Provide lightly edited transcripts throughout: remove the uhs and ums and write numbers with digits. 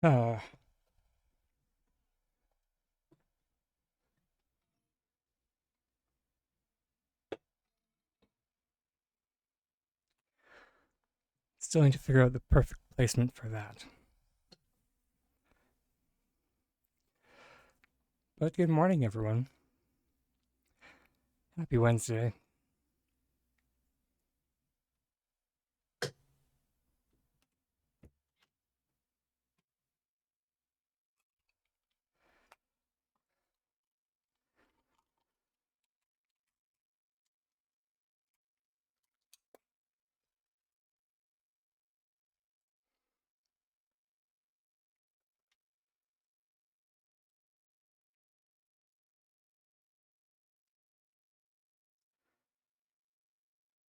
Uh, Still need to figure out the perfect placement for that. But good morning, everyone. Happy Wednesday.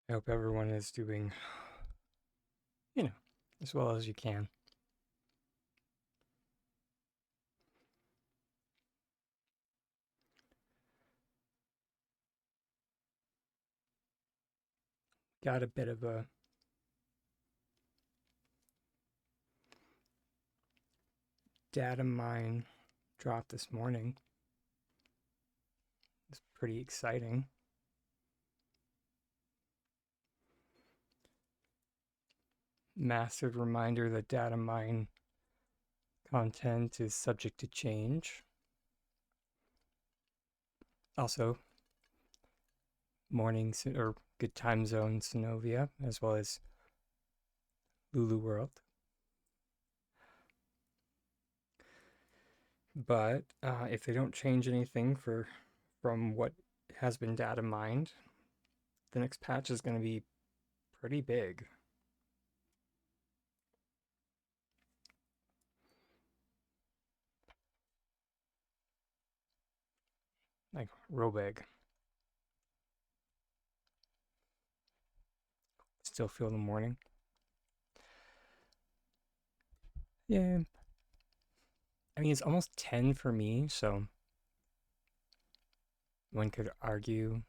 I hope everyone is doing, you know, as well as you can. Got a bit of a data mine drop this morning. It's pretty exciting. Massive reminder that data mine content is subject to change. Also, morning or good time zone Synovia, as well as Lulu World. But if they don't change anything from what has been data mined, the next patch is going to be pretty big. Like, real big. Still feel the morning. Yeah. I mean, it's almost 10 for me, so one could argue.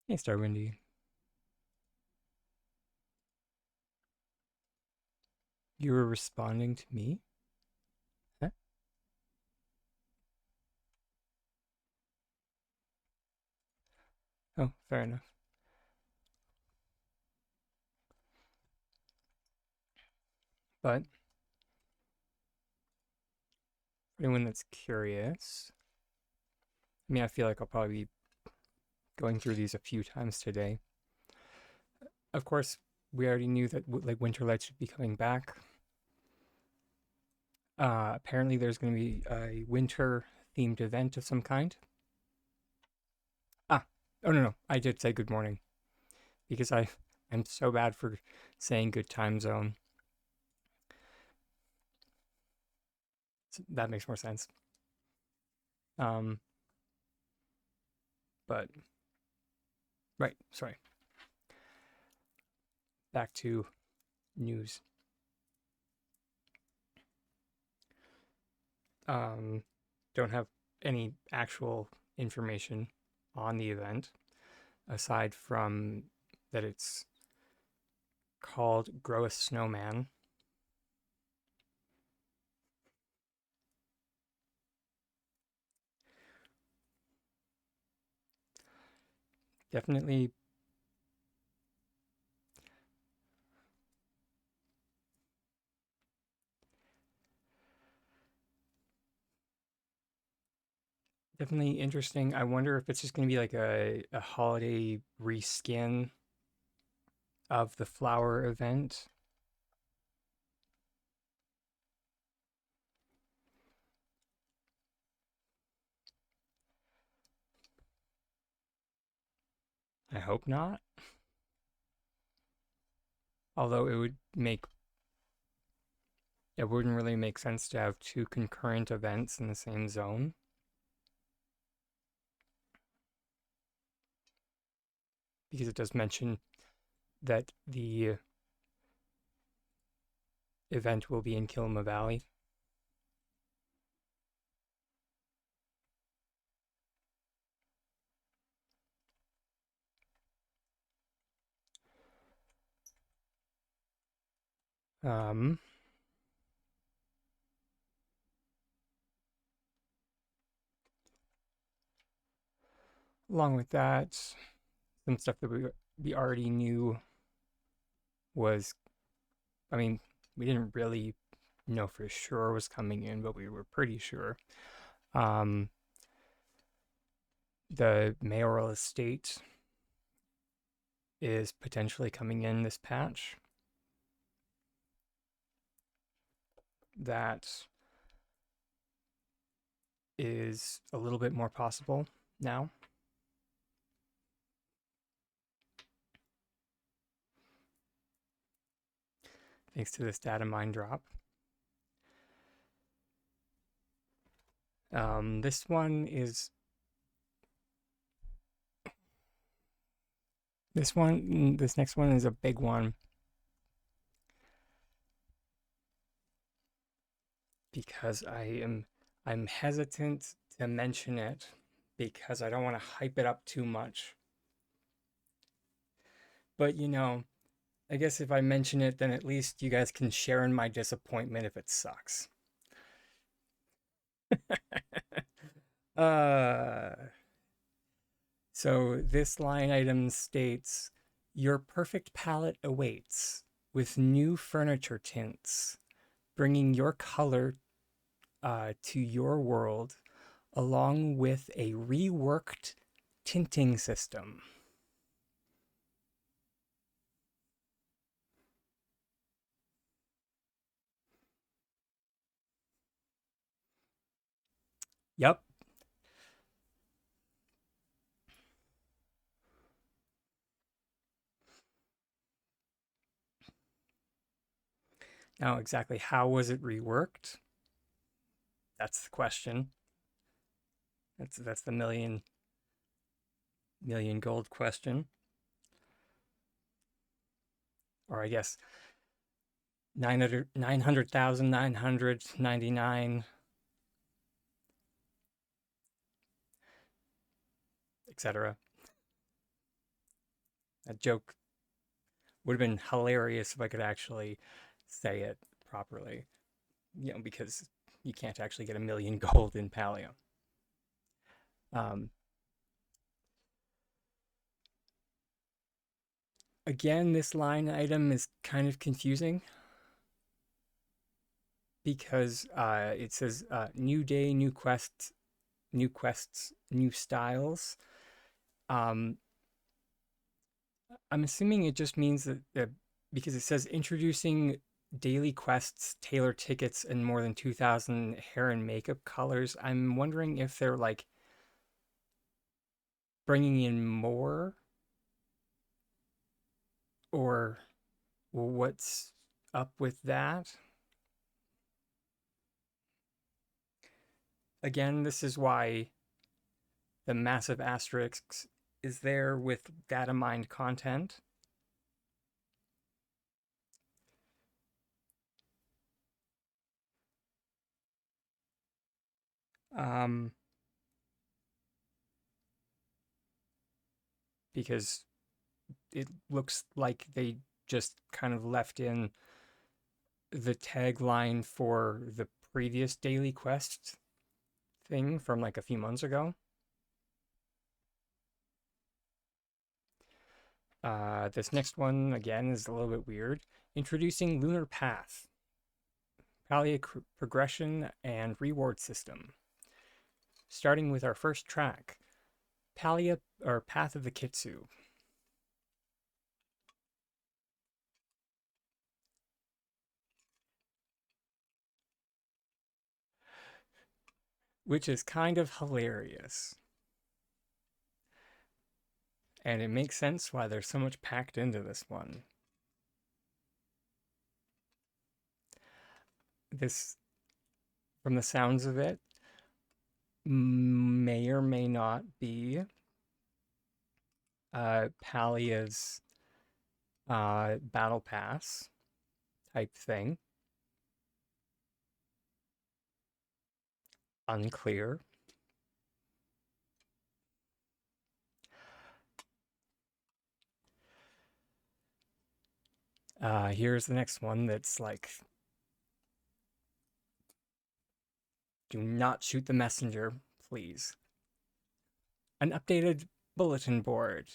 Hey, Starwindy. You were responding to me? Huh? Oh, fair enough. But for anyone that's curious, I mean, I feel like I'll probably be going through these a few times today. Of course, we already knew that like Winterlight should be coming back. Apparently, there's going to be a winter themed event of some kind. Ah, oh no, no, I did say good morning because I'm so bad for saying good time zone. So that makes more sense. Um, but right, sorry. Back to news. Um, don't have any actual information on the event aside from that it's called Grow a Snowman. Definitely, definitely interesting. I wonder if it's just going to be like a holiday reskin of the flower event. I hope not. Although it wouldn't really make sense to have two concurrent events in the same zone because it does mention that the event will be in Kilima Valley. Um, Along with that, some stuff that we already knew was, I mean, we didn't really know for sure was coming in, but we were pretty sure. Um, the mayoral estate is potentially coming in this patch. That is a little bit more possible now. Thanks to this data mine drop. This one is this next one is a big one because I'm hesitant to mention it because I don't want to hype it up too much. But you know, I guess if I mention it, then at least you guys can share in my disappointment if it sucks. uh So this line item states, your perfect palette awaits with new furniture tints, bringing your color to your world along with a reworked tinting system. Yep. Now, exactly how was it reworked? That's the question. That's the million gold question. Or I guess 900,999, etc. That joke would have been hilarious if I could actually say it properly, you know, because you can't actually get a million gold in Paleo. Um, Again, this line item is kind of confusing because it says new day, new quests, new styles. Um, I'm assuming it just means that because it says introducing daily quests, tailor tickets, and more than 2,000 hair and makeup colors. I'm wondering if they're like bringing in more or what's up with that. Again, this is why the massive asterisk is there with data mined content. Um, because it looks like they just kind of left in the tagline for the previous daily quest thing from like a few months ago. This next one, again, is a little bit weird. Introducing Lunar Path, Palia progression and reward system. Starting with our first track, Palia or Path of the Kitsu, which is kind of hilarious. And it makes sense why there's so much packed into this one. This, from the sounds of it, may or may not be Palia's battle pass type thing. Unclear. Here's the next one that's like, do not shoot the messenger, please. An updated bulletin board.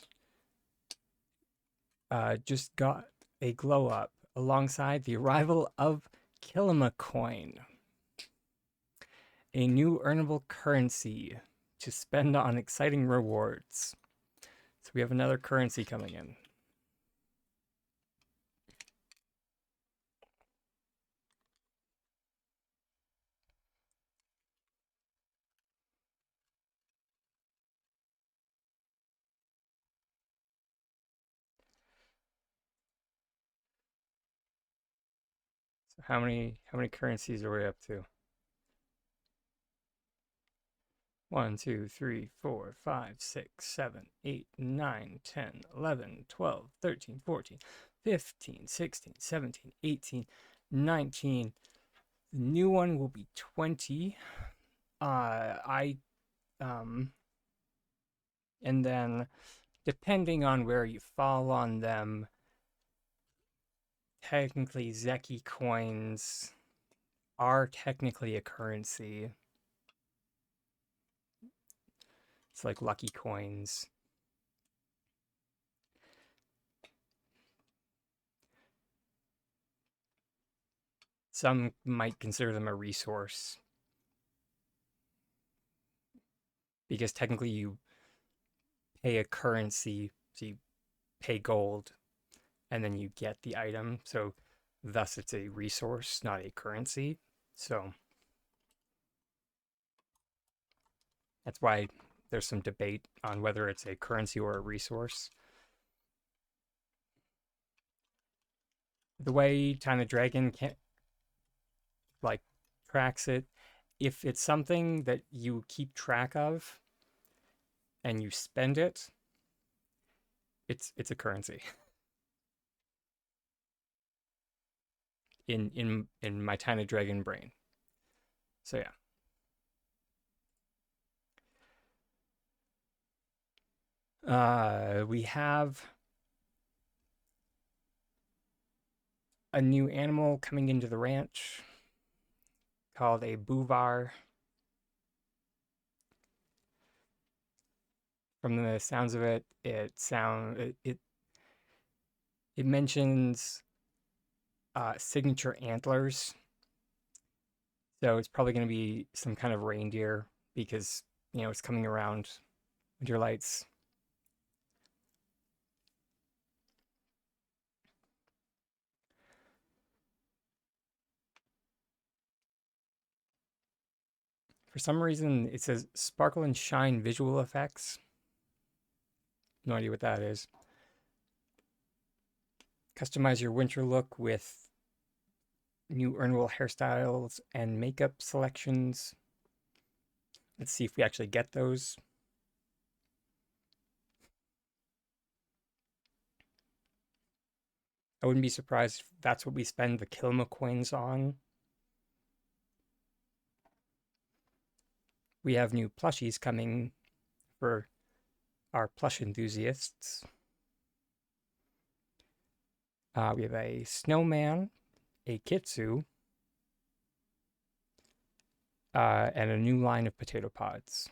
Just got a glow up alongside the arrival of Coin, a new earnable currency to spend on exciting rewards. So we have another currency coming in. So how many currencies are we up to? 1, 2, 3, 4, 5, 6, 7, 8, 9, 10, 11, 12, 13, 14, 15, 16, 17, 18, 19. The new one will be 20. I and then depending on where you fall on them, technically Zeki coins are technically a currency. It's like lucky coins. Some might consider them a resource because technically you pay a currency, so you pay gold and then you get the item. So thus it's a resource, not a currency. So that's why there's some debate on whether it's a currency or a resource. The way Time the Dragon can like tracks it, if it's something that you keep track of and you spend it, it's a currency. In my Tiny Dragon brain. So yeah. We have a new animal coming into the ranch called a Buvar. From the sounds of it, it mentions signature antlers. So it's probably going to be some kind of reindeer because it's coming around Winter Lights. For some reason, it says sparkle and shine visual effects. No idea what that is. Customize your winter look with new earnable hairstyles and makeup selections. Let's see if we actually get those. I wouldn't be surprised if that's what we spend the Kilma coins on. We have new plushies coming for our plush enthusiasts. We have a snowman, a kitsu, and a new line of potato pods.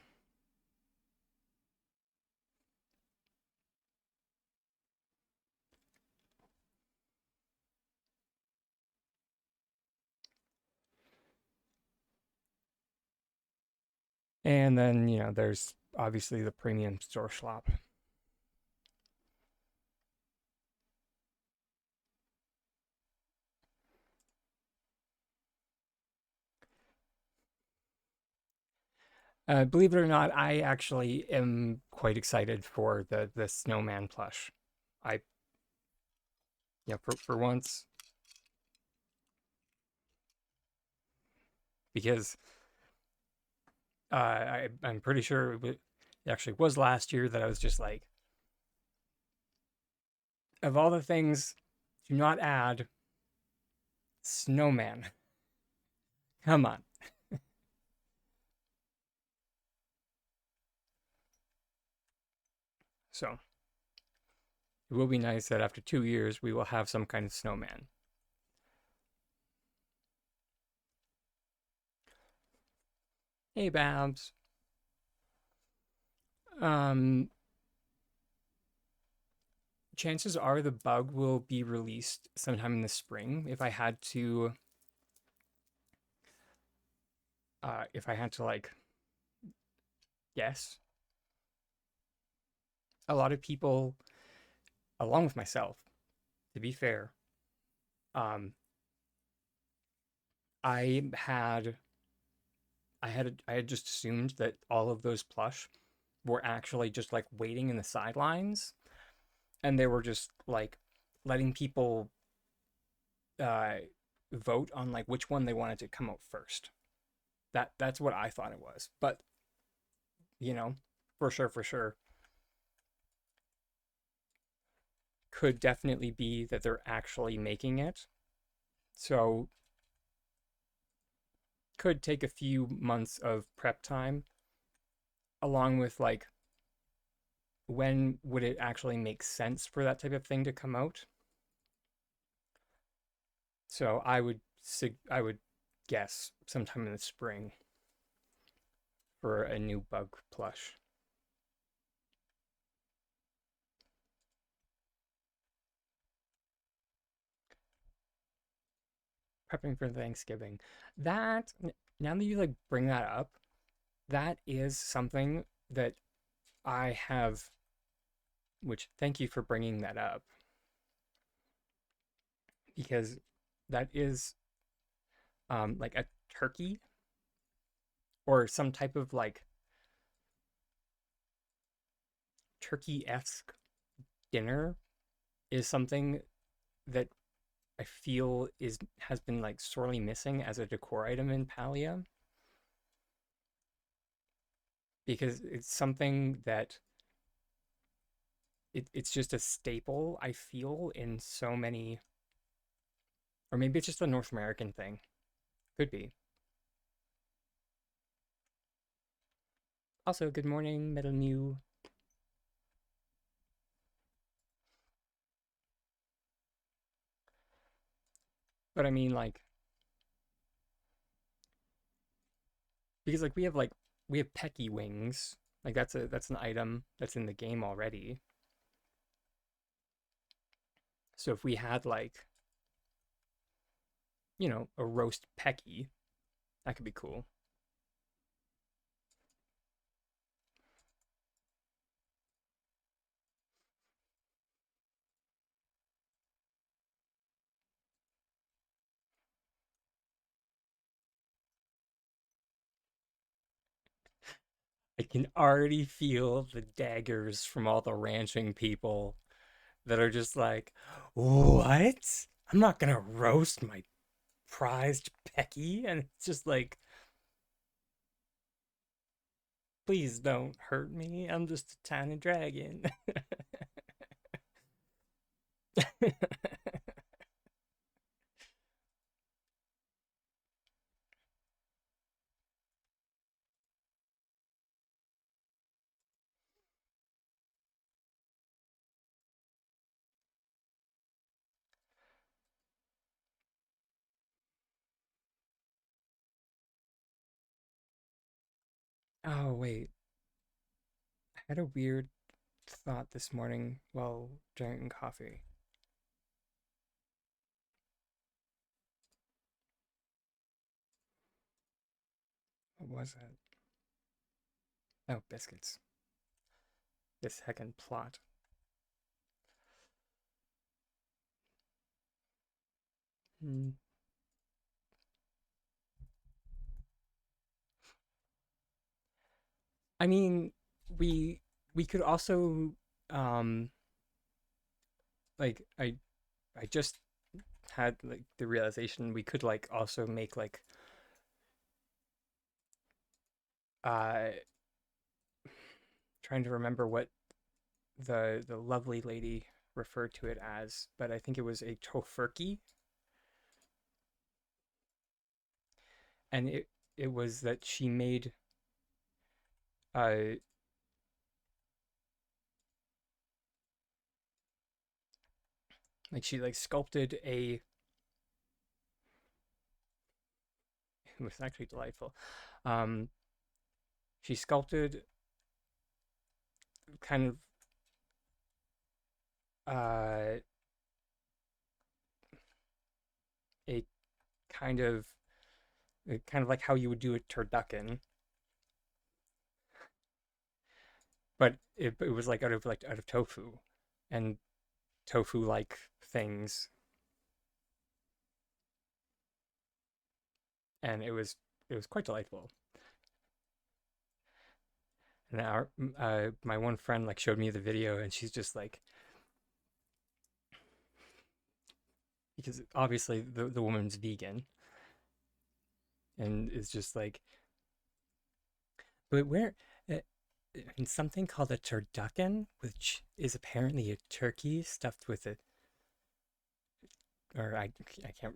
And then, there's obviously the premium store shop. Believe it or not, I actually am quite excited for the snowman plush. I, for once, because I'm pretty sure it actually was last year that I was just like, of all the things, do not add snowman. Come on. So it will be nice that after 2 years we will have some kind of snowman. Hey, Babs. Um, Chances are the bug will be released sometime in the spring. If I had to like guess, a lot of people, along with myself, to be fair, um, I had I had just assumed that all of those plush were actually just like waiting in the sidelines, and they were just like letting people uh, vote on like which one they wanted to come out first. That's what I thought it was, but you know, for sure, could definitely be that they're actually making it. So could take a few months of prep time, along with like when would it actually make sense for that type of thing to come out. So I would guess sometime in the spring for a new bug plush. Prepping for Thanksgiving. That Now that you like bring that up, that is something that I have, which thank you for bringing that up because that is like a turkey or some type of like turkey-esque dinner is something that I feel is has been like sorely missing as a decor item in Palia because it's something that it's just a staple I feel in so many, or maybe it's just a North American thing. Could be. Also, good morning, Metal New. But I mean, like, because like we have Pecky wings, like that's an item that's in the game already. So if we had like a roast Pecky, that could be cool. I can already feel the daggers from all the ranching people that are just like, what? I'm not gonna roast my prized Pecky, and it's just like, please don't hurt me. I'm just a tiny dragon. Oh wait, I had a weird thought this morning while drinking coffee. What was it? Oh, biscuits. This heckin' plot. Hmm. I mean, we we could also um like I just had like the realization we could like also make like uh trying to remember what the lovely lady referred to it as, but I think it was a tofurkey, and it was that she made uh Like she like sculpted a. It was actually delightful. Um, she sculpted kind of uh, a kind of kind of like how you would do a turducken, but it was like out of tofu and tofu like things, and it was quite delightful. And my one friend like showed me the video, and she's just like, because obviously the woman's vegan, and it's just like, but where uh, and something called a turducken, which is apparently a turkey stuffed with a, or I can't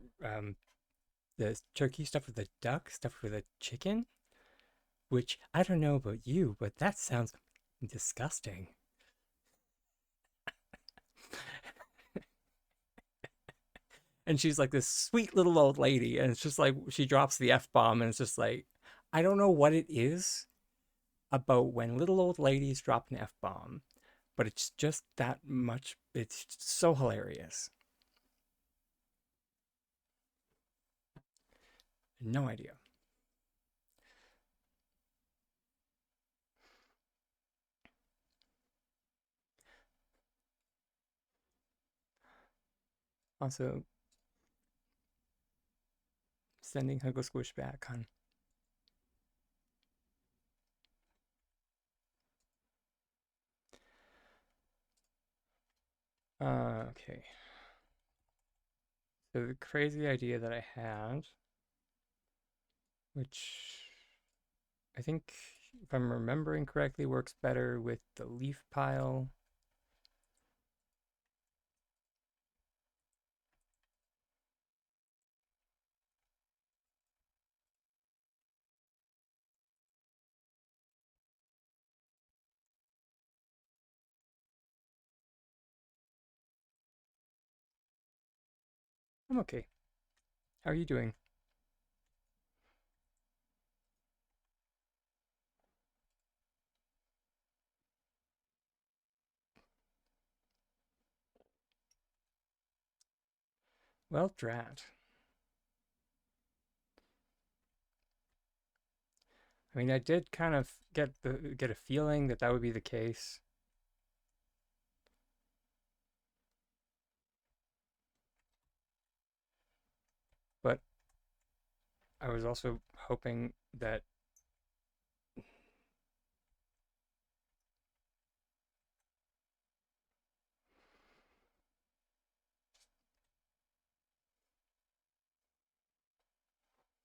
the turkey stuffed with a duck stuffed with a chicken, which I don't know about you, but that sounds disgusting. And she's like this sweet little old lady, and it's just like she drops the F bomb, and it's just like, I don't know what it is about when little old ladies drop an F bomb, but it's just that much. It's so hilarious. No idea. Also, sending Huggle Squish back, hon. Okay. So the crazy idea that I had, which I think, if I'm remembering correctly, works better with the leaf pile. I'm okay. How are you doing? Well, drat. I mean, I did kind of get a feeling that that would be the case, but I was also hoping that.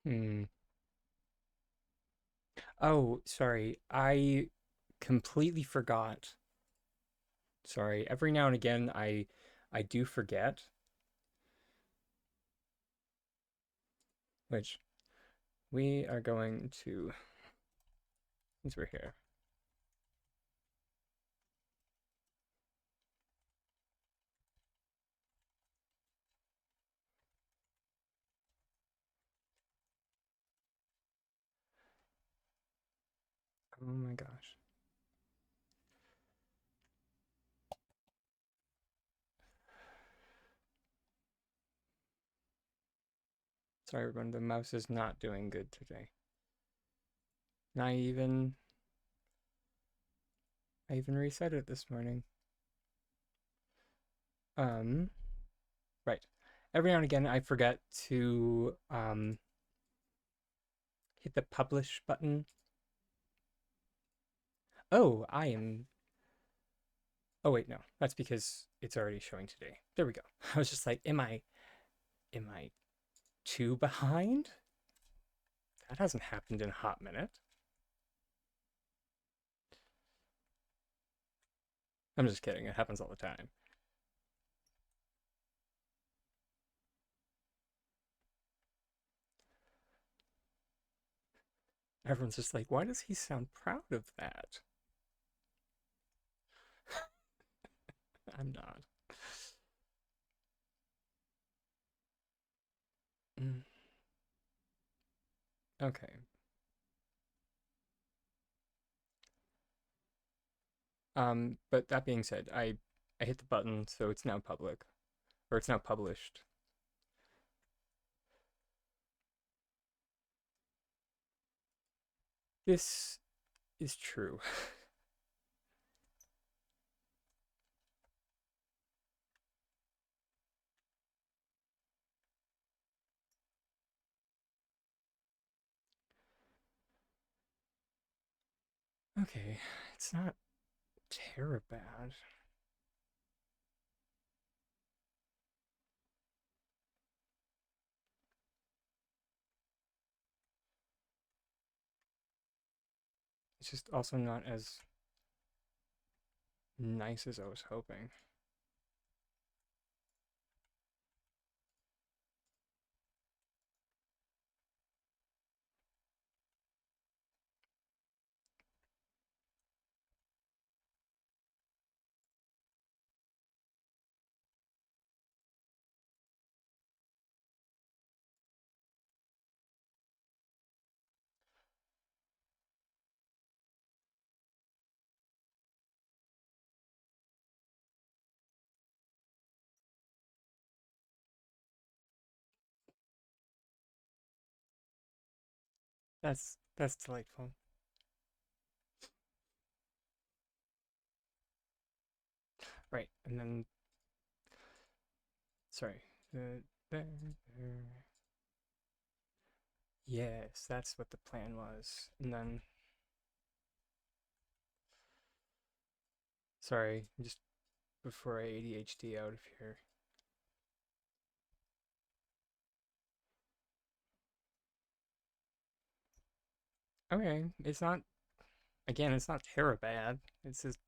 Hmm. Oh, sorry. I completely forgot. Sorry. Every now and again, I do forget, which we are going to, since we're here. Oh my gosh. Sorry, everyone. The mouse is not doing good today. And I even reset it this morning. Um, right. Every now and again, I forget to hit the publish button. Oh, I am. Oh wait, no, that's because it's already showing today. There we go. I was just like, am I too behind? That hasn't happened in a hot minute. I'm just kidding. It happens all the time. Everyone's just like, why does he sound proud of that? I'm not. Mm, okay. But that being said, I hit the button, so it's now public, or it's now published. This is true. Okay, it's not terrible bad. It's just also not as nice as I was hoping. That's delightful. Right, and then sorry. There. Yes, that's what the plan was. And then sorry, just before I ADHD out of here. Okay, it's not again, it's not terrible bad. It's just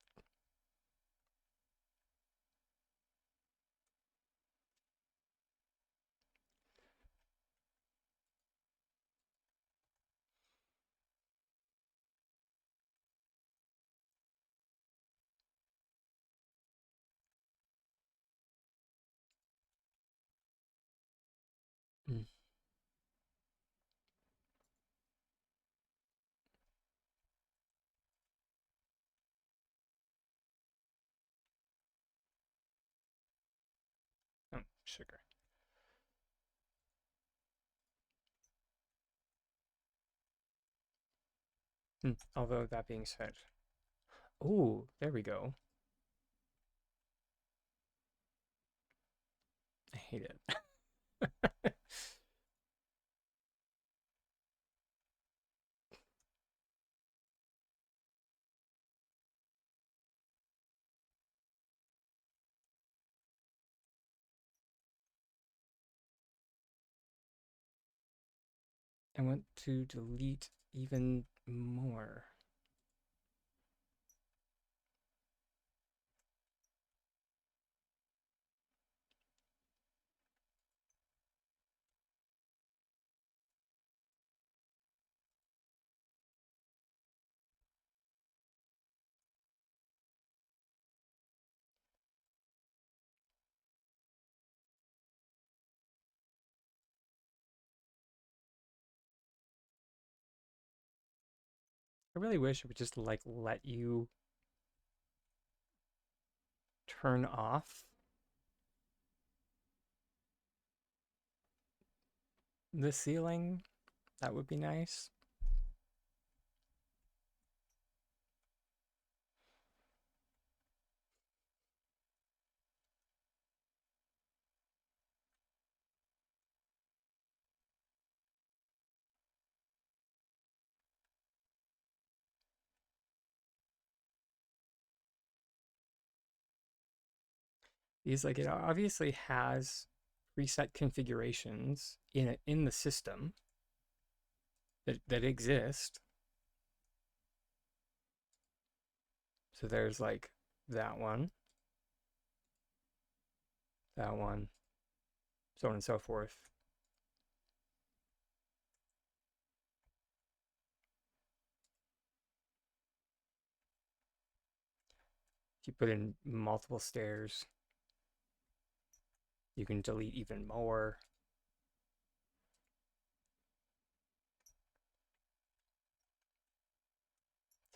mm, oh, sugar. Although that being said, oh, there we go. I hate it. I want to delete even more. I really wish it would just like let you turn off the ceiling. That would be nice. Because like it obviously has preset configurations in the system that exist. So there's like that one, that one, so on and so forth. If you put in multiple stairs, you can delete even more.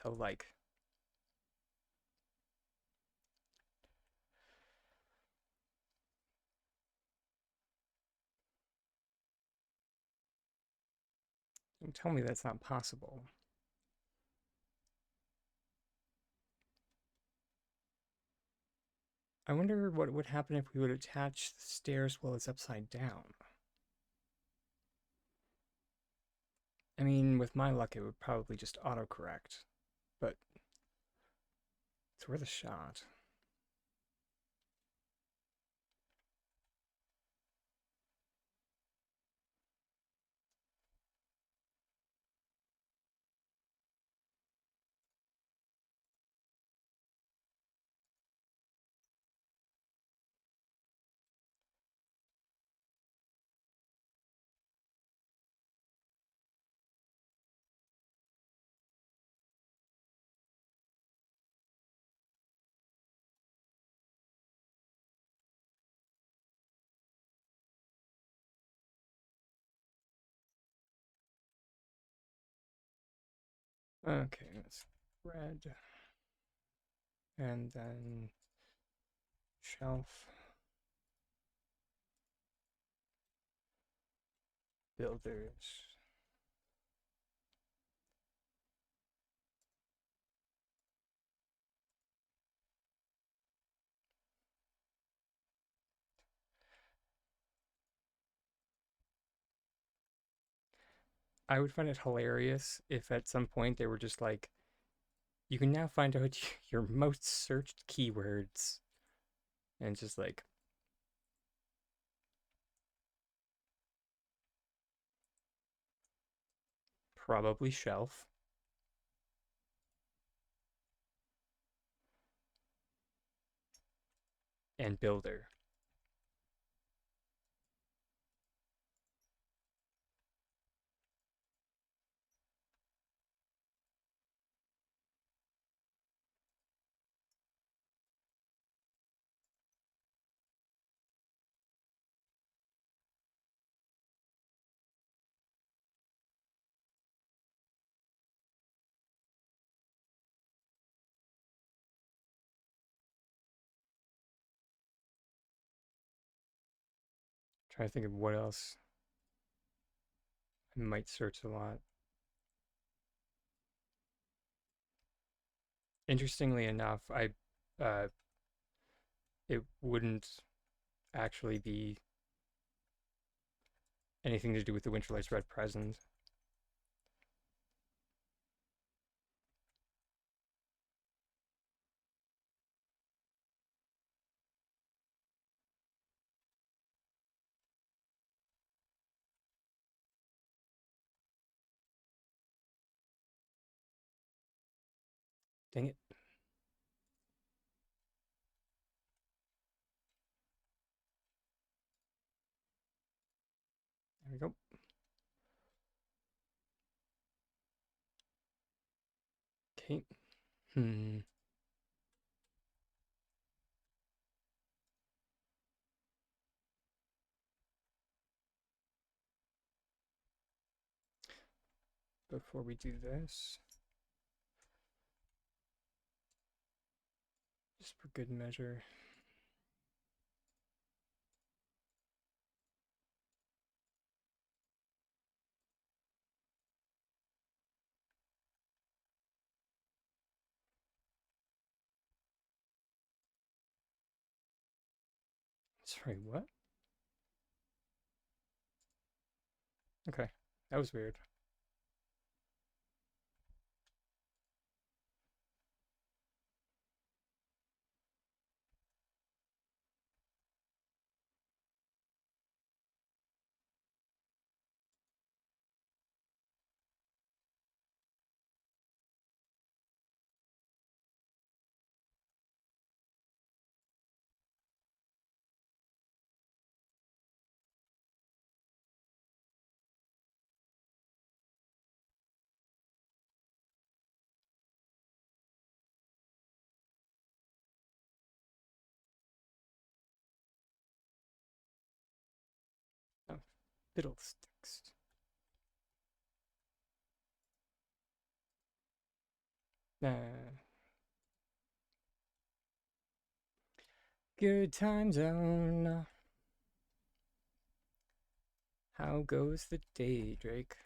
alike. Don't tell me that's not possible. I wonder what would happen if we would attach the stairs while it's upside down. I mean, with my luck, it would probably just autocorrect, but it's worth a shot. Okay, let's red, and then shelf, builders. I would find it hilarious if at some point they were just like, you can now find out your most searched keywords, and just like, probably shelf and builder. Trying to think of what else I might search a lot. Interestingly enough, uh, it wouldn't actually be anything to do with the Winterlight's Red Present. Dang it. There we go. Okay. Hmm. Before we do this, just for good measure, sorry, what? Okay, that was weird. Oh, fiddlesticks. Uh, good time zone. How goes the day, Drake?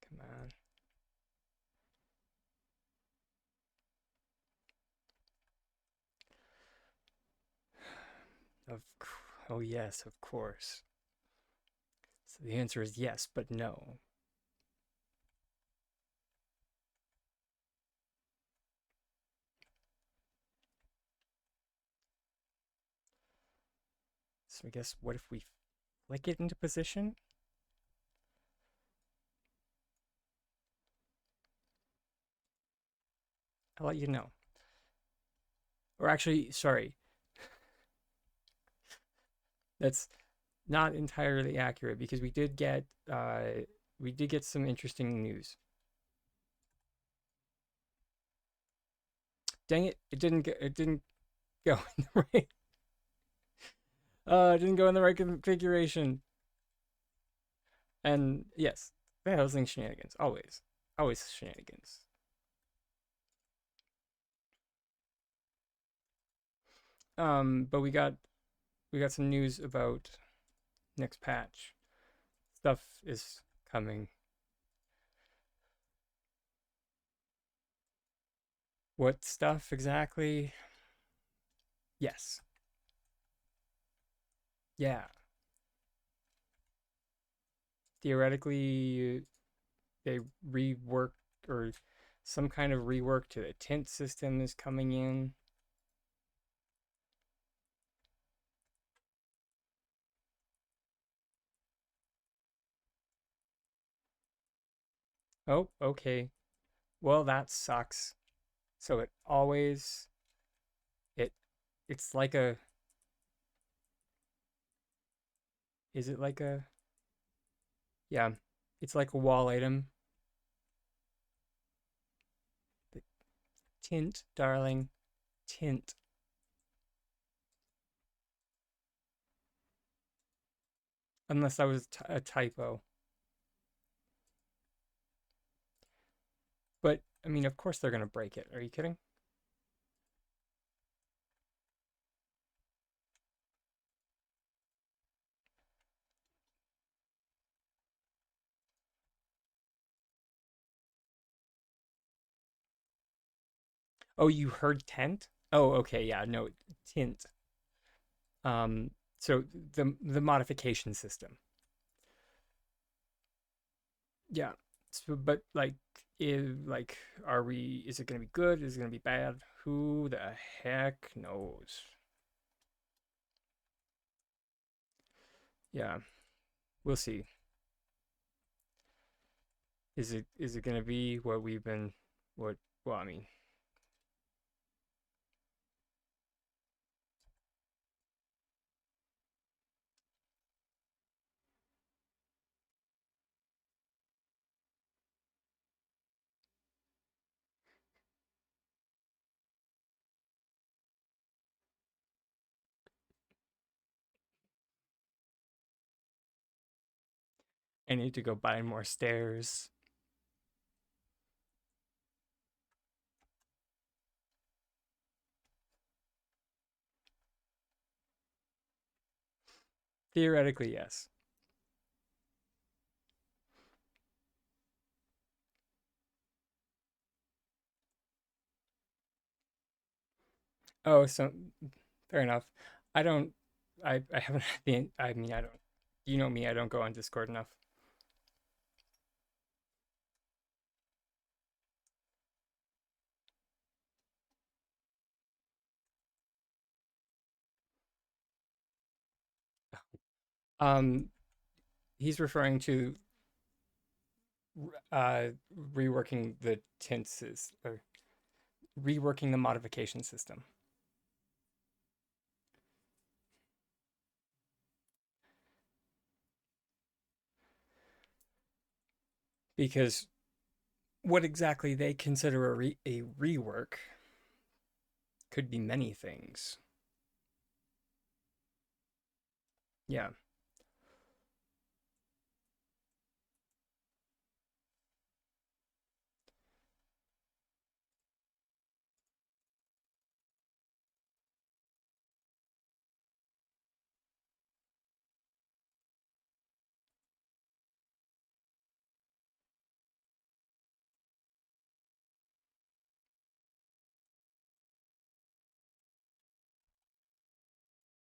Come on. Of oh yes, of course. So the answer is yes, but no. So I guess what if we flick it into position? I'll let you know. Or actually, sorry, that's not entirely accurate because we did get some interesting news. Dang it, it didn't go in the right it didn't go in the right configuration. And yes, the housing shenanigans. Always. Always shenanigans. But we got some news about next patch. Stuff is coming. What stuff exactly? Yes. Yeah. Theoretically, they rework or some kind of rework to the tint system is coming in. Oh, okay. Well, that sucks. So it it's like a is it like a yeah, it's like a wall item. The tint, darling, tint. Unless that was a typo. But I mean, of course they're gonna break it. Are you kidding? Oh, you heard tent? Oh, okay, yeah, no, tint. Um, so the modification system. Yeah. So, but like, are we? Is it gonna be good? Is it gonna be bad? Who the heck knows? Yeah, we'll see. Is it gonna be what we've been? What? Well, I mean, I need to go buy more stairs. Theoretically, yes. Oh, so fair enough. I don't. I haven't had the. I mean, I don't. You know me. I don't go on Discord enough. Um, he's referring to uh reworking the tints or reworking the modification system because what exactly they consider a rework could be many things. Yeah.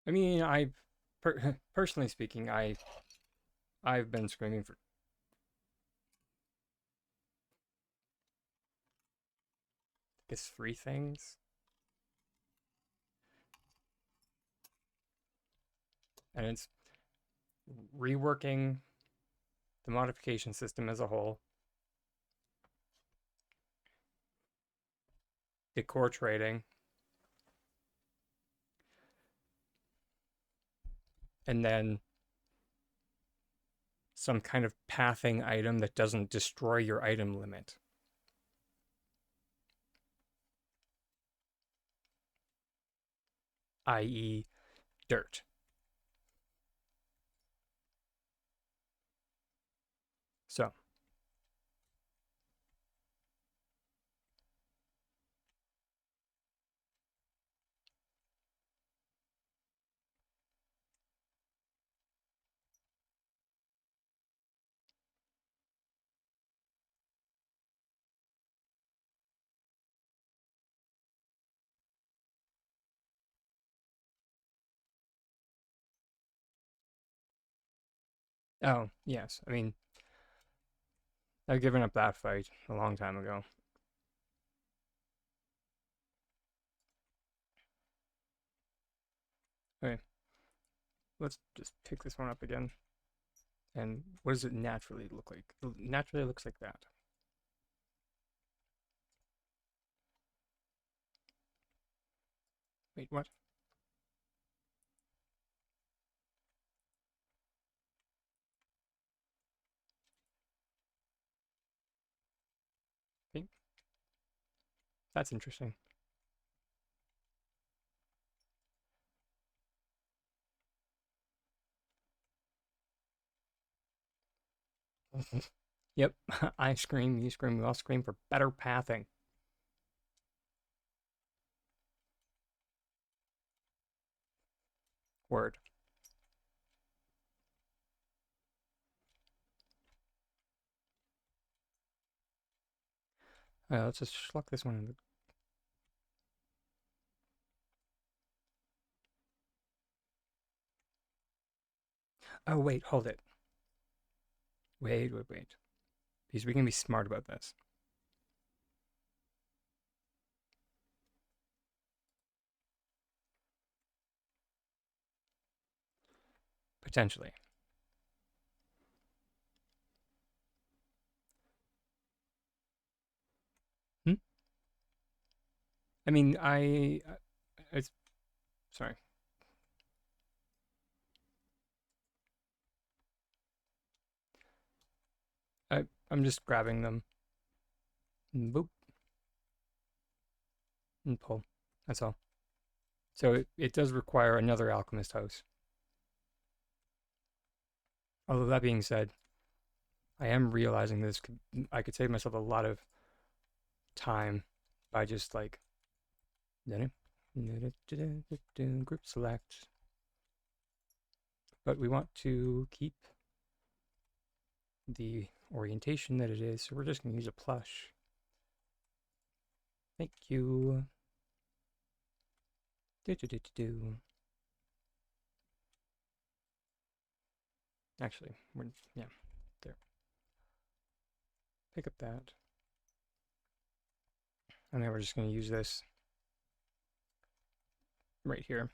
I mean, personally speaking, I've been screaming for I guess 3 things, and it's reworking the modification system as a whole, decor trading, and then some kind of pathing item that doesn't destroy your item limit, i.e., dirt. So, oh, yes. I mean, I've given up that fight a long time ago. Okay, let's just pick this one up again. And what does it naturally look like? It naturally looks like that. Wait, what? Wait, that's interesting. Yep, I scream, you scream, we all scream for better pathing. Word. Let's just schluck this one in the... Oh, wait, hold it. Wait. Because we can be smart about this. Potentially. Hmm? I mean, it's... Sorry. I'm just grabbing them. And boop. And pull. That's all. So it does require another alchemist house. Although that being said, I am realizing this I could save myself a lot of time by just like group select. But we want to keep the orientation that it is, so we're just going to use a plush. Thank you. Actually, yeah, there. Pick up that. And then we're just going to use this right here.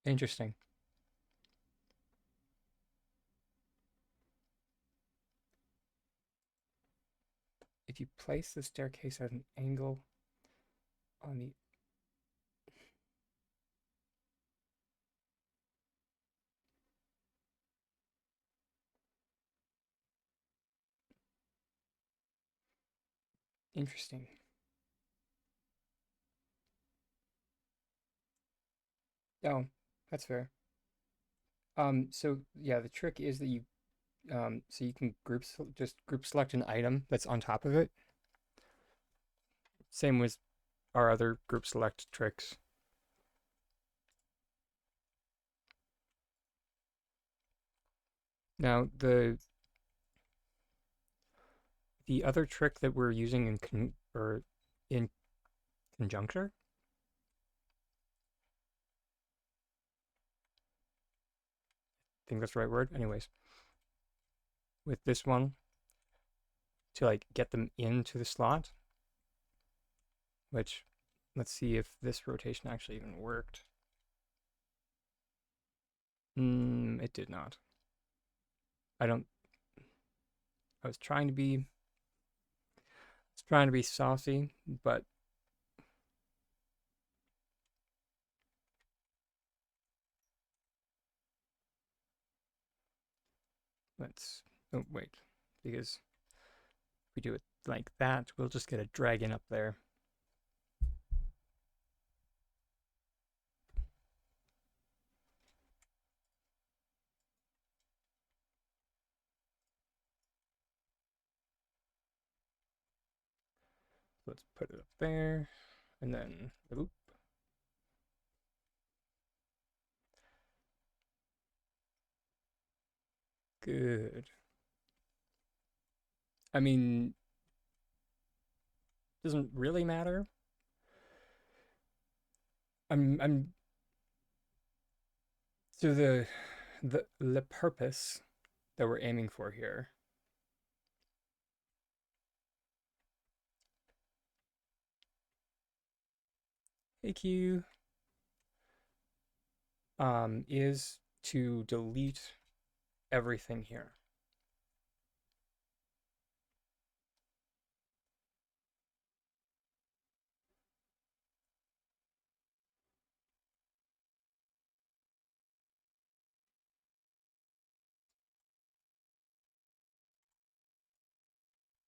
Interesting. If you place the staircase at an angle on the... Interesting. Oh, that's fair. So yeah, the trick is that so you can just group select an item that's on top of it. Same with our other group select tricks. Now, the other trick that we're using in conjuncture, I think that's the right word. Anyways, with this one to like get them into the slot, which let's see if this rotation actually even worked. It did not. I don't. I was trying to be saucy, but let's. Oh wait, because if we do it like that, we'll just get a dragon up there. Let's put it up there, and then oop. Good. I mean, doesn't really matter. I'm so the purpose that we're aiming for here AQ is to delete everything here.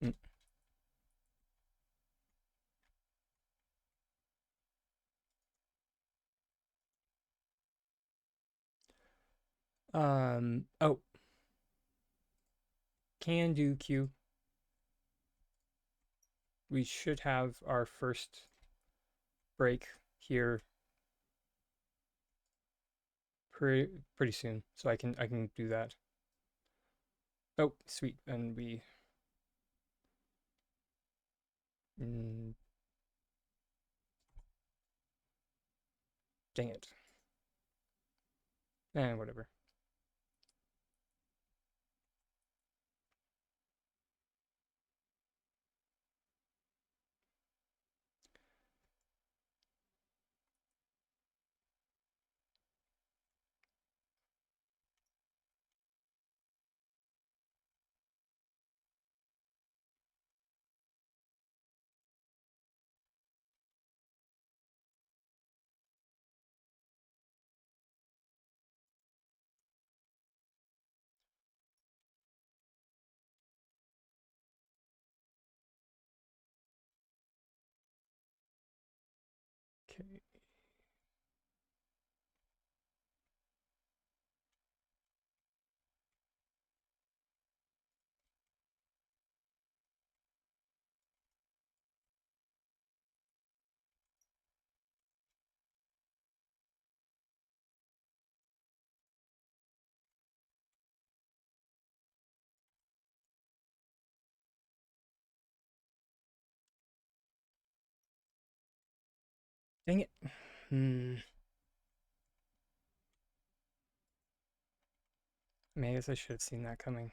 Mm. Oh, can do Q. We should have our first break here pretty soon, so I can do that. Oh, sweet, and we. Mm, dang it. Whatever. Okay. Dang it. I mean, I guess I should have seen that coming.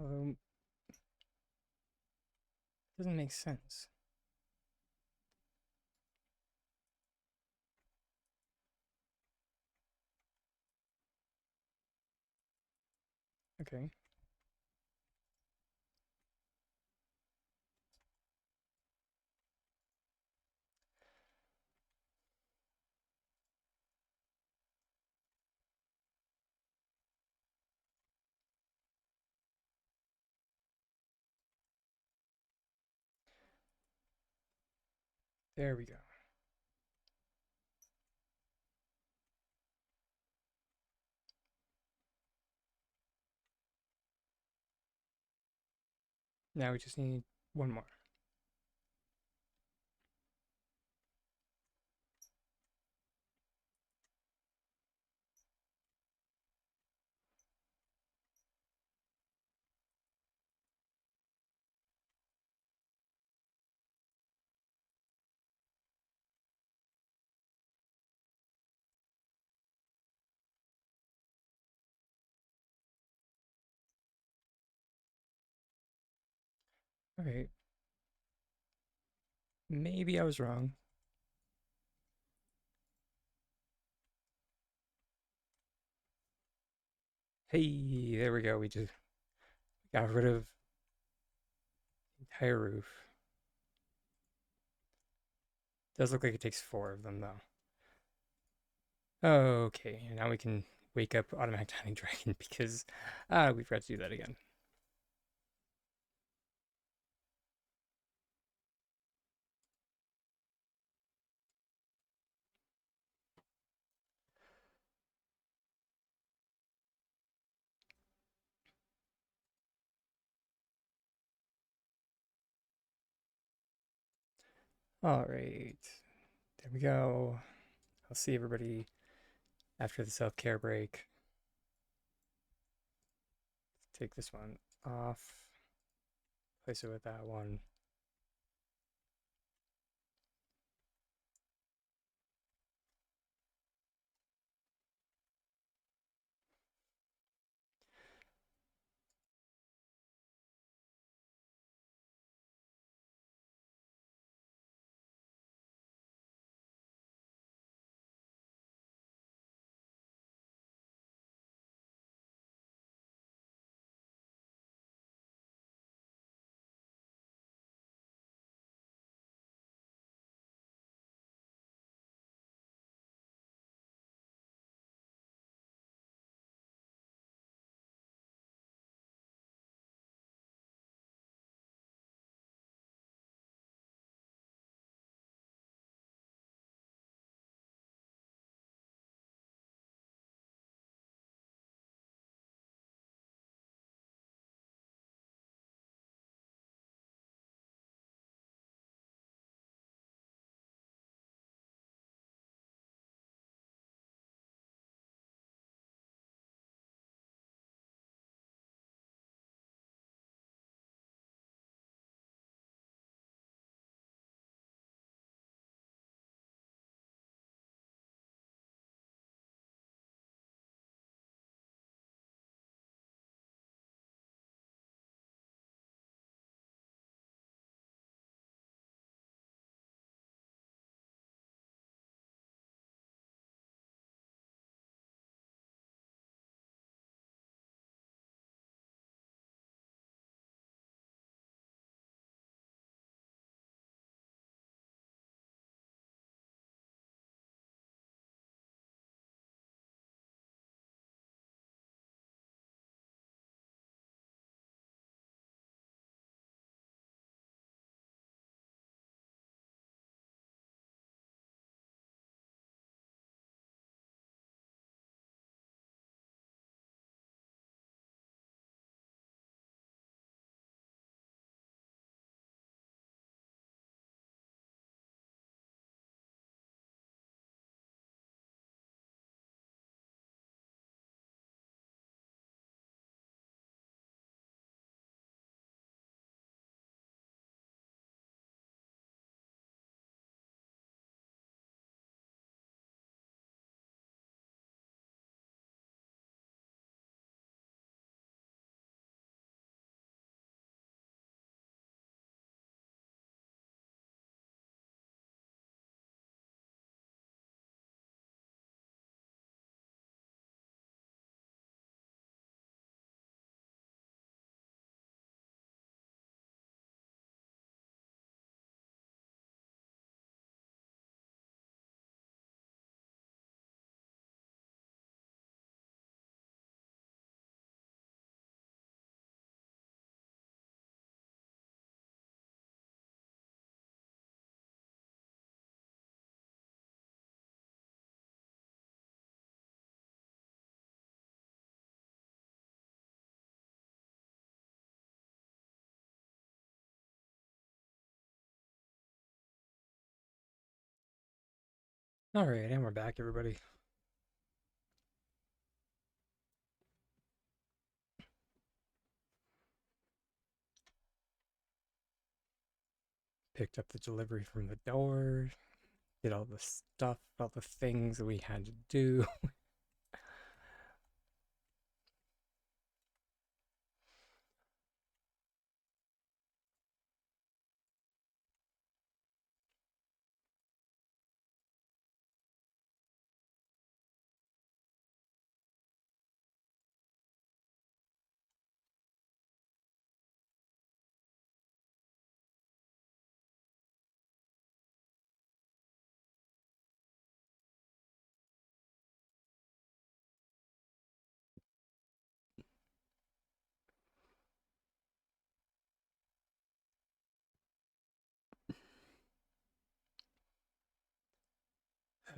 Um, doesn't make sense. Okay. There we go. Now we just need one more. Okay. Maybe I was wrong. Hey, there we go. We just got rid of the entire roof. Does look like it takes 4 of them, though. Okay, now we can wake up Automatic Dining Dragon because we forgot to do that again. All right, there we go. I'll see everybody after the self-care break. Take this one off, place it with that one. All right, and we're back, everybody. Picked up the delivery from the door, did all the stuff, all the things that we had to do.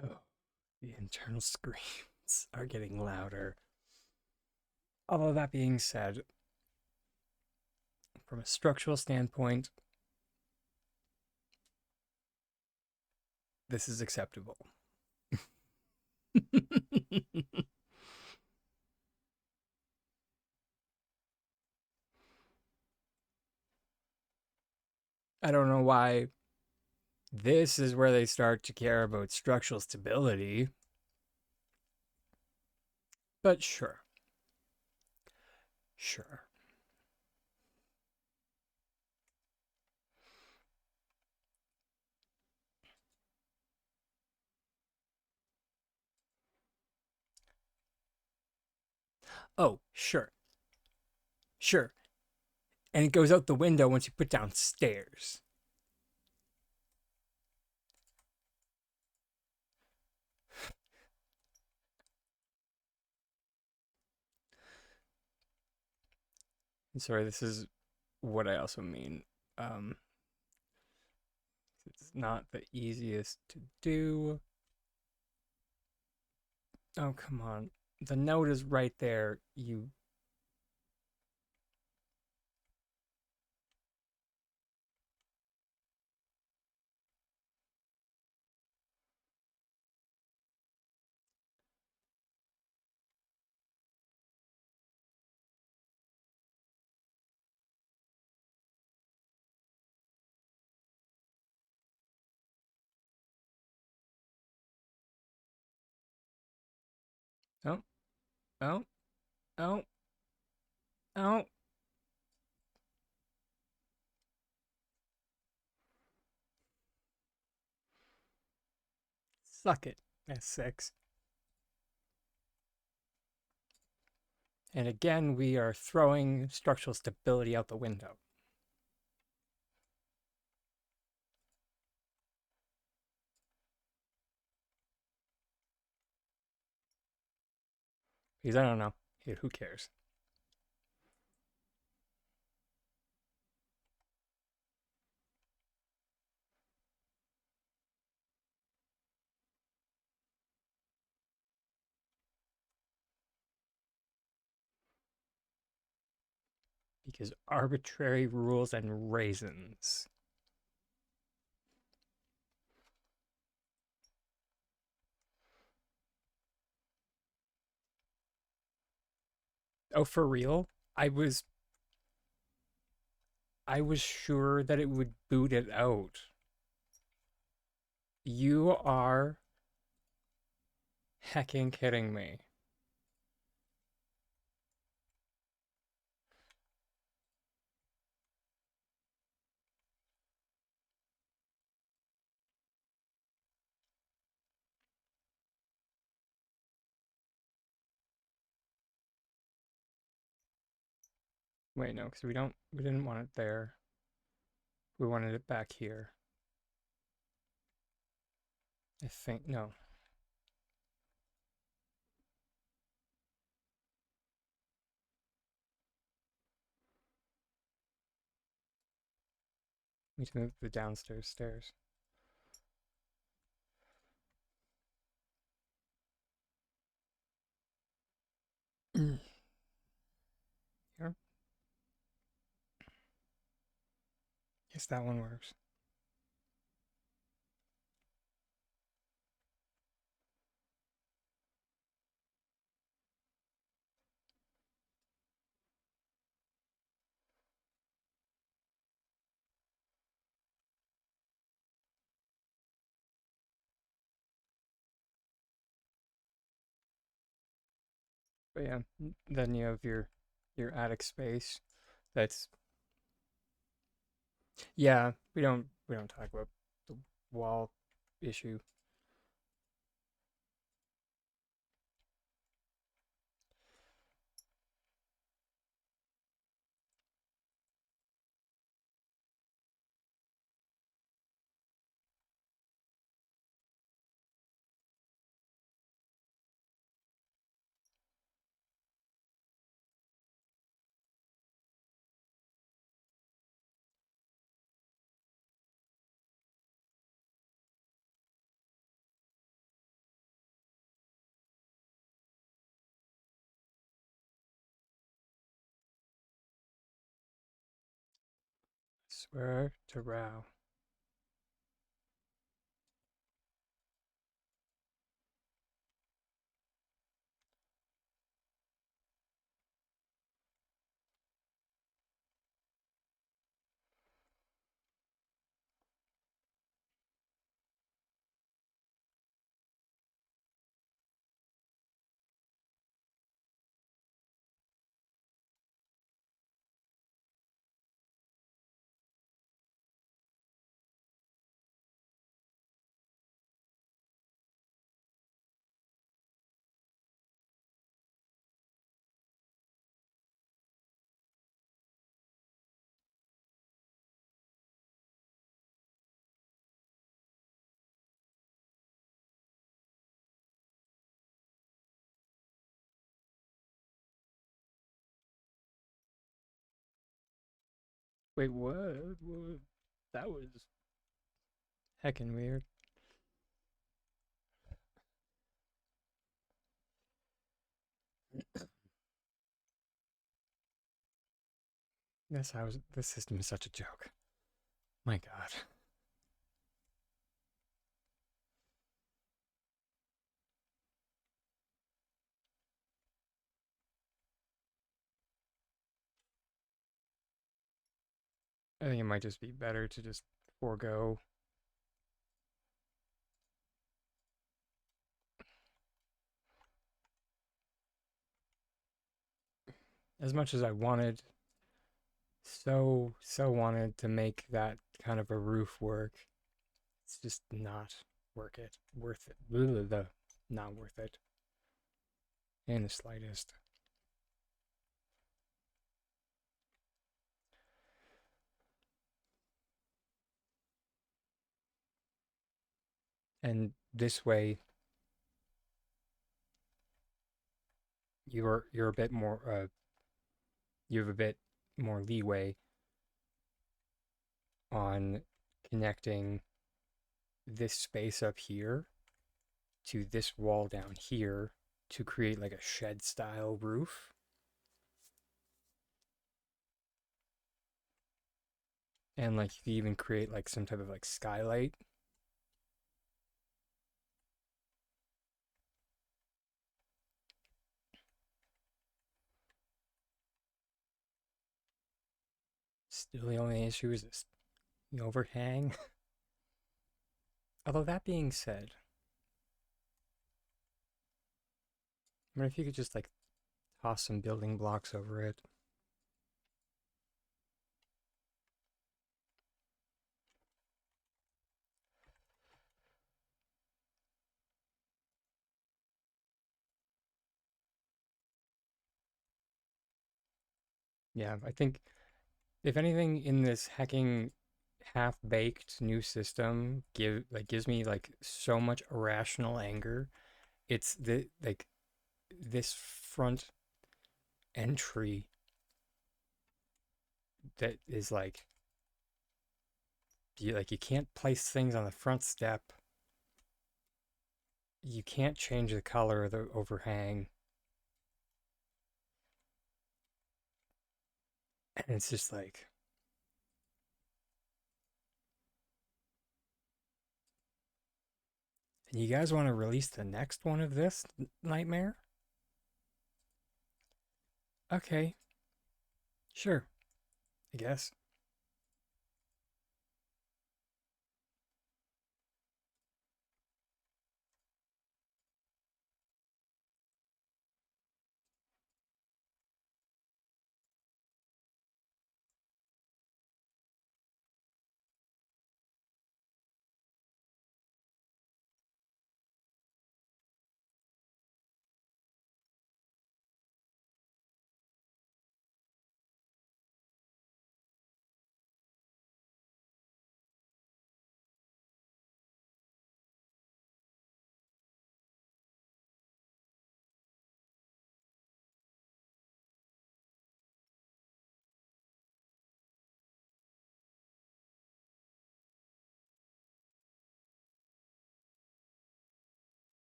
Oh, the internal screams are getting louder. Although that being said, from a structural standpoint, this is acceptable. I don't know why this is where they start to care about structural stability, but sure. Sure. Oh, sure. Sure. And it goes out the window once you put down stairs. Sorry, this is what I also mean. Um, it's not the easiest to do. Oh, come on. The note is right there. You. Oh, oh, oh, oh. Suck it. S6. And again, we are throwing structural stability out the window. Because I don't know. Who cares? Because arbitrary rules and raisins. Oh, for real? I was sure that it would boot it out. You are hecking kidding me. Wait, no, because we didn't want it there. We wanted it back here. I think, no. We need to move the downstairs stairs. Here. Yes, that one works. But yeah, then you have your attic space. That's yeah. We don't talk about the wall issue. Swear to Rao. Wait, what? That was heckin' weird. This system is such a joke. My God. I think it might just be better to just forego as much as I wanted, so wanted to make that kind of a roof work. It's just not worth it. Not worth it in the slightest. And this way, you're a bit more you have a bit more leeway on connecting this space up here to this wall down here to create like a shed style roof. And like you could even create like some type of like skylight. Still, the only issue is this the overhang. Although that being said, I mean, if you could just like toss some building blocks over it. Yeah, I think if anything in this hacking half-baked new system gives me like so much irrational anger. It's the like this front entry that is like you can't place things on the front step. You can't change the color of the overhang. And it's just like you guys want to release the next one of this nightmare? Okay, sure, I guess.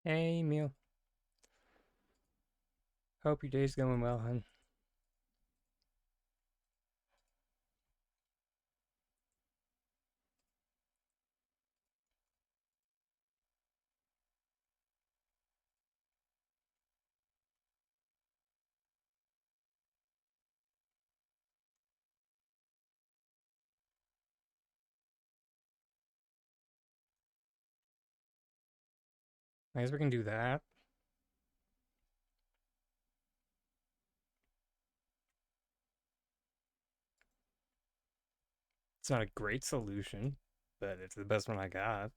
Hey, Emil. Hope your day's going well, hun. I guess we can do that. It's not a great solution, but it's the best one I got.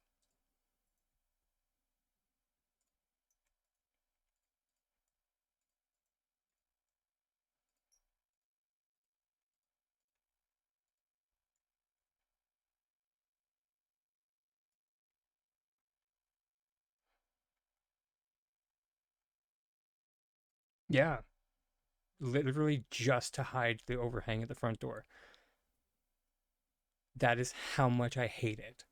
Yeah, literally just to hide the overhang at the front door. That is how much I hate it.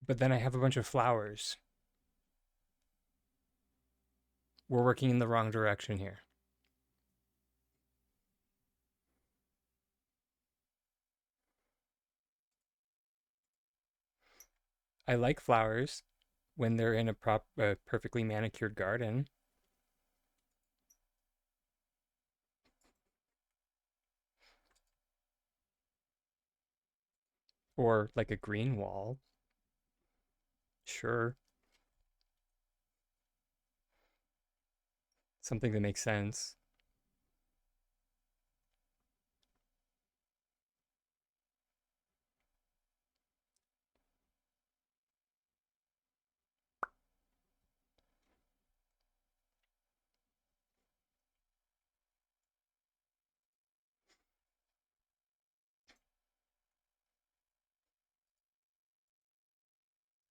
But then I have a bunch of flowers. We're working in the wrong direction here. I like flowers when they're in a perfectly manicured garden or like a green wall. Sure, something that makes sense.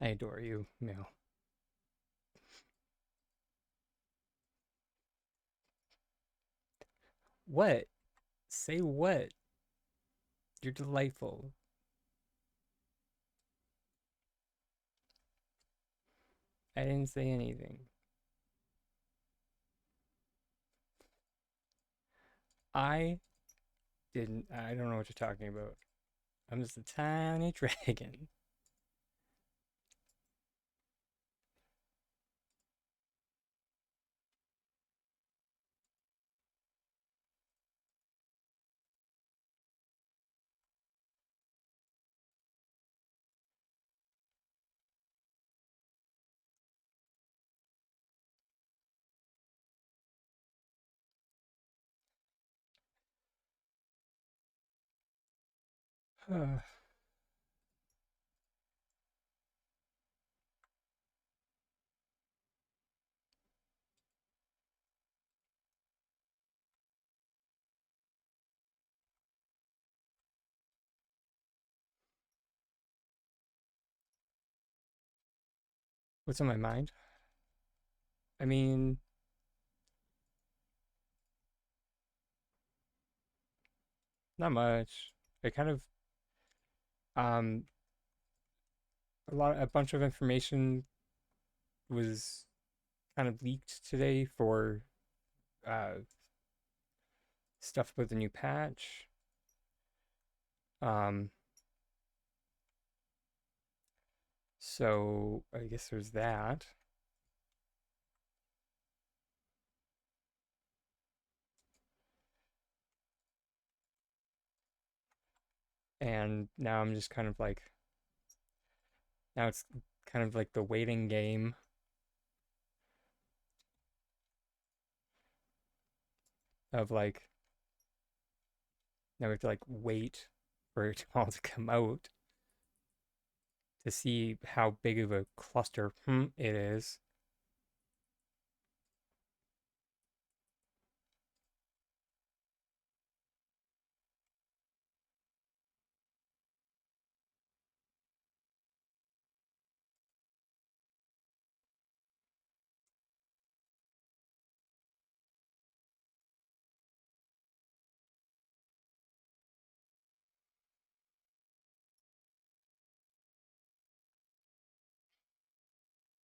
I adore you, Mel. What? Say what? You're delightful. I didn't say anything. I didn't. I don't know what you're talking about. I'm just a tiny dragon. What's on my mind? I mean, not much. I kind of um a bunch of information was kind of leaked today for uh stuff with the new patch. Um, so I guess there's that. And now I'm just kind of like now it's kind of like the waiting game of like now we have to like wait for it all to come out to see how big of a cluster it is.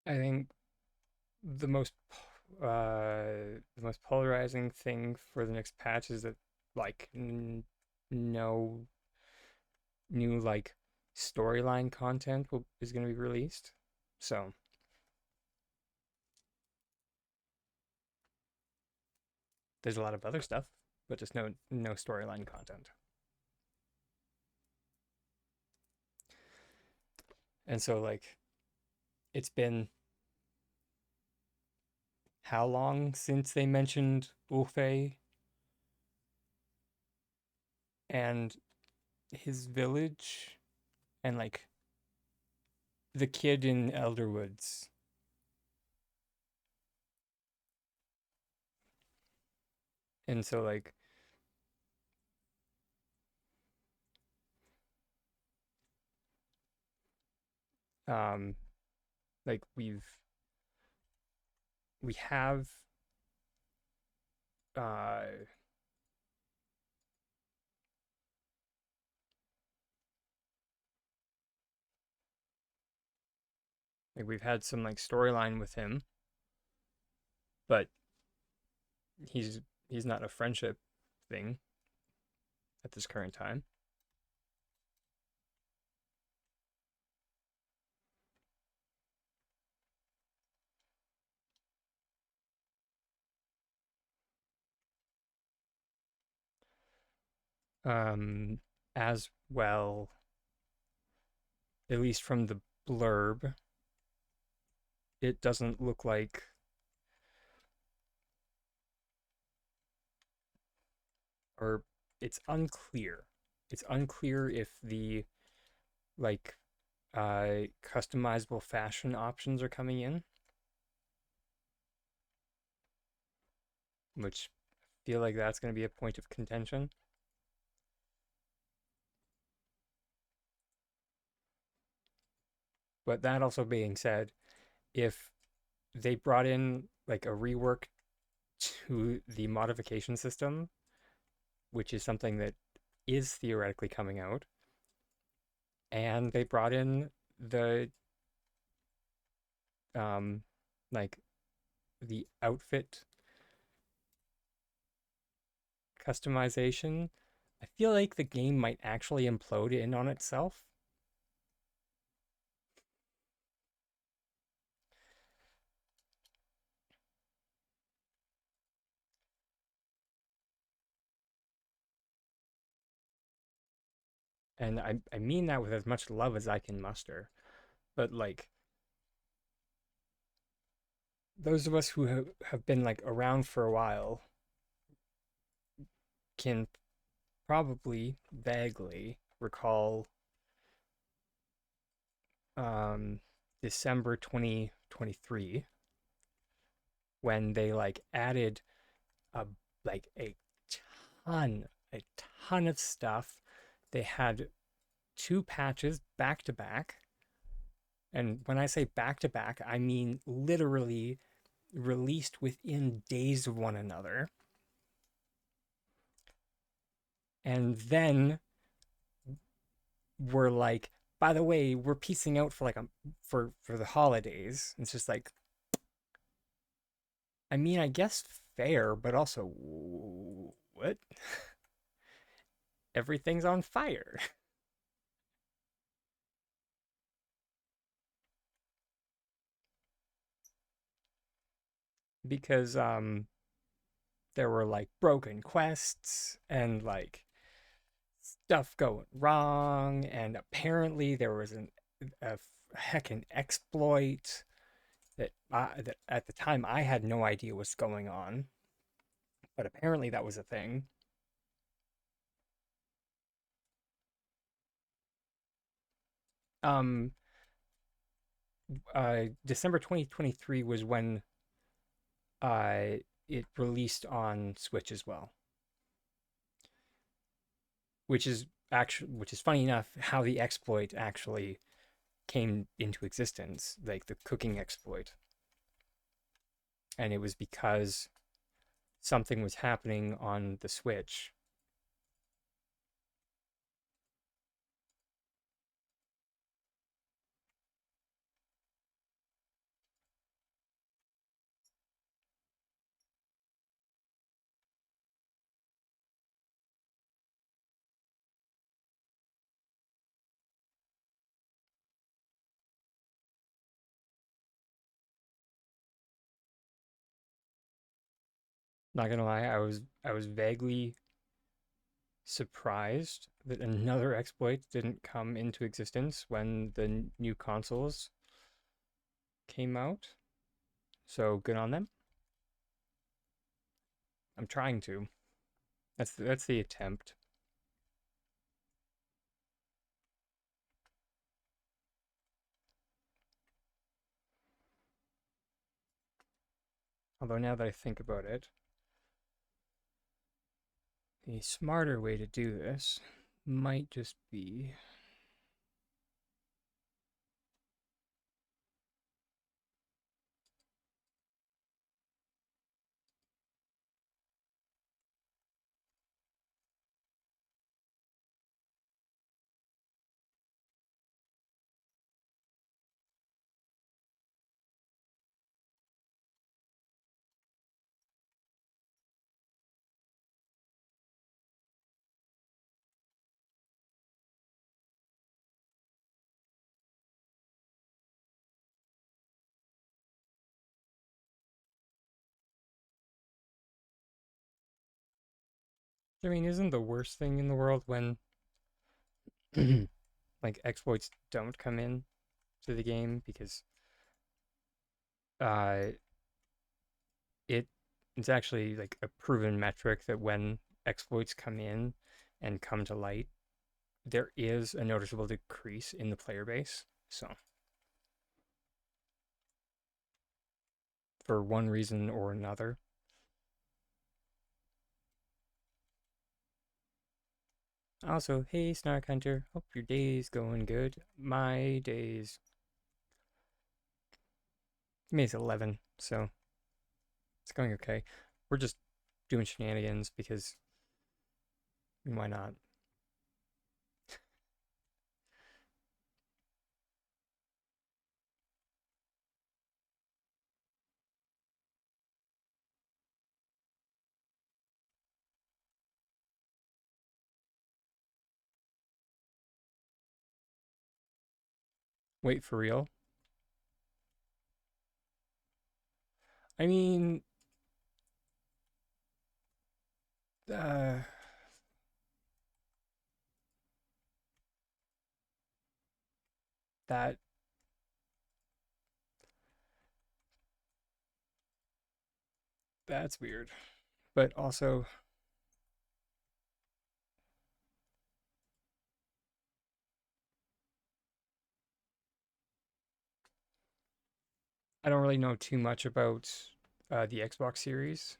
I think the most the most polarizing thing for the next patch is that like no new like storyline content is going to be released. So there's a lot of other stuff, but just no storyline content. And so like it's been how long since they mentioned Ulfe and his village and like the kid in Elderwoods. And so um like we have uh like we've had some like storyline with him, but he's he's not a friendship thing at this current time. Um as well, at least from the blurb, it doesn't look like, or it's unclear. It's unclear if the like customizable fashion options are coming in, which feel like that's going to be a point of contention. But that also being said, if they brought in like a rework to the modification system, which is something that is theoretically coming out, and they brought in the um like the outfit customization, I feel like the game might actually implode in on itself. And I mean that with as much love as I can muster. But like those of us who have been like around for a while can probably vaguely recall um December 2023 when they like added a like ton a ton of stuff. They had two patches back to back. And when I say back to back, I mean literally released within days of one another. And then we're like, by the way, we're piecing out for like a for the holidays. It's just like, I mean, I guess fair, but also what? Everything's on fire. Because there were like broken quests and like stuff going wrong, and apparently there was a heckin' exploit that at the time I had no idea was going on, but apparently that was a thing. Um, December 2023 was when uh it released on Switch as well, which is funny enough how the exploit actually came into existence, like the cooking exploit, and it was because something was happening on the Switch. Not gonna lie, I was vaguely surprised that another exploit didn't come into existence when the new consoles came out. So good on them. I'm trying to. That's the attempt. Although now that I think about it, the smarter way to do this might just be I mean, isn't the worst thing in the world when like exploits don't come in to the game because uh it it's actually like a proven metric that when exploits come in and come to light, there is a noticeable decrease in the player base. So, for one reason or another. Also, hey, Snark Hunter, hope your day's going good. My day's, May's 11, so it's going okay. We're just doing shenanigans because why not? Wait, for real? I mean, uh, that that's weird. But also, I don't really know too much about the Xbox Series.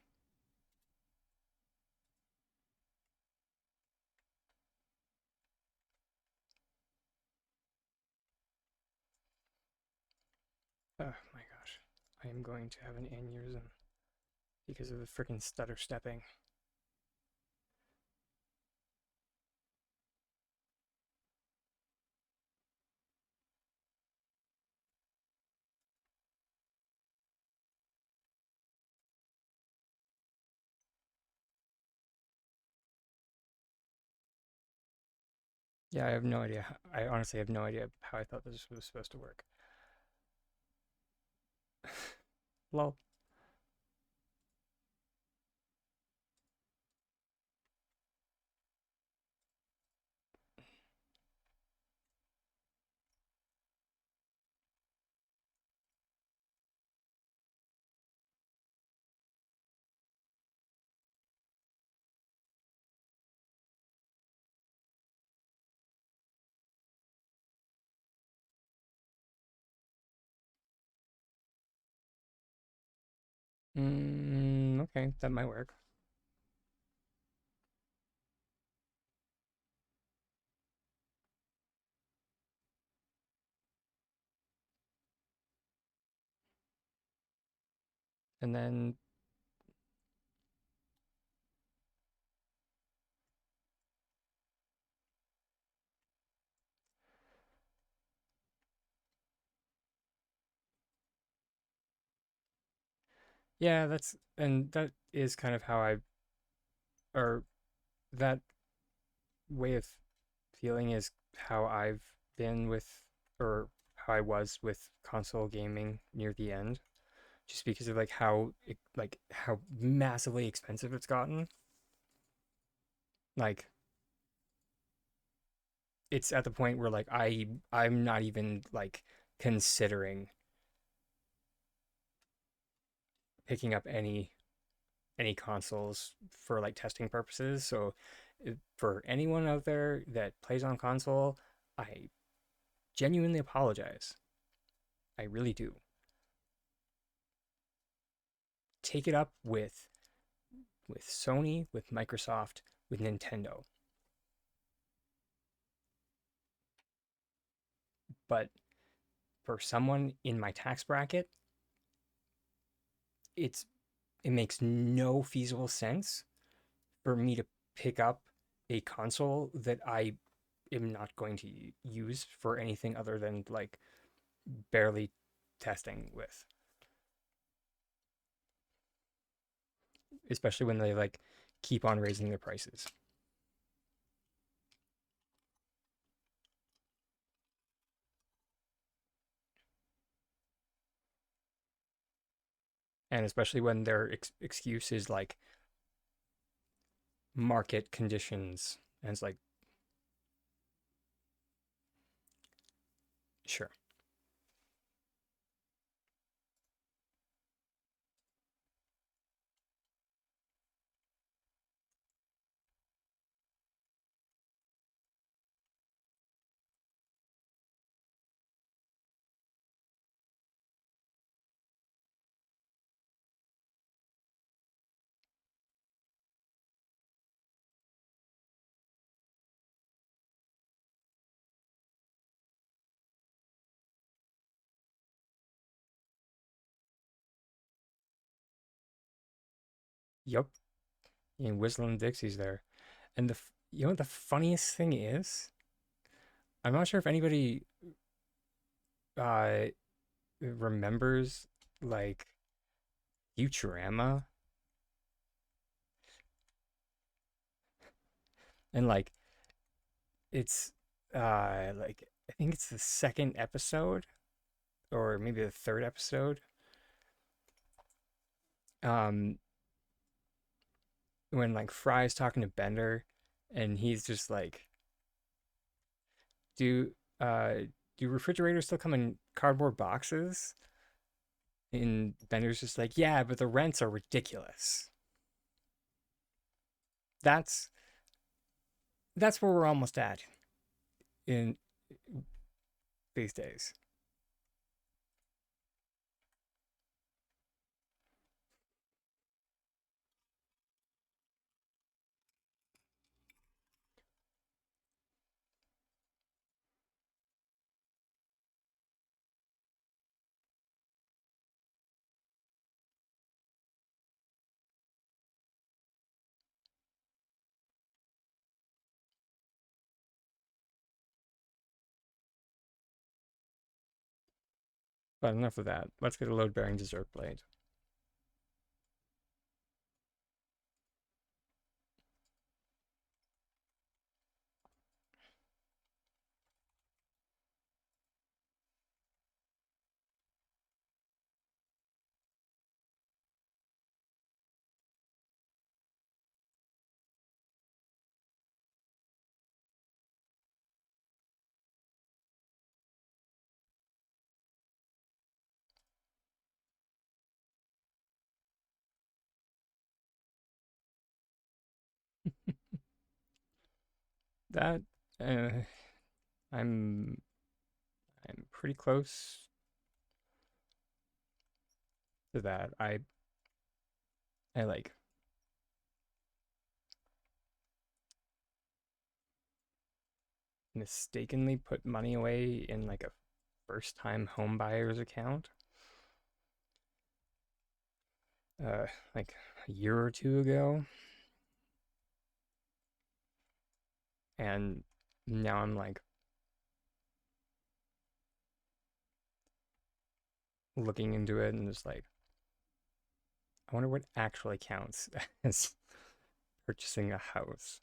Oh my gosh, I am going to have an aneurysm because of the freaking stutter stepping. Yeah, I have no idea. I honestly have no idea how I thought this was supposed to work. Lol. Okay, that might work. And then, yeah, that is kind of how or that way of feeling is how I've been with, or how I was with console gaming near the end. just because of like how massively expensive it's gotten. Like it's at the point where like I'm not even like considering picking up any consoles for like testing purposes. So for anyone out there that plays on console, I genuinely apologize. I really do. Take it up with Sony, with Microsoft, with Nintendo. But for someone in my tax bracket, it's it makes no feasible sense for me to pick up a console that I am not going to use for anything other than like barely testing with, especially when they like keep on raising their prices. And especially when their excuse is like market conditions. And it's like, sure. Yup. And Whistling Dixie's there. And you know what the funniest thing is? I'm not sure if anybody uh remembers like Futurama and like it's like I think it's the second episode or maybe the third episode. Um when like Fry's talking to Bender and he's just like, do uh do refrigerators still come in cardboard boxes? And Bender's just like, yeah, but the rents are ridiculous. That's that's where we're almost at in these days. But enough of that. Let's get a load bearing dessert blade. That uh, I'm I'm pretty close to that. I like mistakenly put money away in like a first time home buyer's account uh like a year or two ago, and now I'm like looking into it and just like I wonder what actually counts as purchasing a house.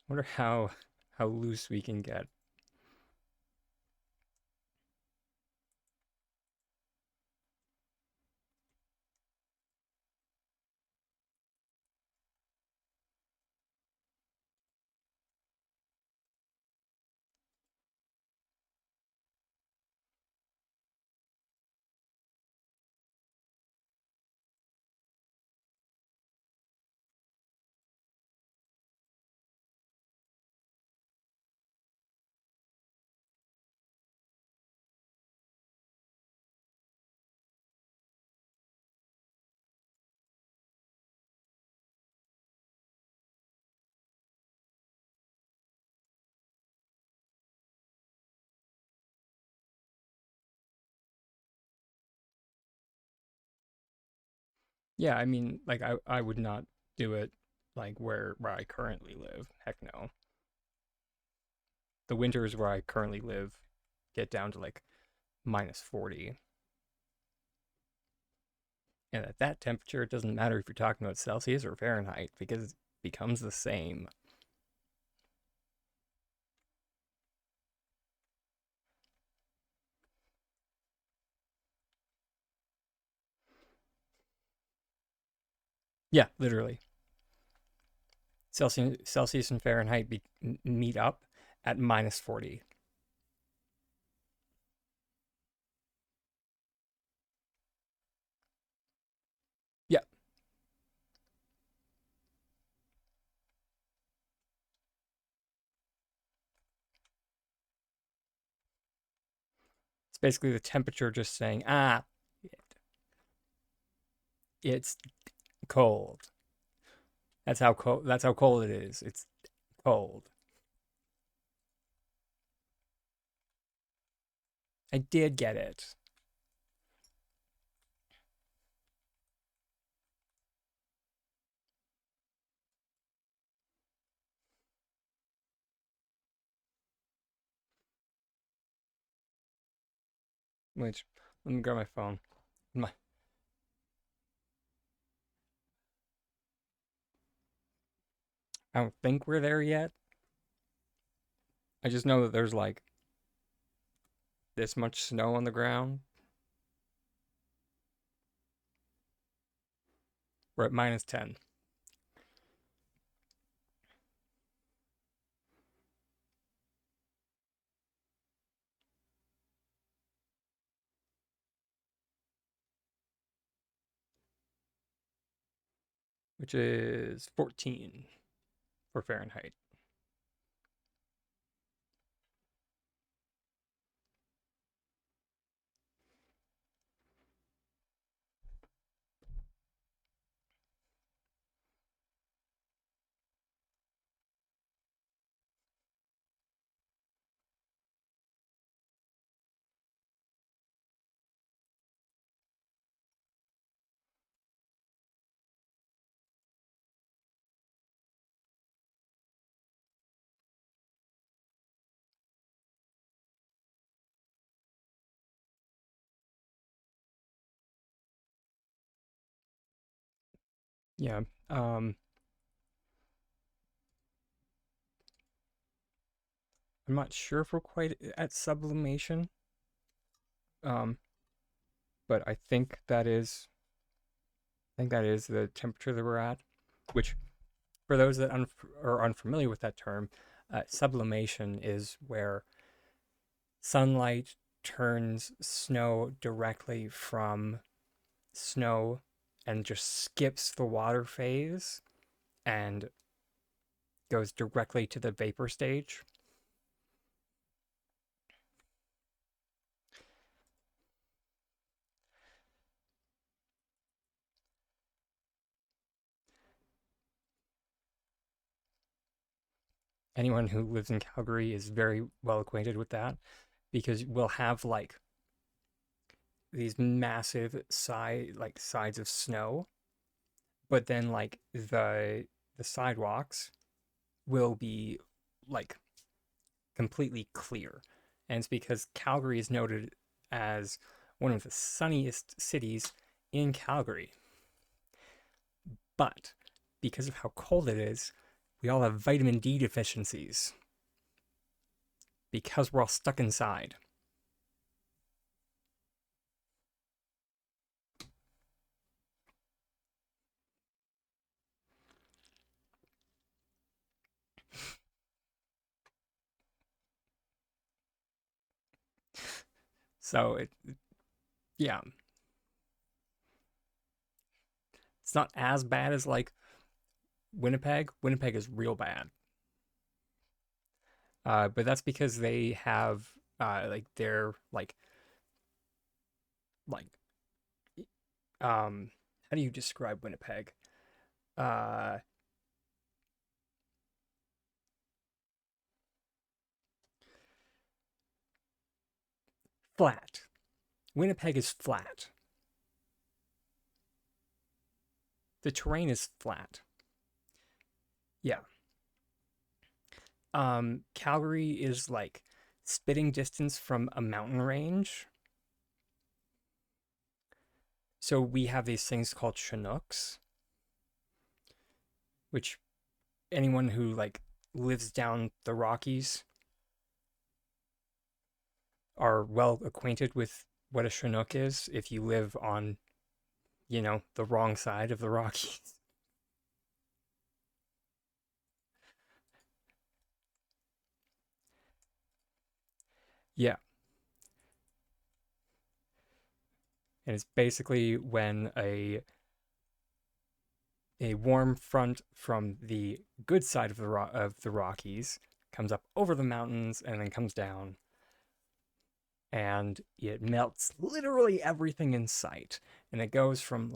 Wonder how loose we can get. Yeah, I mean, like I would not do it like where I currently live. Heck no. The winters where I currently live get down to like -40. And at that temperature, it doesn't matter if you're talking about Celsius or Fahrenheit because it becomes the same. Yeah, literally. Celsius and Fahrenheit meet up at -40. Yeah, it's basically the temperature just saying, it's cold. That's how cold. That's how cold it is. It's cold. I did get it. Which, let me grab my phone. My, I don't think we're there yet. I just know that there's like this much snow on the ground. We're at -10, which is 14 for Fahrenheit. Yeah. I'm not sure if we're quite at sublimation. Um, but I think that is the temperature that we're at. Which, for those that are unfamiliar with that term, sublimation is where sunlight turns snow directly from snow and just skips the water phase and goes directly to the vapor stage. Anyone who lives in Calgary is very well acquainted with that because we'll have like these massive sides of snow, but then like the sidewalks will be like completely clear. And it's because Calgary is noted as one of the sunniest cities in Calgary. But because of how cold it is, We all have vitamin D deficiencies because we're all stuck inside. So yeah, it's not as bad as like Winnipeg. Winnipeg is real bad. But that's because they have like they're like um how do you describe Winnipeg? Uh Flat. Winnipeg is flat. The terrain is flat. Yeah. Calgary is like spitting distance from a mountain range. So we have these things called Chinooks, which anyone who like lives down the Rockies are well acquainted with what a Chinook is if you live on, the wrong side of the Rockies. Yeah. And it's basically when a warm front from the good side of the Rockies comes up over the mountains and then comes down, and it melts literally everything in sight. And it goes from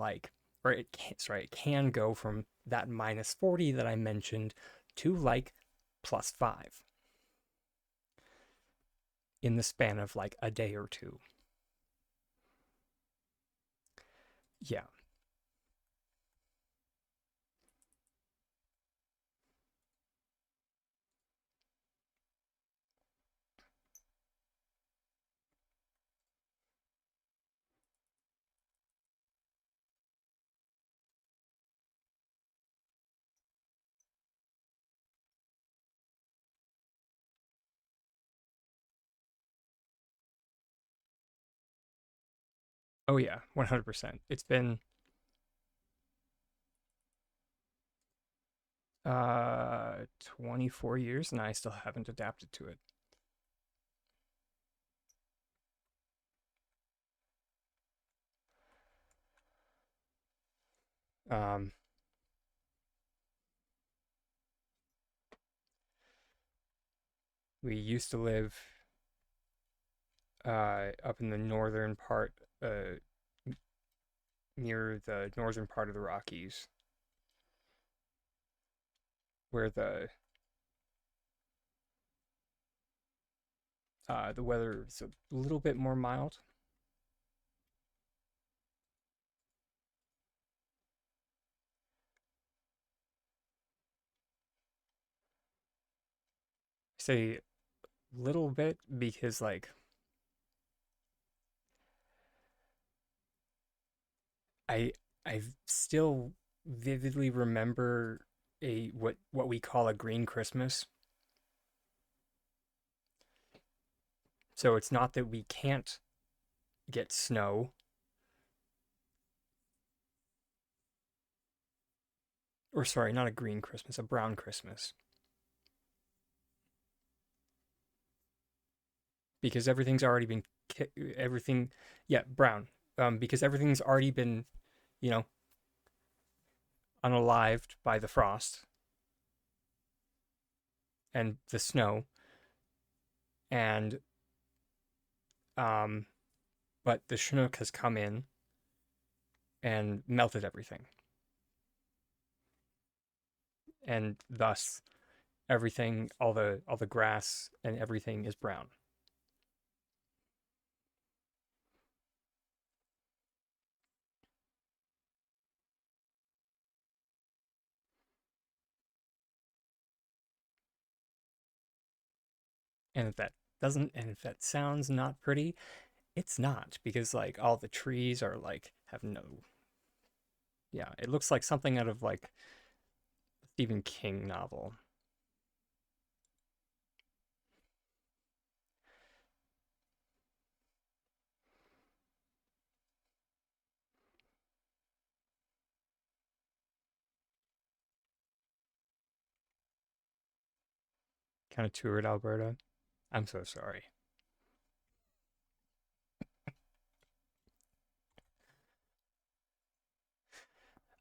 or it can go from that -40 that I mentioned to like +5 in the span of like a day or two. Yeah. Oh yeah, 100%. It's been 24 years and I still haven't adapted to it. Um, we used to live up in the northern part, near the northern part of the Rockies, where the weather is a little bit more mild. I say little bit because I I still vividly remember a what we call a green Christmas. So it's not that we can't get snow, or sorry, not a green Christmas, a brown Christmas, because everything's already been everything, yeah, brown. Because everything's already been, you know, unalived by the frost and the snow, and um, but the Chinook has come in and melted everything, and thus everything, all the grass and everything is brown. And if that sounds not pretty, it's not, because like all the trees are like have no, yeah, it looks like something out of like Stephen King novel. Kind of toured Alberta. I'm so sorry.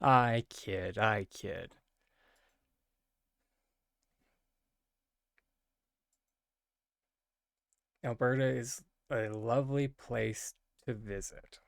I kid. I kid. Alberta is a lovely place to visit.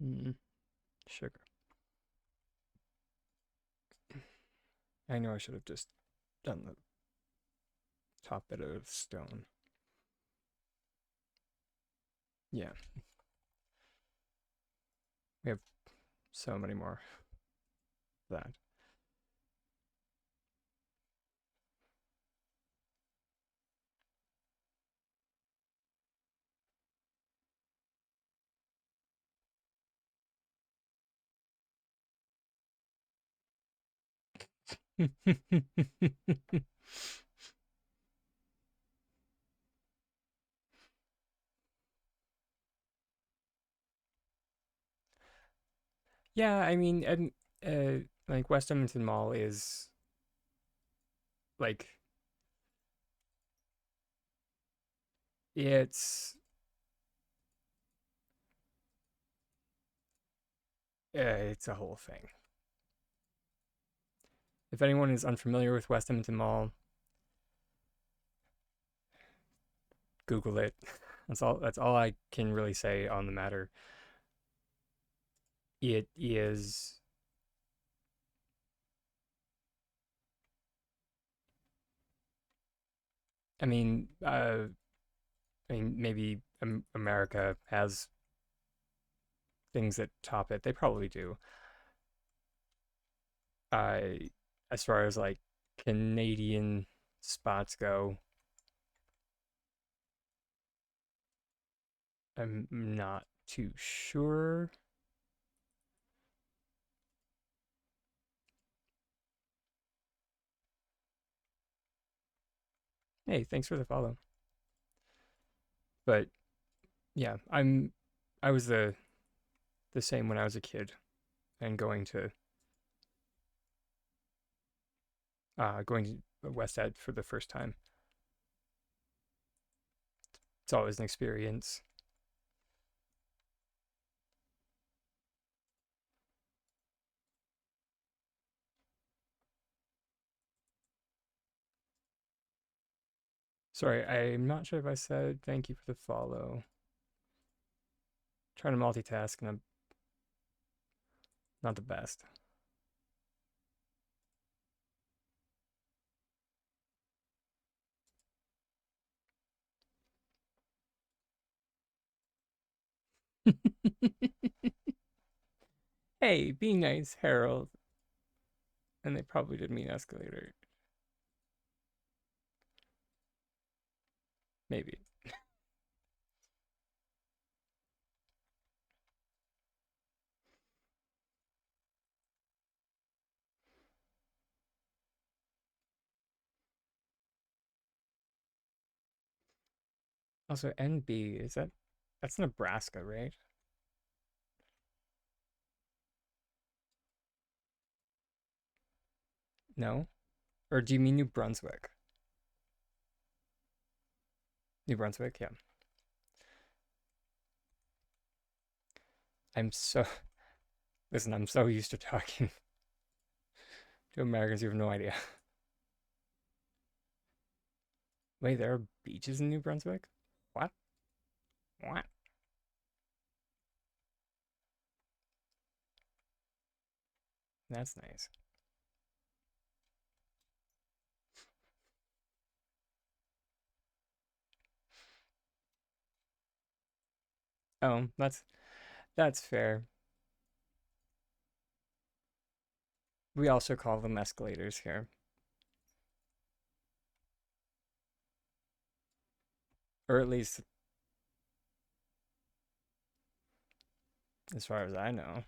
Mm, sugar. I know I should have just done the top bit of stone. Yeah, we have so many more of that. Yeah, I mean, and like West Edmonton Mall is like it's it's a whole thing. If anyone is unfamiliar with West Edmonton Mall, Google it. That's all. That's all I can really say on the matter. It is. I mean, maybe America has things that top it. They probably do. Uh, as far as like Canadian spots go, I'm not too sure. Hey, thanks for the follow. But yeah, I was the same when I was a kid and going to West Ed for the first time. It's always an experience. Sorry, I'm not sure if I said thank you for the follow. Trying to multitask and I'm not the best. Hey, be nice, Harold. And they probably did mean escalator. Maybe. Also, NB, that's Nebraska, right? No? Or do you mean New Brunswick? New Brunswick, yeah. I'm so listen, I'm so used to talking to Americans who have no idea. Wait, there are beaches in New Brunswick? What? What? That's nice. Oh, that's fair. We also call them escalators here, or at least as far as I know.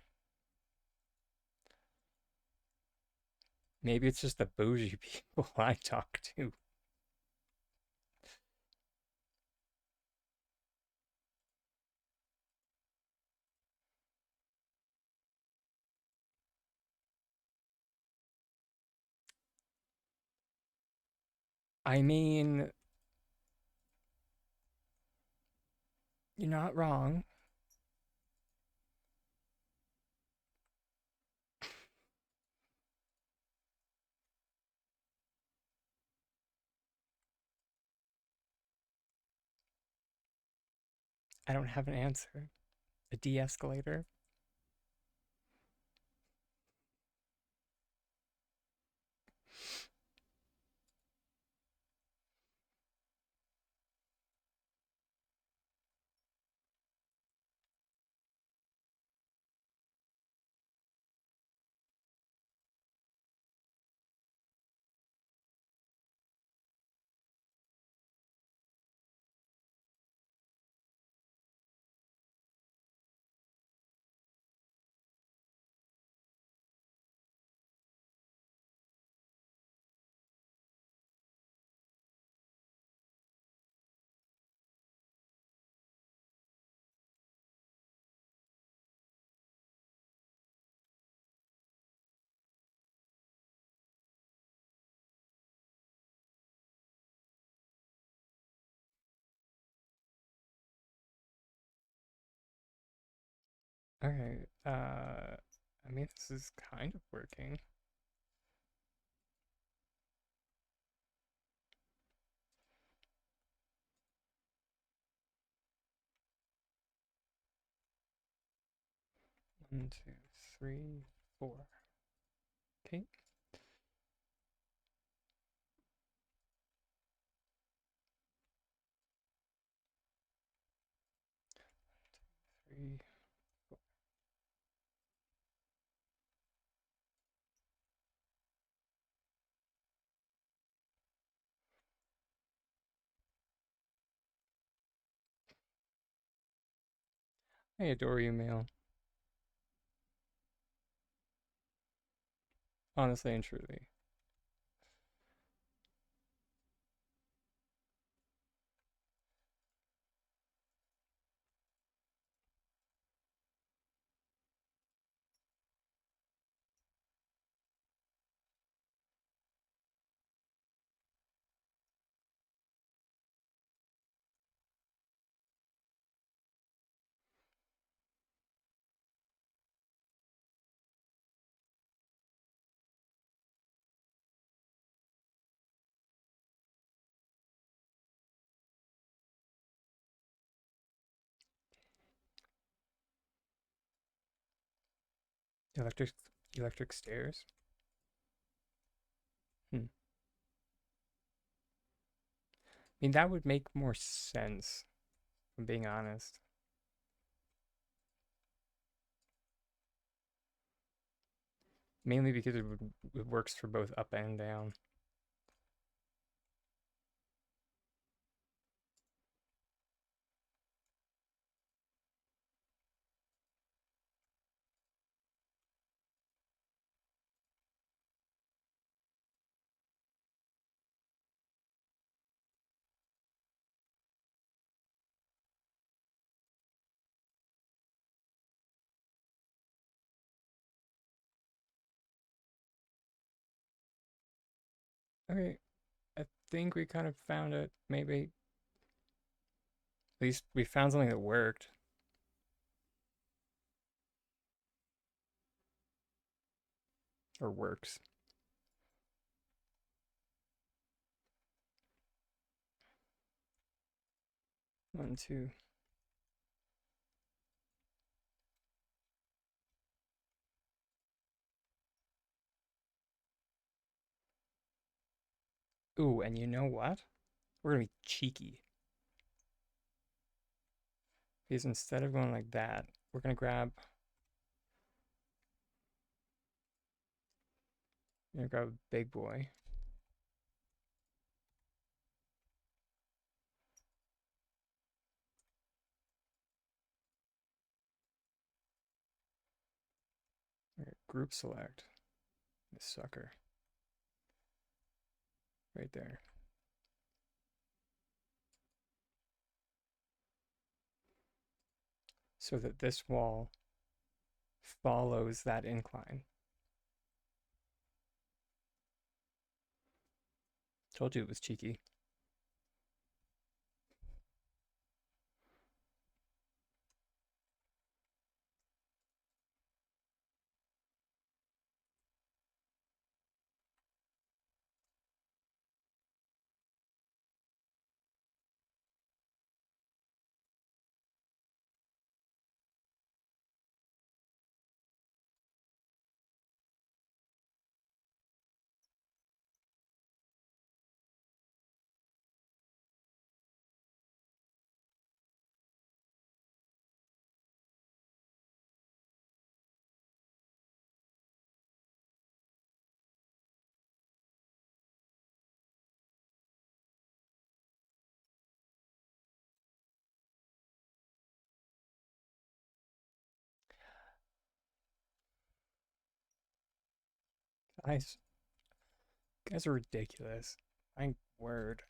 Maybe it's just the bougie people I talk to. I mean, you're not wrong. I don't have an answer. A de-escalator? Okay. I mean, this is kind of working. 1, 2, 3, 4. Okay. Three. I adore you, Mail. Honestly and truly. Electric electric stairs? Hmm. I mean, that would make more sense, if I'm being honest. Mainly because it works for both up and down. Okay, I think we kind of found it. Maybe At least we found something that worked. Or works. One, two. Ooh, and you know what? We're gonna be cheeky. Because instead of going like that, we're gonna grab a big boy. Group select this sucker right there. So that this wall follows that incline. Told you it was cheeky. Guys, guys are ridiculous. My word.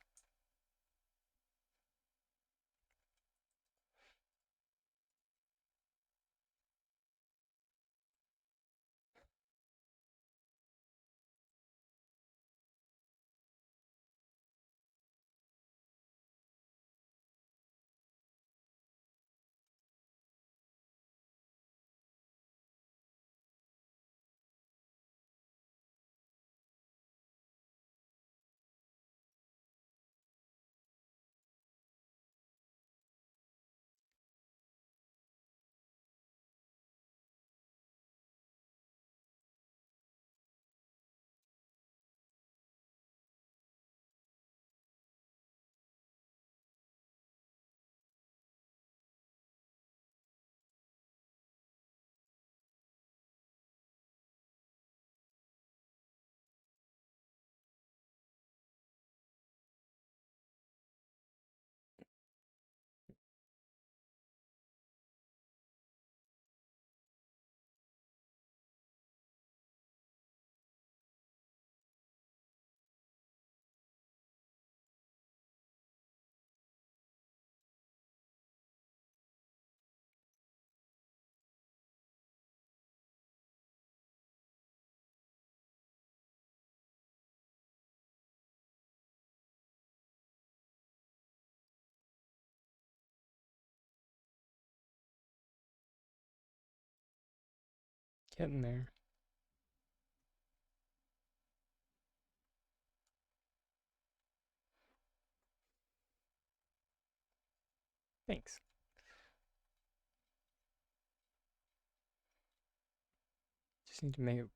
Getting there. Thanks. Just need to make it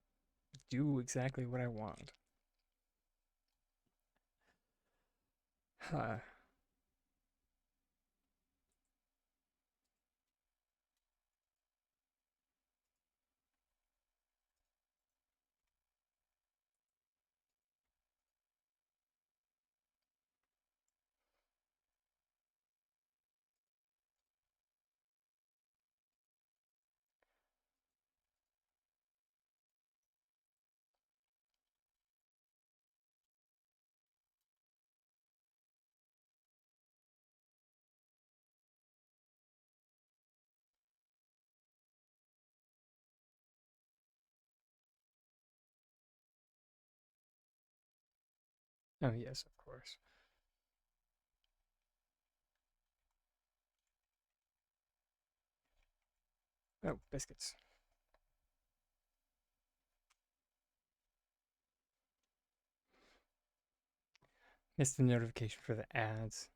do exactly what I want. Huh. Oh, yes, of course. Oh, biscuits. Missed the notification for the ads.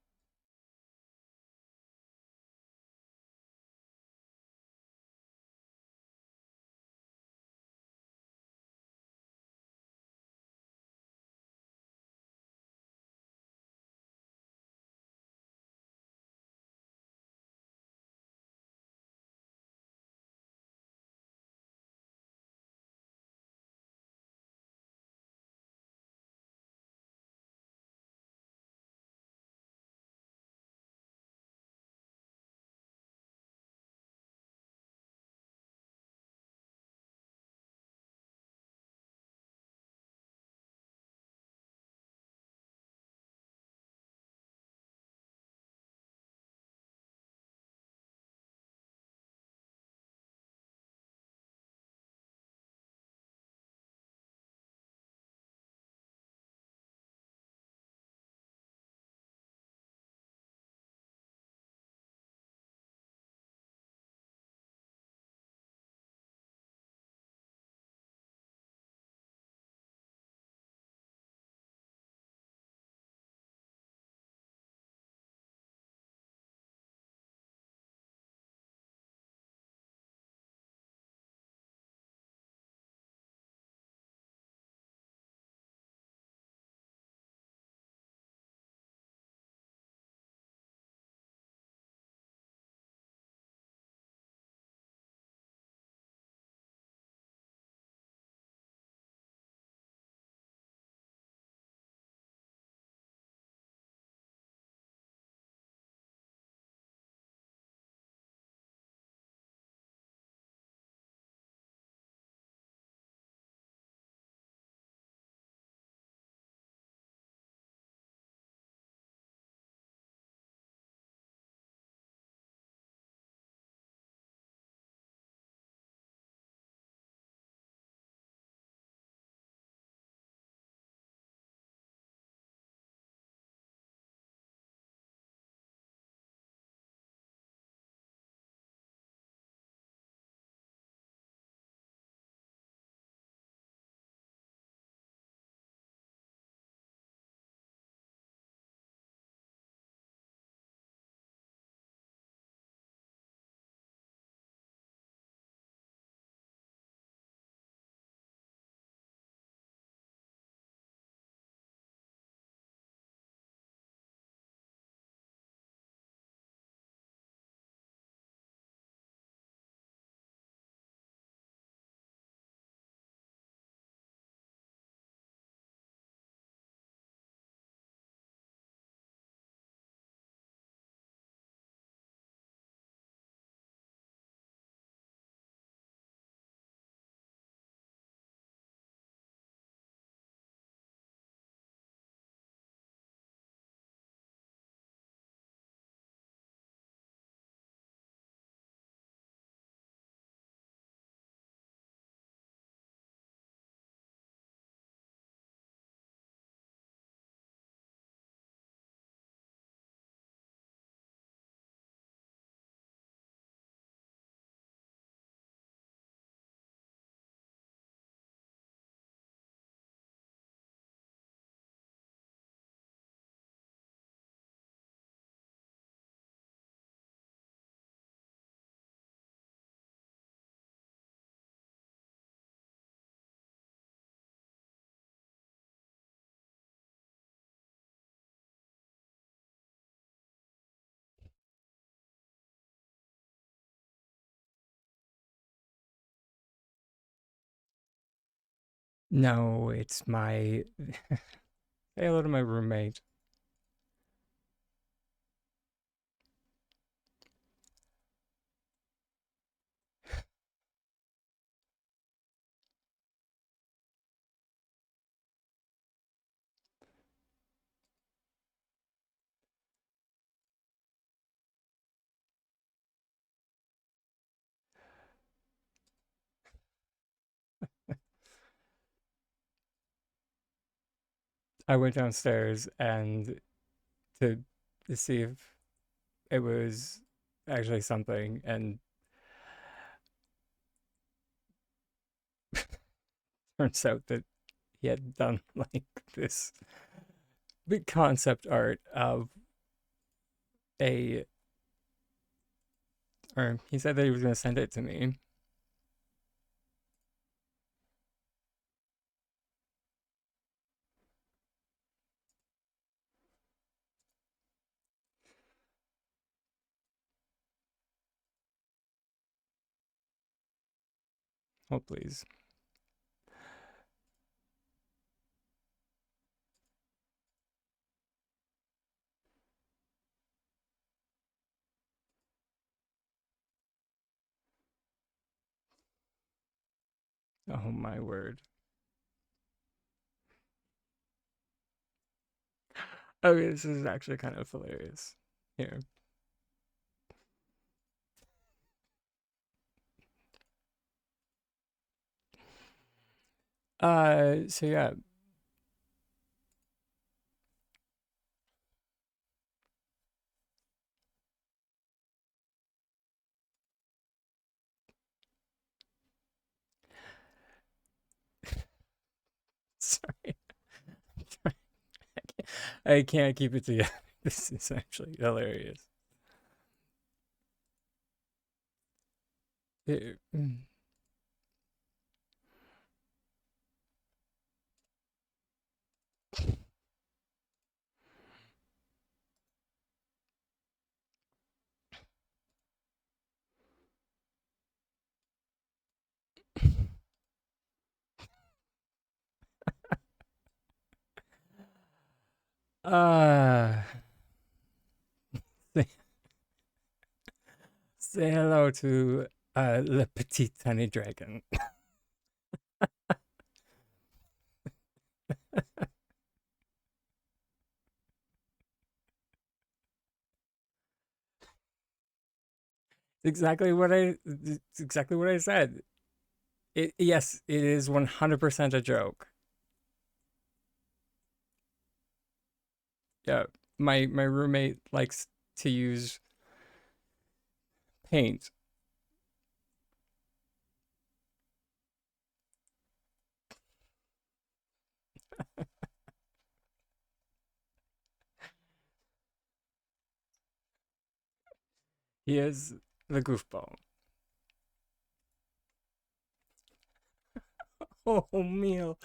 No, it's my. Say hello to my roommate. I went downstairs and to to see if it was actually something, and turns out that he had done like this big concept art of a, or he said that he was going to send it to me. Oh, please. Oh, my word. Okay, this is actually kind of hilarious. Here. So yeah. Sorry. I can't keep it together. This is actually hilarious. It- mm. Uh, say, say hello to Le Petit Tiny Dragon. It's exactly what I said. Yes, it is 100% a joke. Yeah, my roommate likes to use paint. He is the goofball. Oh, meal.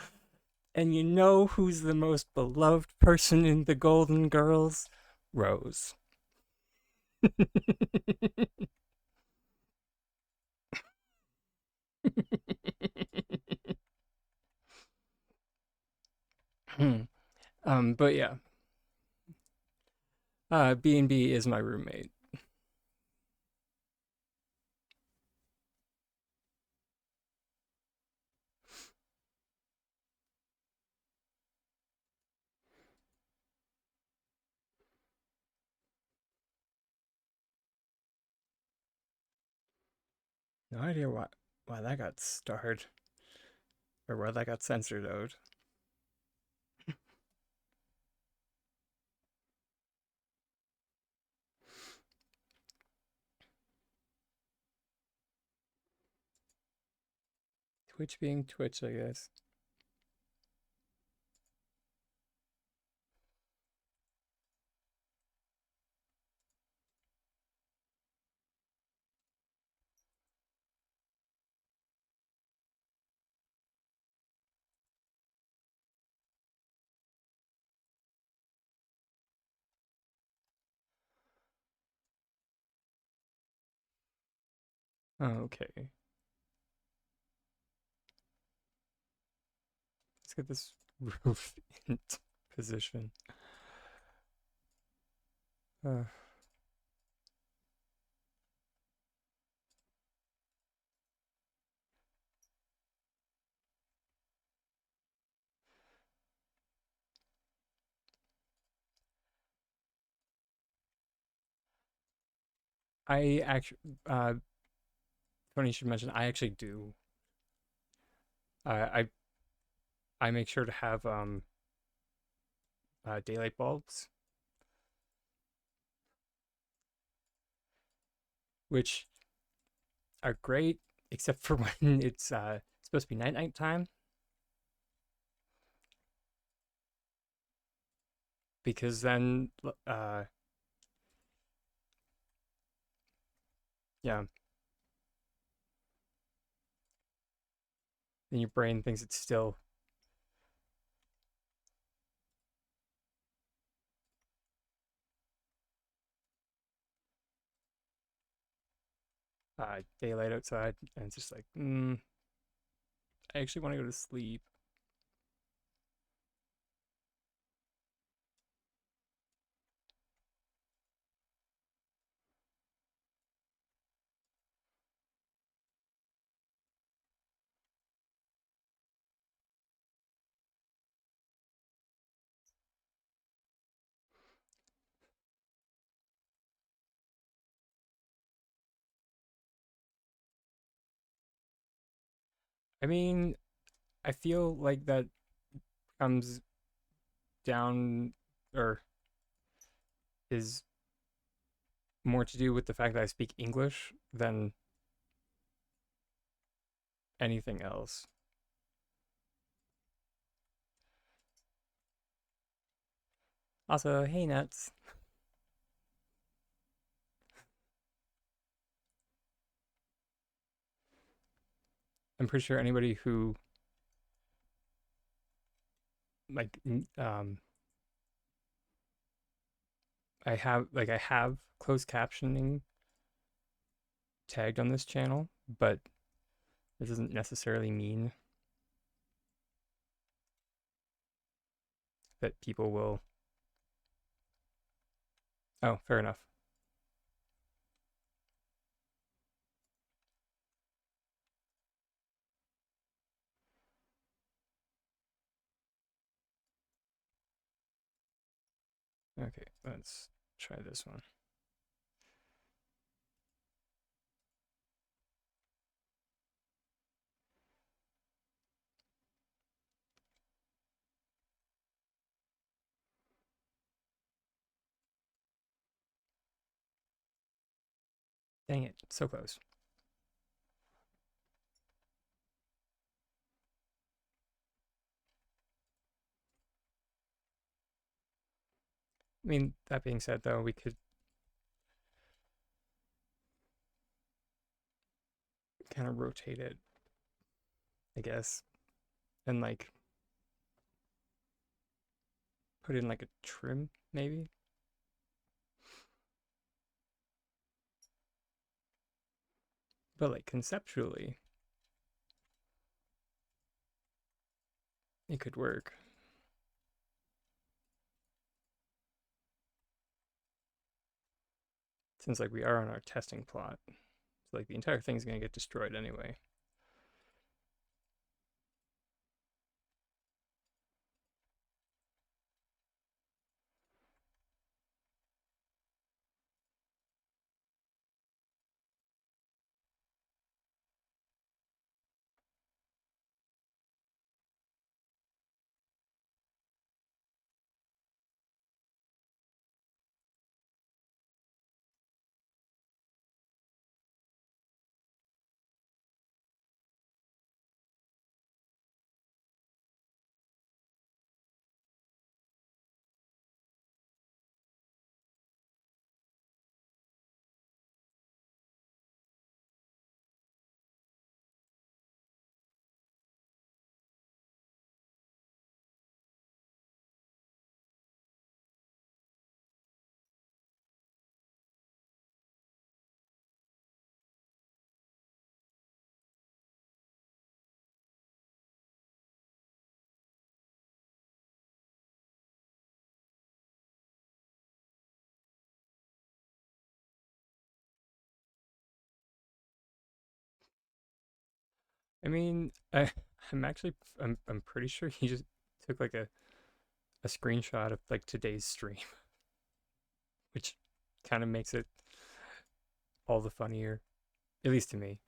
And you know who's the most beloved person in the Golden Girls? Rose. But yeah, B&B is my roommate. No idea why that got starred or why that got censored out. Twitch being Twitch, I guess. Okay, let's get this roof in position. Uh, I actually, funny you should mention. I actually do. I I make sure to have daylight bulbs, which are great, except for when it's supposed to be night time. because then, yeah, then your brain thinks it's still daylight outside, and it's just like, I actually want to go to sleep. I mean, I feel like that comes down or is more to do with the fact that I speak English than anything else. Also, hey nuts. I'm pretty sure anybody who like I have closed captioning tagged on this channel, but this doesn't necessarily mean that people will. Oh, fair enough. Okay, let's try this one. Dang it, so close. I mean, that being said, though, we could kind of rotate it, I guess, and like put in like a trim, maybe. But like conceptually, it could work. Since like we are on our testing plot, so like the entire thing's gonna get destroyed anyway. I mean, I'm actually I'm pretty sure he just took like a screenshot of like today's stream, which kind of makes it all the funnier, at least to me.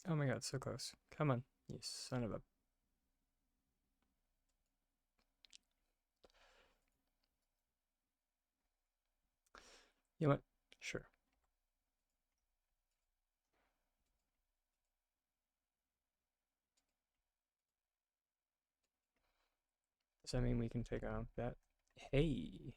Oh my god, so close. Come on, you son of a. You know what? Sure. Does that mean we can take off that? Hey.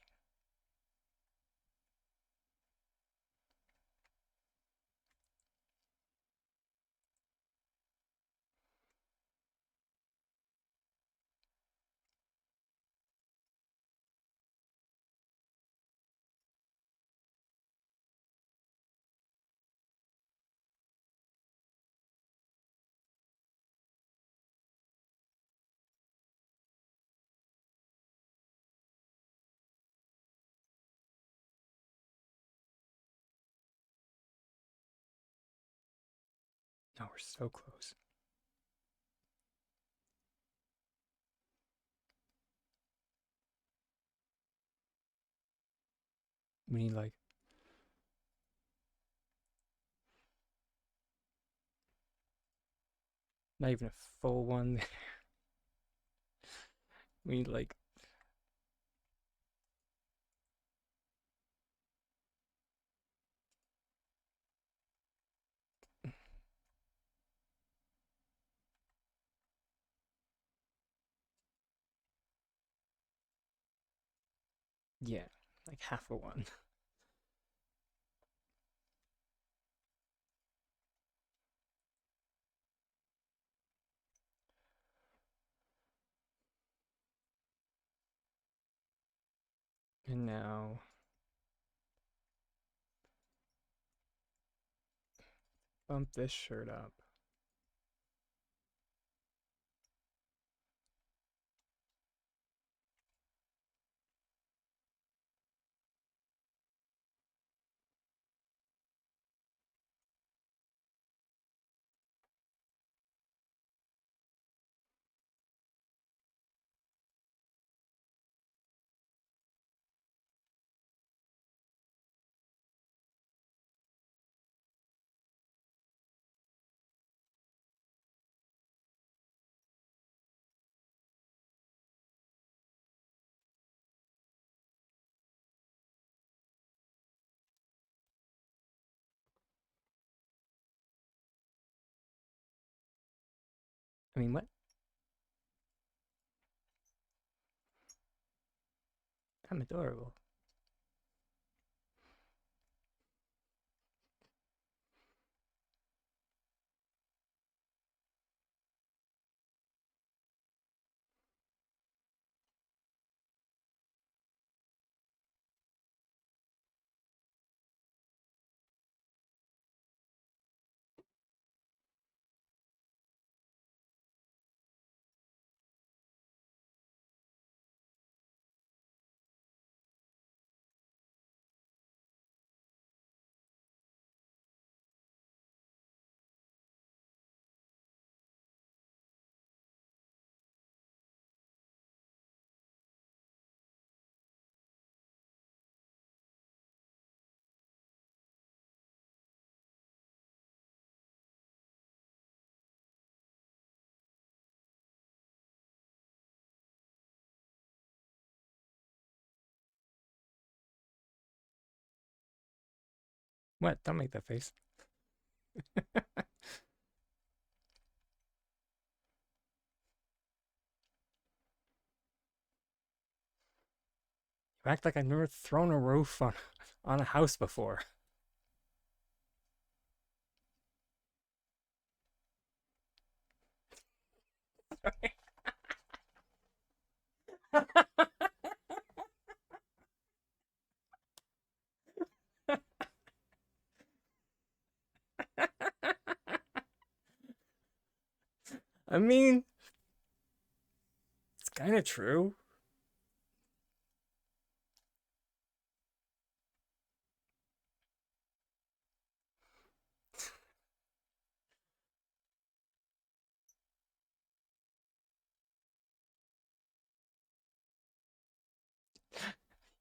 No, we're so close. We need like not even a full one. We need like yeah, like half a one. And now bump this shirt up. I mean, what? I'm adorable. What? Don't make that face. You act like I've never thrown a roof on a house before. I mean, it's kind of true.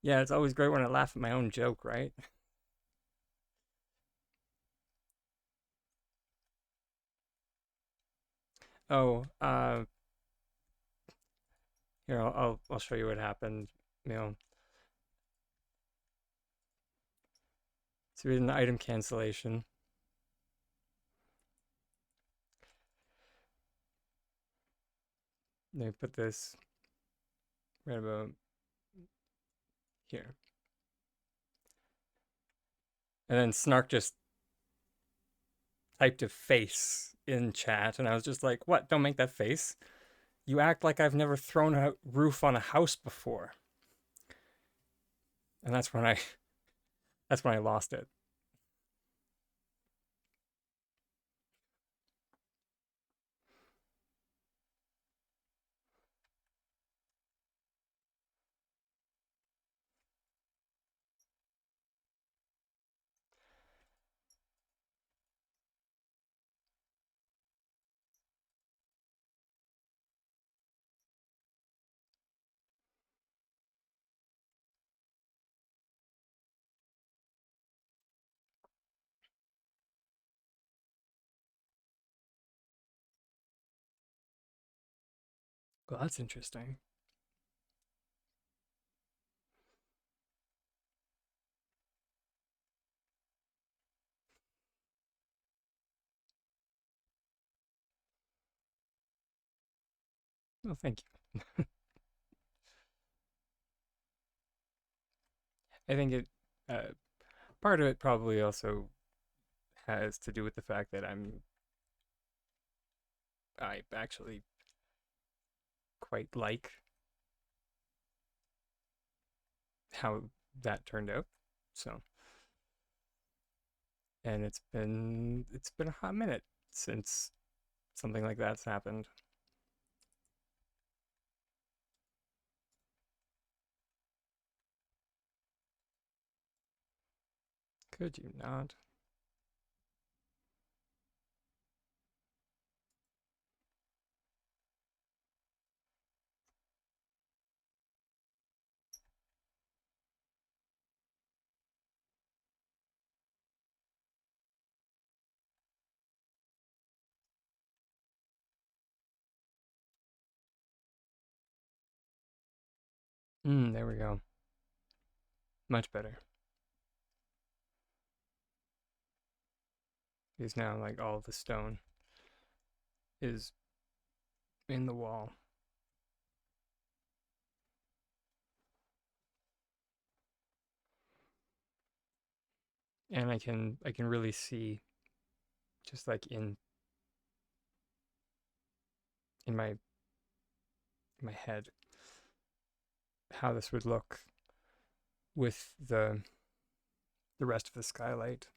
Yeah, it's always great when I laugh at my own joke, right? Oh, here I'll show you what happened. You know, so we did an item cancellation. Let me put this right about here, and then Snark just typed a face in chat, and I was just like, "What? Don't make that face. You act like I've never thrown a roof on a house before." And that's when I lost it. Well, that's interesting. Well, thank you. I think it uh, part of it probably also has to do with the fact that I actually quite like how that turned out. So, and it's been a hot minute since something like that's happened. Could you not? There we go. Much better. Because now like all the stone is in the wall. And I can really see just like in my head how this would look with the rest of the skylight.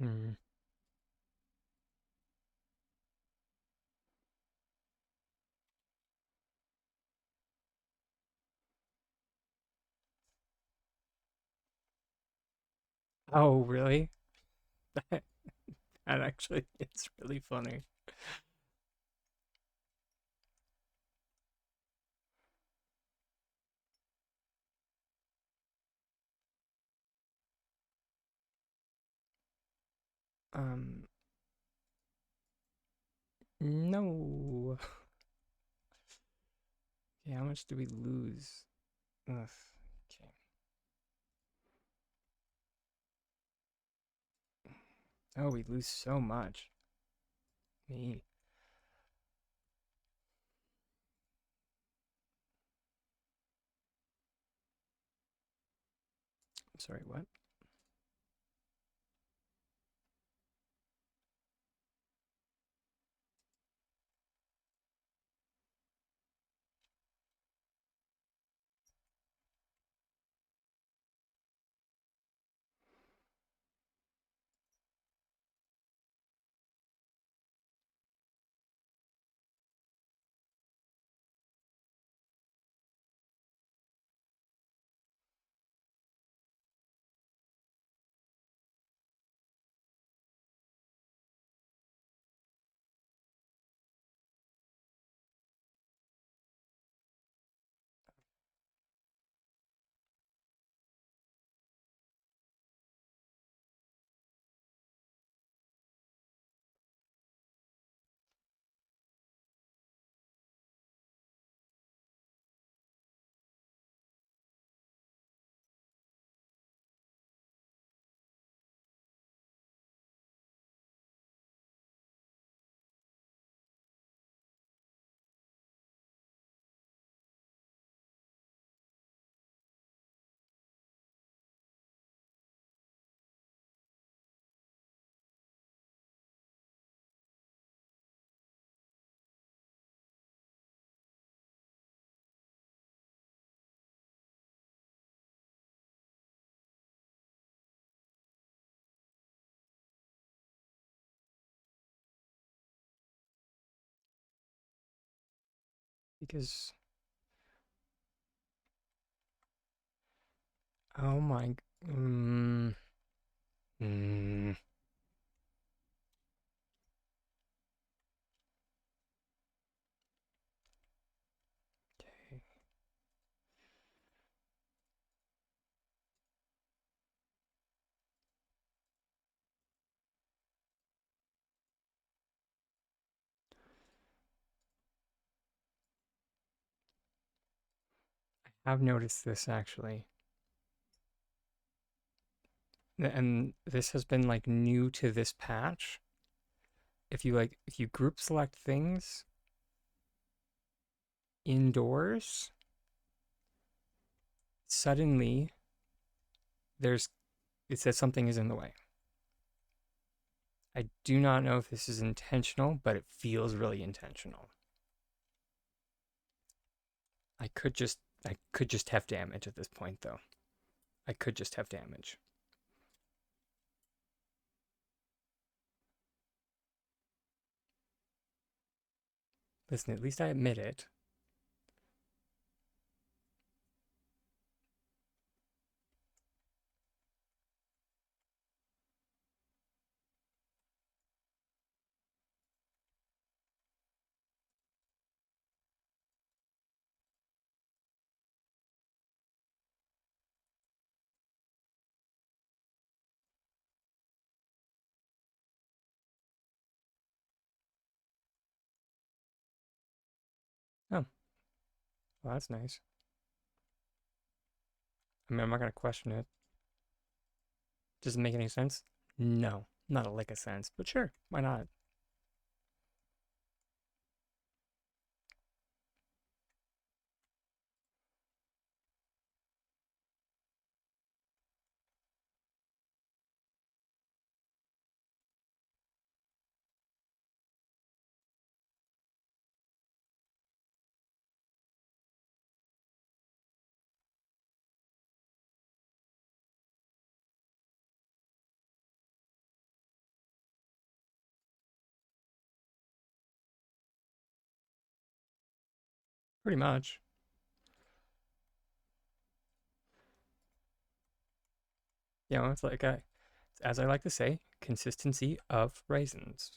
Mm. Oh, really? That actually it's really funny. Um, no. Okay, how much do we lose? Ugh. Okay. Oh, we lose so much. Me. Sorry, what? Because, oh my. Mm, mm, okay. I've noticed this actually. And this has been like new to this patch. If you group select things indoors, suddenly there's it says something is in the way. I do not know if this is intentional, but it feels really intentional. I could just I could just have damage at this point though. I could just have damage. Listen, at least I admit it. Oh, well, that's nice. I mean, I'm not gonna question it. Does it make any sense? No, not a lick of sense, but sure, why not? Pretty much. You know, it's like as I like to say, consistency of raisins.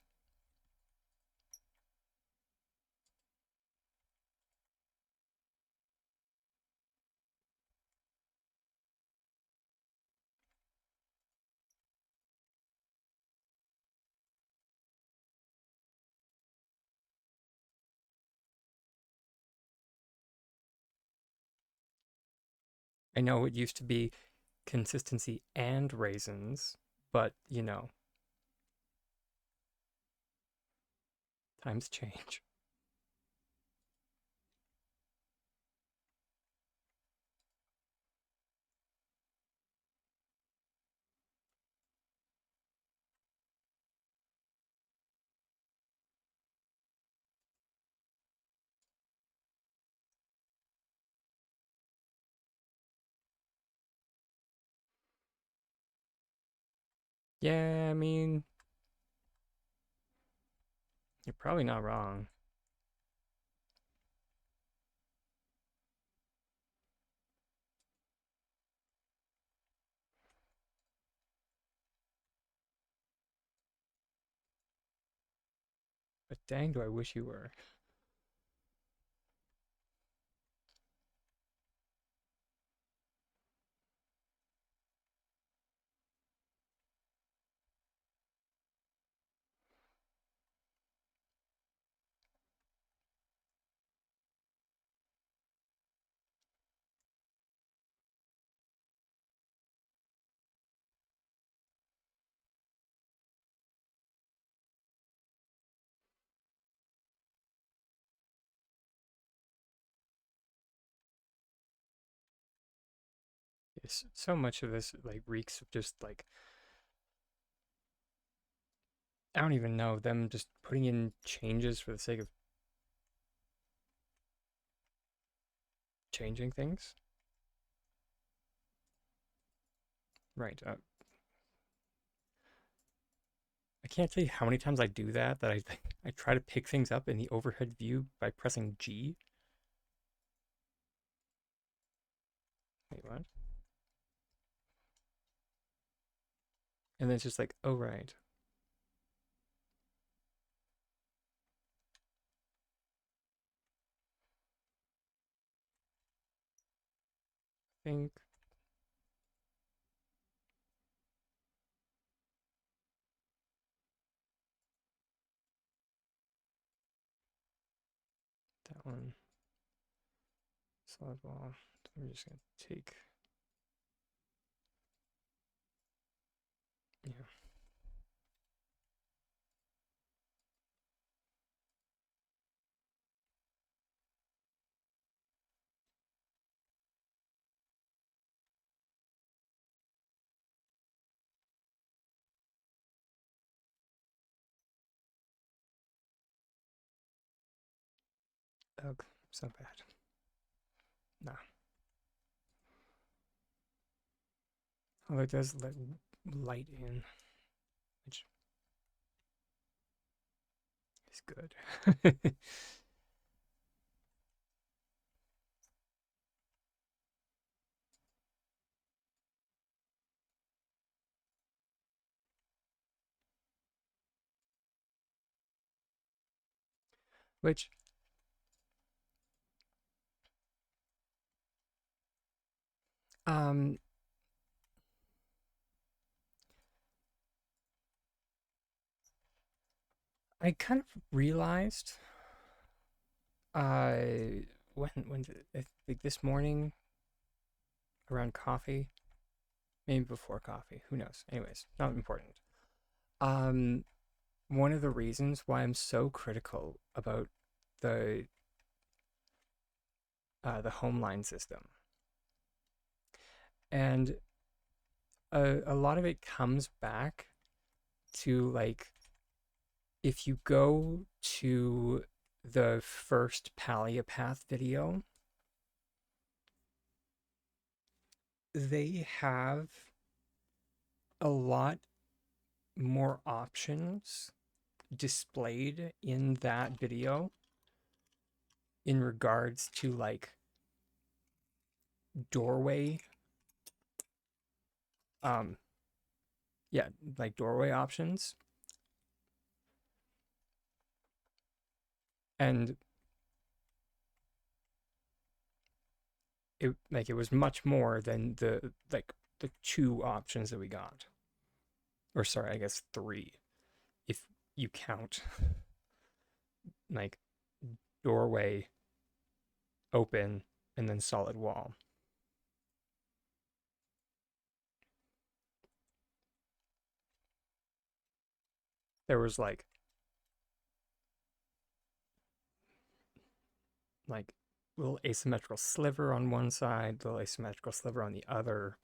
I know it used to be consistency and raisins, but you know, Times change. Yeah, I mean, you're probably not wrong. But dang, do I wish you were. So much of this like reeks of just like I don't even know them just putting in changes for the sake of changing things. Right. I can't tell you how many times I do that. I try to pick things up in the overhead view by pressing G. Wait, what? And then it's just like, oh right. I think that one. Solid wall. I'm just gonna take. Yeah. Ugh, so bad. Nah. Although it does let light in, which is good. Which, um, I kind of realized, uh, like this morning around coffee, maybe before coffee, who knows? Anyways, not important. Um, One of the reasons why I'm so critical about the the home line system, and a lot of it comes back to like if you go to the first Paleo video, they have a lot more options displayed in that video in regards to like doorway um yeah, like doorway options. And it was much more than the two options that we got. Or sorry, I guess three if you count like doorway, open, and then solid wall. There was like like little asymmetrical sliver on one side, little asymmetrical sliver on the other.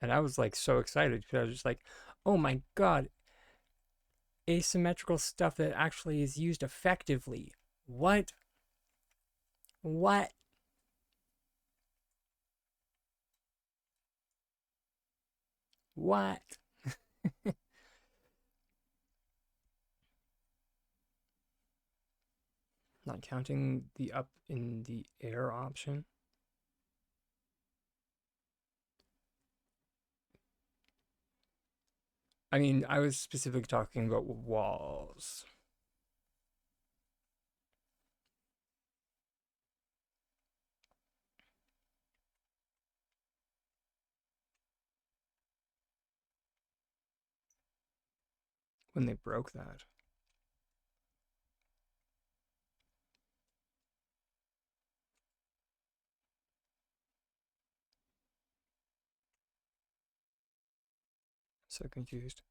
And I was like so excited because I was just like, oh my god, asymmetrical stuff that actually is used effectively. What? What? What? Not counting the up in the air option. I mean, I was specifically talking about walls. When they broke that. So confused.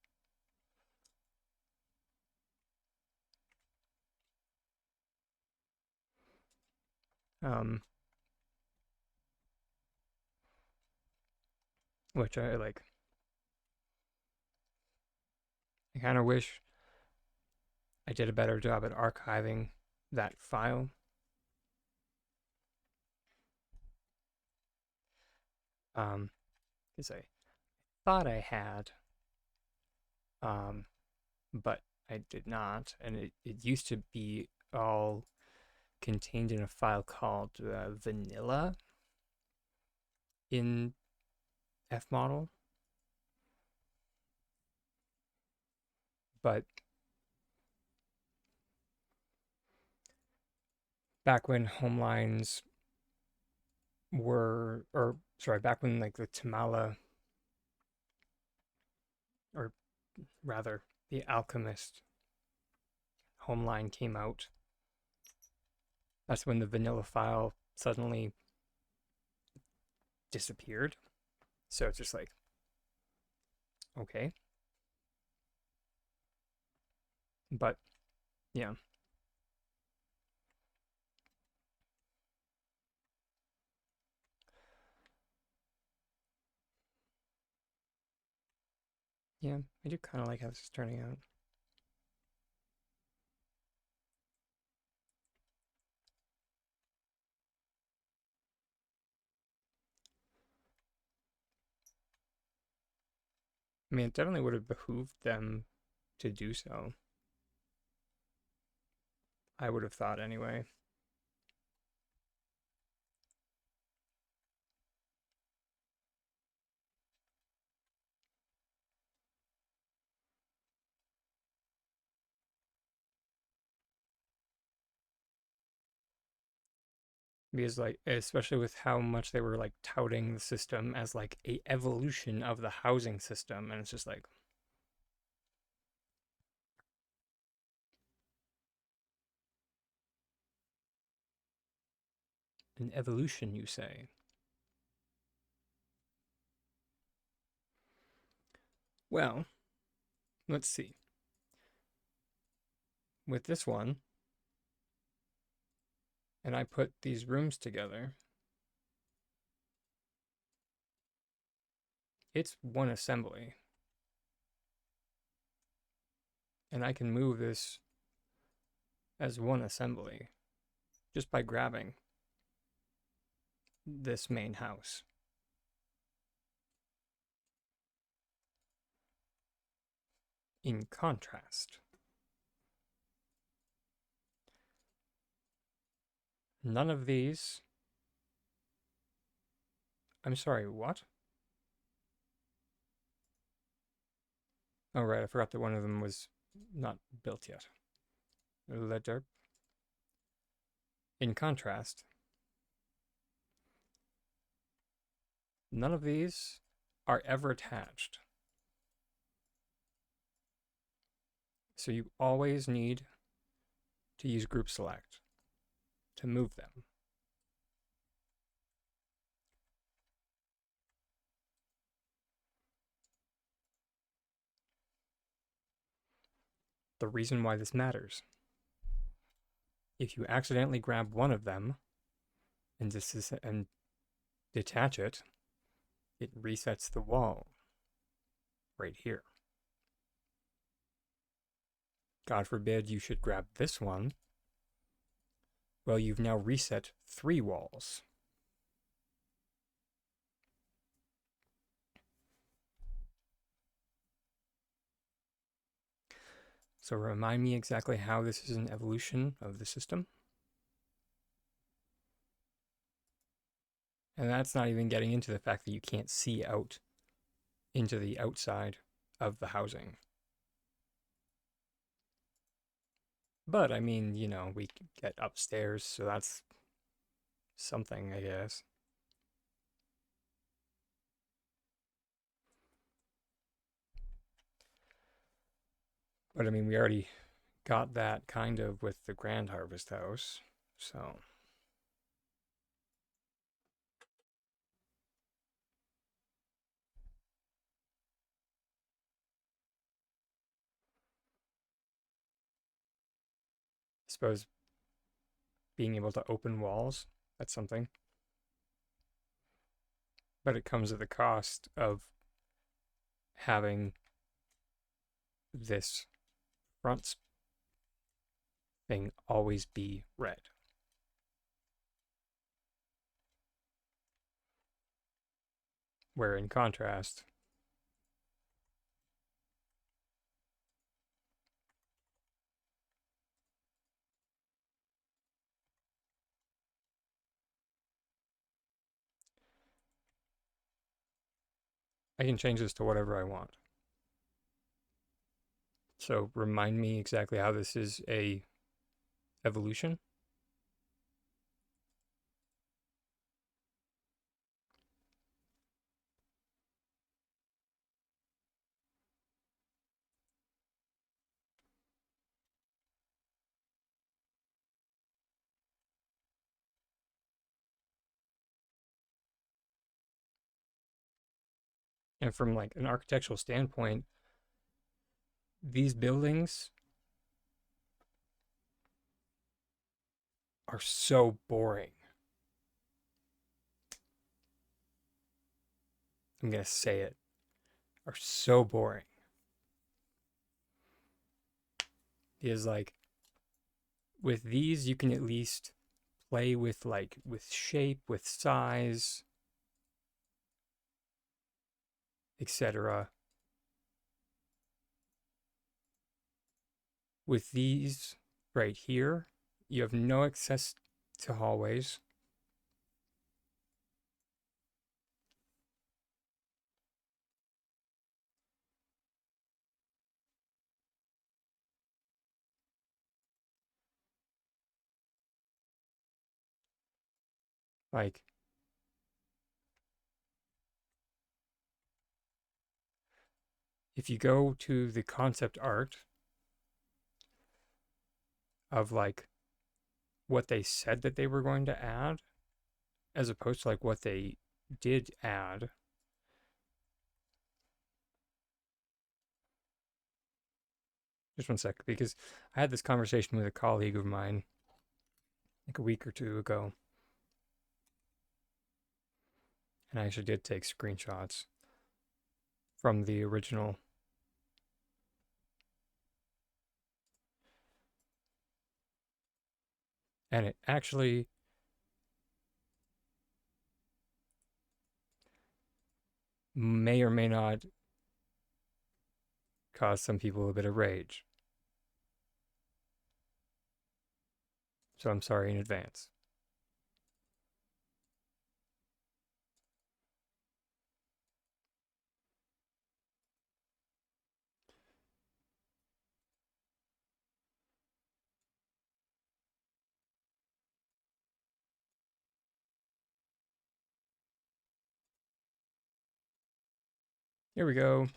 Um, which I like. I kind of wish I did a better job at archiving that file. Because I thought I had, um, but I did not. And it used to be all contained in a file called vanilla in fmodel. But back when home lines were, or sorry, back when like the Tamala, or rather the Alchemist home line came out, that's when the vanilla file suddenly disappeared. So it's just like, okay. But yeah. Yeah, I do kind of like how this is turning out. I mean, it definitely would have behooved them to do so. I would have thought anyway. Because like, especially with how much they were like touting the system as like a evolution of the housing system, and it's just like, an evolution, you say? Well, let's see. With this one, and I put these rooms together, it's one assembly. And I can move this as one assembly just by grabbing this main house. In contrast, none of these. I'm sorry, what? Oh, right, I forgot that one of them was not built yet. Letter. In contrast, none of these are ever attached. So you always need to use group select to move them. the reason why this matters. If you accidentally grab one of them and detach it, it resets the wall right here. God forbid you should grab this one. Well, you've now reset 3 walls. So remind me exactly how this is an evolution of the system. And that's not even getting into the fact that you can't see out into the outside of the housing. But, I mean, you know, we get upstairs, so that's something, I guess. But, I mean, we already got that kind of with the Grand Harvest House, so... I suppose being able to open walls, that's something. But it comes at the cost of having this front thing always be red. Where in contrast, I can change this to whatever I want. So remind me exactly how this is a evolution. And from like an architectural standpoint, these buildings are so boring. I'm going to say it. Are so boring. Is like with these you can at least play with like with shape, with size, etc. With these right here, you have no access to hallways. Like, if you go to the concept art of like what they said that they were going to add, as opposed to like what they did add, just one sec, because I had this conversation with a colleague of mine like a week or two ago, and I actually did take screenshots from the original. And it actually may or may not cause some people a bit of rage. So I'm sorry in advance. Here we go.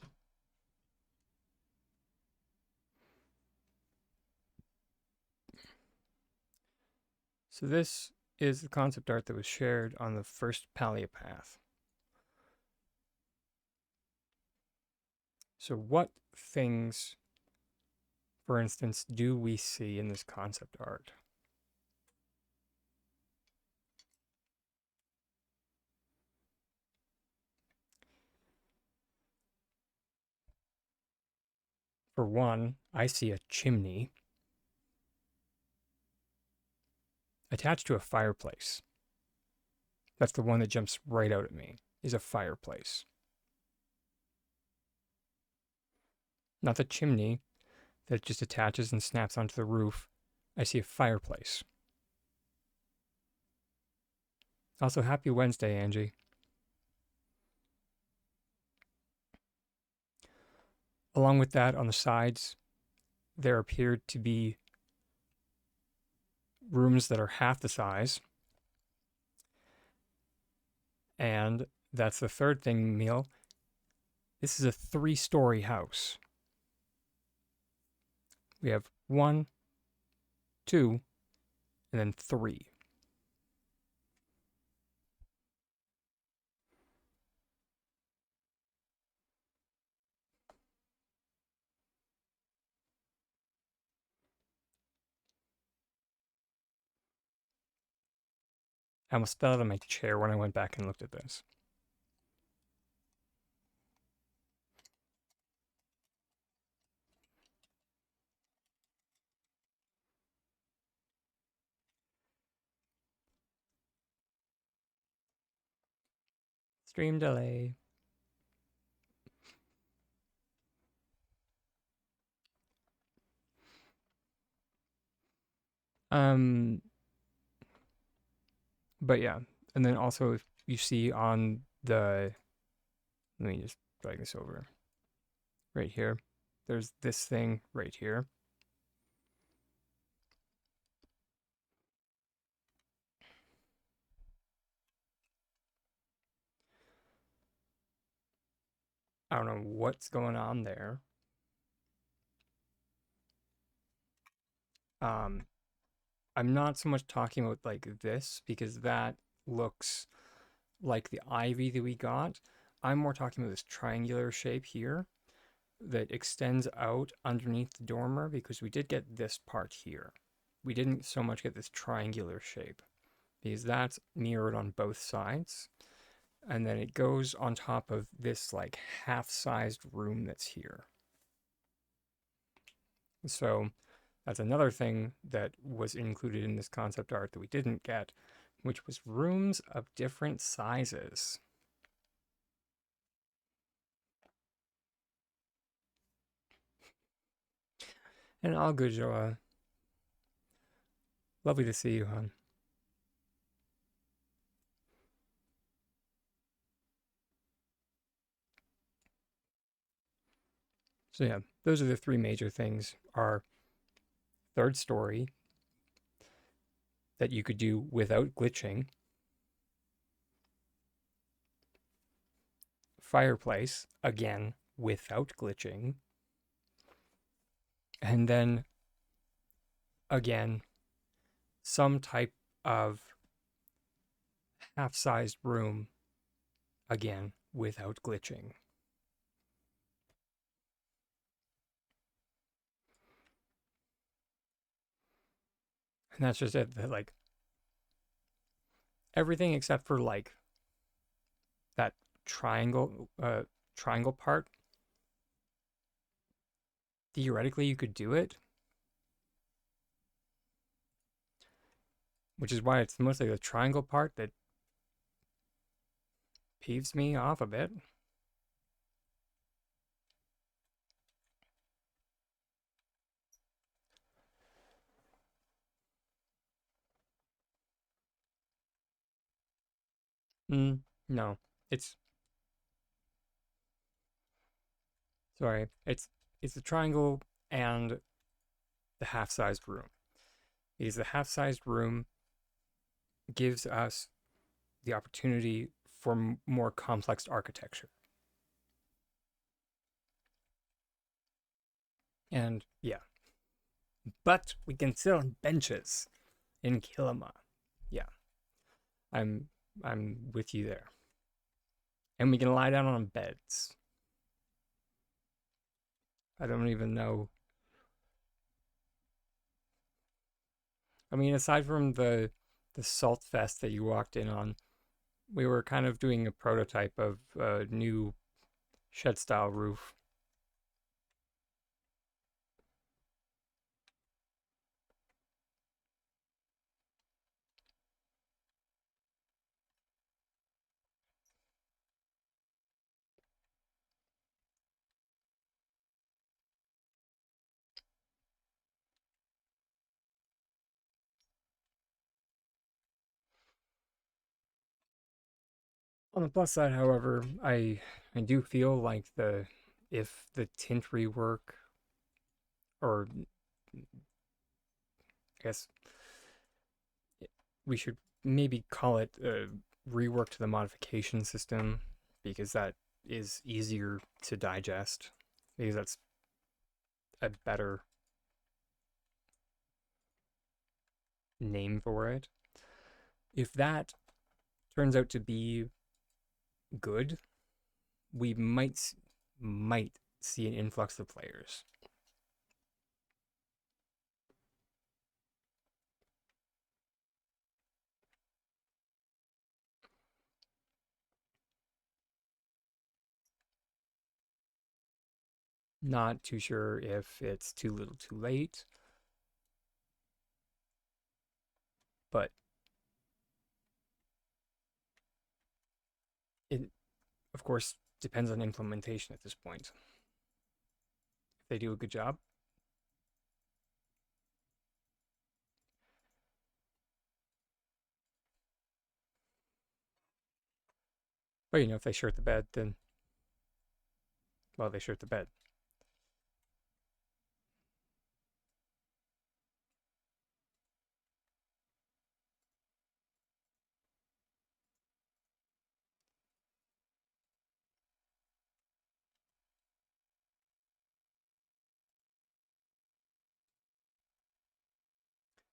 So this is the concept art that was shared on the first Paleo-Path. So what things for instance, do we see in this concept art? For one, I see a chimney attached to a fireplace. That's the one that jumps right out at me, is a fireplace. Not the chimney that just attaches and snaps onto the roof. I see a fireplace. Also, happy Wednesday, Angie. Along with that, on the sides, there appeared to be rooms that are half the size. And that's the third thing, Neil. This is a 3-story house. We have 1, 2, and then 3. I almost fell out of my chair when I went back and looked at this. Stream delay. Um, but yeah, and then also if you see on the, let me just drag this over right here. There's this thing right here. I don't know what's going on there. I'm not so much talking about like this because that looks like the ivy that we got. I'm more talking about this triangular shape here that extends out underneath the dormer because we did get this part here. We didn't so much get this triangular shape because that's mirrored on both sides. And then it goes on top of this like half-sized room that's here. So that's another thing that was included in this concept art that we didn't get, which was rooms of different sizes. And all good, Joa. Lovely to see you, hon. So yeah, those are the 3 major things. Our 3rd story that you could do without glitching. Fireplace, again, without glitching. And then, again, some type of half-sized room, again, without glitching. And that's just it. Like, everything except for, like, that triangle part. Theoretically, you could do it. Which is why it's mostly the triangle part that peeves me off a bit. No. It's sorry. It's the triangle and the half-sized room. Because the half-sized room gives us the opportunity for more complex architecture. And yeah. But we can sit on benches in Kilima. Yeah. I'm with you there. And we can lie down on beds. I don't even know I mean, aside from the salt fest that you walked in on, we were kind of doing a prototype of a new shed style roof. On the plus side, however, I do feel like the if the tint rework, or I guess we should maybe call it a rework to the modification system, because that is easier to digest, because that's a better name for it. If that turns out to be good, we might see an influx of players. Not too sure if it's too little too late, but it, of course, depends on implementation at this point. If they do a good job, but if they shirt the bed, then, well, they shirt the bed.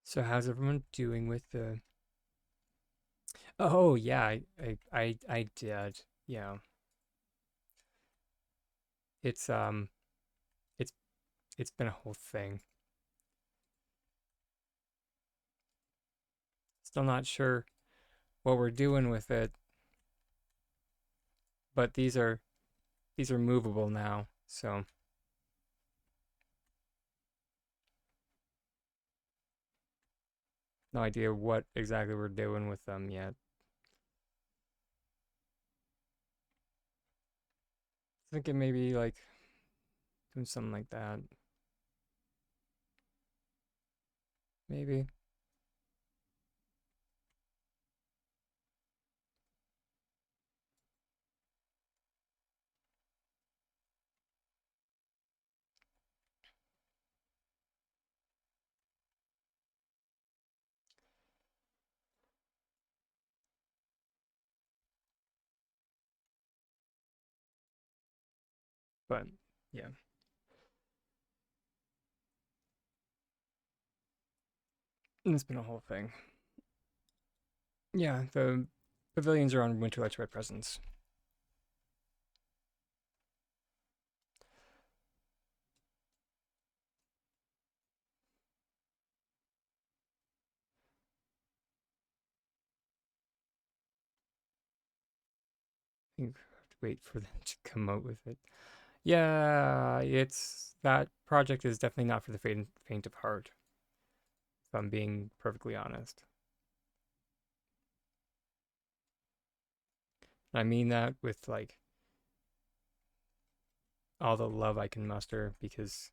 So how's everyone doing with the? Oh yeah, I did. Yeah, it's it's it's been a whole thing. Still not sure what we're doing with it, but these are movable now, so no idea what exactly we're doing with them yet. Thinking maybe like doing something like that. Maybe. But yeah, and it's been a whole thing. Yeah, the pavilions are on Winterlight's Red Presents. I think we have to wait for them to come out with it. Yeah, it's that project is definitely not for the faint of heart, if I'm being perfectly honest. I mean that with like all the love I can muster, because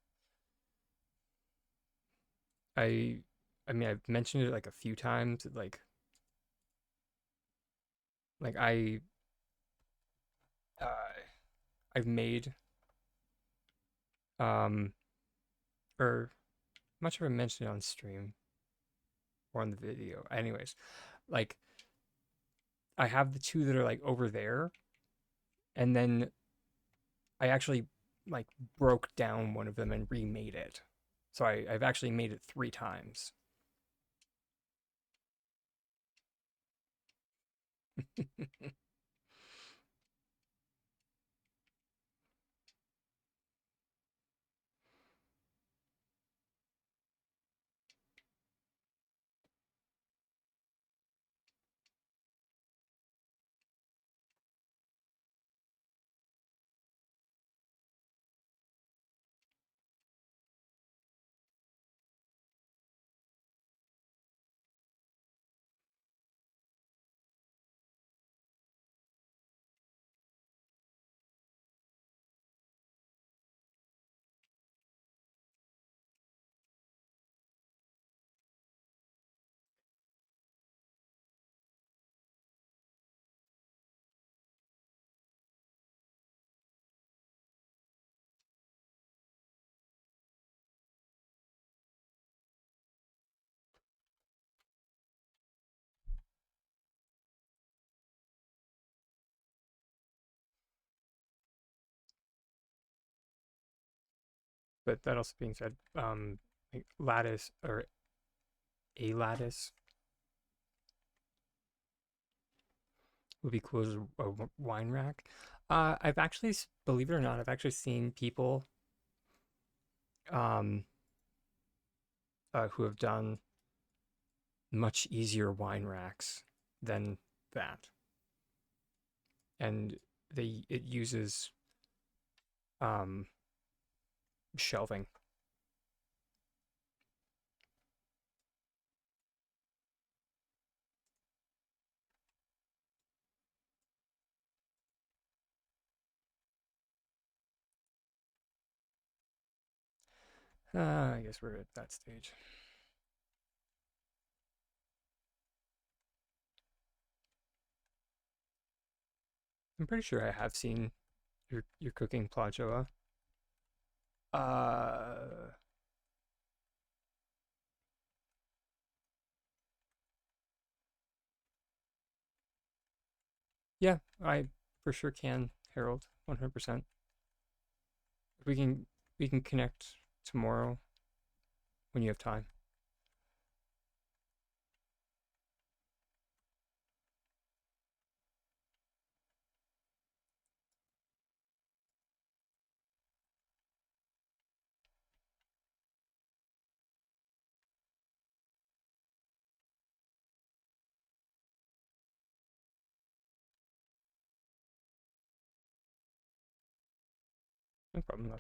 I I mean I've mentioned it like a few times, like uh I've made um or I'm not sure if I mentioned it on stream or on the video. Anyways, like I have the two that are like over there, and then I actually like broke down one of them and remade it. So I've actually made it 3 times. But that also being said, like lattice or a lattice would be cool as a wine rack. I've actually, believe it or not, I've actually seen people um, who have done much easier wine racks than that, and it uses um, shelving. I guess we're at that stage. I'm pretty sure I have seen your cooking planchoa. Uh, yeah, I for sure can, Harold, 100%. We can we can connect tomorrow when you have time. No problem though.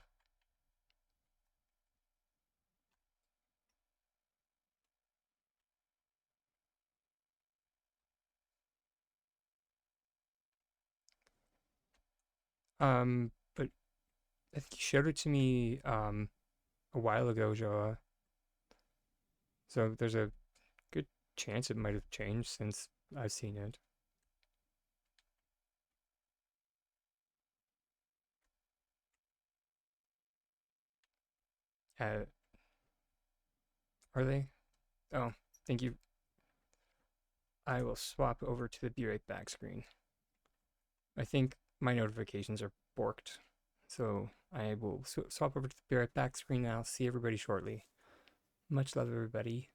But I think you showed it to me a while ago, Joa. So there's a good chance it might have changed since I've seen it. Uh, are they? Oh, thank you. I will swap over to the Be Right Back screen. I think my notifications are borked. So I will swap over to the Be Right Back screen and I'll see everybody shortly. Much love, everybody.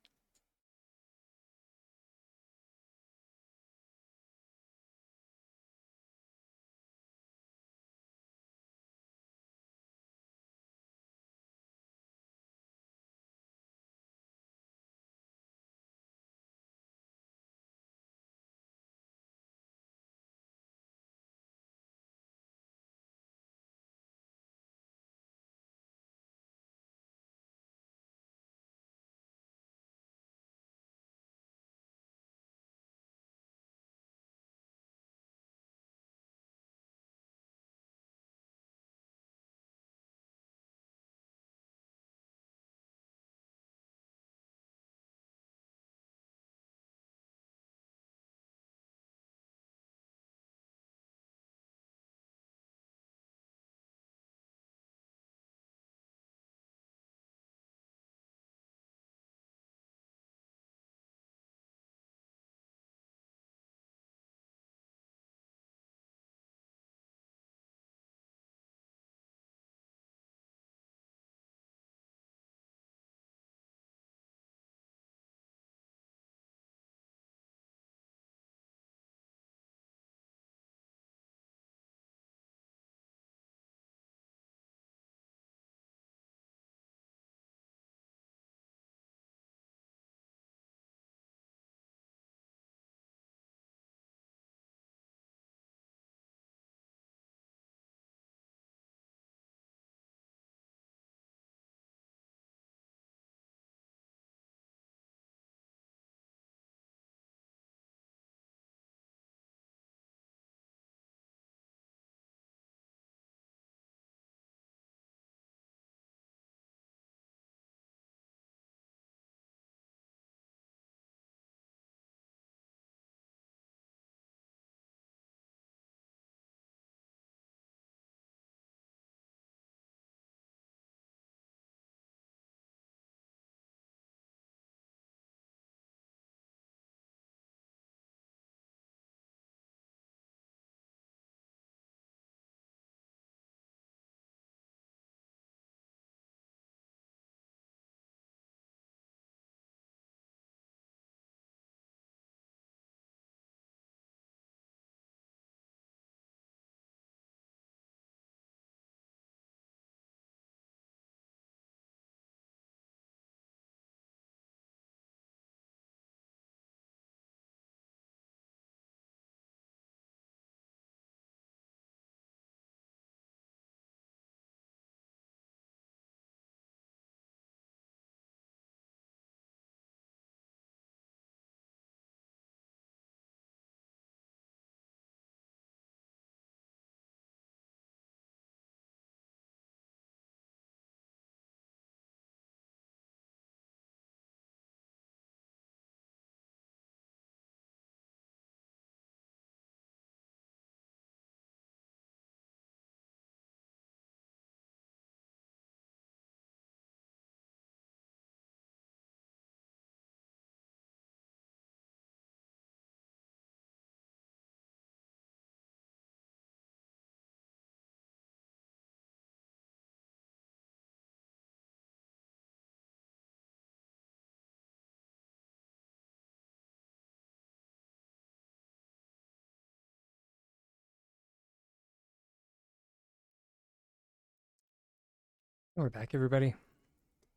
We're back, everybody.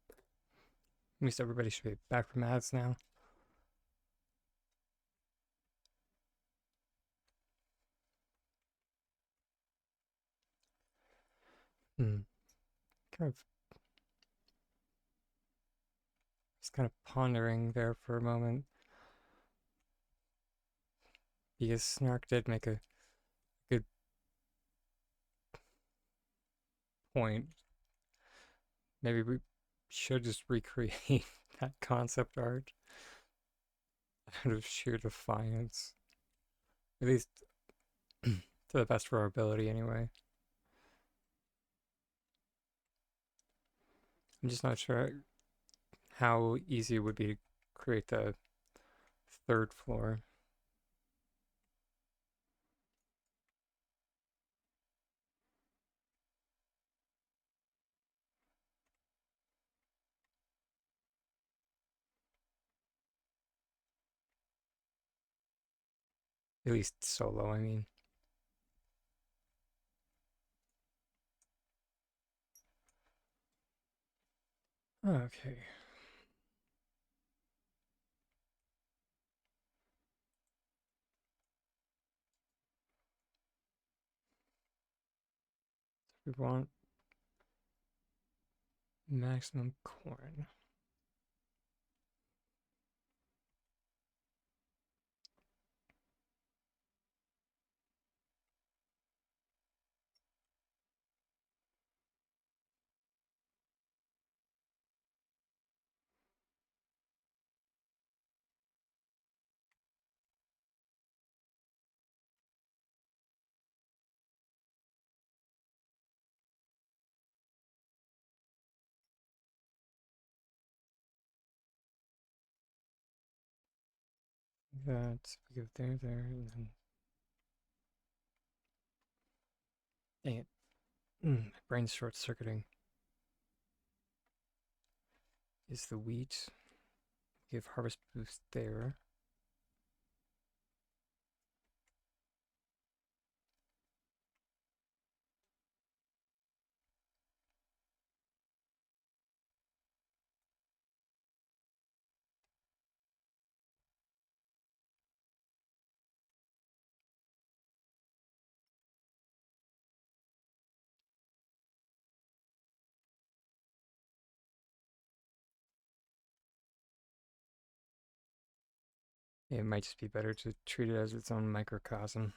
At least everybody should be back from ads now. Hmm. Kind of just kind of pondering there for a moment. Because Snark did make a good point. Maybe we should just recreate that concept art out of sheer defiance. At least to the best of our ability, anyway. I'm just not sure how easy it would be to create the third floor. At least solo, I mean. Okay. We want maximum corn. That we go there, and then dang it. My brain's short circuiting. Is the wheat. Give harvest boost there. It might just be better to treat it as its own microcosm.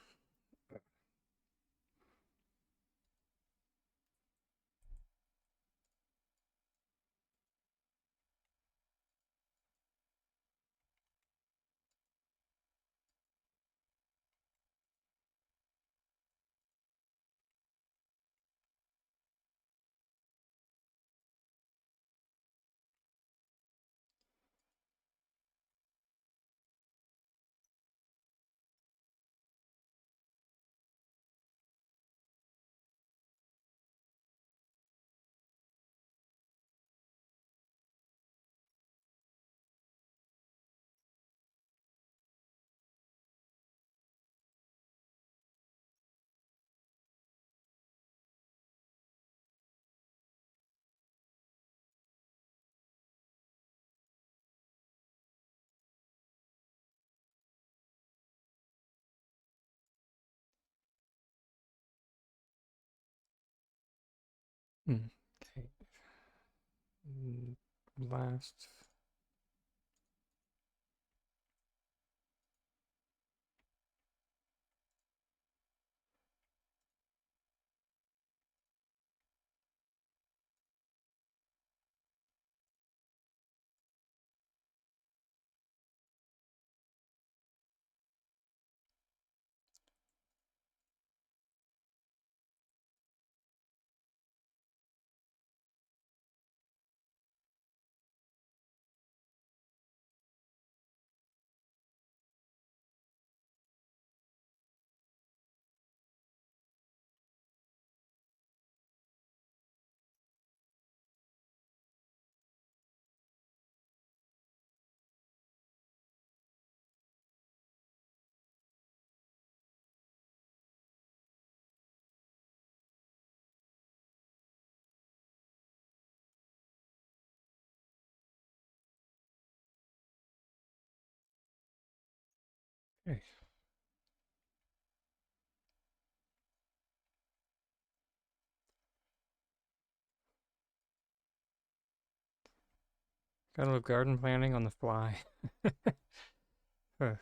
Okay. Last. Okay. Got a little garden planning on the fly. Huh.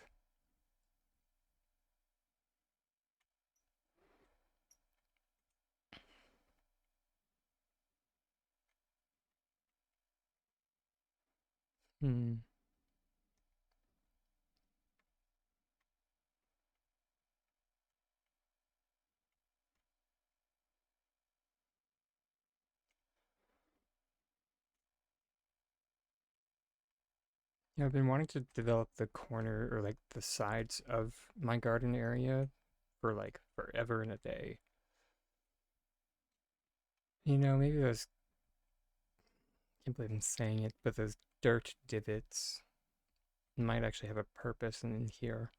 Hmm. Yeah, I've been wanting to develop the corner or like the sides of my garden area for like forever and a day. Maybe those, I can't believe I'm saying it, but those dirt divots might actually have a purpose in here.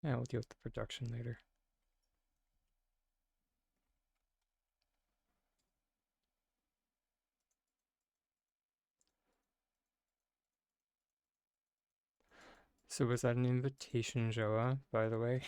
Yeah, we'll deal with the production later. So was that an invitation, Joa, by the way?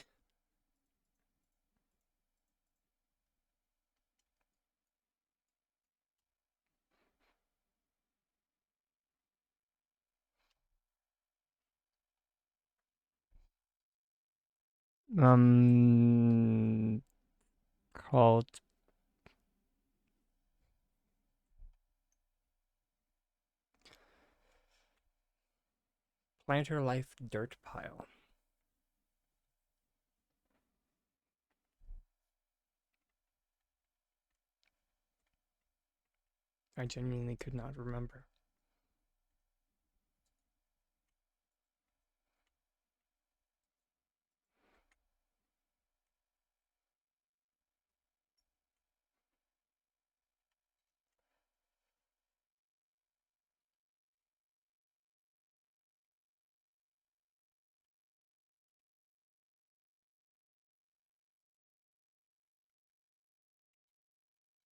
Called Planter Life Dirt Pile. I genuinely could not remember.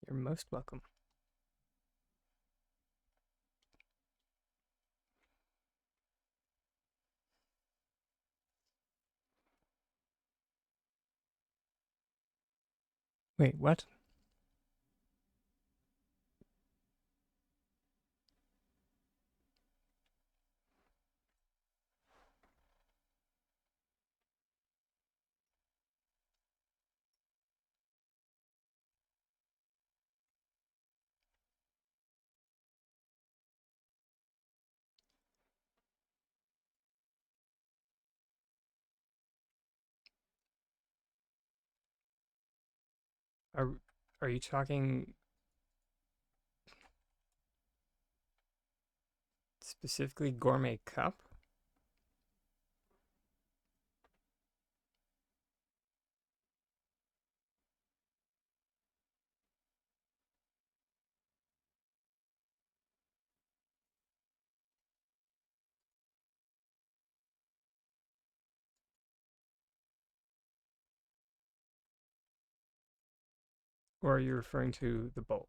You're most welcome. Wait, what? Are are you talking specifically gourmet cup? Or are you referring to the bowl?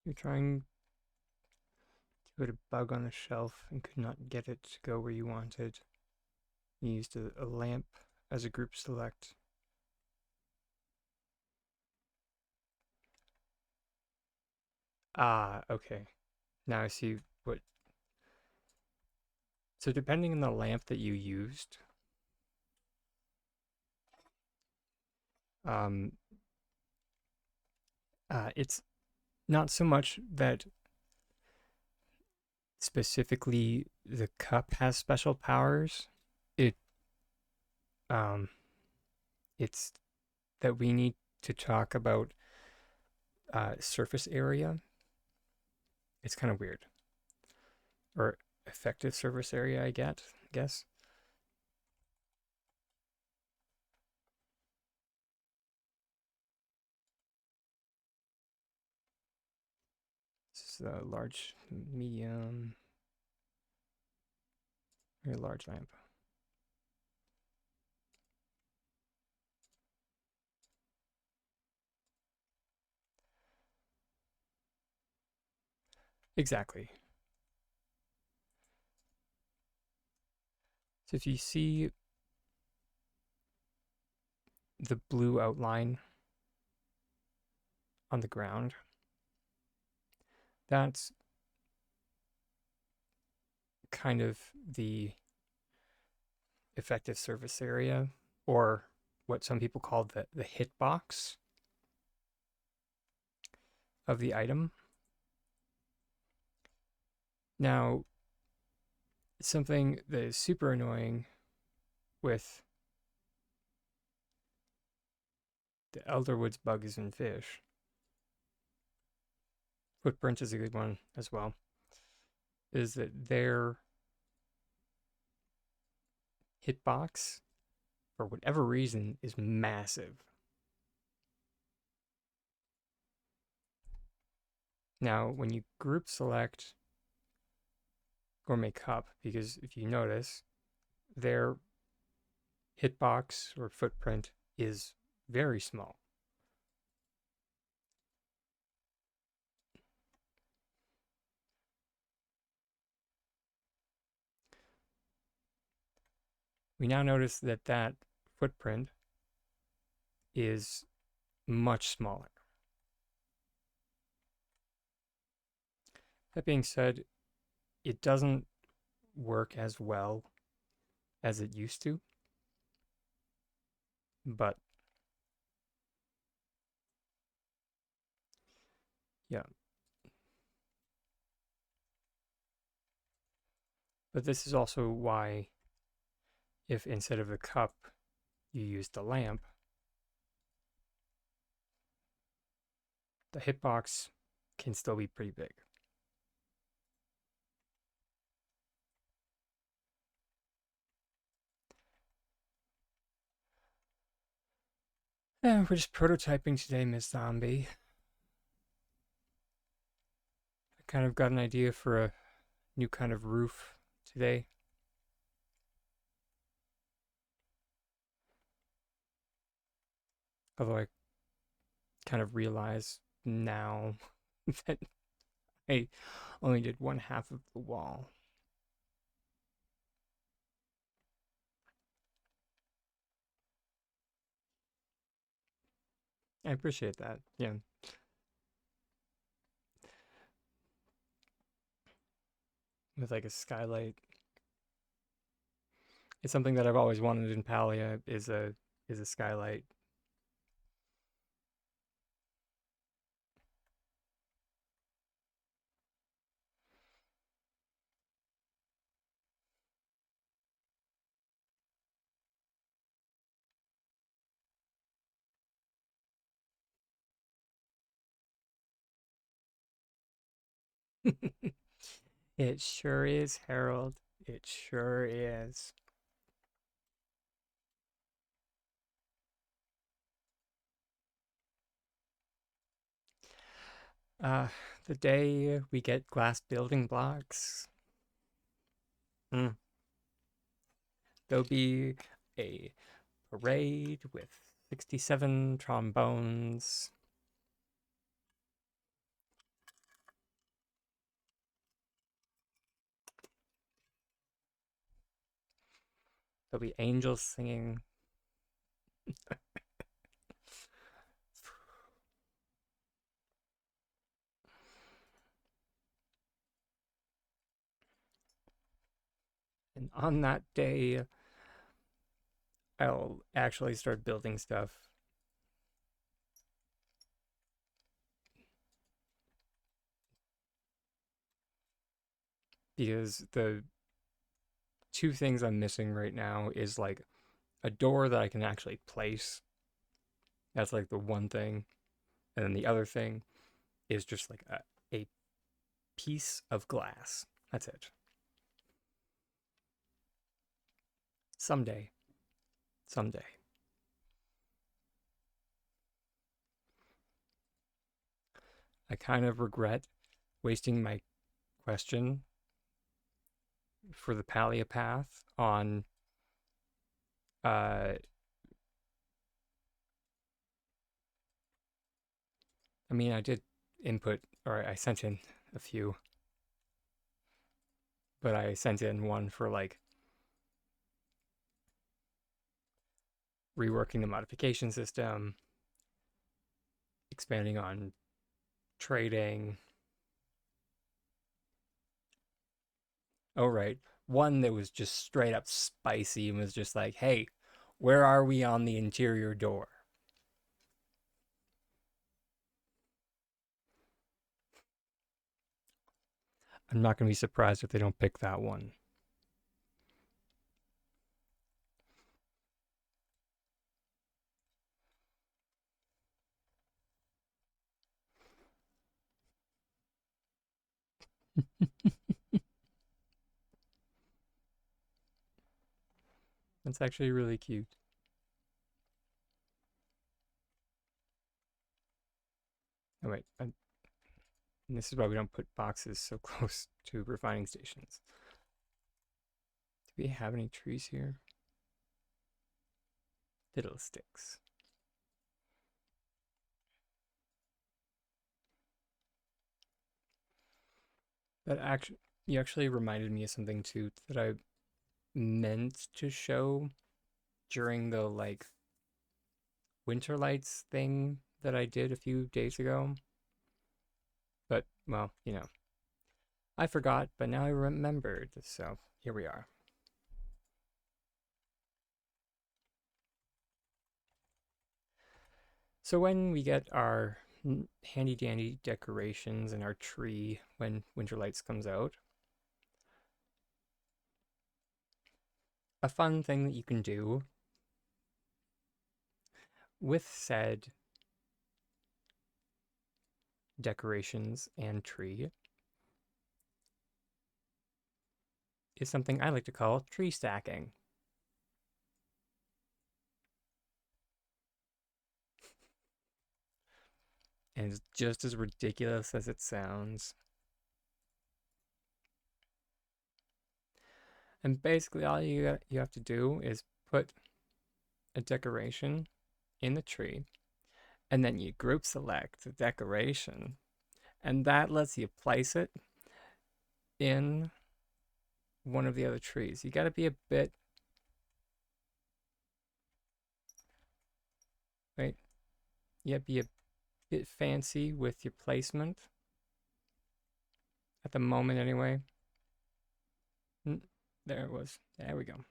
You're trying to put a bug on a shelf and could not get it to go where you wanted. You used a lamp as a group select. Ah, okay. Now I see what. So depending on the lamp that you used, um, it's not so much that specifically the cup has special powers. It um it's that we need to talk about surface area. It's kind of weird. Or effective surface area, guess. This is a large, medium, very large lamp. Exactly. So if you see the blue outline on the ground, that's kind of the effective surface area, or what some people call the hitbox of the item. Now, something that is super annoying with the Elderwoods bugs and fish, footprint is a good one as well, is that their hitbox, for whatever reason, is massive. Now, when you group select Gourmet Cup, because if you notice, their hitbox or footprint is very small. We now notice that that footprint is much smaller. That being said, it doesn't work as well as it used to, but yeah. But this is also why, if instead of a cup you use the lamp, the hitbox can still be pretty big. We're just prototyping today, Miss Zombie. I kind of got an idea for a new kind of roof today. Although I kind of realize now that I only did one half of the wall. I appreciate that. Yeah. With like a skylight. It's something that I've always wanted in Palia is a skylight. It sure is, Harold. It sure is. Uh, the day we get glass building blocks, mm, there'll be a parade with 67 trombones. There'll be angels singing. And on that day, I'll actually start building stuff. because the two things I'm missing right now is like a door that I can actually place. That's like the one thing. And then the other thing is just like a piece of glass. That's it. Someday. Someday. I kind of regret wasting my question for the Paleopath on uh I mean I did input or I sent in a few, but I sent in one for like reworking the modification system, expanding on trading. Oh right. One that was just straight up spicy and was just like, "Hey, where are we on the interior door?" I'm not going to be surprised if they don't pick that one. That's actually really cute. Oh wait, and this is why we don't put boxes so close to refining stations. Do we have any trees here? Fiddlesticks. That actually, you actually reminded me of something too that I meant to show during the like winter lights thing that I did a few days ago. But well, I forgot, but now I remembered. So here we are. So when we get our handy dandy decorations and our tree when winter lights comes out, a fun thing that you can do with said decorations and tree is something I like to call tree stacking. And it's just as ridiculous as it sounds. And basically, all you have to do is put a decoration in the tree, and then you group select the decoration, and that lets you place it in one of the other trees. You got to be a bit, right? You got to be a bit fancy with your placement at the moment, anyway. There it was. There we go.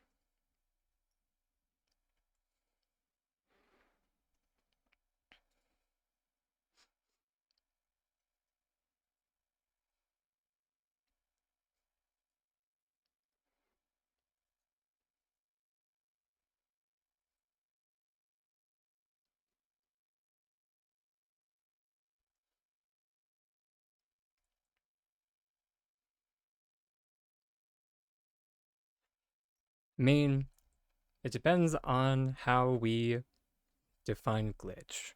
I mean, it depends on how we define glitch.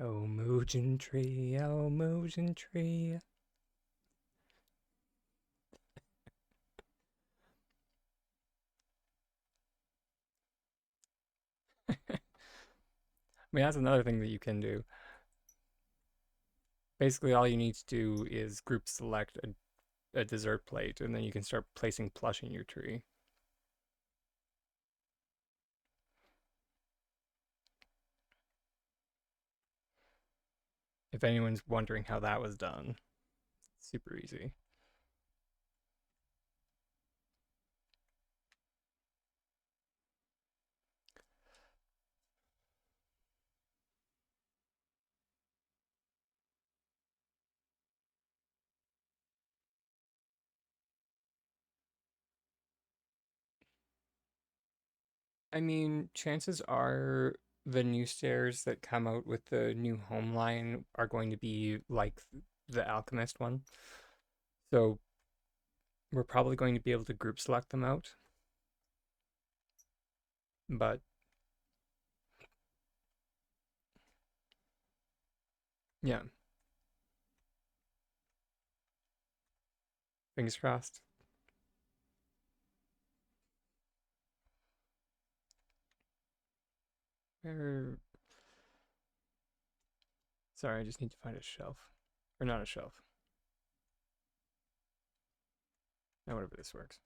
Oh, Moojin tree, oh, Moojin tree. I mean, that's another thing that you can do. Basically, all you need to do is group select a dessert plate, and then you can start placing plush in your tree. If anyone's wondering how that was done, super easy. I mean, chances are the new stairs that come out with the new home line are going to be like the Alchemist one. So we're probably going to be able to group select them out. But yeah, fingers crossed. Where... Sorry, I just need to find a shelf. Or not a shelf. Now, whatever this works.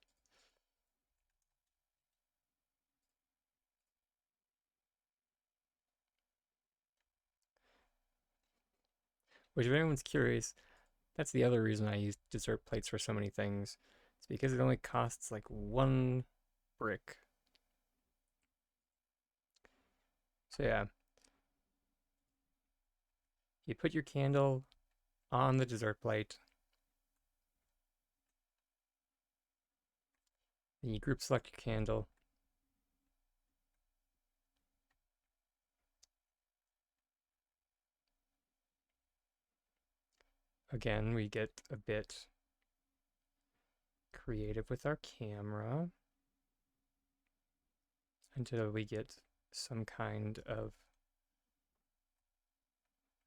Which, if anyone's curious, that's the other reason I use dessert plates for so many things. It's because it only costs like 1 brick. So yeah, you put your candle on the dessert plate, and you group select your candle. Again, we get a bit creative with our camera until we get some kind of...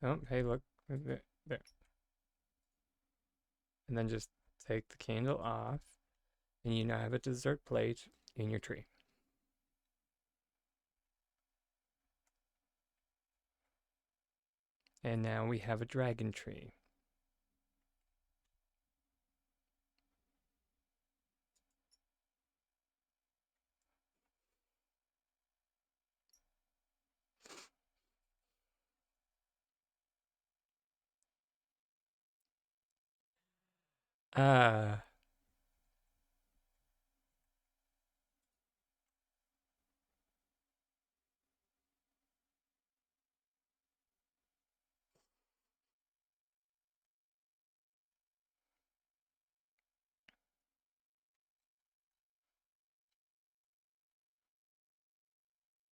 Oh, hey, look. There. And then just take the candle off, and you now have a dessert plate in your tree. And now we have a dragon tree. Ah,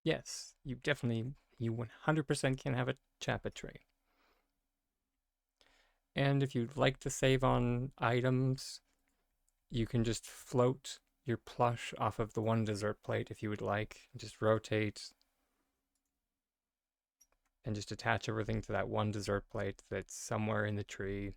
yes, you 100% can have a Chappa tree. And if you'd like to save on items, you can just float your plush off of the one dessert plate if you would like. Just rotate and just attach everything to that one dessert plate that's somewhere in the tree.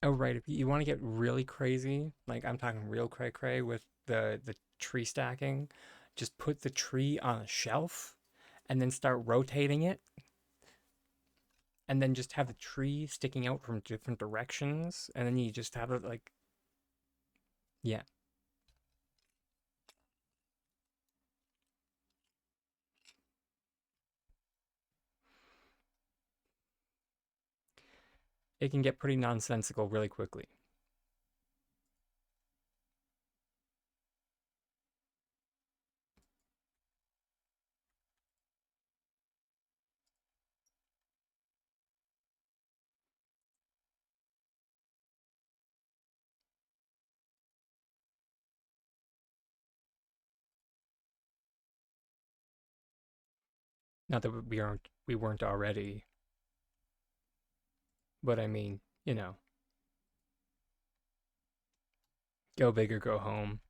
Oh, right. If you want to get really crazy, like I'm talking real cray cray with the tree stacking, just put the tree on a shelf and then start rotating it, and then just have the tree sticking out from different directions, and then you just have it like, yeah, it can get pretty nonsensical really quickly. Not that we weren't already, but I mean, go big or go home.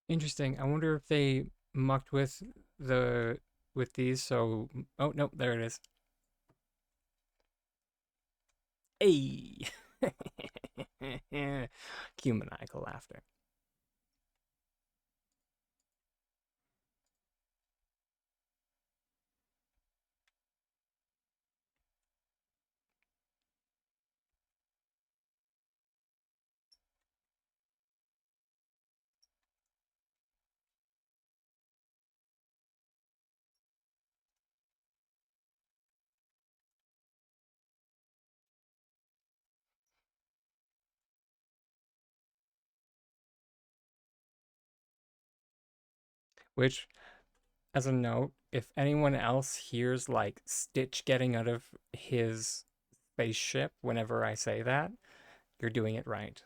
Interesting. I wonder if they mucked with the with these. So, oh no, there it is. Hey! Cue maniacal laughter. Which, as a note, if anyone else hears like Stitch getting out of his spaceship whenever I say that, you're doing it right.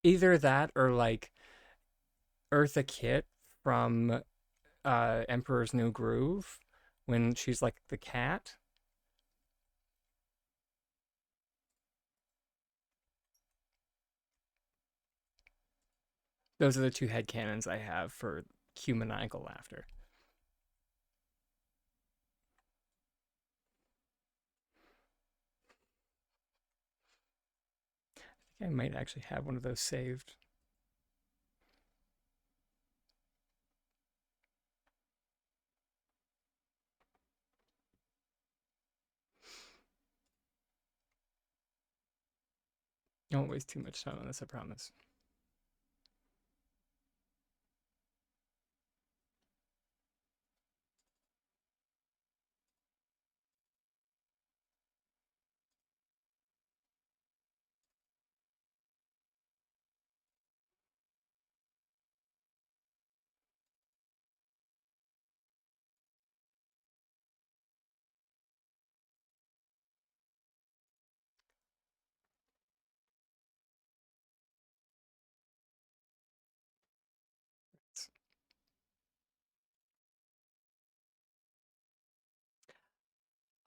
Either that or like Eartha Kitt from Emperor's New Groove when she's like the cat. Those are the two headcanons I have for cue maniacal laughter. I think I might actually have one of those saved. Don't waste too much time on this, I promise.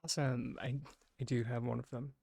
Awesome. I do have one of them.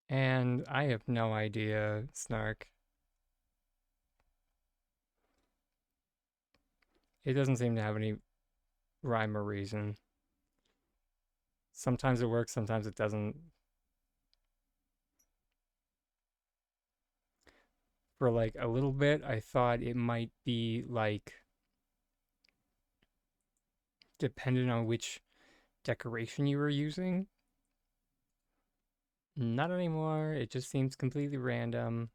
And I have no idea, Snark. It doesn't seem to have any rhyme or reason. Sometimes it works, sometimes it doesn't. For like a little bit, I thought it might be like dependent on which decoration you were using. Not anymore. It just seems completely random.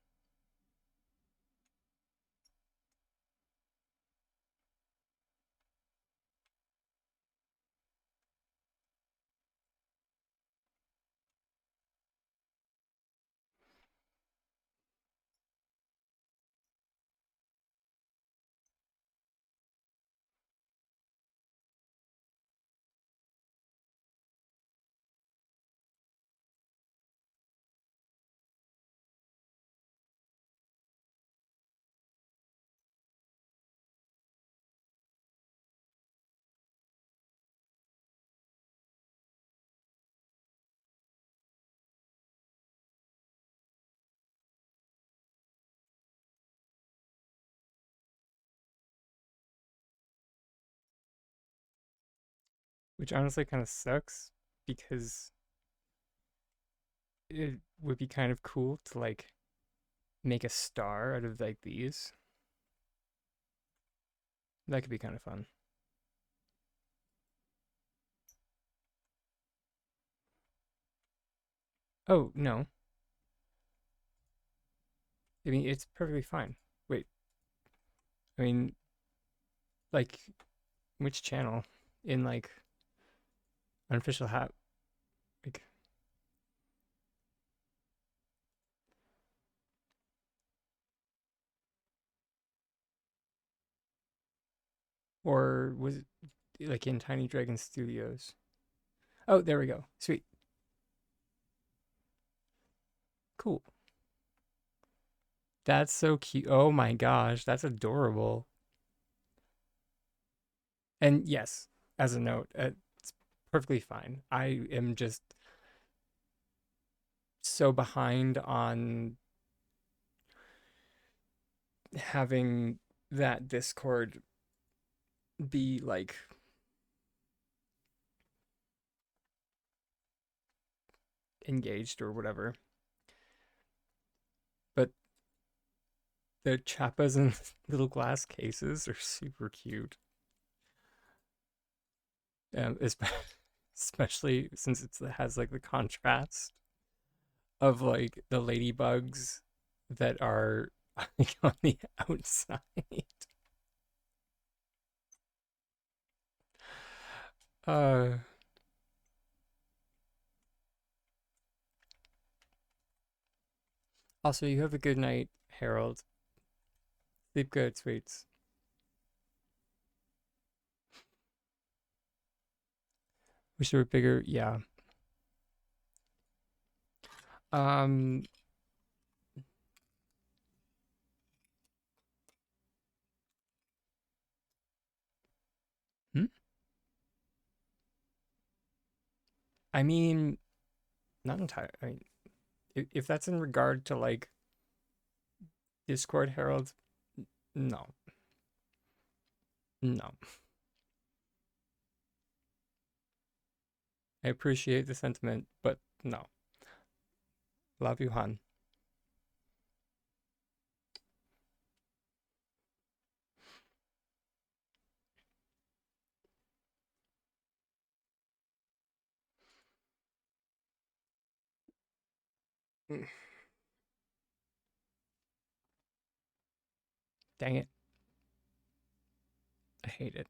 Which honestly kind of sucks because it would be kind of cool to like make a star out of like these. That could be kind of fun. Oh, no. I mean, it's perfectly fine. Wait, I mean, like, which channel? In, like, unofficial hat? Like, or was it, like, in Tiny Dragon Studios? Oh, there we go. Sweet. Cool. That's so cute. Oh my gosh, that's adorable. And yes, as a note, it's perfectly fine. I am just so behind on having that Discord be like engaged or whatever. But the chappas in little glass cases are super cute. Um, especially since it has like the contrast of like the ladybugs that are like on the outside. Uh, Also, you have a good night, Harold. Sleep good, sweets. Wish they were bigger. Yeah. Um. hmm? I mean, not entirely. I mean, if that's in regard to like Discord, Harold, no, no. I appreciate the sentiment, but no. Love you, hon. Mm, Dang it. I hate it.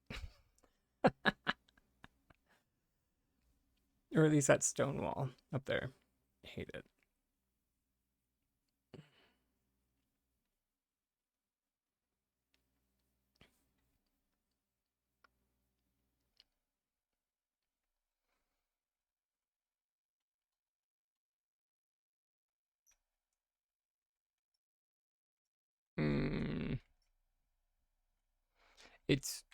Or at least that stone wall up there. I hate it. Mm, it's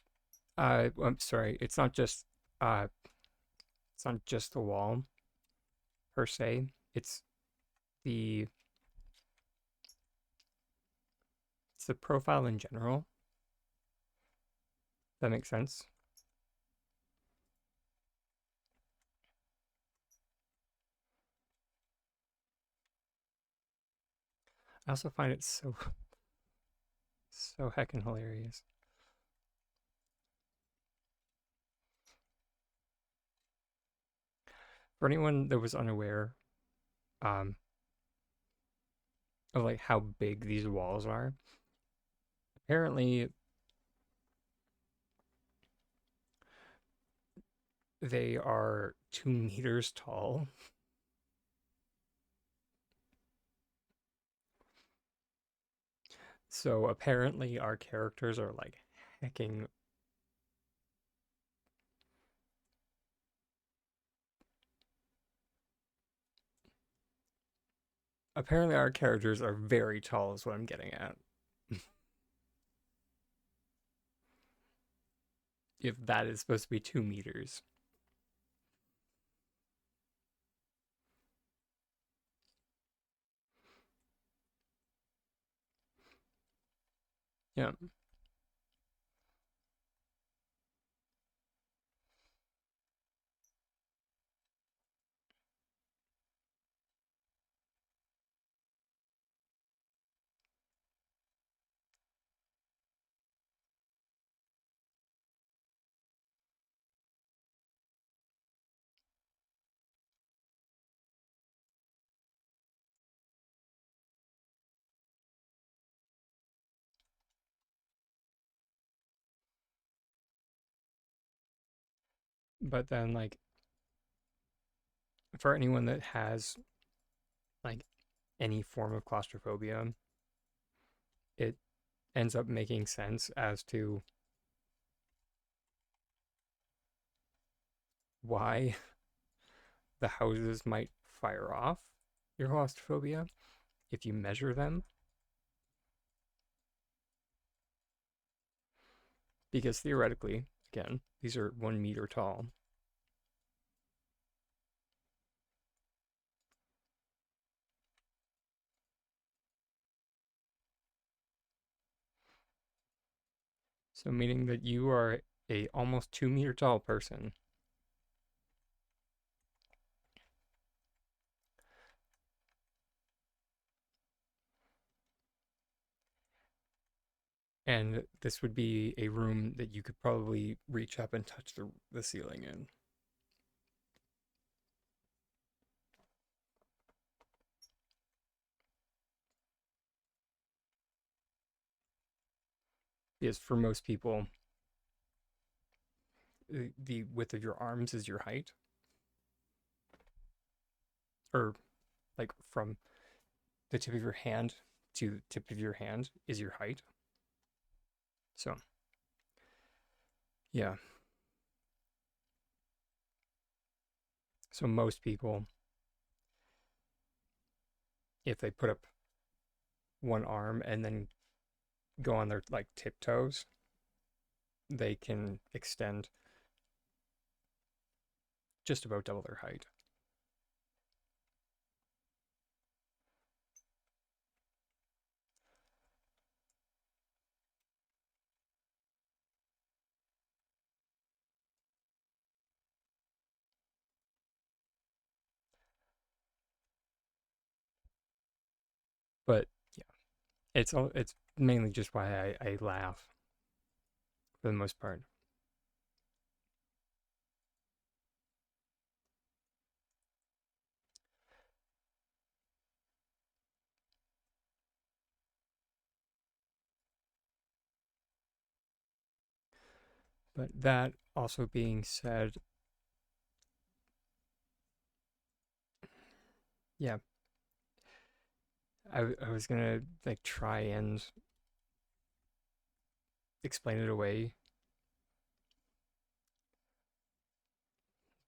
I'm sorry. Uh it's not just the wall per se. The it's the profile in general. That makes sense. I also find it so heckin' hilarious. For anyone that was unaware, um, of like how big these walls are, apparently they are 2 meters tall. So apparently our characters are like hecking. Apparently our characters are very tall, is what I'm getting at. If that is supposed to be 2 meters. Yeah. But then, like, for anyone that has like any form of claustrophobia, it ends up making sense as to why the houses might fire off your claustrophobia if you measure them. Because theoretically, again, these are 1 meter tall. So meaning that you are a almost 2 meter tall person. And this would be a room that you could probably reach up and touch the ceiling in. Because for most people, the width of your arms is your height, or like from the tip of your hand to the tip of your hand is your height. So, yeah. So most people, if they put up one arm and then go on their like tiptoes, they can extend just about double their height. But yeah, it's mainly just why I laugh for the most part. But that also being said, yeah, I was gonna like try and explain it away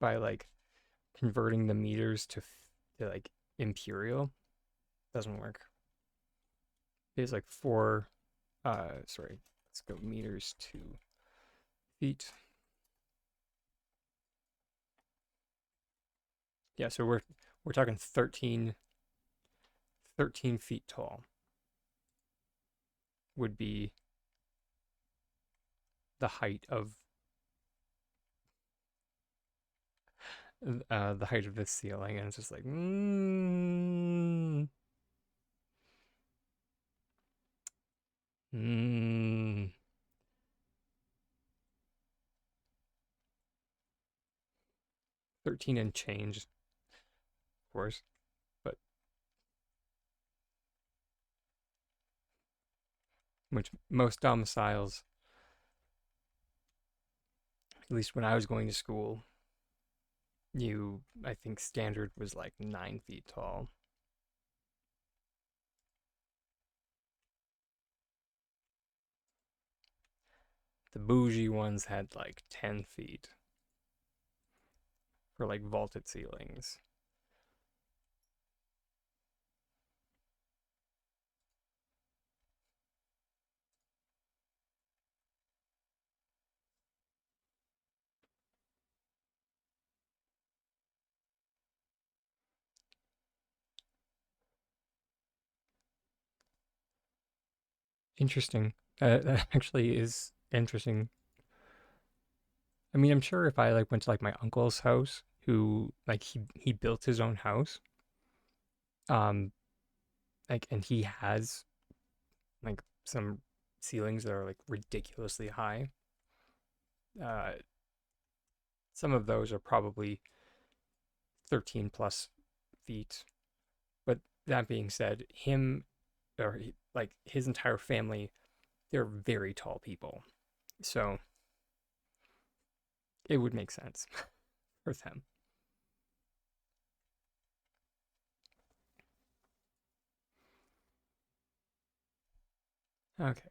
by like converting the meters to like imperial. Doesn't work. It's like sorry, let's go meters to feet. Yeah, so we're talking 13 feet tall would be the height of the height of this ceiling, and it's just like 13 and change, of course, but which most domiciles, at least when I was going to school, I think standard was like 9 feet tall. The bougie ones had like 10 feet for like vaulted ceilings. Interesting. That actually is interesting. I mean, I'm sure if I like went to like my uncle's house, who like he built his own house, um, like and he has like some ceilings that are like ridiculously high. Uh, some of those are probably 13 plus feet. But that being said, like his entire family, they're very tall people. So It would make sense for them. Okay.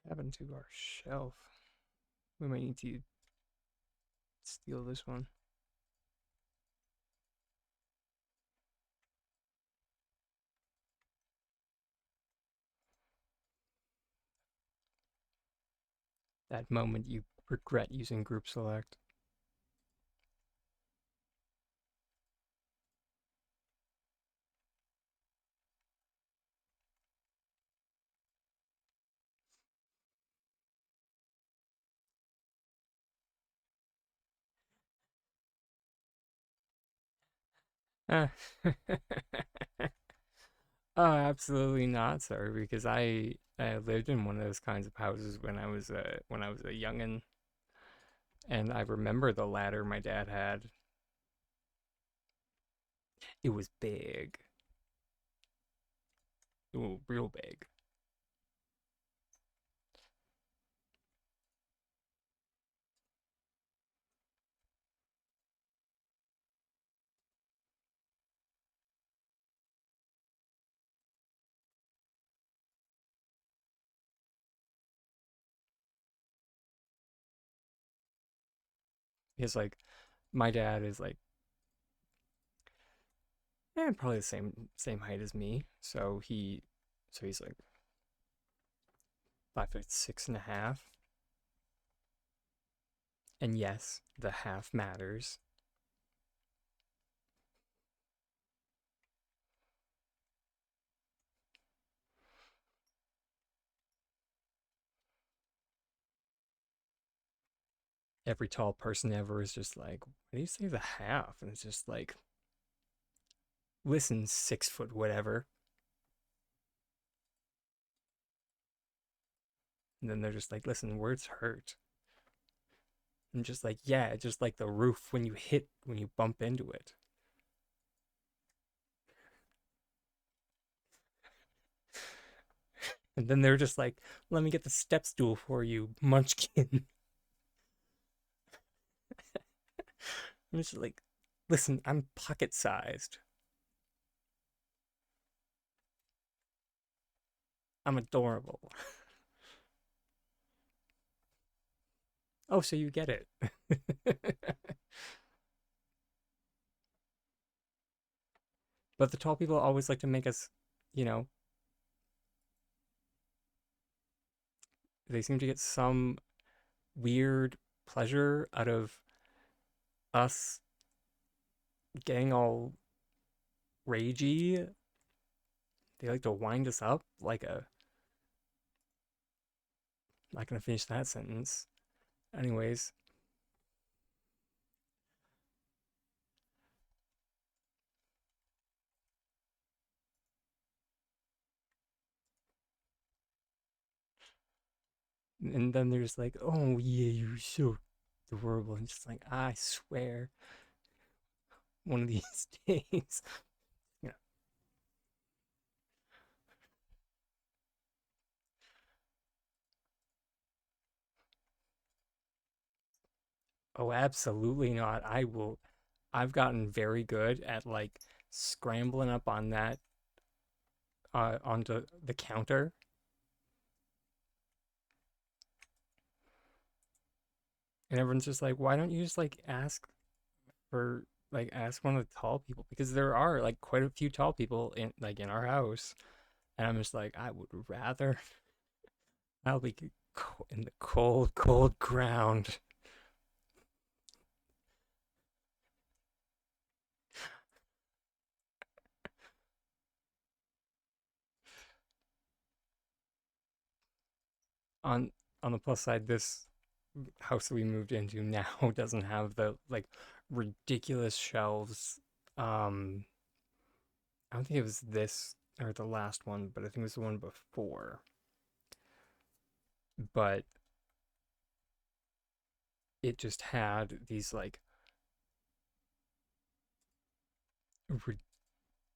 What happened to our shelf? We might need to steal this one. That moment you regret using group select. Ah. Oh, absolutely not, sir. Because I lived in one of those kinds of houses when I was a youngin, and I remember the ladder my dad had. It was big, ooh, real big. Because like my dad is like probably the same height as me, so he's like 5'6.5", and yes, the half matters. Every tall person ever is just like, why do you say the half? And it's just like, listen, 6 foot whatever. And then they're just like, listen, words hurt. I'm just like, yeah, just like the roof when you bump into it. And then they're just like, let me get the step stool for you, munchkin. I'm just like, listen, I'm pocket sized. I'm adorable. Oh, so you get it. But the tall people always like to make us, you know, they seem to get some weird pleasure out of us getting all ragey. They like to wind us up like a. I'm not gonna finish that sentence. Anyways, and then they're just like, "Oh yeah, you're so adorable," and just like, I swear, one of these days, you know. Oh, absolutely not. I will. I've gotten very good at like scrambling up on that onto the counter, and everyone's just like, "Why don't you just like ask one of the tall people?" Because there are like quite a few tall people in our house, and I'm just like, I would rather I'll be in the cold ground on the plus side. This house that we moved into now doesn't have the like ridiculous shelves um I don't think it was this or the last one, but I think it was the one before. But it just had these like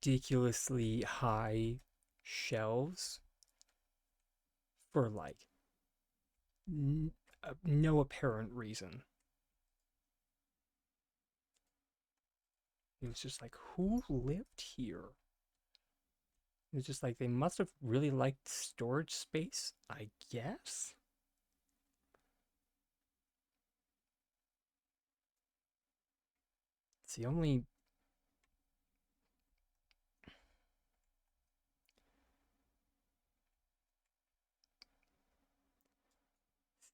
ridiculously high shelves for like no apparent reason. It was just like, who lived here? It was just like they must have really liked storage space, I guess. It's the only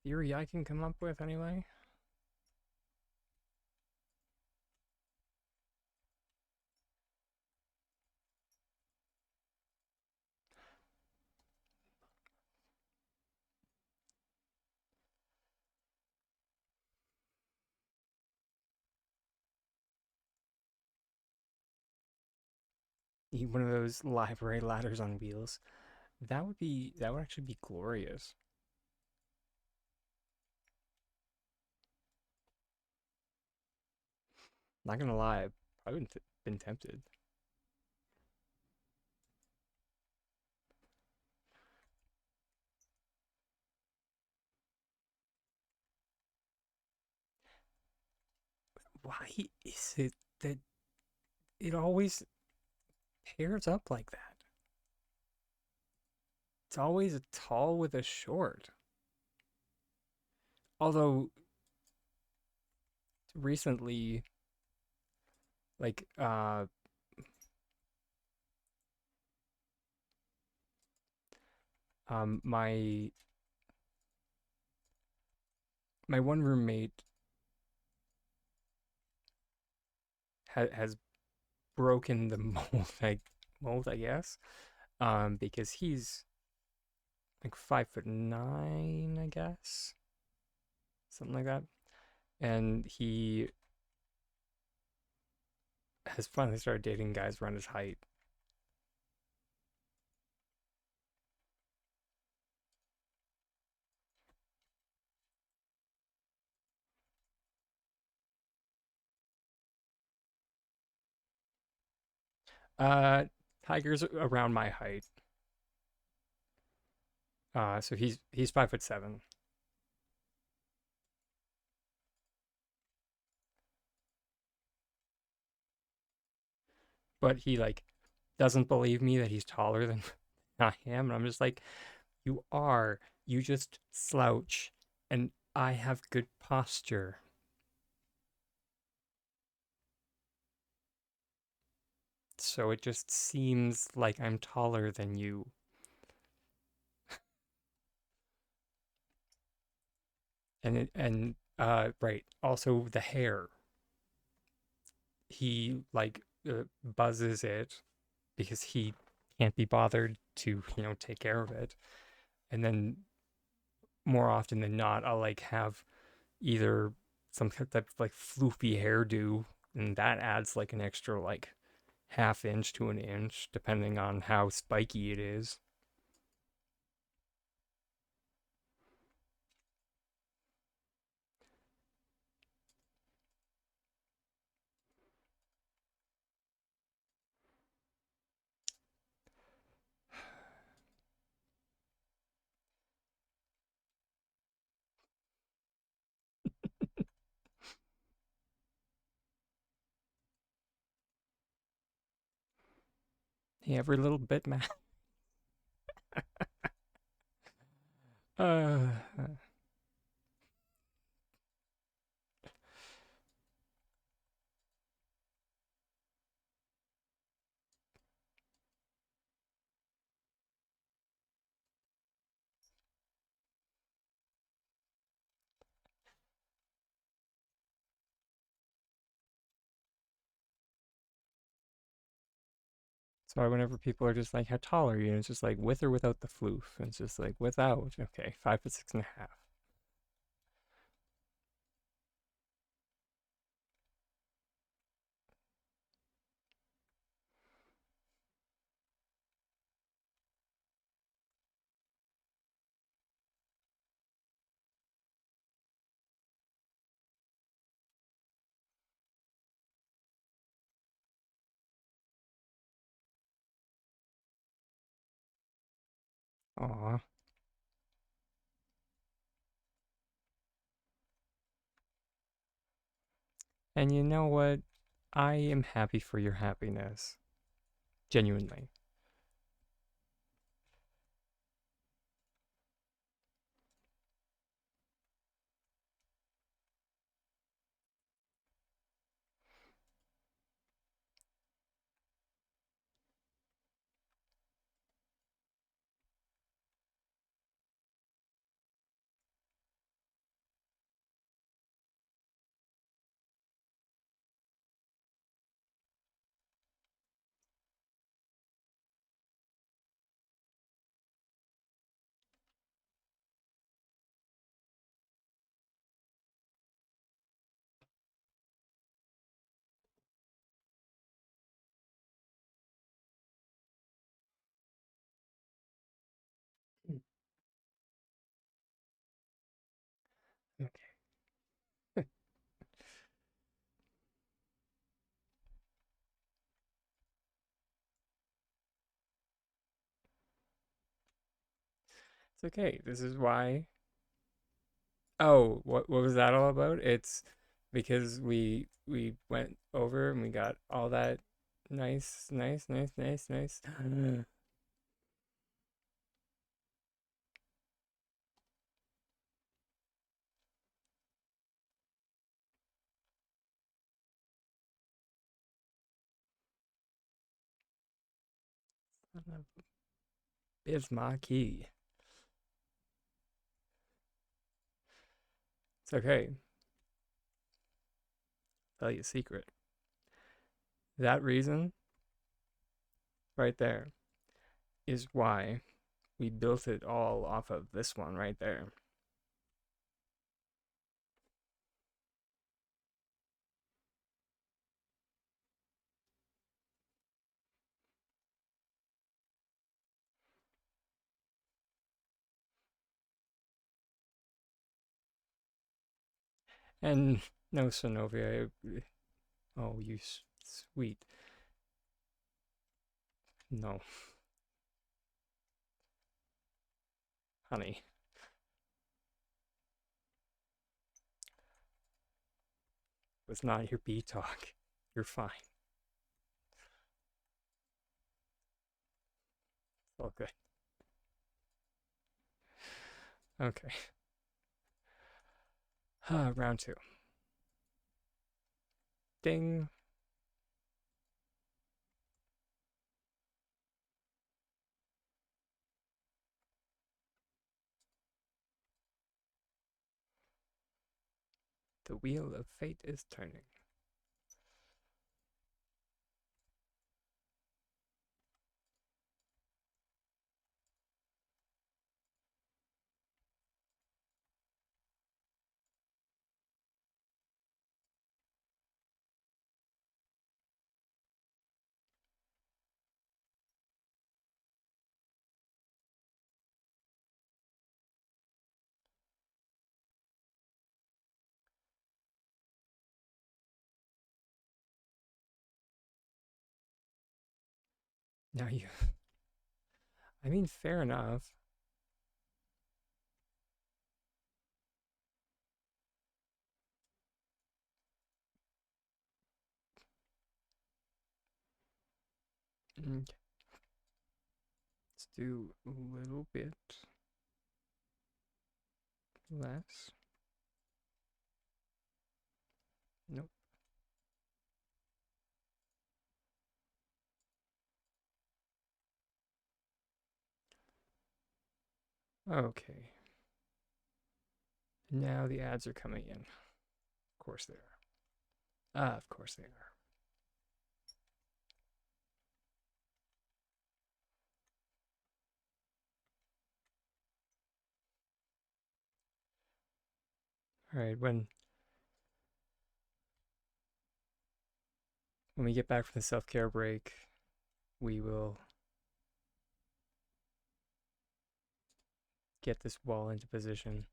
theory I can come up with, anyway. One of those library ladders on wheels. That would actually be glorious. Not gonna lie, I wouldn't been tempted. Why is it that it always pairs up like that? It's always a tall with a short. Although recently, like my one roommate has broken the mold, I guess. Because he's like 5'9", I guess, something like that, and he has finally started dating guys around his height. Uh, Tiger's around my height. So he's 5'7", but he like doesn't believe me that he's taller than I am, and I'm just like, you are. You just slouch, and I have good posture. So it just seems like I'm taller than you. And right, also the hair. He like buzzes it because he can't be bothered to, take care of it. And then more often than not, I'll like have either some type of like floofy hairdo, and that adds like an extra like half inch to an inch, depending on how spiky it is. Hey, every little bit, man. Uh, so whenever people are just like, "How tall are you?" and it's just like, with or without the floof, and it's just like, without. Okay, 5'6.5". Aw. And you know what? I am happy for your happiness. Genuinely. Okay. It's okay. This is why. Oh, what was that all about? It's because we went over and we got all that nice. It's my key. It's okay. Tell you a secret. That reason right there is why we built it all off of this one right there. And no, Sonovia. Oh, you sweet. No, honey, it's not your B talk. You're fine. It's all good. Okay. Round two. Ding. The wheel of fate is turning. Now you. I mean, fair enough. Okay. Let's do a little bit less. Nope. Okay. Now the ads are coming in. Of course they are. Ah, of course they are. All right, when we get back from the self-care break, we will get this wall into position.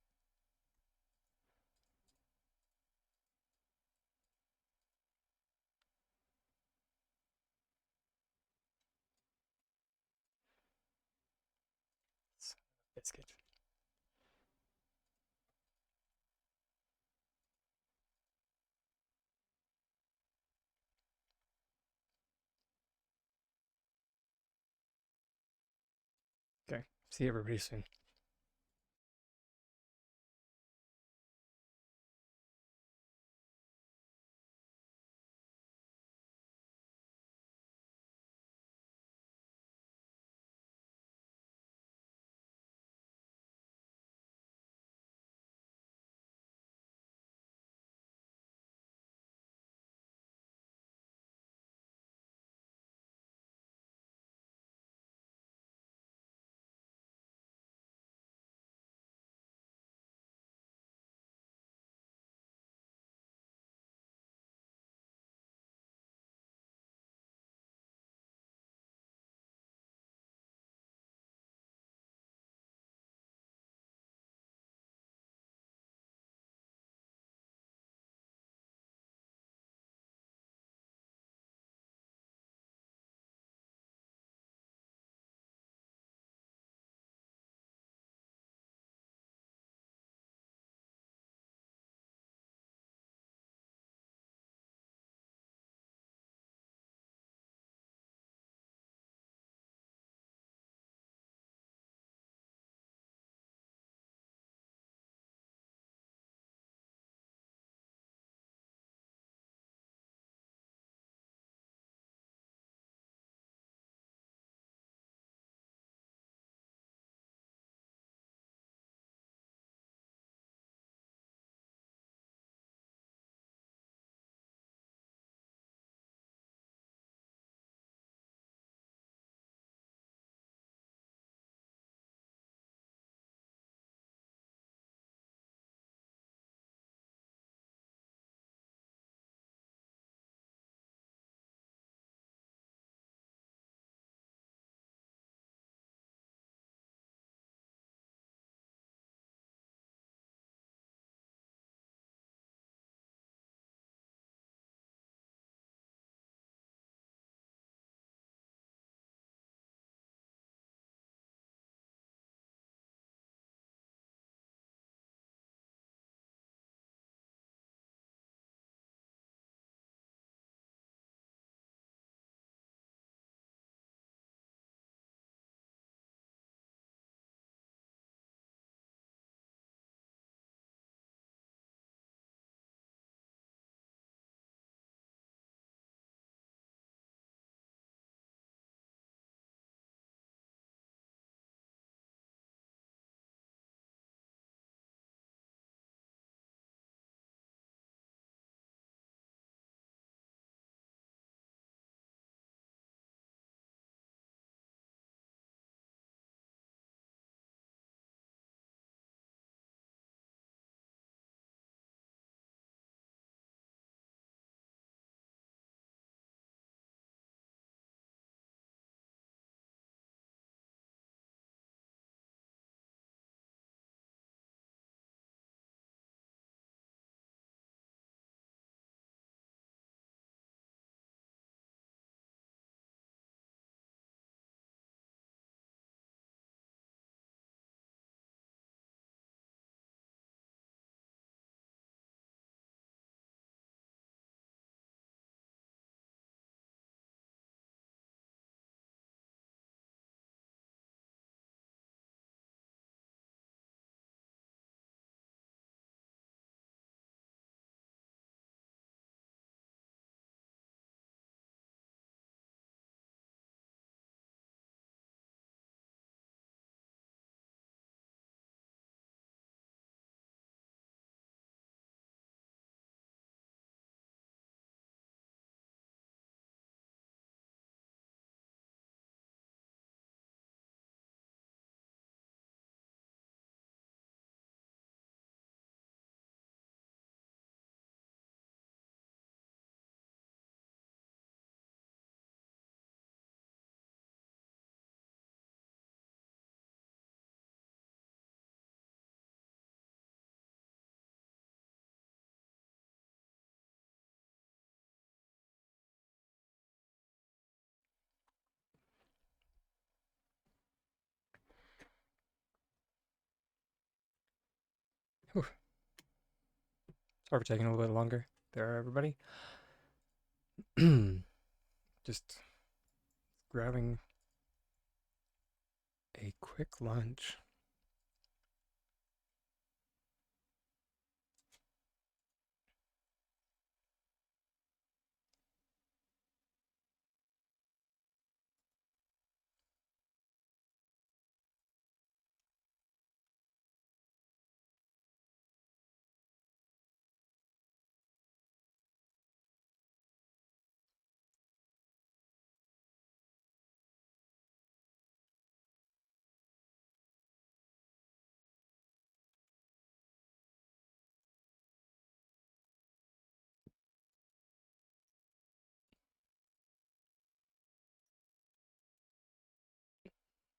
biscuit. Okay. See everybody soon. Sorry for taking a little bit longer there, everybody. Just grabbing a quick lunch.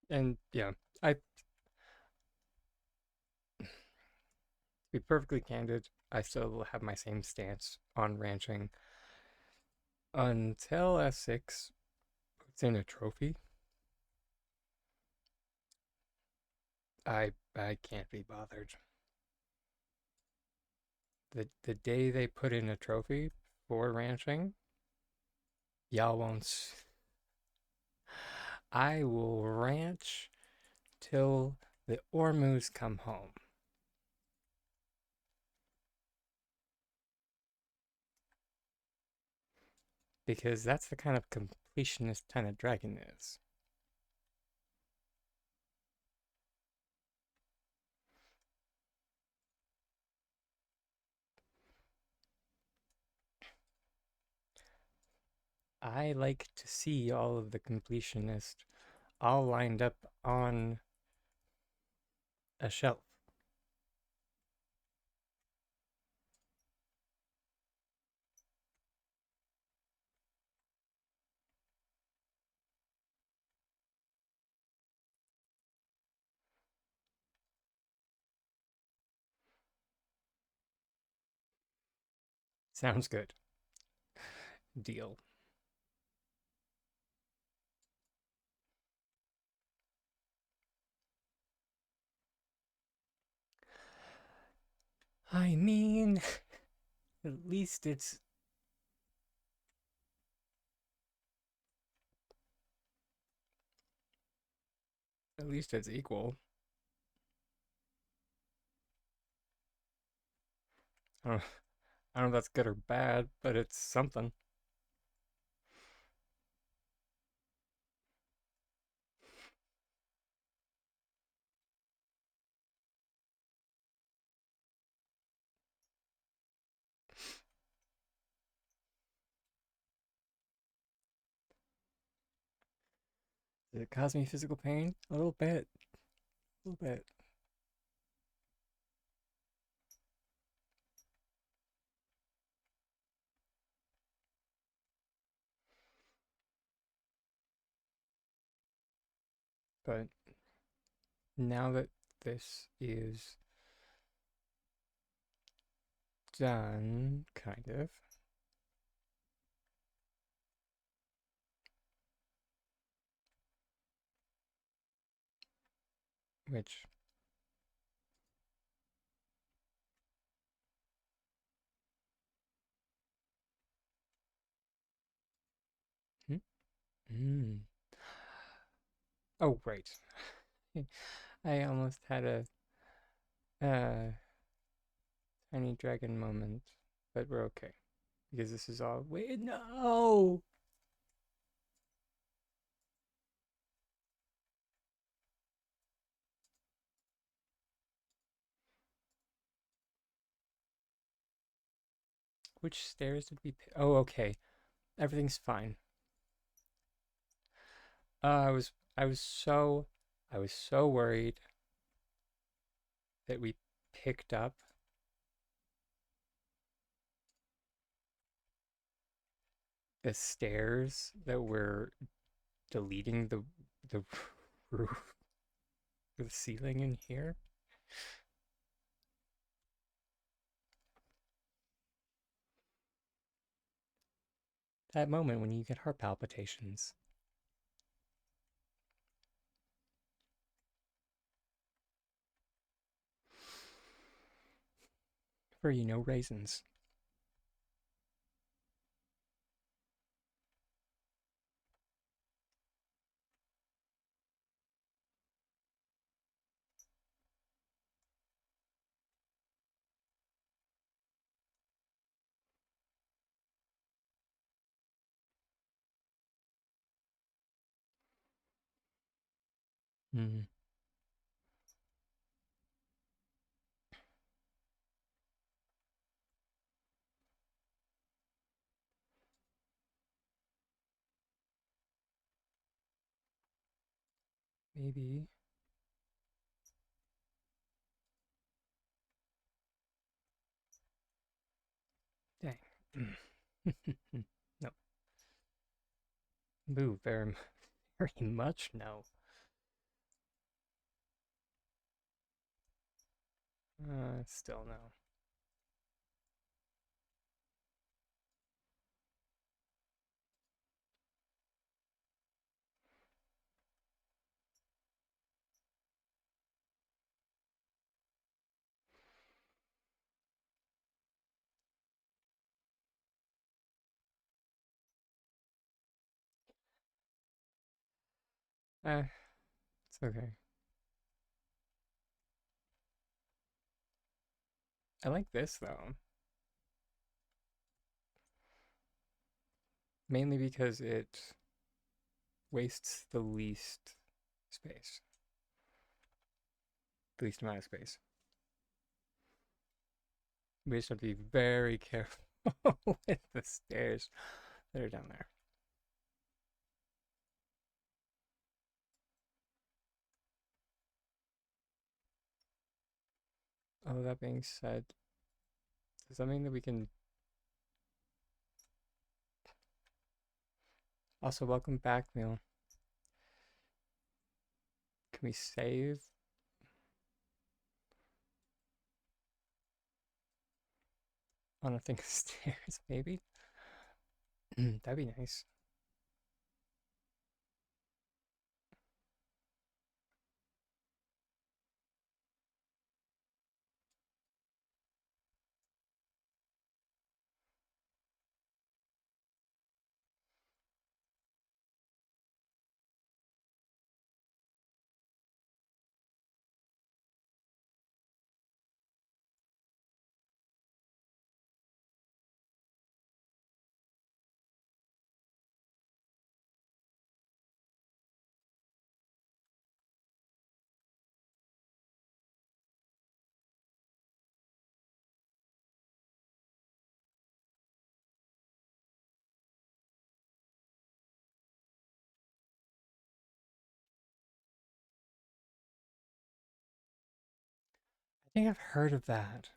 And yeah, I to be perfectly candid, I still have my same stance on ranching until S6 puts in a trophy. I can't be bothered. The day they put in a trophy for ranching, y'all won't. I will ranch till the Ormus come home. Because that's the kind of completionist kind of dragon is. I like to see all of the completionists all lined up on a shelf. Sounds good. Deal. I mean, at least it's equal. I don't, I don't know if that's good or bad, but it's something. Does it cause me physical pain? A little bit. A little bit. But now that this is done, kind of, which hmm? Mm. Oh, right. I almost had a uh, tiny dragon moment, but we're okay because this is all. Wait, no! Which stairs did we pick? Oh, okay. Everything's fine. I was I was so worried that we picked up the stairs that were deleting the roof, the ceiling in here. That moment when you get heart palpitations. For raisins. Hmm. Maybe. Dang. No. Boo, very, very much no. Still no. Eh, it's okay. I like this though, mainly because it wastes space, the least amount of space. We just have to be very careful with the stairs that are down there. Oh, that being said, does that mean that we can also welcome back, Neil? Can we save on a thing of stairs, maybe? That'd be nice. I think I've heard of that.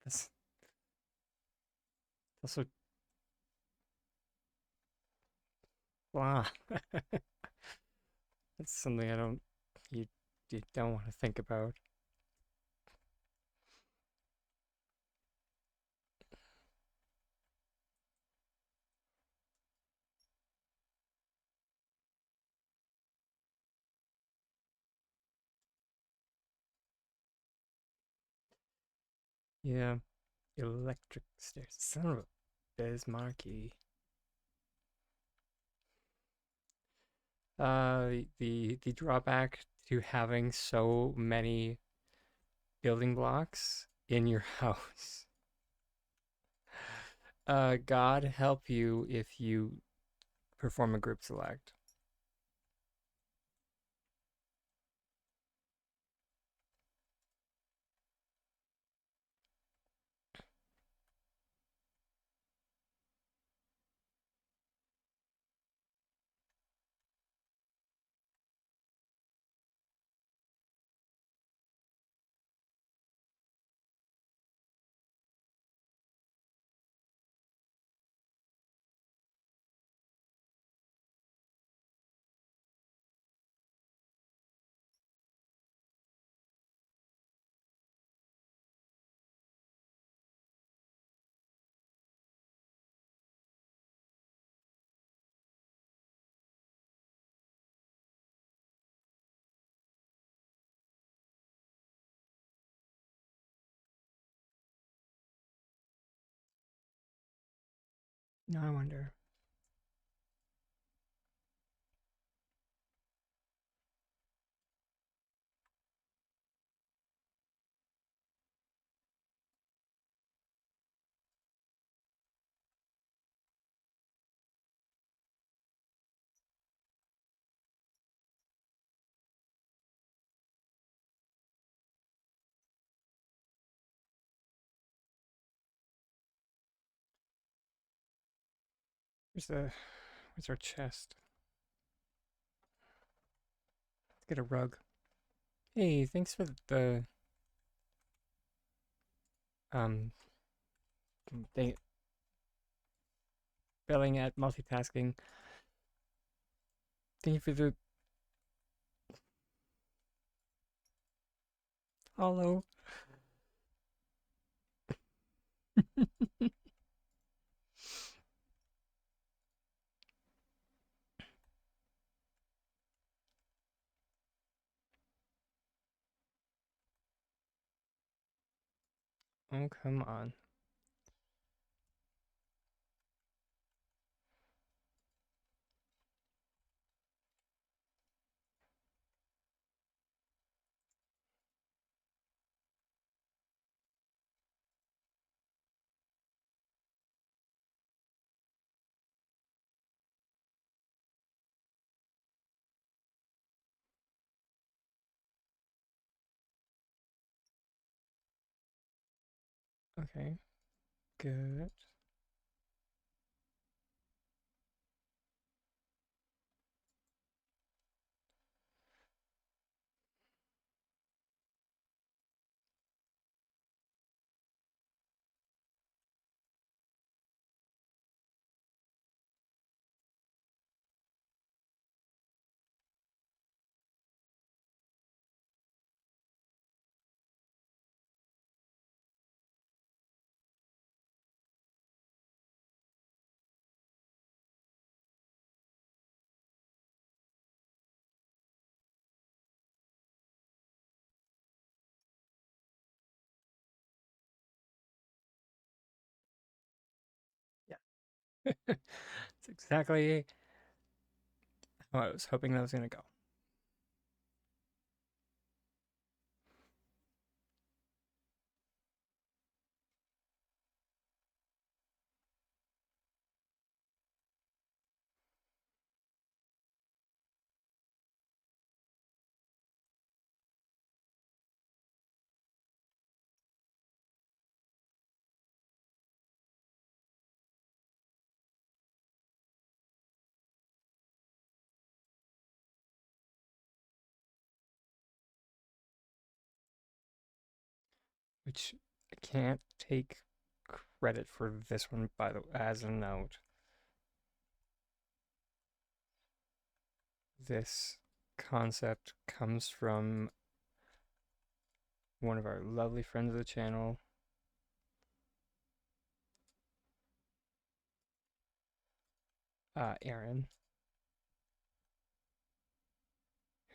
That's also wow. That's something I don't you you don't want to think about. Yeah, electric stairs. Son of a Bismarcky. The drawback to having so many building blocks in your house. God help you if you perform a group select. Now I wonder. Where's our chest? Let's get a rug. Hey, thanks for the um thing failing at multitasking. Thank you for the follow. Oh, come on. Okay, good. Yeah. It's exactly how I was hoping that was gonna go. Which I can't take credit for this one, by the as a note. This concept comes from one of our lovely friends of the channel, Aaron,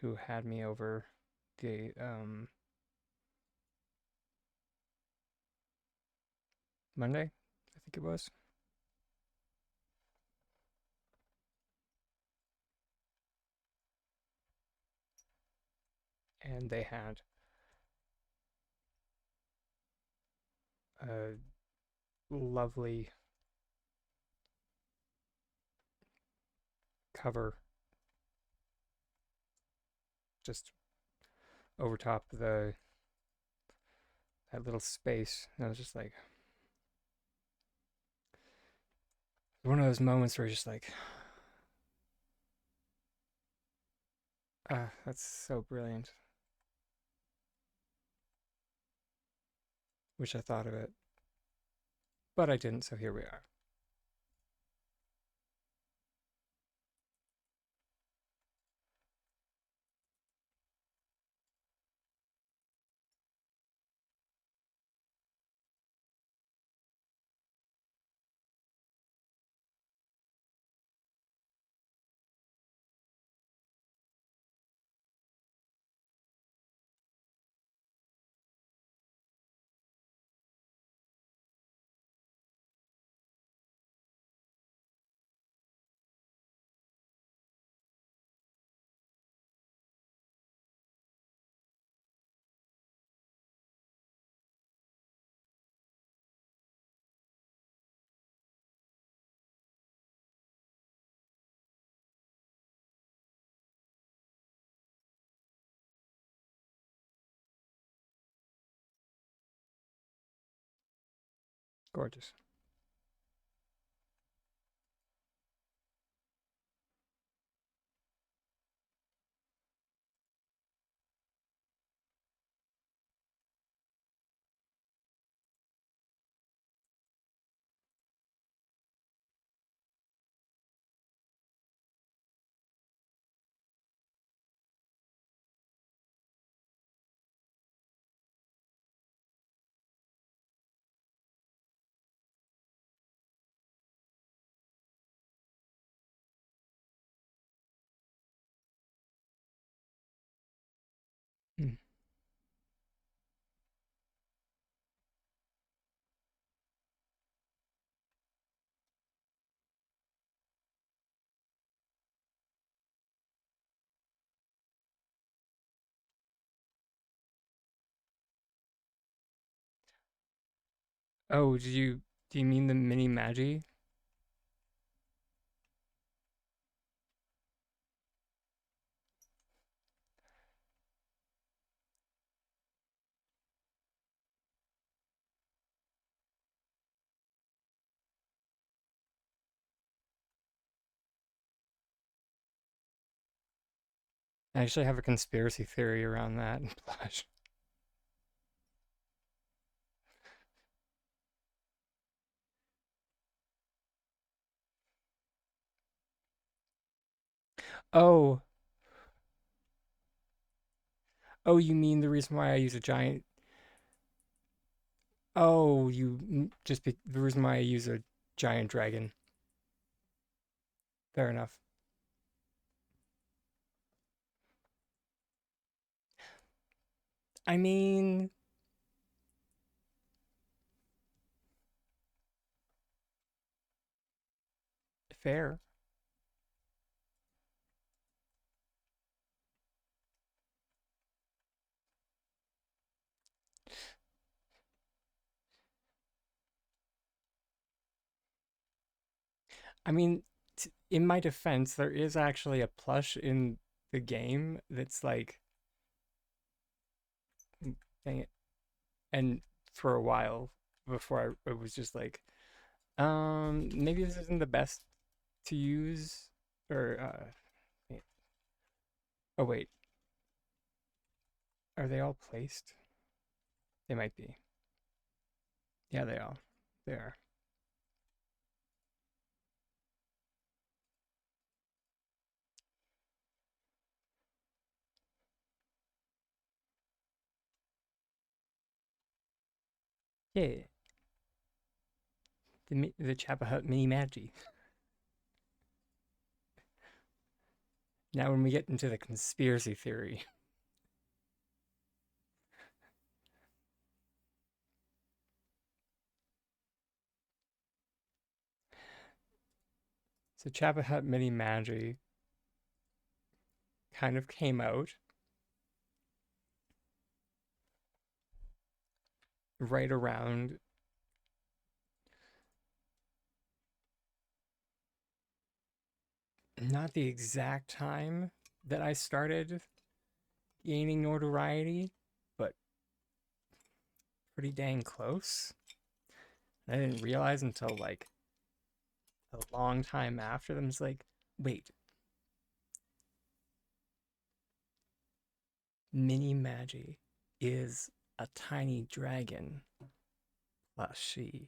who had me over the Monday, I think it was, and they had a lovely cover just over top of the that little space. And I was just like, one of those moments where you're just like, ah, that's so brilliant. Wish I thought of it, but I didn't, so here we are. Gorgeous. Mm. Oh, do you mean the mini Magi? I actually have a conspiracy theory around that plush. Oh, oh, you mean the reason why I use a giant? Oh, the reason why I use a giant dragon. Fair enough. I mean, fair. I mean, in my defense, there is actually a plush in the game that's like, dang it. And for a while before I it was just like, maybe this isn't the best to use or oh wait, are they all placed? They might be. Yeah, they are. They are. Yeah, the Chapel Hut mini Magi. Now when we get into the conspiracy theory. So Chapel Hut mini Magi kind of came out right around not the exact time that I started gaining notoriety, but pretty dang close. I didn't realize until like a long time after them. It's like, wait, Mini Magi is a tiny dragon plushie.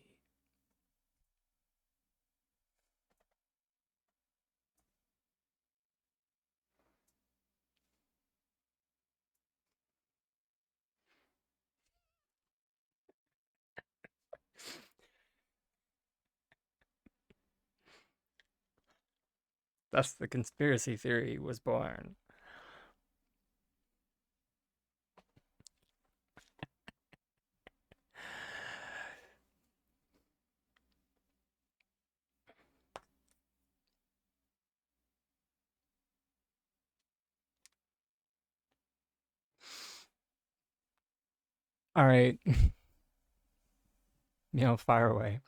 Thus, the conspiracy theory was born. All right, fire away.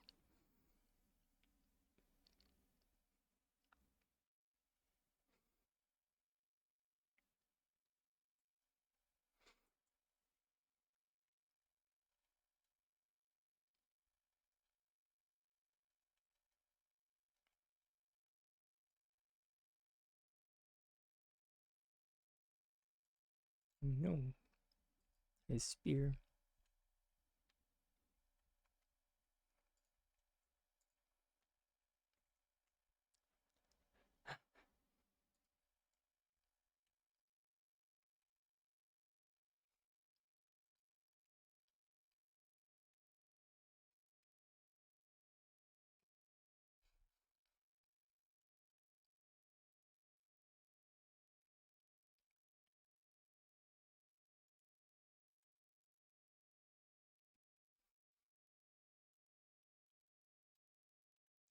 No, his spear.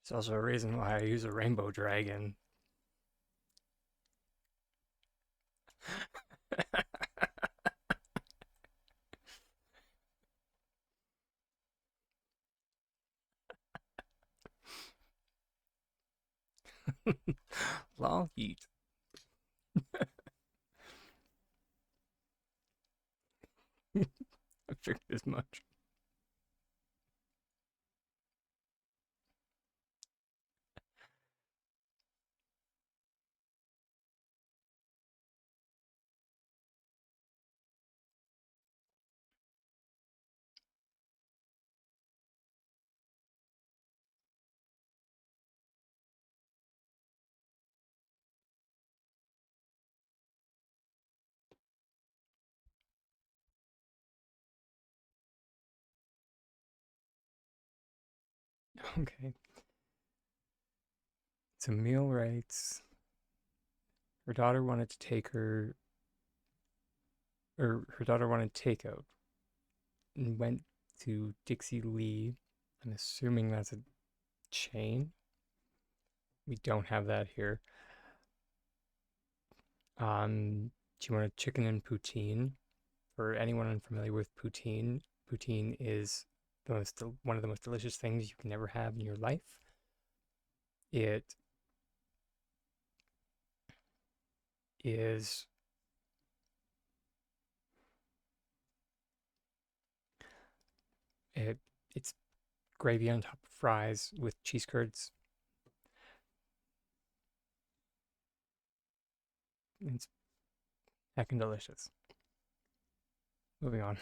It's also a reason why I use a rainbow dragon. Lol, yeet. I figured as much. Okay. So Emil writes, her daughter wanted to take her, or her daughter wanted takeout and went to Dixie Lee. I'm assuming that's a chain. We don't have that here. She wanted chicken and poutine. For anyone unfamiliar with poutine, poutine is one of the most delicious things you can ever have in your life. It is it's gravy on top of fries with cheese curds. It's heckin' delicious. Moving on.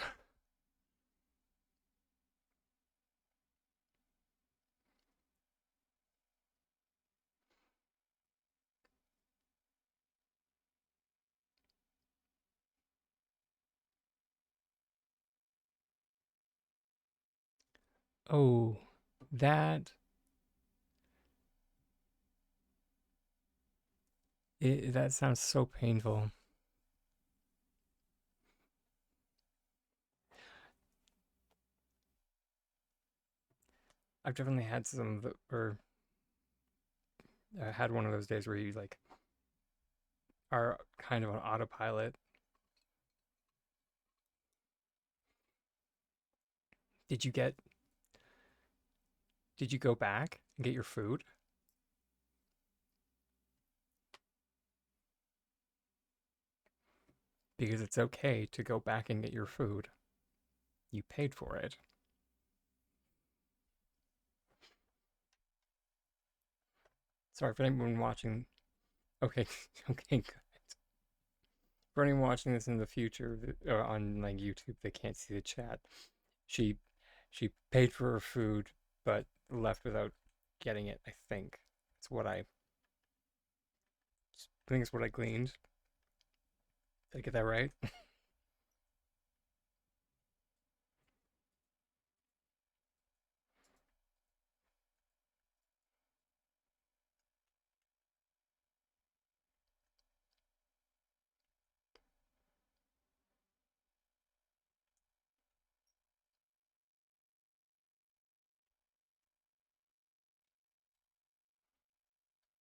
Oh, that that sounds so painful. I've definitely had some of the, or I had one of those days where you like are kind of on autopilot. Did you get did you go back and get your food? Because it's okay to go back and get your food. You paid for it. Sorry for anyone watching. Okay, okay, good. For anyone watching this in the future on like YouTube, they can't see the chat. She she paid for her food, but left without getting it. I think it's what I think it's what I gleaned. Did I get that right?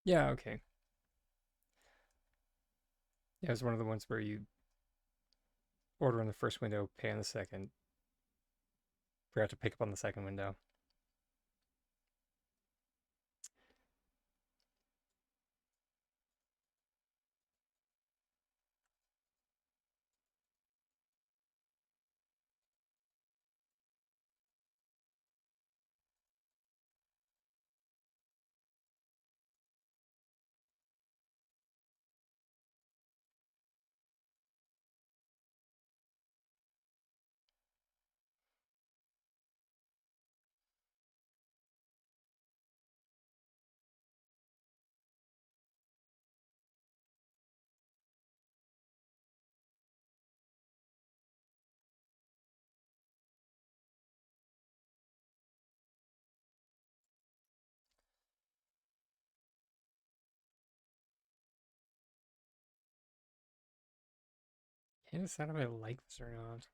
Yeah. Okay. Yeah, it was one of the ones where you order on the first window, pay on the second. Forgot to pick up on the second window. can't decide if I like this or not.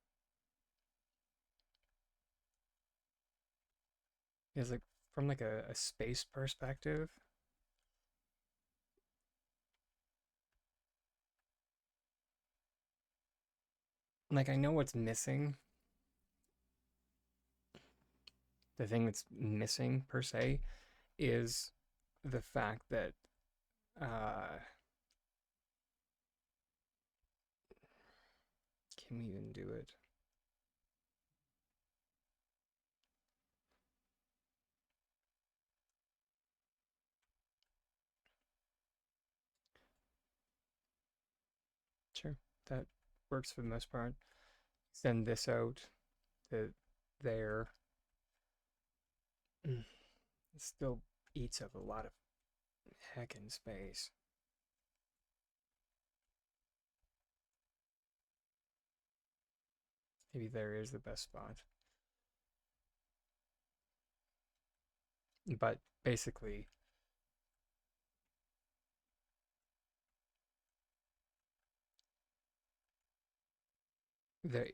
It's like from like a space perspective. Like I know what's missing. The thing that's missing per se is the fact that uh can we even do it? Sure. That works for the most part. Send this out to there. It still eats up a lot of heckin' space. Maybe there is the best spot. But basically, the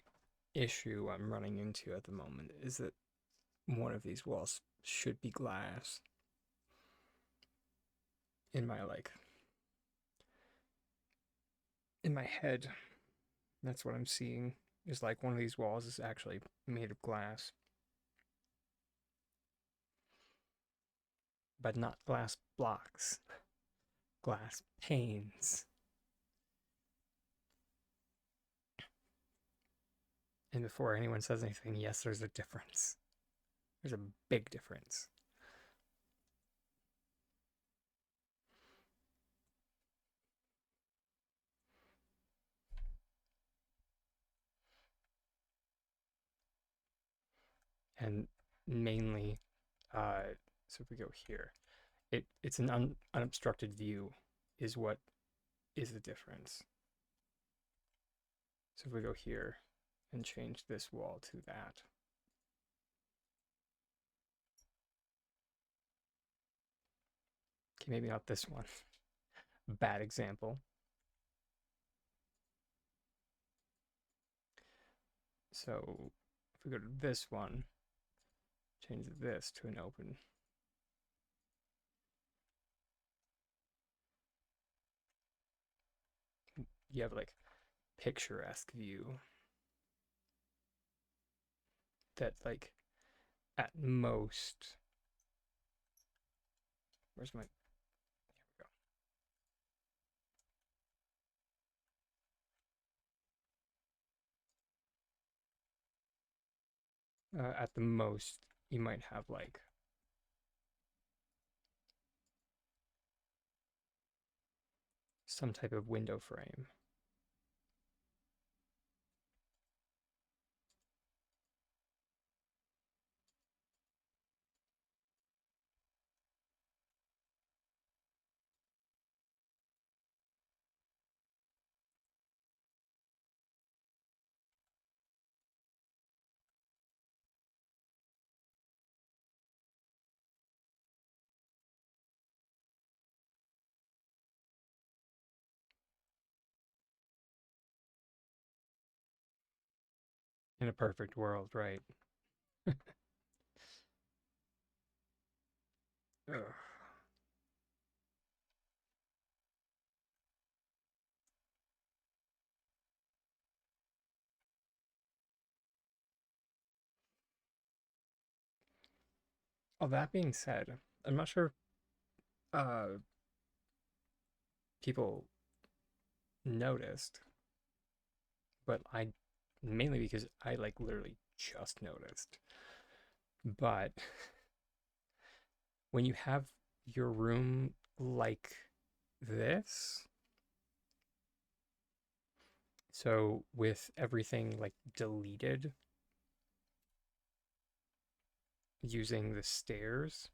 issue I'm running into at the moment is that one of these walls should be glass in my like in my head. That's what I'm seeing is like one of these walls is actually made of glass, but not glass blocks, glass panes. And before anyone says anything, yes, there's a difference. There's a big difference. And mainly, so if we go here, it's an unobstructed view is what is the difference. So if we go here and change this wall to that, okay, maybe not this one. Bad example. So if we go to this one, change this to an open. You have like picturesque view that like at most, where's my, here we go. At the most, you might have like some type of window frame. In a perfect world, right? Ugh. All that being said, I'm not sure uh, people noticed, but I mainly because I like literally just noticed. But when you have your room like this, so with everything like deleted using the stairs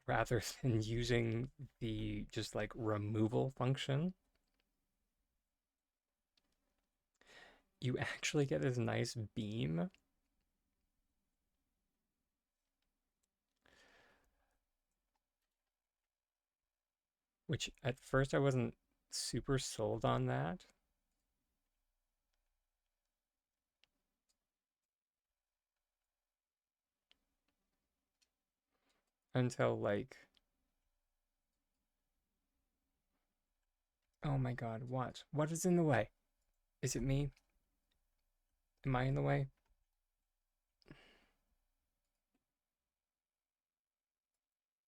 rather than using the just like removal function, you actually get this nice beam, which at first I wasn't super sold on that. until like, oh my god, what? What is in the way? Is it me? Am I in the way?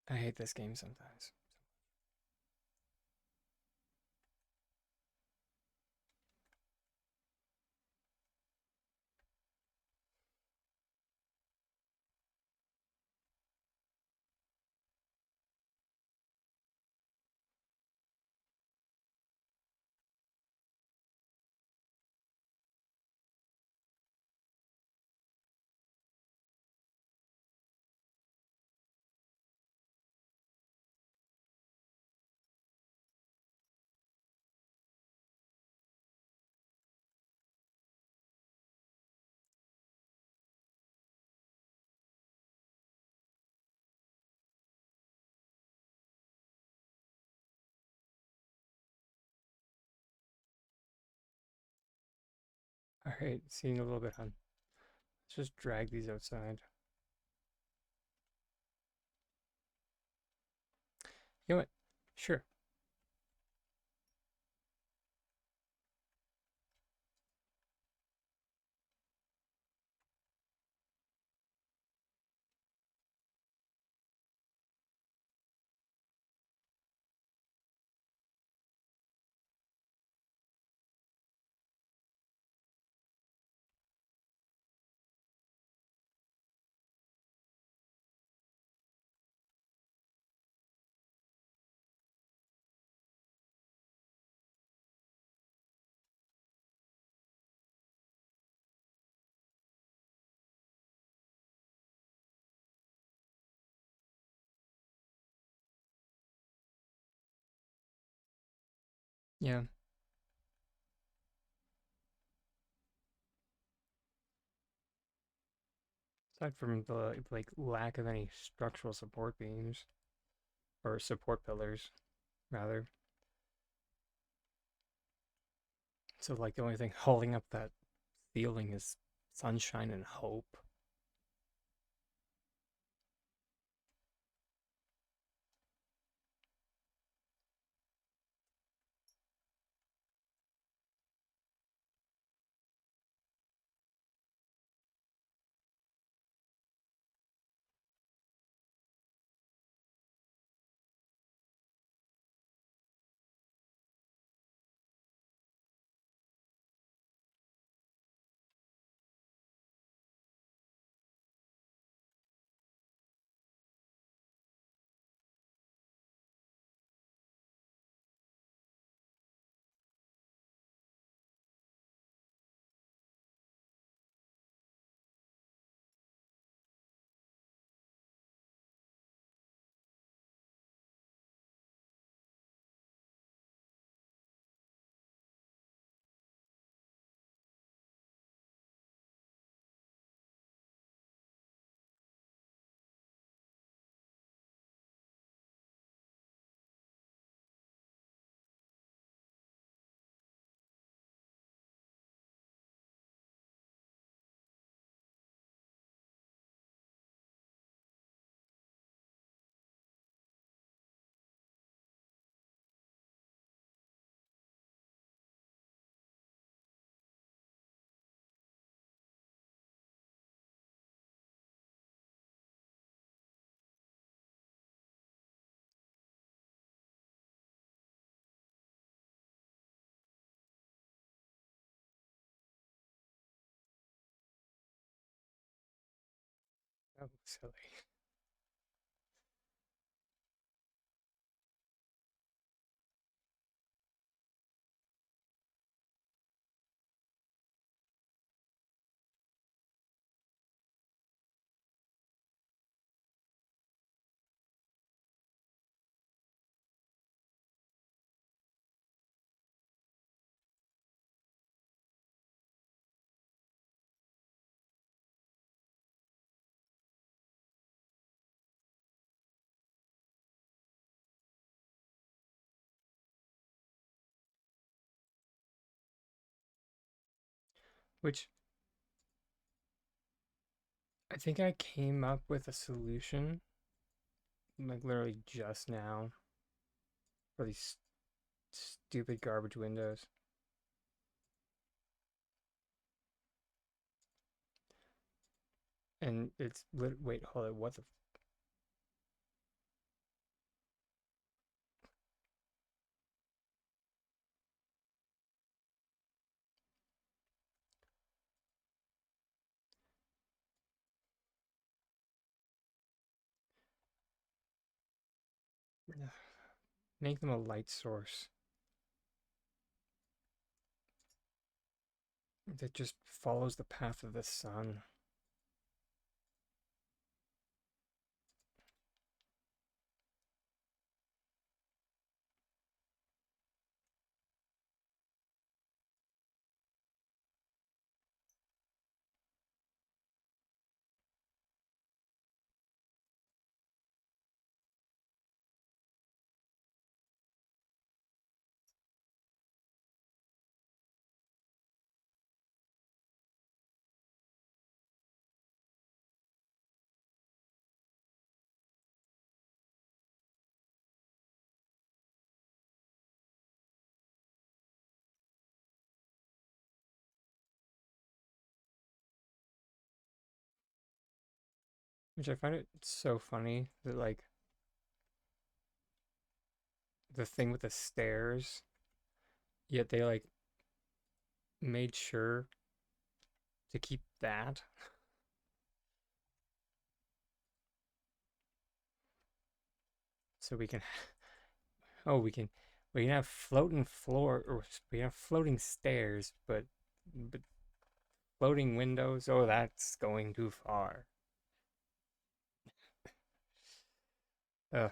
I hate this game sometimes. Alright, seeing a little bit, hun. Let's just drag these outside. You know what? Sure. Yeah. Aside from the like lack of any structural support beams or support pillars, rather. So like the only thing holding up that ceiling is sunshine and hope. That looks silly. Which I think I came up with a solution like literally just now for these stupid garbage windows. And it's wait, hold it. What the? Make them a light source that just follows the path of the sun. Which I find it so funny that like the thing with the stairs, yet they like made sure to keep that. So we can oh we can have floating floor or we have floating stairs, but floating windows, oh that's going too far. Ugh.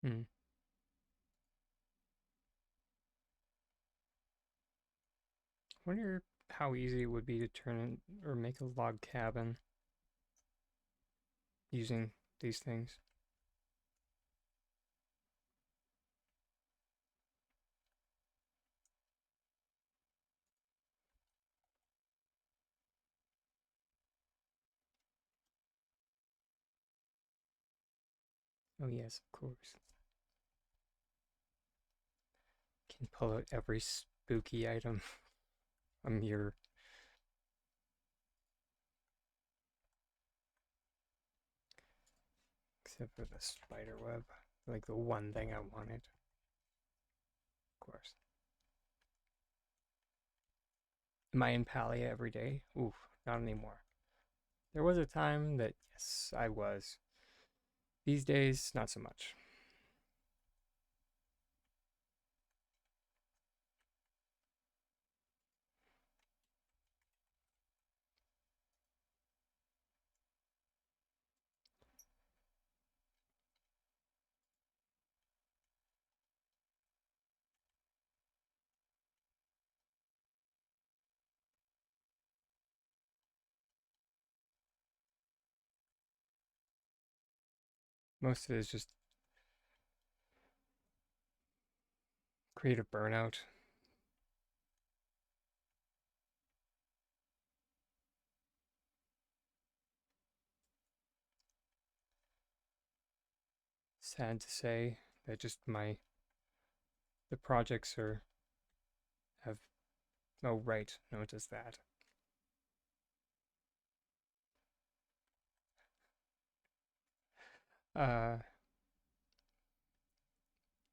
Hmm. Wonder how easy it would be to turn or make a log cabin using these things. Oh yes, of course. Can pull out every spooky item. A mirror. Except for the spider web. Like the one thing I wanted. Of course. Am I in Palia every day? Oof, not anymore. There was a time that, yes, I was. These days, not so much. Most of it is just creative burnout. Sad to say that just the projects are have oh right, no it does that. Uh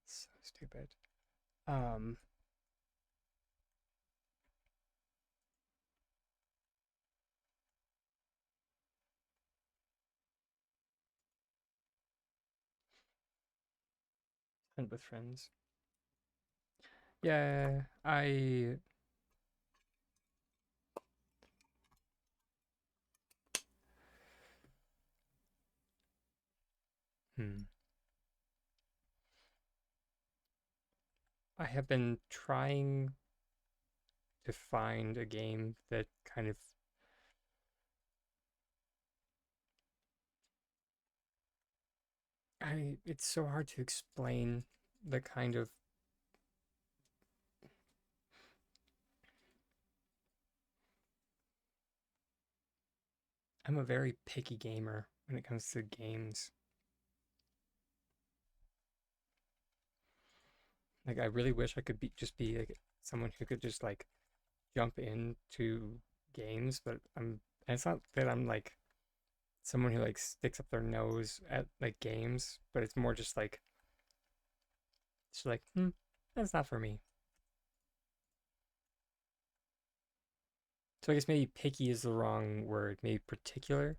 so stupid. Um and with friends. Yeah, I hmm. I have been trying to find a game that kind of I it's so hard to explain the kind of I'm a very picky gamer when it comes to games. Like I really wish I could be just be like someone who could just like jump into games, but and it's not that I'm like someone who like sticks up their nose at like games, but it's more just like it's like, that's not for me. So I guess maybe picky is the wrong word, maybe particular.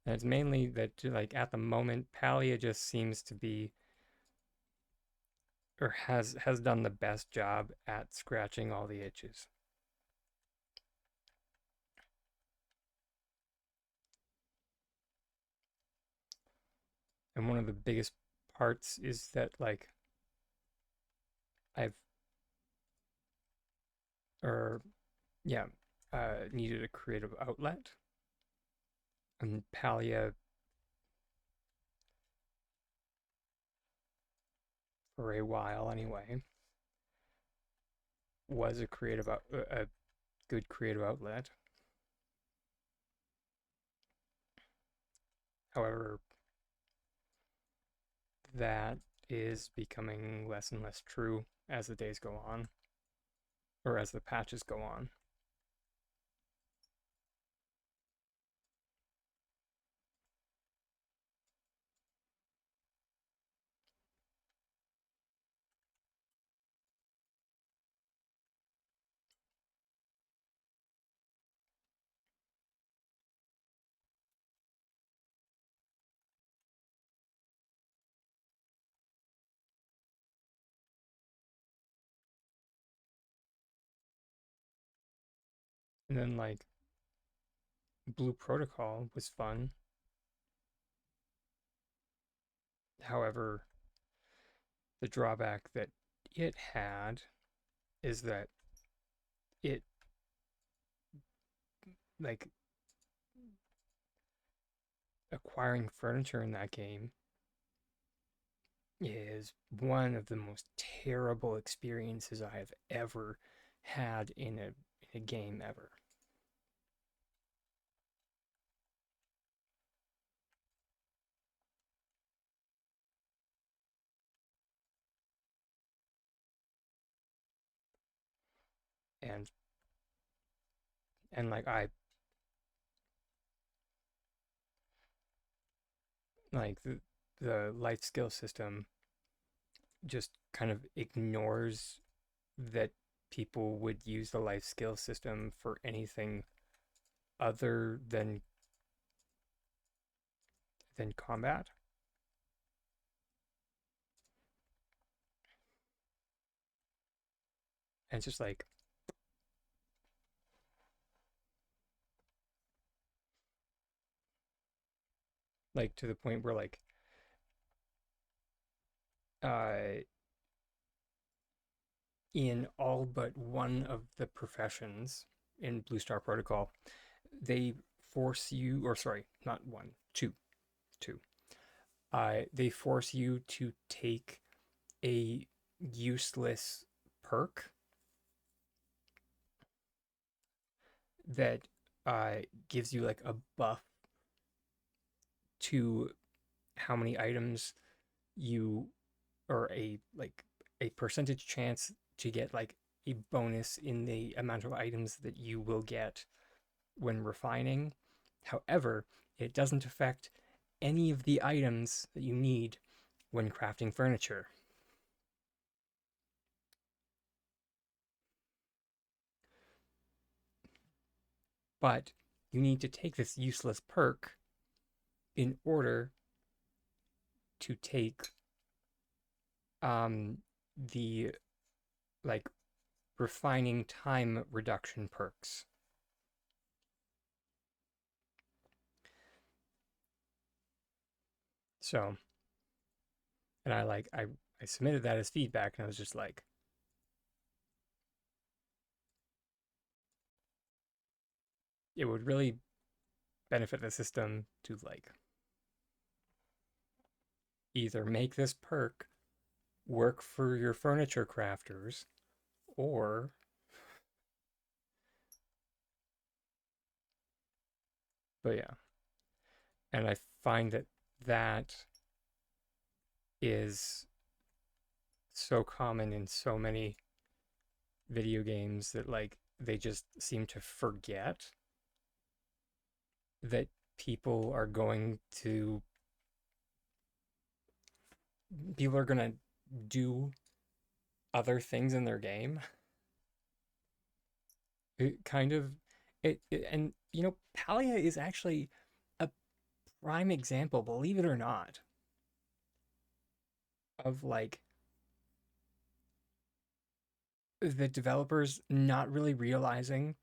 And it's mainly that like at the moment, Palia just seems to be or has done the best job at scratching all the itches. And one of the biggest parts is that like I've or yeah, needed a creative outlet. And Palia for a while anyway was a good creative outlet. However, that is becoming less and less true as the days go on, or as the patches go on. And then like Blue Protocol was fun. However, the drawback that it had is that it like acquiring furniture in that game is one of the most terrible experiences I have ever had in a game ever. And and like I like the life skill system just kind of ignores that people would use the life skill system for anything other than combat. And it's just like to the point where like uh in all but one of the professions in Blue Star Protocol, they force you, or sorry, not one, two. They force you to take a useless perk that gives you like a buff to how many items you or a like a percentage chance to get like a bonus in the amount of items that you will get when refining. However, it doesn't affect any of the items that you need when crafting furniture. But you need to take this useless perk in order to take um the like refining time reduction perks. So, and I submitted that as feedback, and I was just like, it would really benefit the system to like either make this perk work for your furniture crafters, or but yeah. And I find that that is so common in so many video games that like they just seem to forget that to people are going to do other things in their game. It kind of and Palia is actually a prime example, believe it or not, of like the developers not really realizing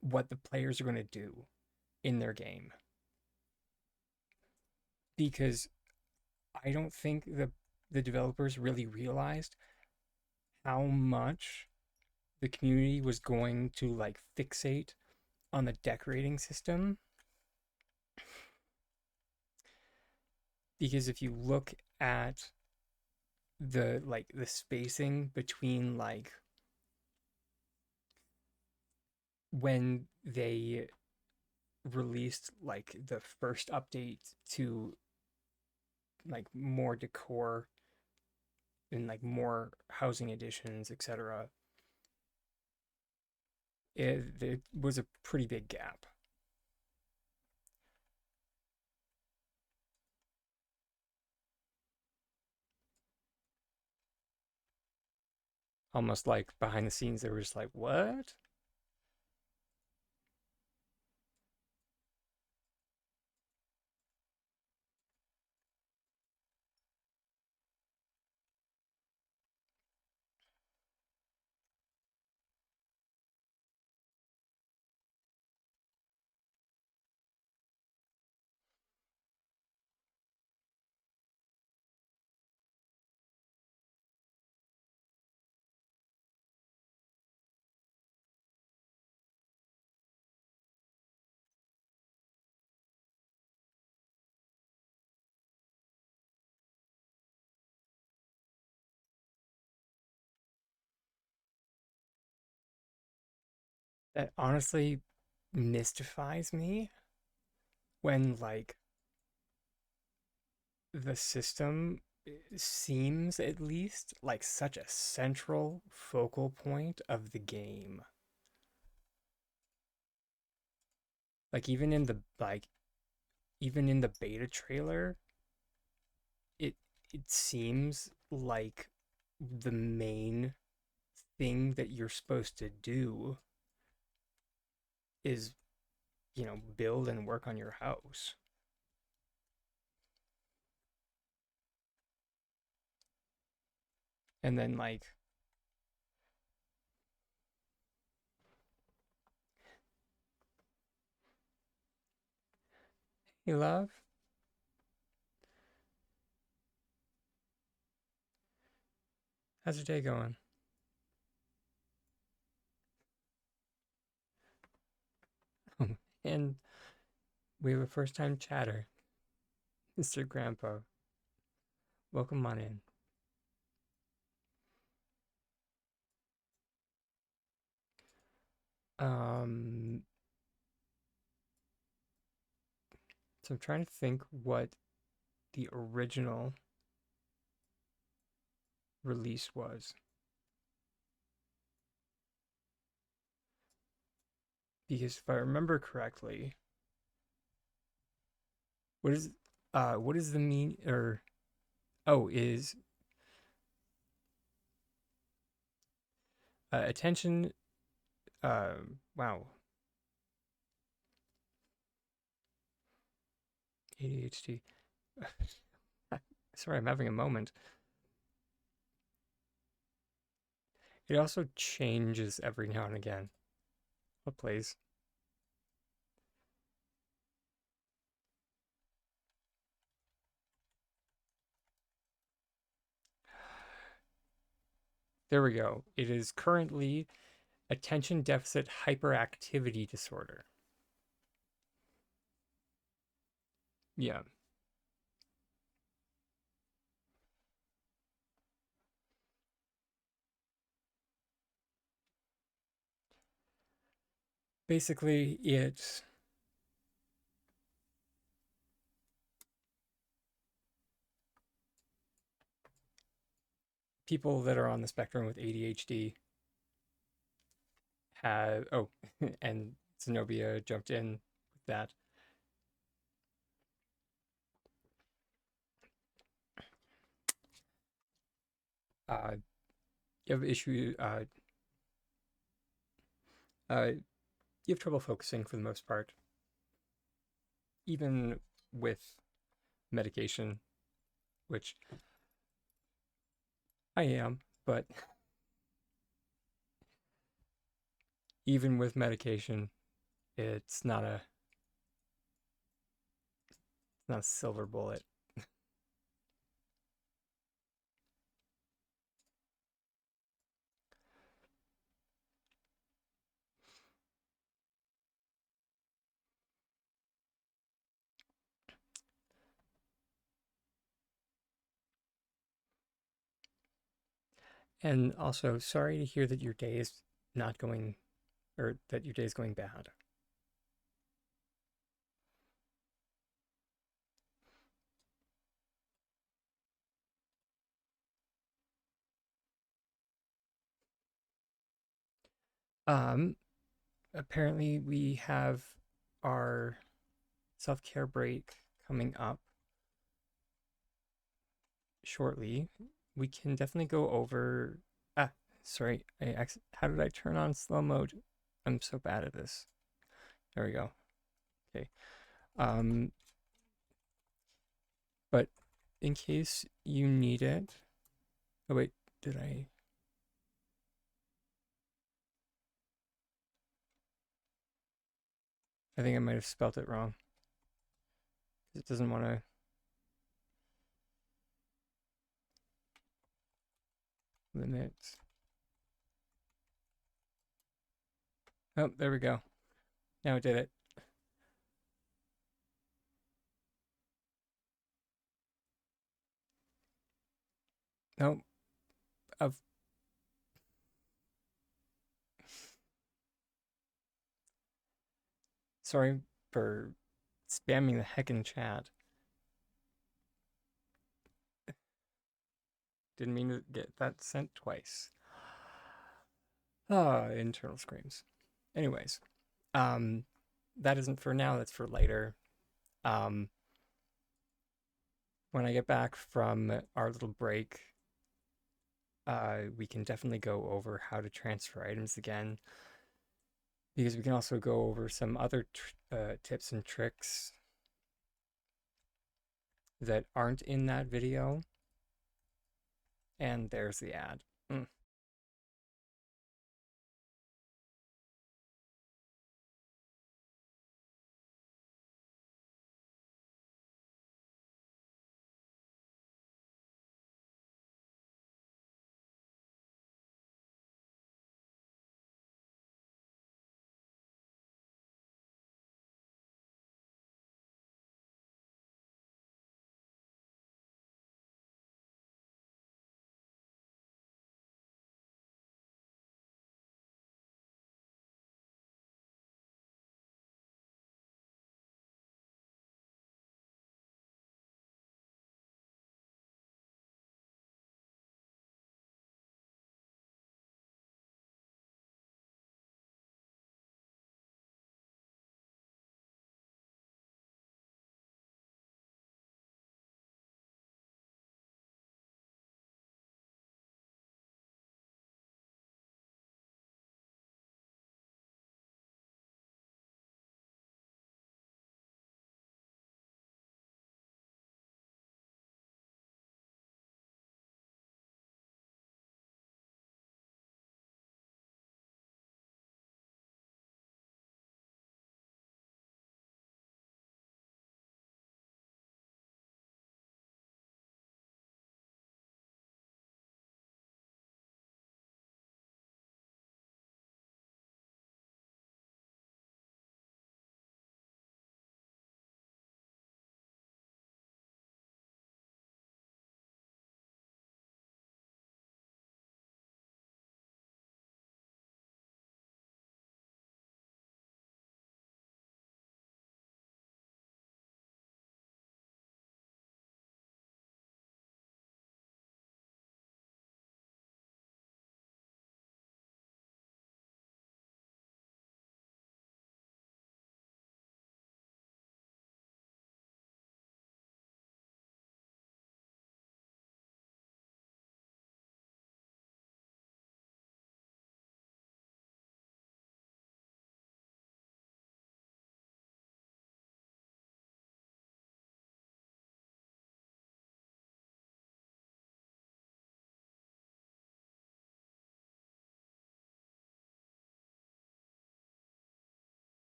what the players are going to do in their game, because I don't think the developers really realized how much the community was going to like fixate on the decorating system. Because if you look at the spacing between like when they released like the first update to like more decor and like more housing additions, etc., it was a pretty big gap. Almost like behind the scenes, they were just like, what? That honestly mystifies me when like the system seems at least like such a central focal point of the game. Like even in the beta trailer, it it seems like the main thing that you're supposed to do is, build and work on your house. And then like, hey love, how's your day going? And we have a first time chatter, Mr. Grandpa. Welcome on in. Um, so I'm trying to think what the original release was. Because if I remember correctly, what is what is the mean or oh is attention wow, ADHD. Sorry, I'm having a moment. It also changes every now and again. What plays? There we go. It is currently attention deficit hyperactivity disorder. Yeah. Basically, it's people that are on the spectrum with ADHD have, oh, and Zenobia jumped in with that. Uh, you have issue, you have trouble focusing for the most part, even with medication, which I am, but even with medication, it's not a silver bullet. And also, sorry to hear that your day is not going, or that your day is going bad. Um, Apparently we have our self-care break coming up shortly. We can definitely go over. Ah, sorry. How did I turn on slow mode? I'm so bad at this. There we go. Okay. Um, but in case you need it. Oh wait, did I? I think I might have spelt it wrong. It doesn't want to limit. Oh, there we go. Now it did it. No, of sorry for spamming the heck in chat. Didn't mean to get that sent twice. Ah, internal screams. Anyways, um, that isn't for now. That's for later. Um, when I get back from our little break, we can definitely go over how to transfer items again, because we can also go over some other tips and tricks that aren't in that video. And there's the ad. Mm.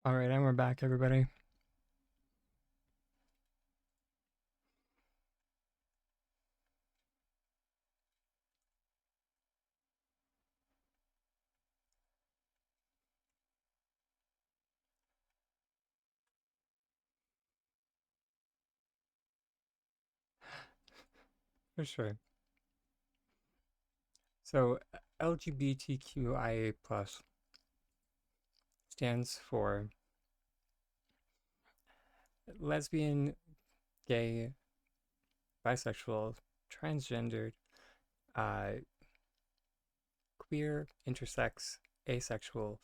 All right, and we're back, everybody. For sure. So, LGBTQIA plus stands for lesbian, gay, bisexual, transgendered, uh, queer, intersex, asexual,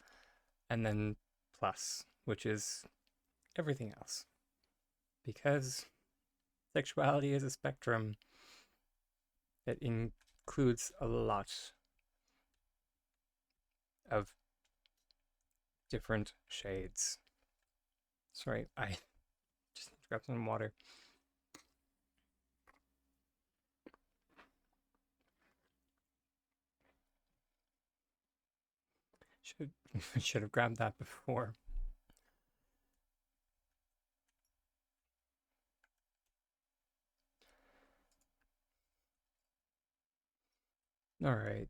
and then plus, which is everything else. Because sexuality is a spectrum that includes a lot of different shades. Sorry, I just need to grab some water. Should should have grabbed that before. All right.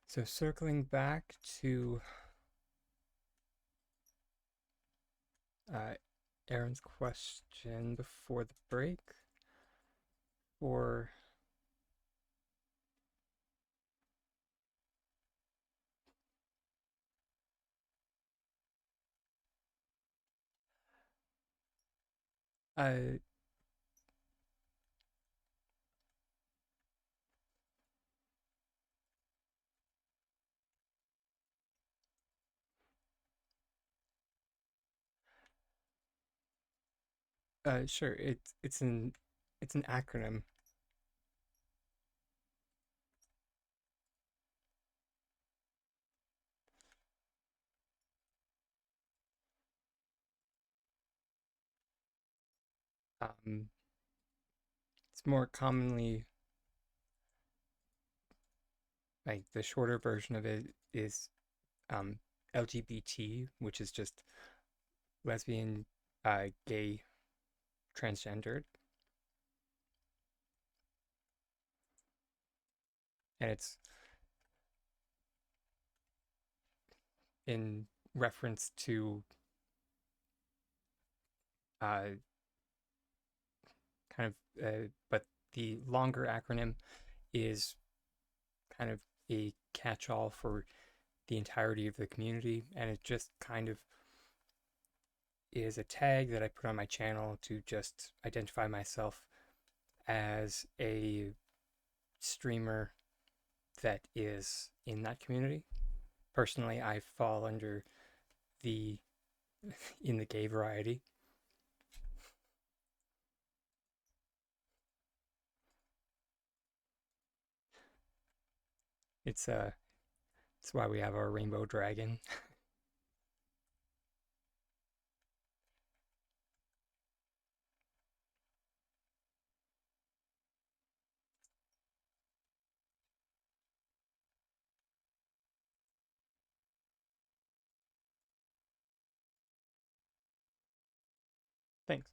So circling back to uh, Aaron's question before the break, or uh, sure, it's an acronym. Um, it's more commonly like the shorter version of it is um, LGBT, which is just lesbian, gay, transgendered, and it's in reference to uh, kind of, but the longer acronym is kind of a catch-all for the entirety of the community, and it just kind of is a tag that I put on my channel to just identify myself as a streamer that is in that community. Personally, I fall under the in the gay variety. It's why we have our rainbow dragon. Thanks.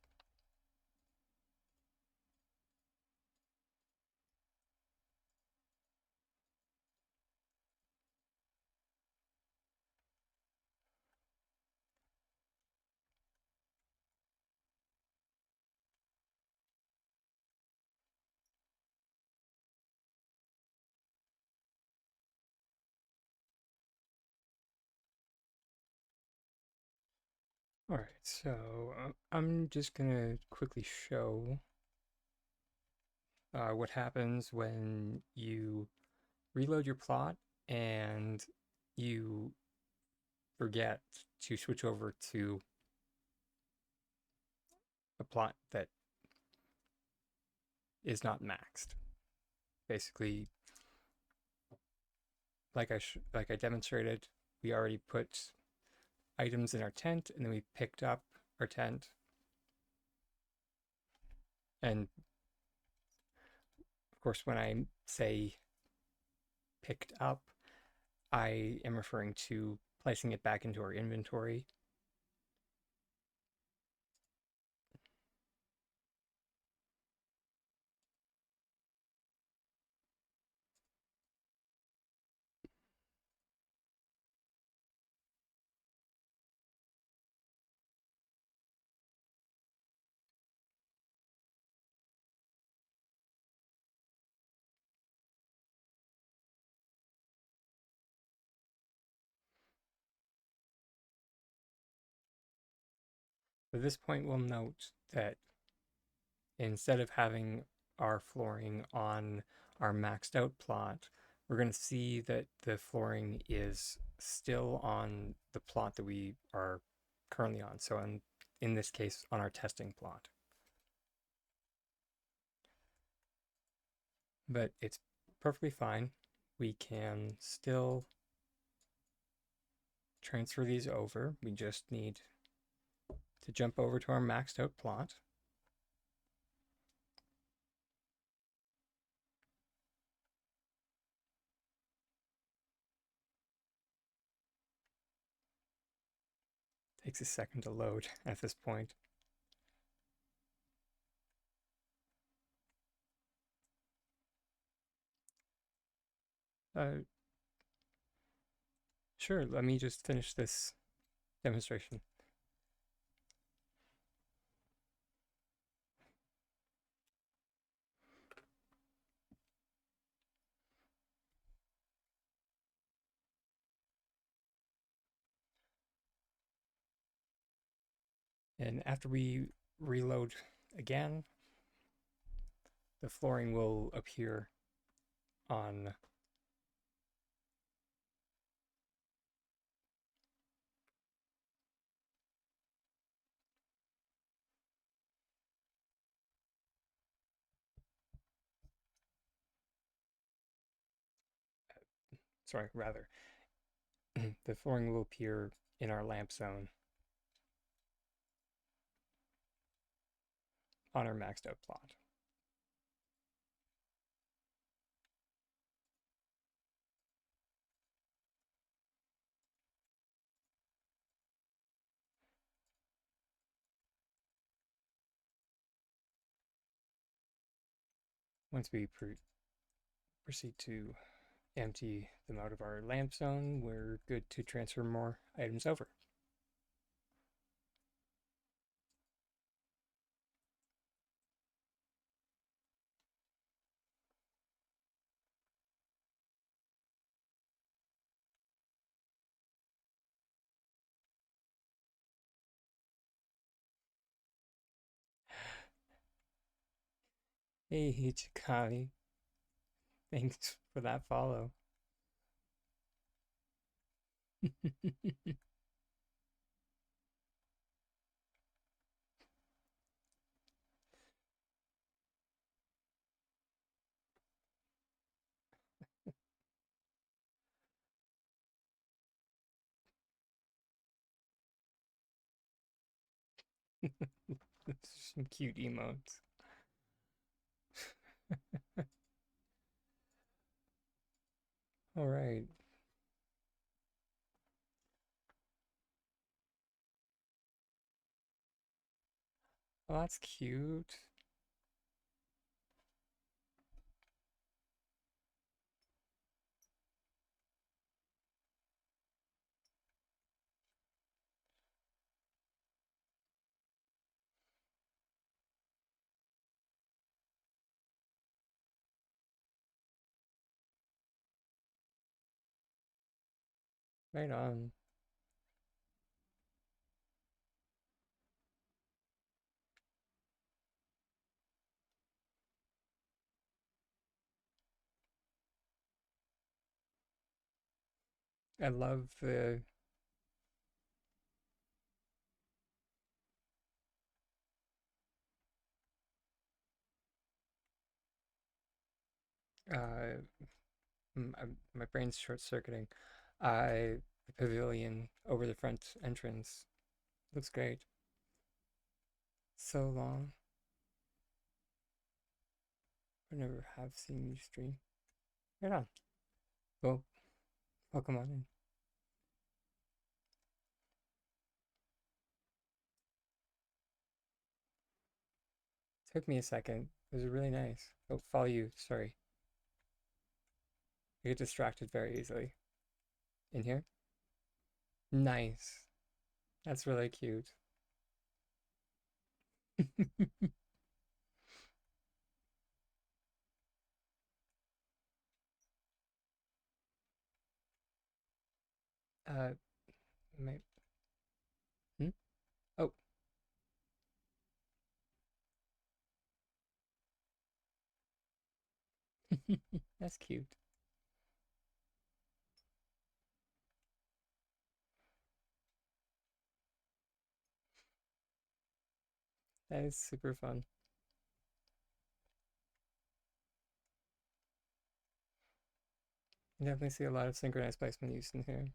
All right, so I'm just gonna quickly show what happens when you reload your plot and you forget to switch over to a plot that is not maxed. Basically, like I demonstrated, we already put items in our tent, and then we picked up our tent. And of course, when I say picked up, I am referring to placing it back into our inventory. At this point, we'll note that instead of having our flooring on our maxed out plot, we're going to see that the flooring is still on the plot that we are currently on. So in this case, on our testing plot. But it's perfectly fine. We can still transfer these over. We just need to jump over to our maxed out plot. Takes a second to load at this point. Sure, let me just finish this demonstration. And after we reload again, the flooring will appear on sorry, rather, the flooring will appear in our lamp zone on our maxed out plot. Once we proceed to empty them out of our lamp zone, we're good to transfer more items over. Hey, Hichikari, thanks for that follow. Some cute emotes. All right. Well, that's cute. Right on. I love the uh my brain's short circuiting. The pavilion over the front entrance looks great. So long. I never have seen you stream. Right on. Well, Oh, come on in. Took me a second. It was really nice. Oh, follow you. Sorry. I get distracted very easily. In here? Nice. That's really cute. uh, my, hmm? Oh, that's cute. That is super fun. You definitely see a lot of synchronized placement used in here.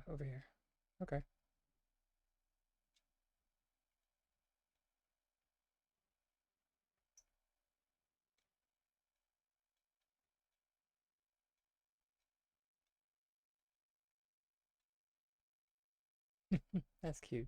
Over here. Okay. That's cute.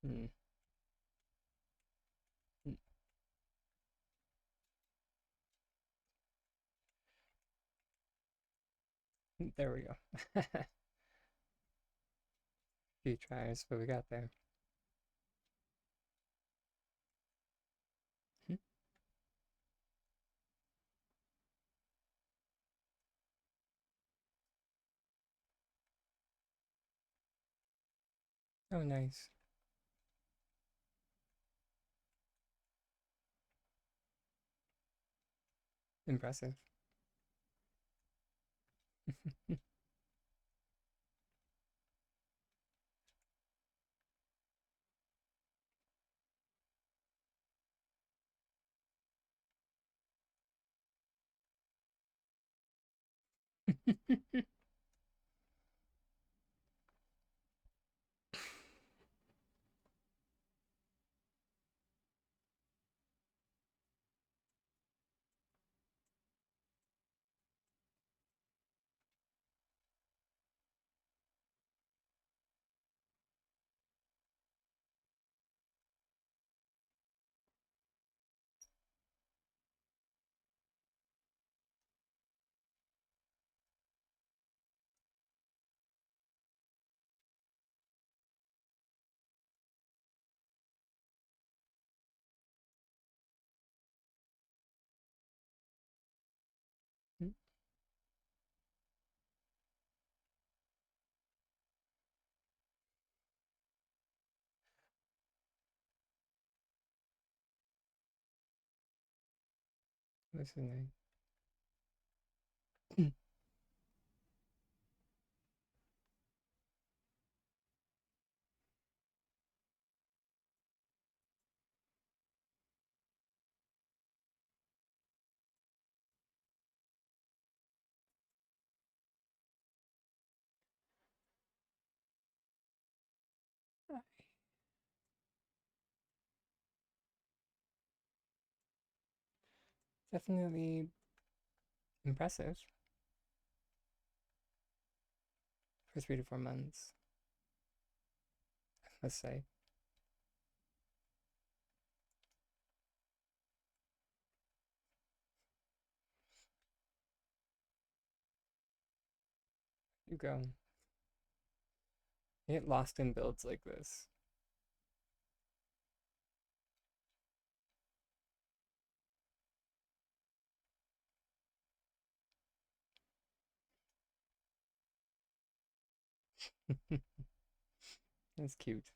Mm, mm, there we go. Few tries, but we got there. Hmm. Oh, nice. Impressive. This is nice. Definitely impressive for 3 to 4 months, let's say. You go. I get lost in builds like this. That's cute.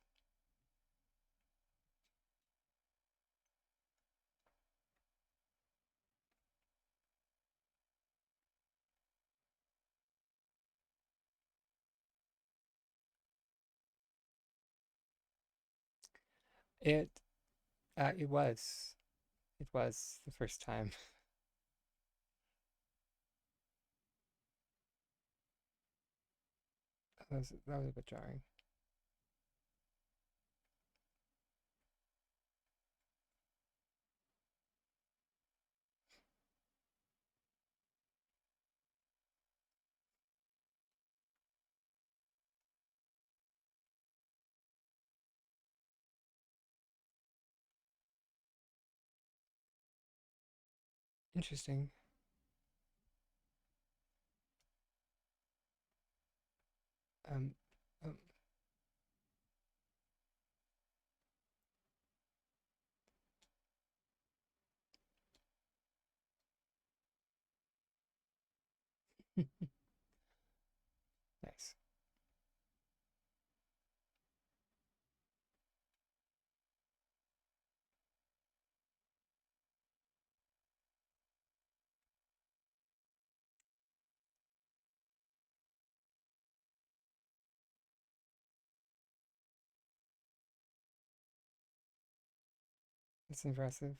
It it was. It was the first time. That was a bit jarring. Interesting. Um, um nice. That's impressive.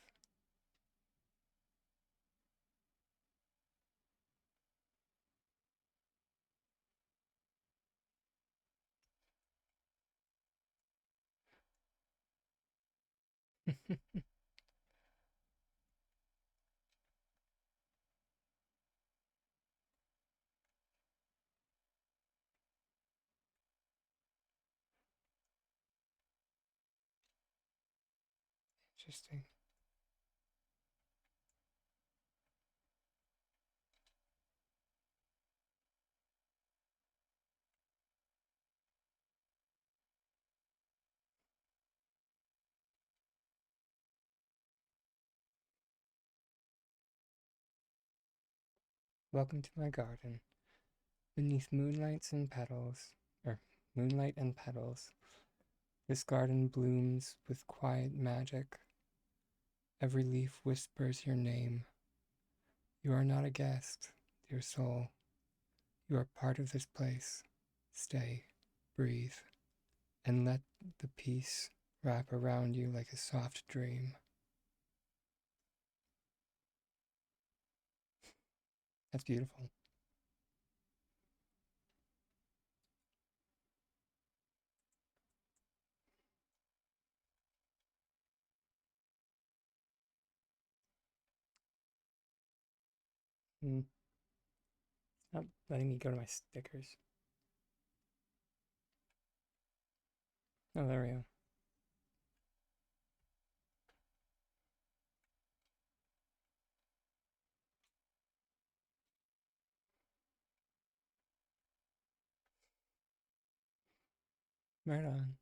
Interesting. Welcome to my garden. Beneath moonlights and petals, or moonlight and petals, this garden blooms with quiet magic. Every leaf whispers your name. You are not a guest, dear soul. You are part of this place. Stay, breathe, and let the peace wrap around you like a soft dream. That's beautiful. Mm, not letting me go to my stickers. Oh, there we go. Right on.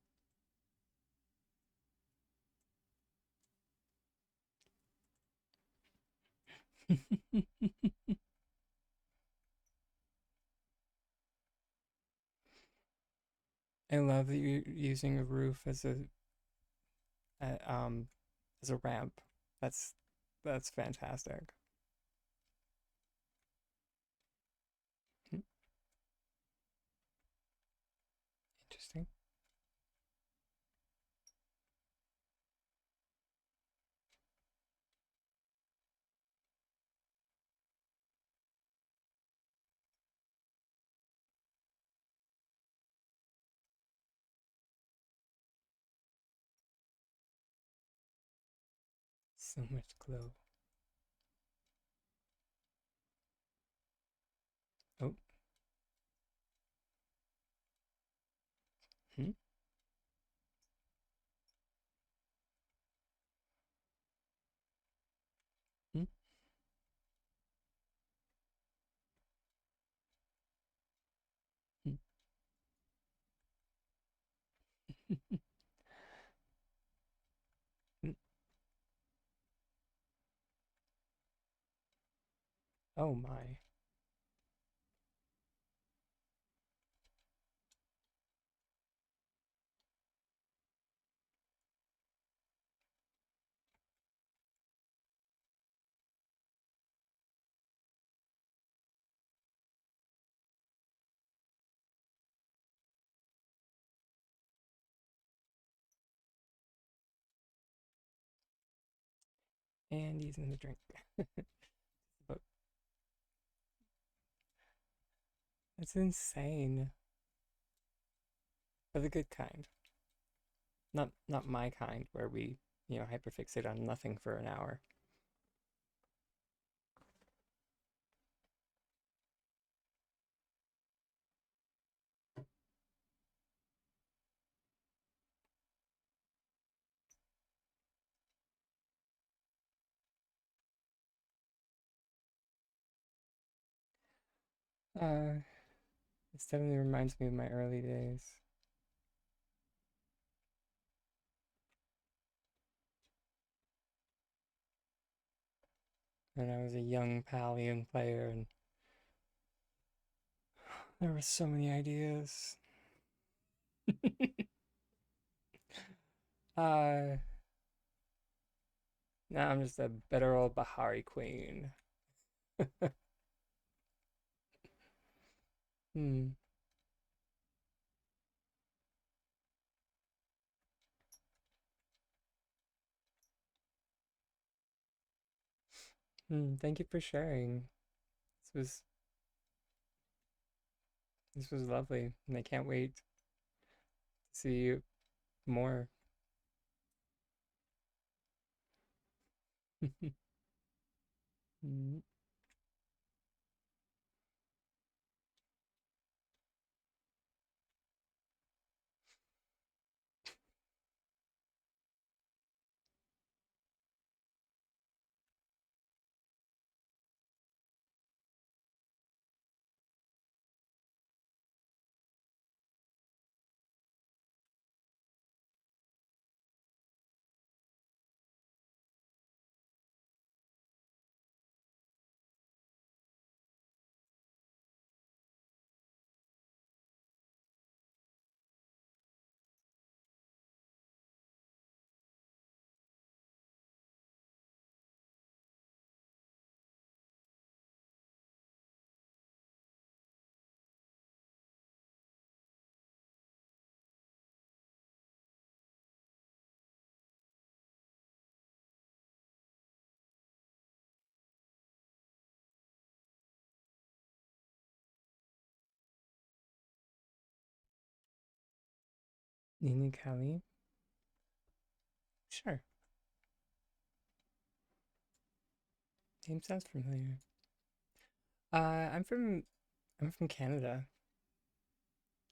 I love that you're using a roof a as a ramp. That's that's fantastic. Hmm, interesting. So much glow. Oh, hmm, hmm. Oh my. And he's in the drink. But that's insane. But the good kind. Not my kind where we, hyperfixate on nothing for an hour. Uh, this definitely reminds me of my early days when I was a young Palian player and there were so many ideas. uh, Now I'm just a better old Bahari queen. Hmm. Thank you for sharing. This was this was lovely, and I can't wait to see you more. Mm, Nini Kali? Sure. Name sounds familiar. Uh, I'm from I'm from Canada.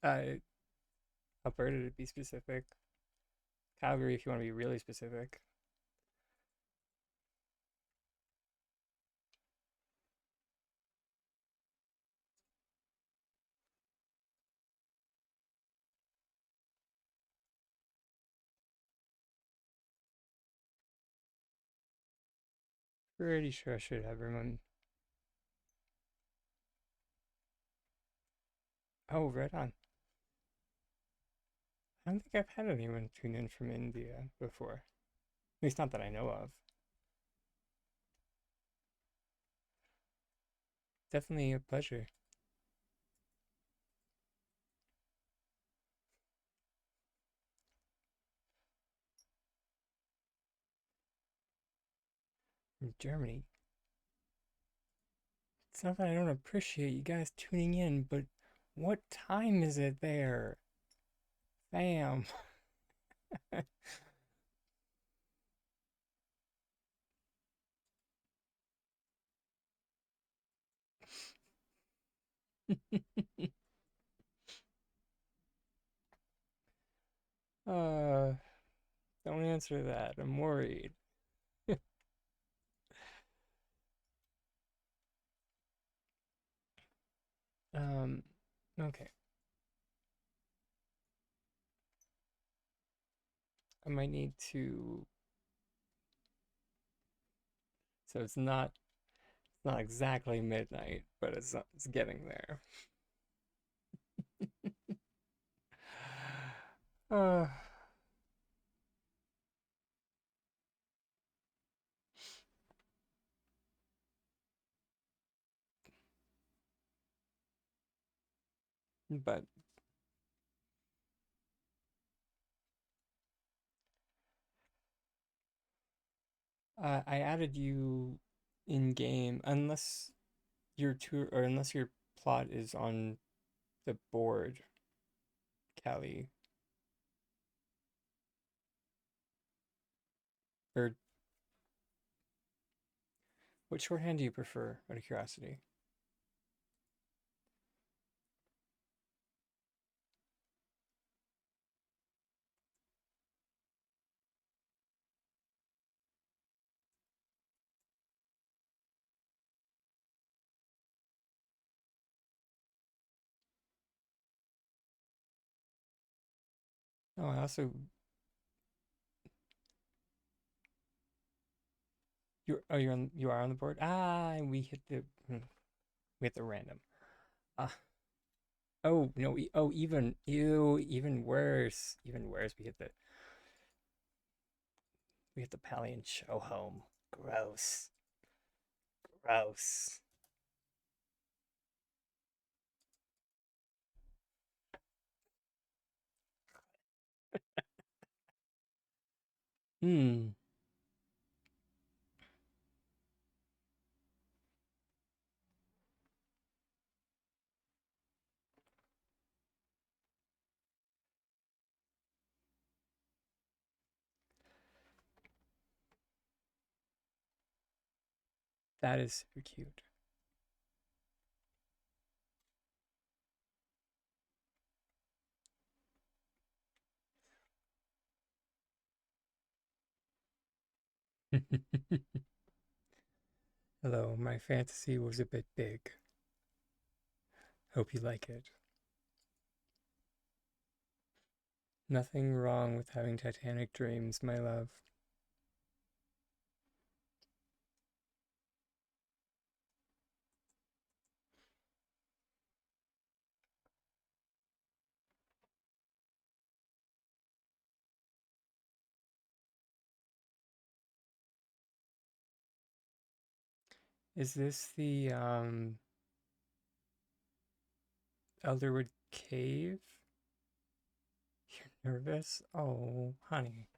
Uh, Alberta to be specific. Calgary if you want to be really specific. Pretty sure I should have everyone. Oh, right on. I don't think I've had anyone tune in from India before. At least not that I know of. Definitely a pleasure. From Germany. It's not that I don't appreciate you guys tuning in, but what time is it there? Bam. uh, don't answer that. I'm worried. Um, okay. I might need to. So it's not exactly midnight, but it's getting there. Uh, but I added you in game unless your tour or unless your plot is on the board, Callie. Or what shorthand do you prefer, out of curiosity? Oh, I also you are on the board. Ah, we hit the random. Ah, oh no, even ew, even worse. We hit the Pallion show home. Gross, gross. Hmm, that is super cute. Hello, my fantasy was a bit big. Hope you like it. Nothing wrong with having Titanic dreams, my love. Is this the Elderwood Cave? You're nervous? Oh, honey.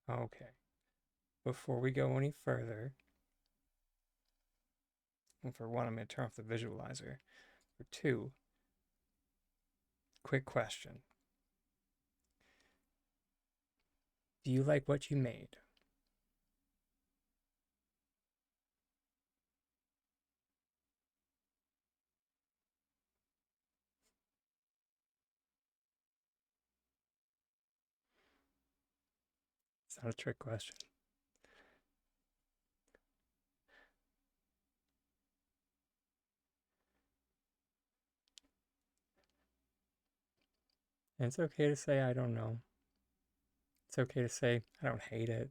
Okay. Before we go any further, and for one, I'm going to turn off the visualizer. For two, quick question. Do you like what you made? It's not a trick question. And it's okay to say I don't know. It's okay to say I don't hate it.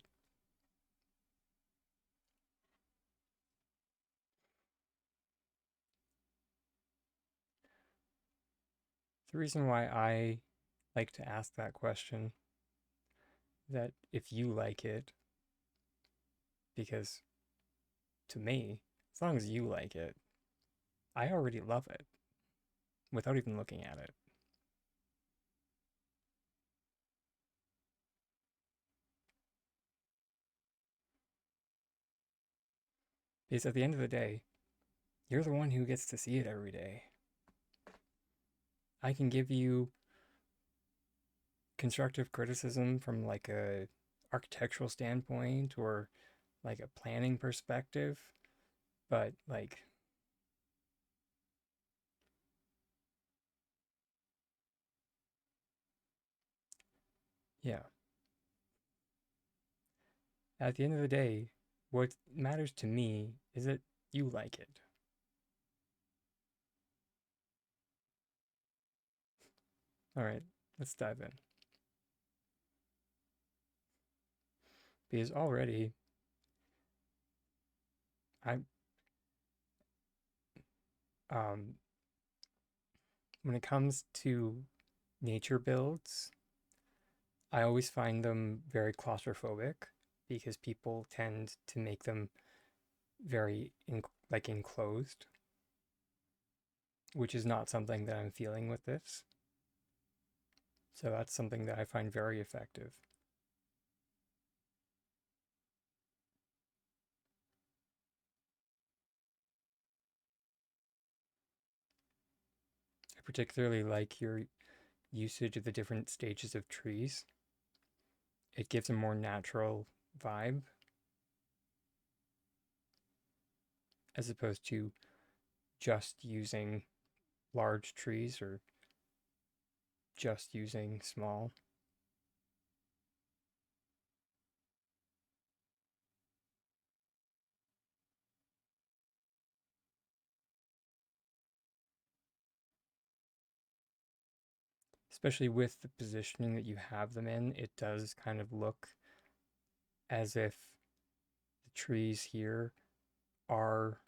The reason why I like to ask that question, that if you like it, because to me, as long as you like it, I already love it without even looking at it. Because at the end of the day, you're the one who gets to see it every day. I can give you constructive criticism from like a architectural standpoint or like a planning perspective, but like yeah, at the end of the day, what matters to me is that you like it. All right, let's dive in. because already I um when it comes to nature builds, I always find them very claustrophobic because people tend to make them very like enclosed, which is not something that I'm feeling with this. So that's something that I find very effective. I particularly like your usage of the different stages of trees. It gives a more natural vibe as opposed to just using large trees or just using small. Especially with the positioning that you have them in, it does kind of look as if the trees here are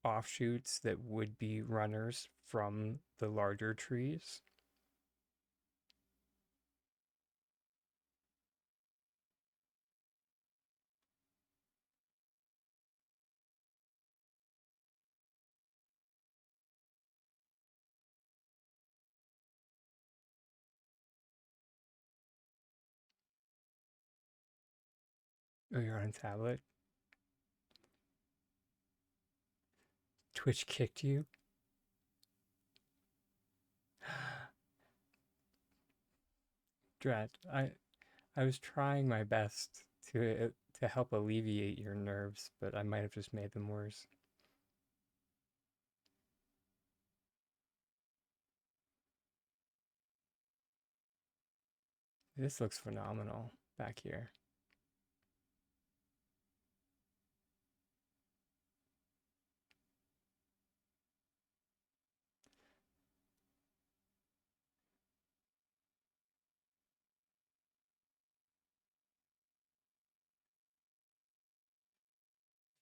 offshoots that would be runners from the larger trees. Oh, you're on a tablet? Twitch kicked you? Drat, I was trying my best to help alleviate your nerves, but I might have just made them worse. This looks phenomenal back here.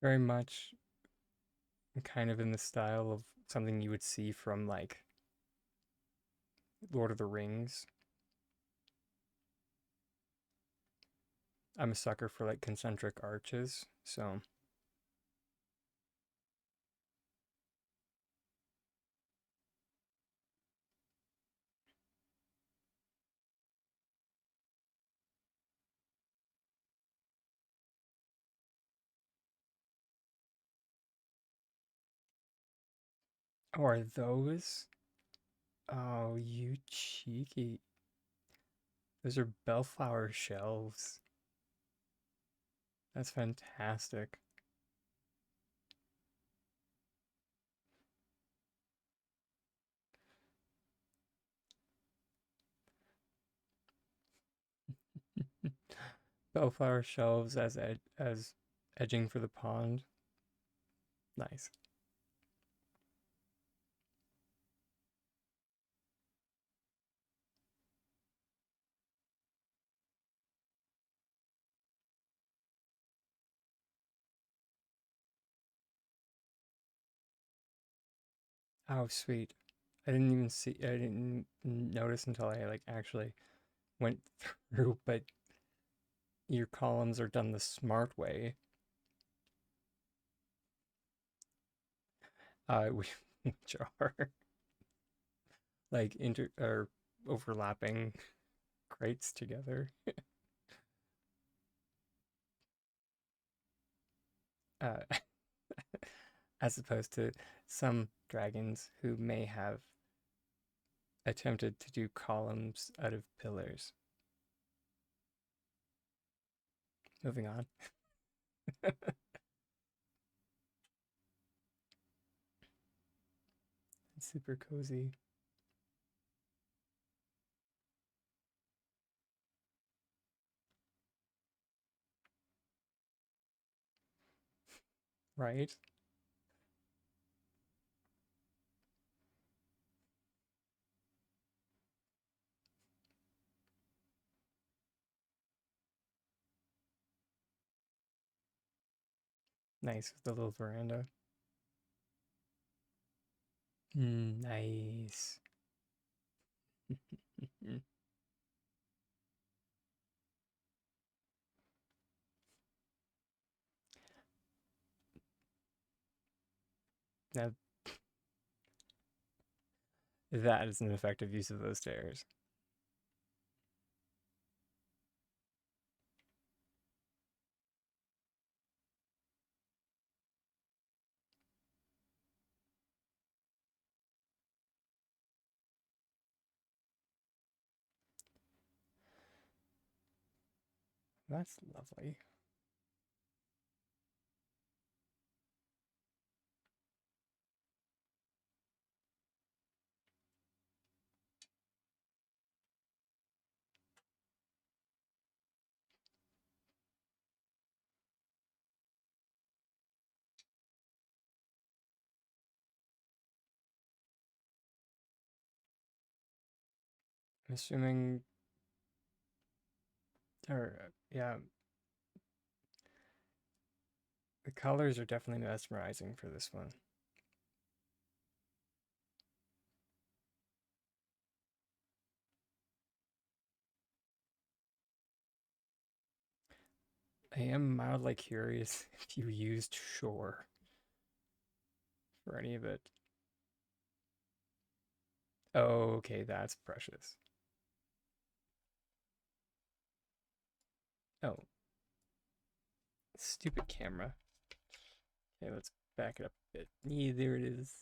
Very much kind of in the style of something you would see from like Lord of the Rings. I'm a sucker for like concentric arches, so oh, are those? Oh, you cheeky. Those are bellflower shelves. That's fantastic. Bellflower shelves as edging for the pond. Nice. Oh, sweet. I didn't notice until I like actually went through, but your columns are done the smart way. Which are like inter or overlapping crates together. Uh, as opposed to some dragons who may have attempted to do columns out of pillars. Moving on. It's super cozy, right? Nice with the little veranda. Nice. Now that is an effective use of those stairs. That's lovely. I'm assuming, or yeah, the colors are definitely mesmerizing for this one. I am mildly curious if you used shore for any of it. Oh, okay, that's precious. Oh, stupid camera. Okay, let's back it up a bit. Yeah, there it is.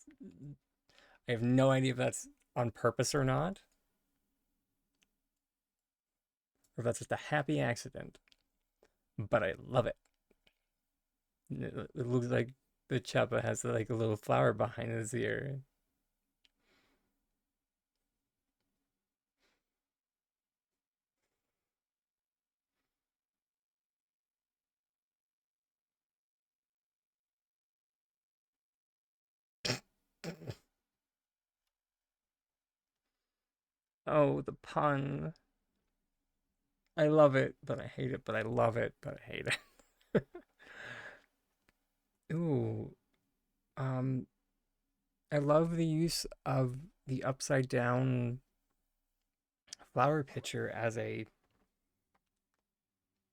I have no idea if that's on purpose or not, or if that's just a happy accident, but I love it. It looks like the Chappa has like a little flower behind his ear. Oh, the pun. I love it, but I hate it, but I love it, but I hate it. Ooh, um, I love the use of the upside down flower pitcher as a,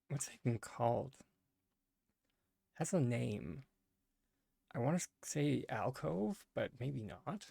what's it even called? Has a name. I want to say alcove, but maybe not.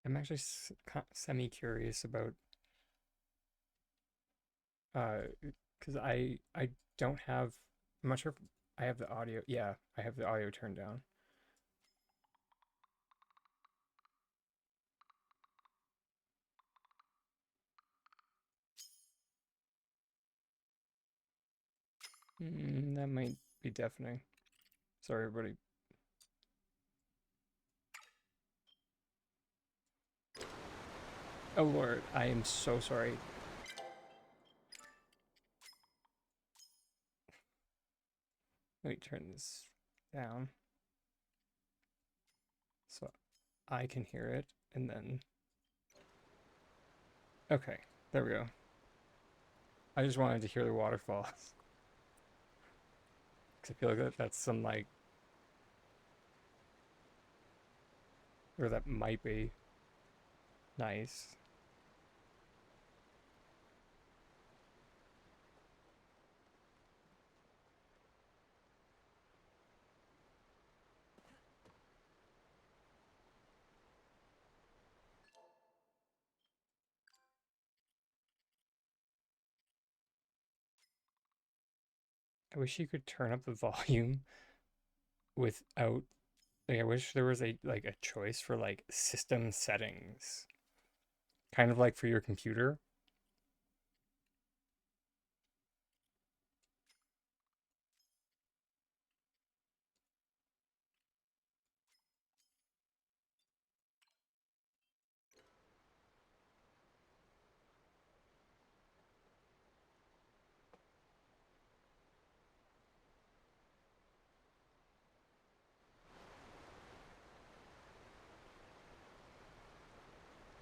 I'm actually semi curious about because I don't have. I'm not sure if I have the audio. Yeah, I have the audio turned down. That might be deafening. Sorry, everybody. Oh Lord, I am so sorry. Let me turn this down so I can hear it, and then okay, there we go. I just wanted to hear the waterfalls because I feel like that's some like, or that might be nice. I wish you could turn up the volume without like I wish there was a like a choice for like system settings. Kind of like for your computer.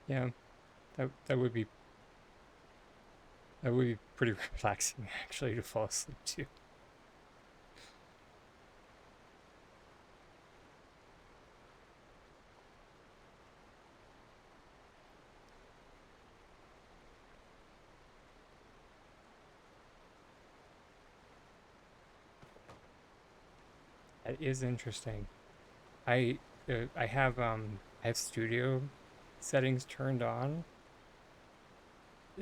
Yeah, that would be pretty relaxing actually to fall asleep to. That is interesting. I I have studio settings turned on,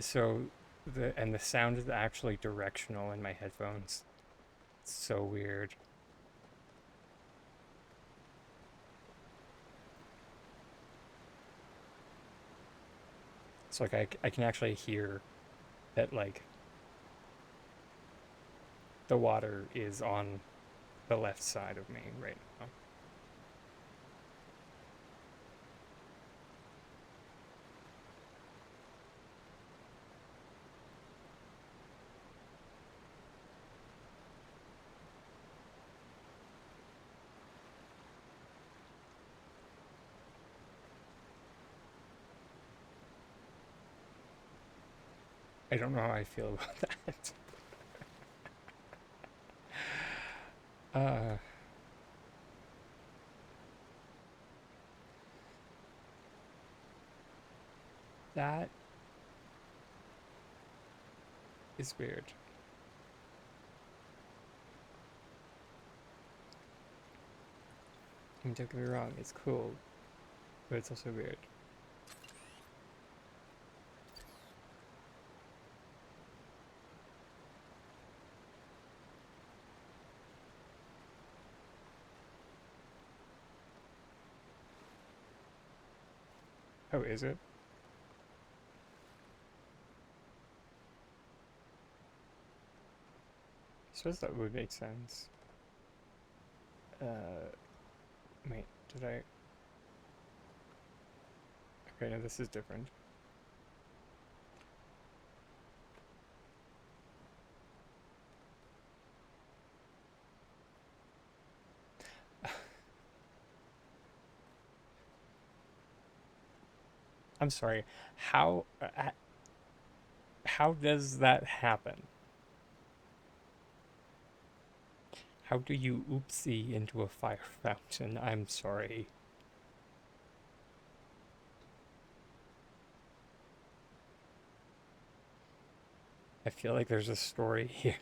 so the sound is actually directional in my headphones. It's so weird. So like I can actually hear that like the water is on the left side of me right now. I don't know how I feel about that. Uh, that is weird. I mean, don't get me wrong, it's cool, but it's also weird. Oh, is it? I suppose that would make sense. Uh, wait, did I? Okay, no, this is different. I'm sorry. How does that happen? How do you oopsie into a fire fountain? I'm sorry. I feel like there's a story here.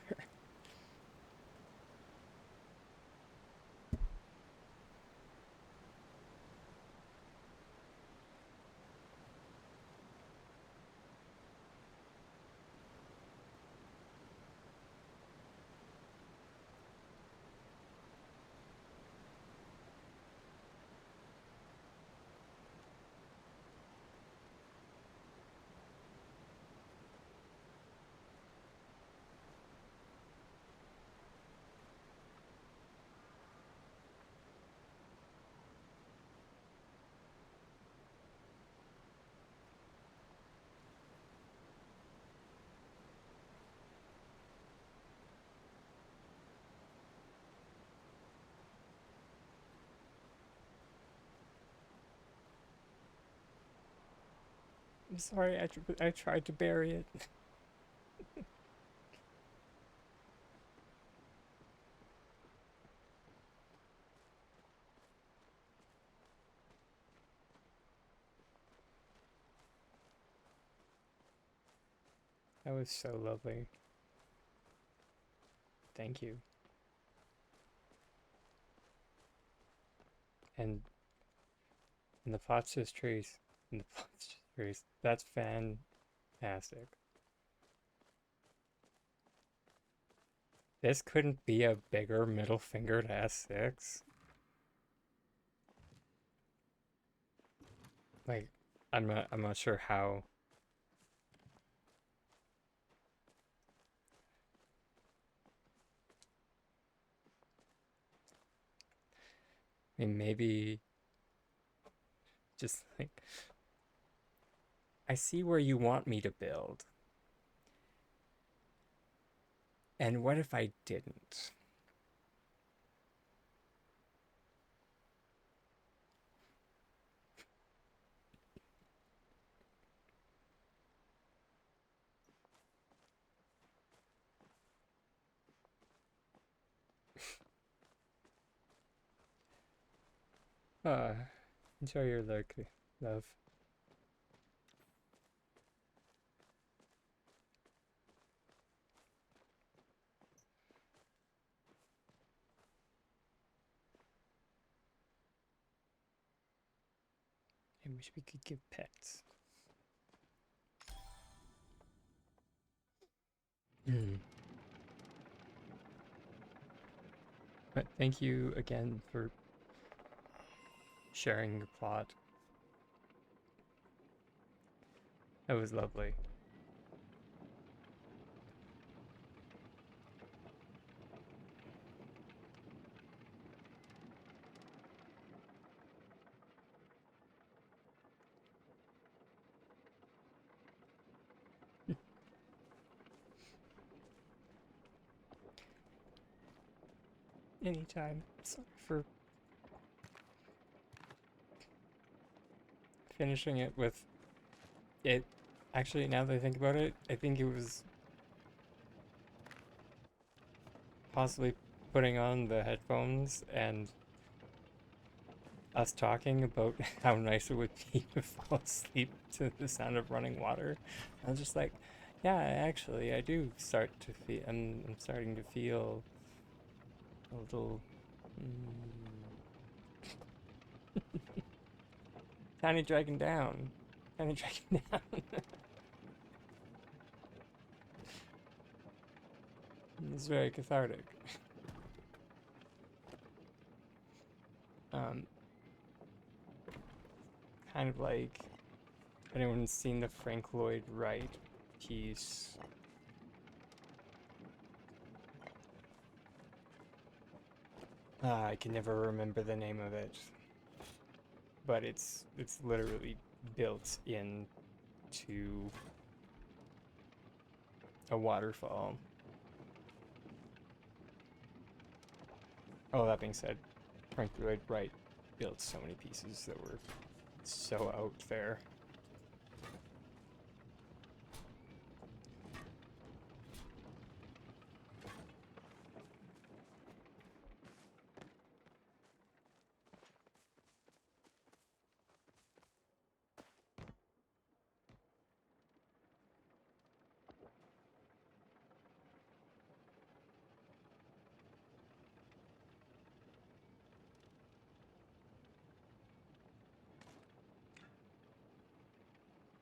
I'm sorry, I tried to bury it. That was so lovely. Thank you. And the plots just trees. And the plots just trees. That's fantastic. This couldn't be a bigger middle finger to S6. Like, I'm not sure how. I mean, maybe just like I see where you want me to build. And what if I didn't? Uh, enjoy your lurk, love. I wish we could give pets. But thank you again for sharing your plot. That was lovely. Anytime. Sorry for finishing it with it. Actually, now that I think about it, I think it was possibly putting on the headphones and us talking about how nice it would be to fall asleep to the sound of running water. I was just like, yeah, actually, I do start to feel. I'm starting to feel a little. Tiny dragon down. Tiny dragon down. It's very cathartic. Um, kind of like, if anyone's seen the Frank Lloyd Wright piece, I can never remember the name of it, but it's literally built into a waterfall. Oh, that being said, Frank Lloyd Wright built so many pieces that were so out there.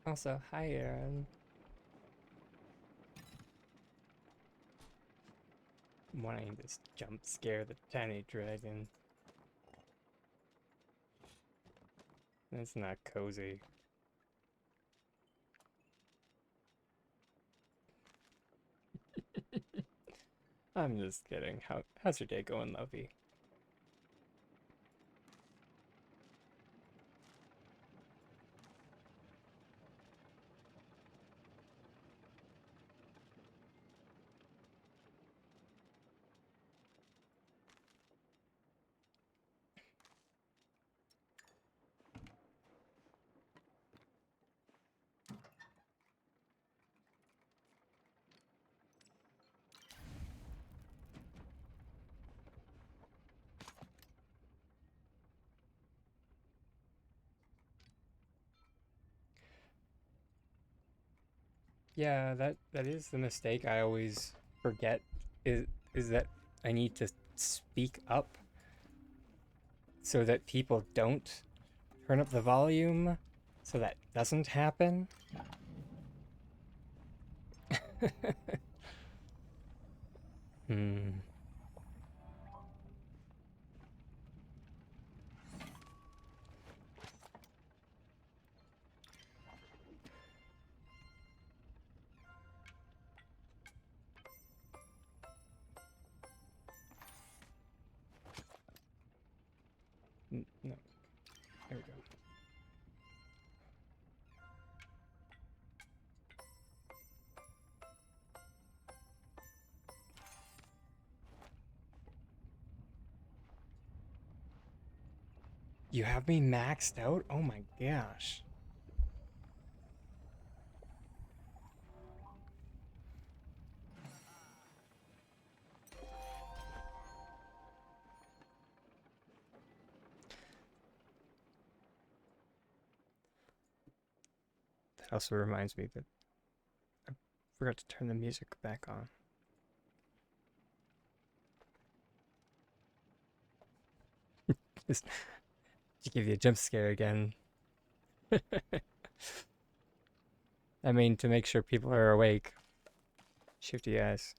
Also, hi Aaron. I'm wanting to jump scare the tiny dragon. That's not cozy. I'm just kidding. How's your day going, Lovey? Yeah, that is the mistake I always forget is that I need to speak up so that people don't turn up the volume so that doesn't happen. Hmm. No. There we go. You have me maxed out? Oh my gosh. also reminds me that I forgot to turn the music back on. Just to give you a jump scare again. I mean, to make sure people are awake. Shifty ass.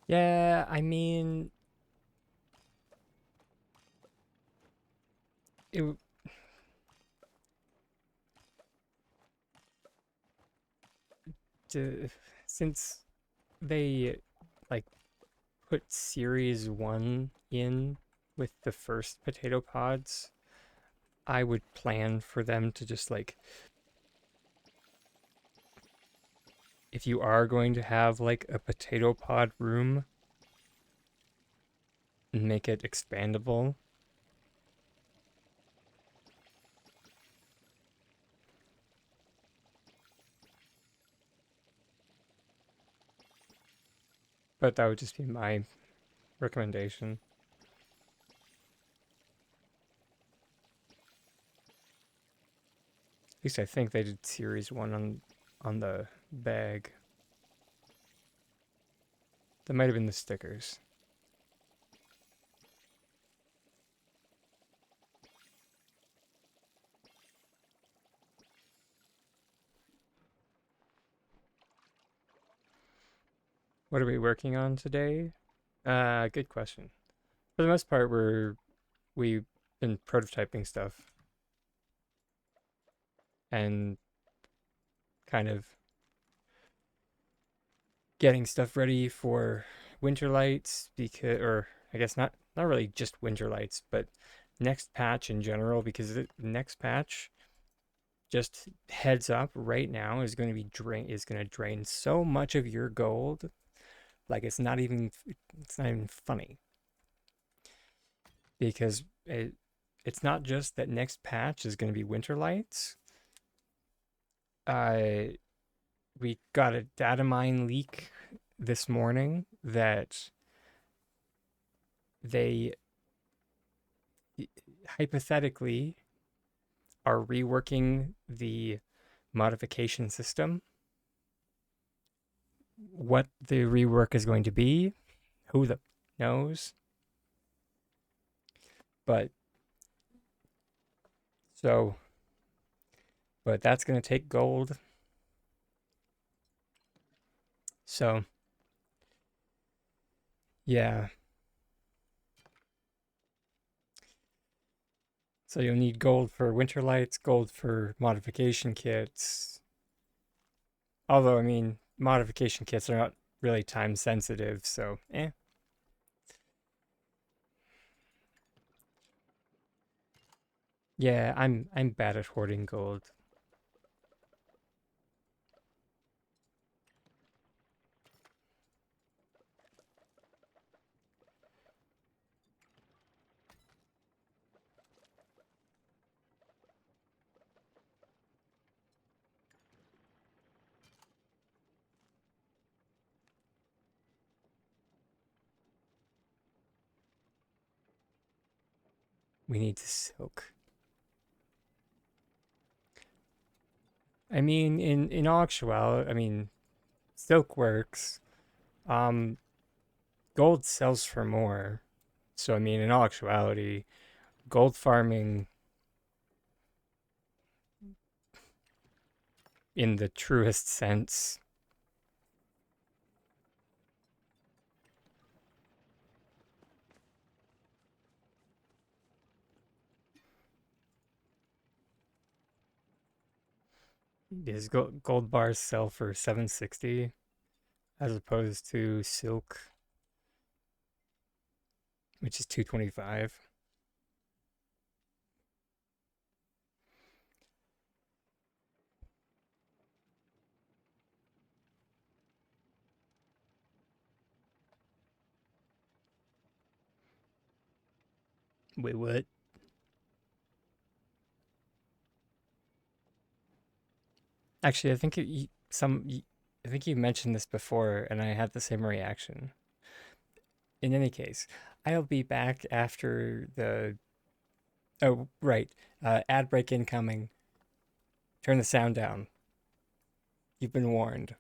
Yeah, I mean, it to, since they like put series 1 in with the first potato pods, I would plan for them to just like, if you are going to have like a potato pod room, make it expandable. But that would just be my recommendation. At least I think they did series 1 on the bag. That might have been the stickers. What are we working on today? Good question. For the most part, we've been prototyping stuff and kind of getting stuff ready for winter lights, because, or I guess not really just winter lights, but next patch in general, because the next patch, just heads up right now, is going to be drain so much of your gold, like it's not even funny, because it's not just that next patch is going to be winter lights. uh we got a data mine leak this morning that they hypothetically are reworking the modification system. What the rework is going to be, who the knows? But so, but that's going to take gold. So, yeah. So you'll need gold for winter lights, gold for modification kits. Although, I mean, modification kits are not really time sensitive, so eh. Yeah, I'm bad at hoarding gold. We need to silk. I mean, in actuality, I mean, silk works. Um, Gold sells for more. So I mean, in all actuality, gold farming in the truest sense is gold bars sell for 760 as opposed to silk, which is 225. Wait, what? Actually, I think I think you mentioned this before, and I had the same reaction. In any case, I'll be back after the. Oh, right. Ad break incoming. Turn the sound down. You've been warned.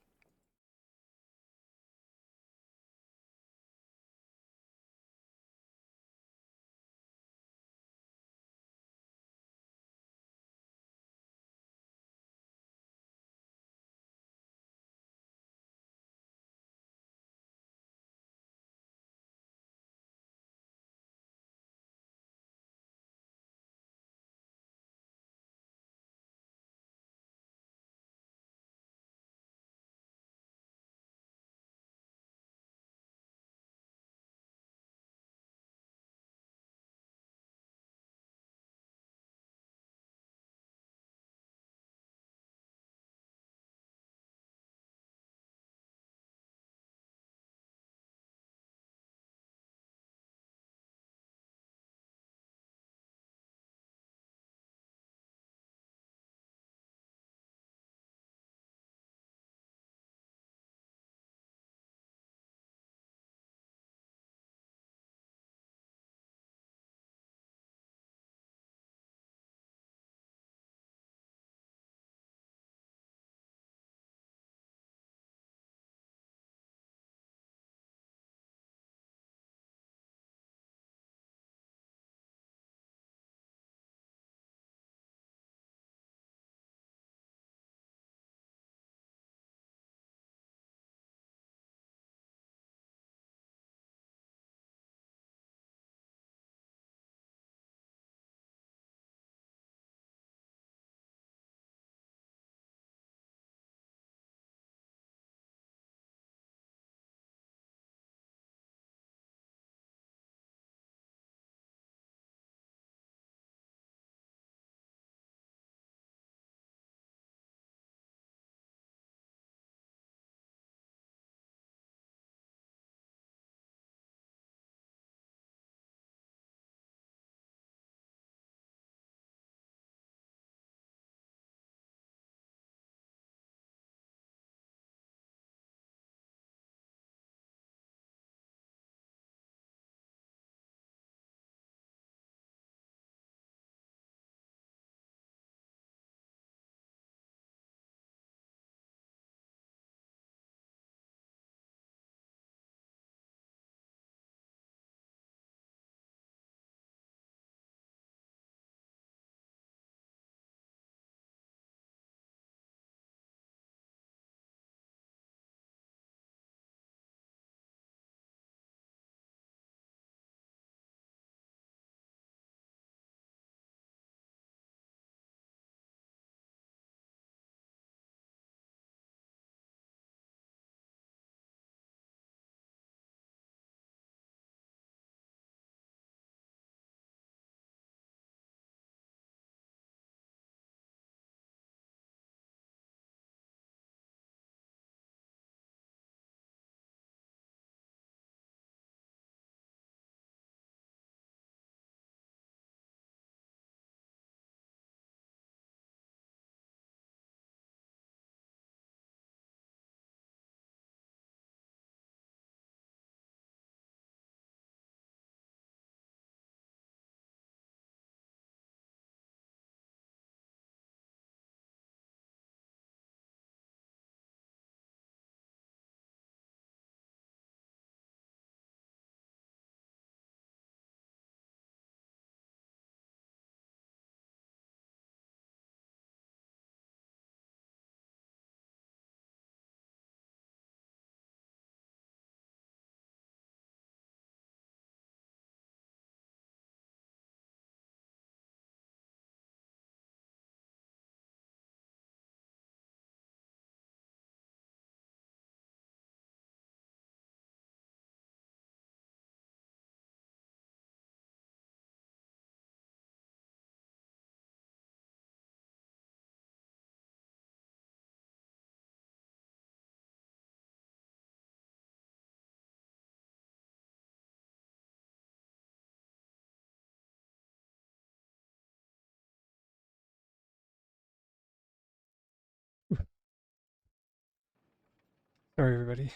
Sorry, everybody.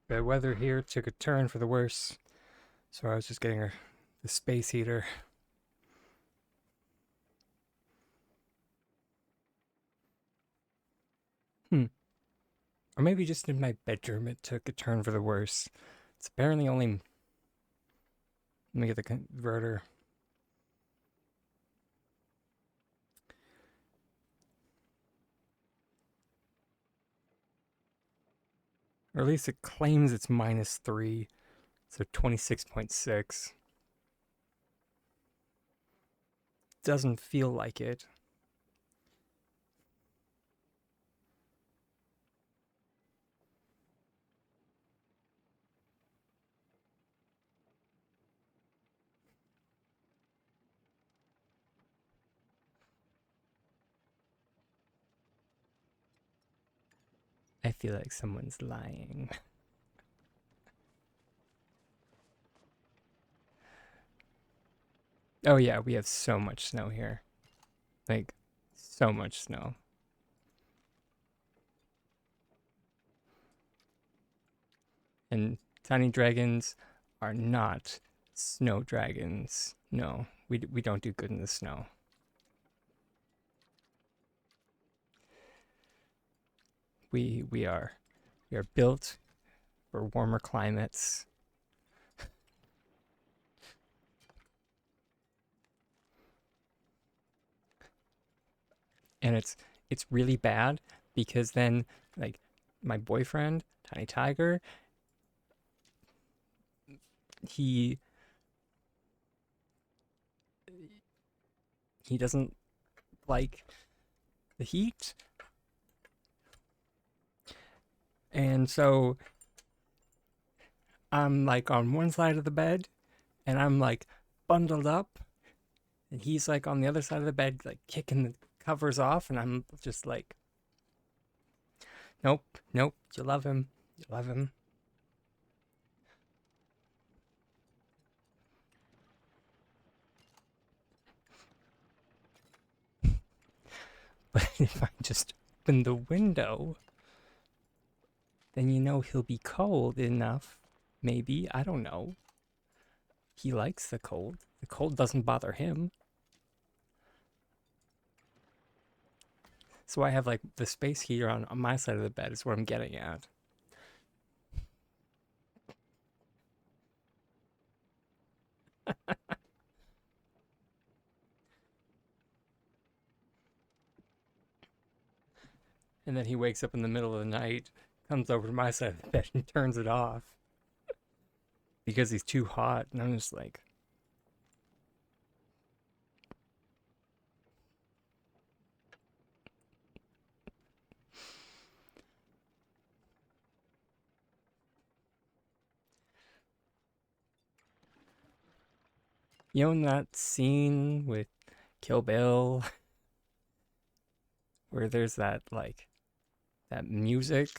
The weather here took a turn for the worse, so I was just getting the space heater. Hmm. Or maybe just in my bedroom it took a turn for the worse. It's apparently only. Let me get the converter. Or at least it claims it's -3, so 26.6. Doesn't feel like it. I feel like someone's lying. Oh, yeah, we have so much snow here. Like, so much snow. And tiny dragons are not snow dragons. No, we don't do good in the snow. We are built for warmer climates. And it's really bad because then like my boyfriend, Tiny Tiger, he he doesn't like the heat. And so I'm like on one side of the bed and I'm like bundled up and he's like on the other side of the bed like kicking the covers off and I'm just like nope, nope, you love him. You love him. But if I just open the window, then you know he'll be cold enough. Maybe, I don't know. He likes the cold. The cold doesn't bother him. So I have like the space heater on my side of the bed is what I'm getting at. And then he wakes up in the middle of the night, comes over to my side of the bed and turns it off because he's too hot. And I'm just like, you know, in that scene with Kill Bill where there's that like that music.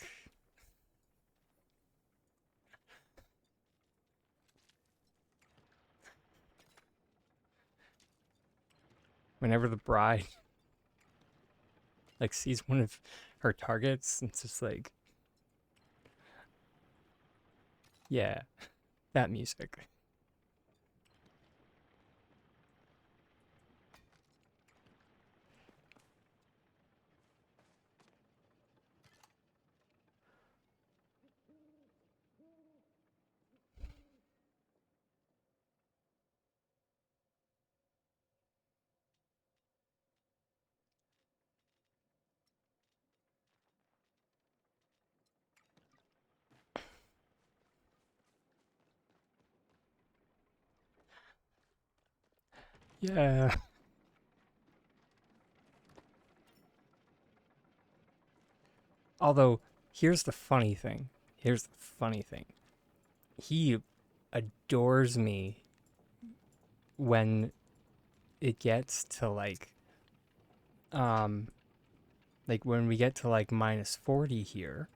Whenever the bride like sees one of her targets, it's just like, yeah, that music. Yeah. Although, here's the funny thing. Here's the funny thing. He adores me when it gets to um like when we get to like -40 here.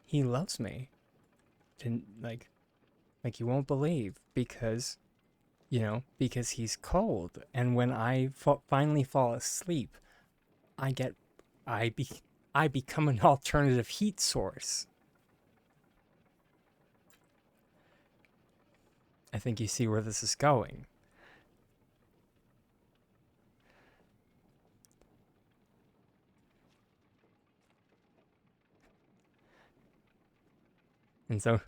He loves me. And like you won't believe because because he's cold and when I finally fall asleep, I get I be I become an alternative heat source. I think you see where this is going. And so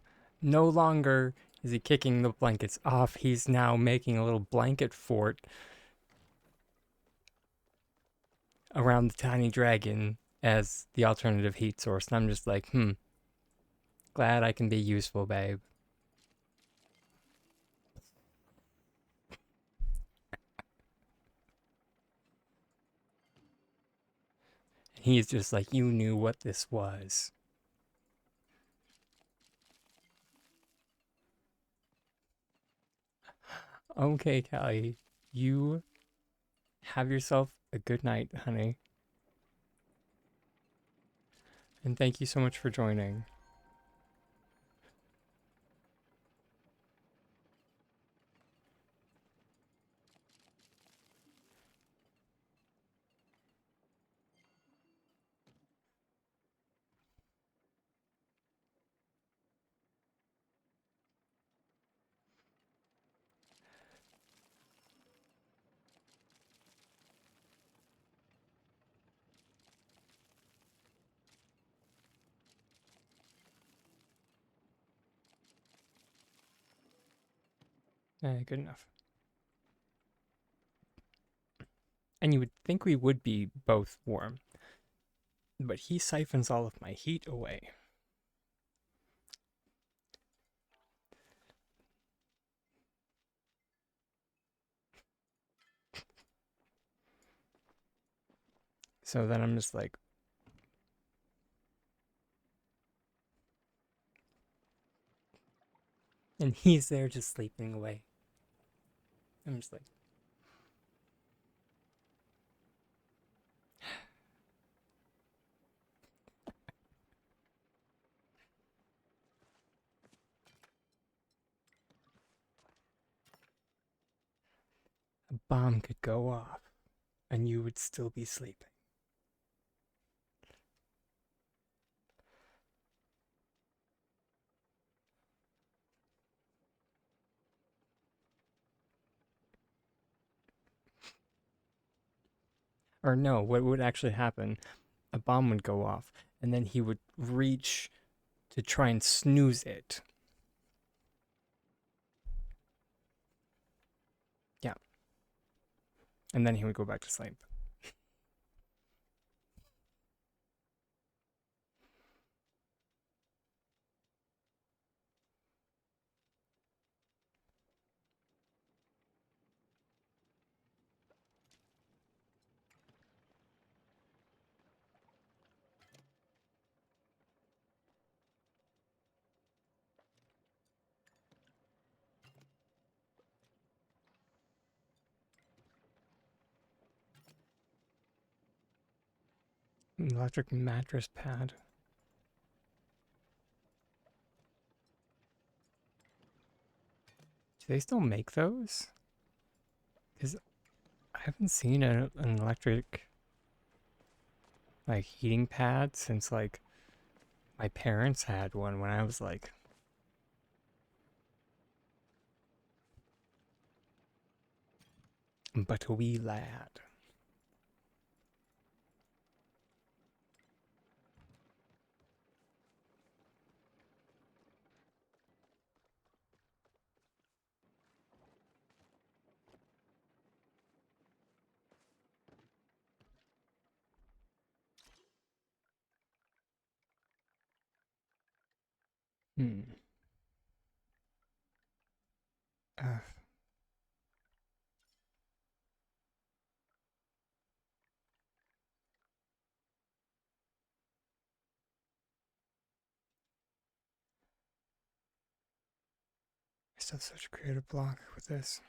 no longer is he kicking the blankets off, he's now making a little blanket fort around the tiny dragon as the alternative heat source. And I'm just like, glad I can be useful, babe. And he's just like, you knew what this was. Okay, Callie, you have yourself a good night, honey. And thank you so much for joining. Good enough. And you would think we would be both warm, but he siphons all of my heat away. So then I'm just like, and he's there just sleeping away. I'm just like, a bomb could go off and you would still be sleeping. Or no, what would actually happen? A bomb would go off, and then he would reach to try and snooze it. Yeah. And then he would go back to sleep. Electric mattress pad. Do they still make those? Because I haven't seen an electric like heating pad since like my parents had one when I was like but a wee lad. Hmm. Uh, I still have such a creative block with this.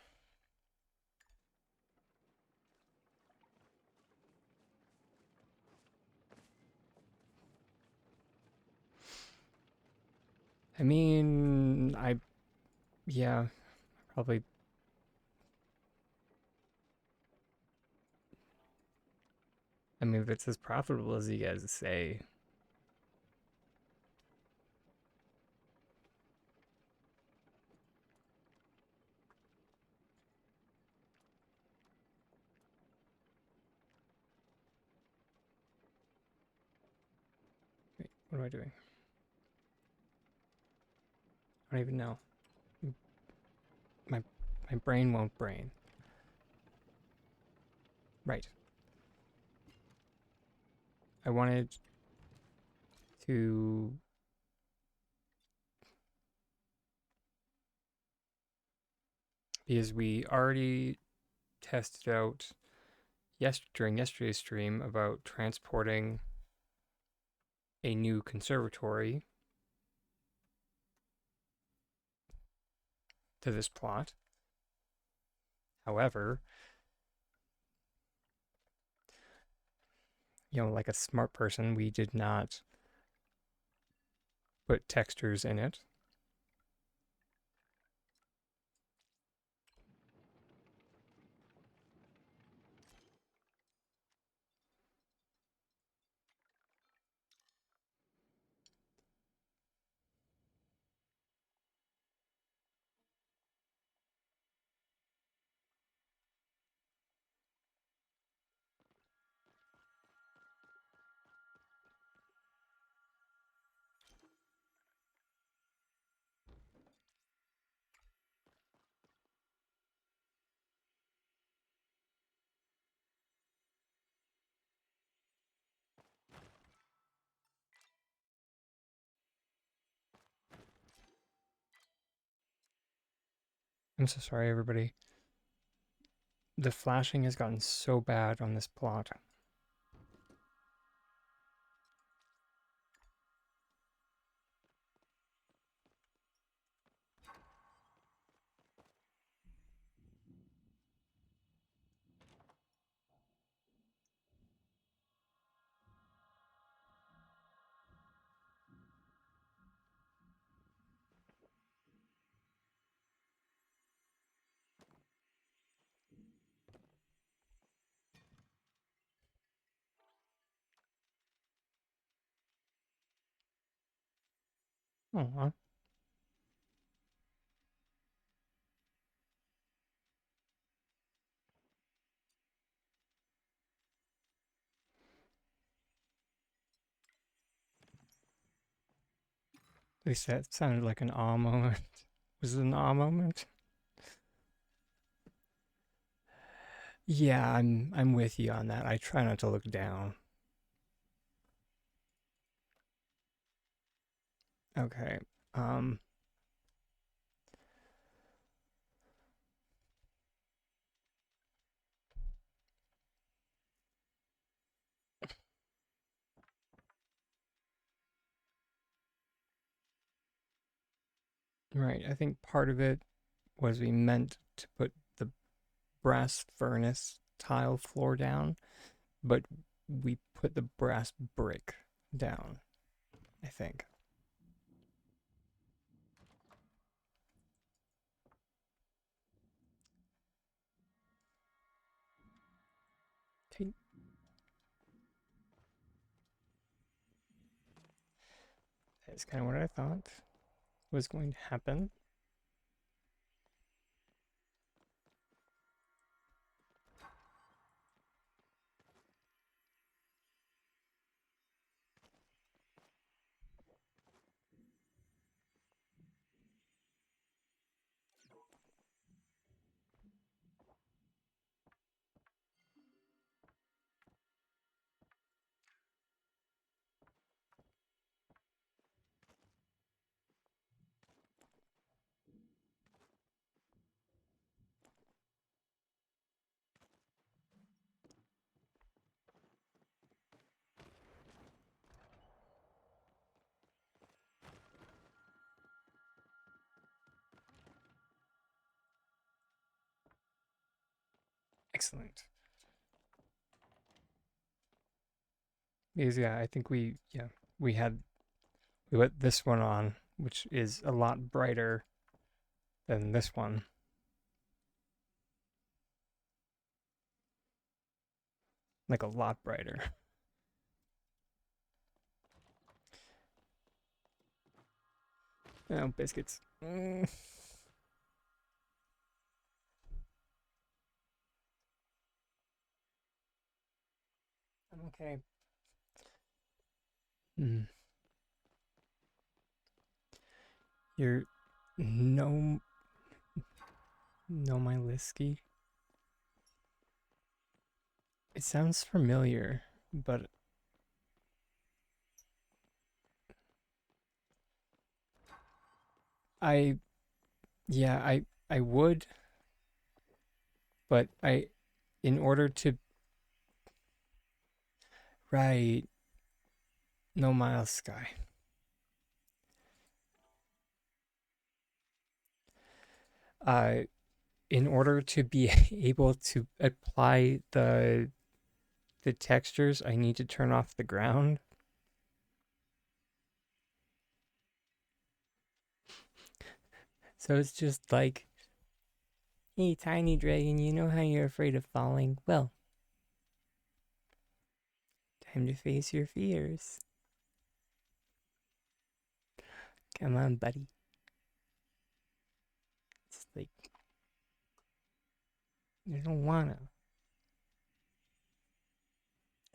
I mean, yeah, probably. I mean, if it's as profitable as you guys say. Wait, what am I doing? I don't even know. My my brain won't brain. Right. I wanted to because we already tested out during yesterday's stream about transporting a new conservatory to this plot. However, like a smart person, we did not put textures in it. I'm so sorry, everybody. The flashing has gotten so bad on this plot. Oh, at least that sounded like an ah moment. Was it an ah moment? Yeah, I'm with you on that. I try not to look down. Okay. Um right. I think part of it was we meant to put the brass furnace tile floor down, but we put the brass brick down, I think. Okay. That's kind of what I thought was going to happen. Excellent. Because yeah, I think we put this one on, which is a lot brighter than this one. Like a lot brighter. Oh, biscuits. I'm okay. Mm. You're no my Lisky. It sounds familiar, but I yeah, I would, but I in order to right no Miles Sky. Uh in order to be able to apply the textures, I need to turn off the ground. So it's just like, hey, tiny dragon, you know how you're afraid of falling? Well, time to face your fears. Come on, buddy. It's like, you don't wanna.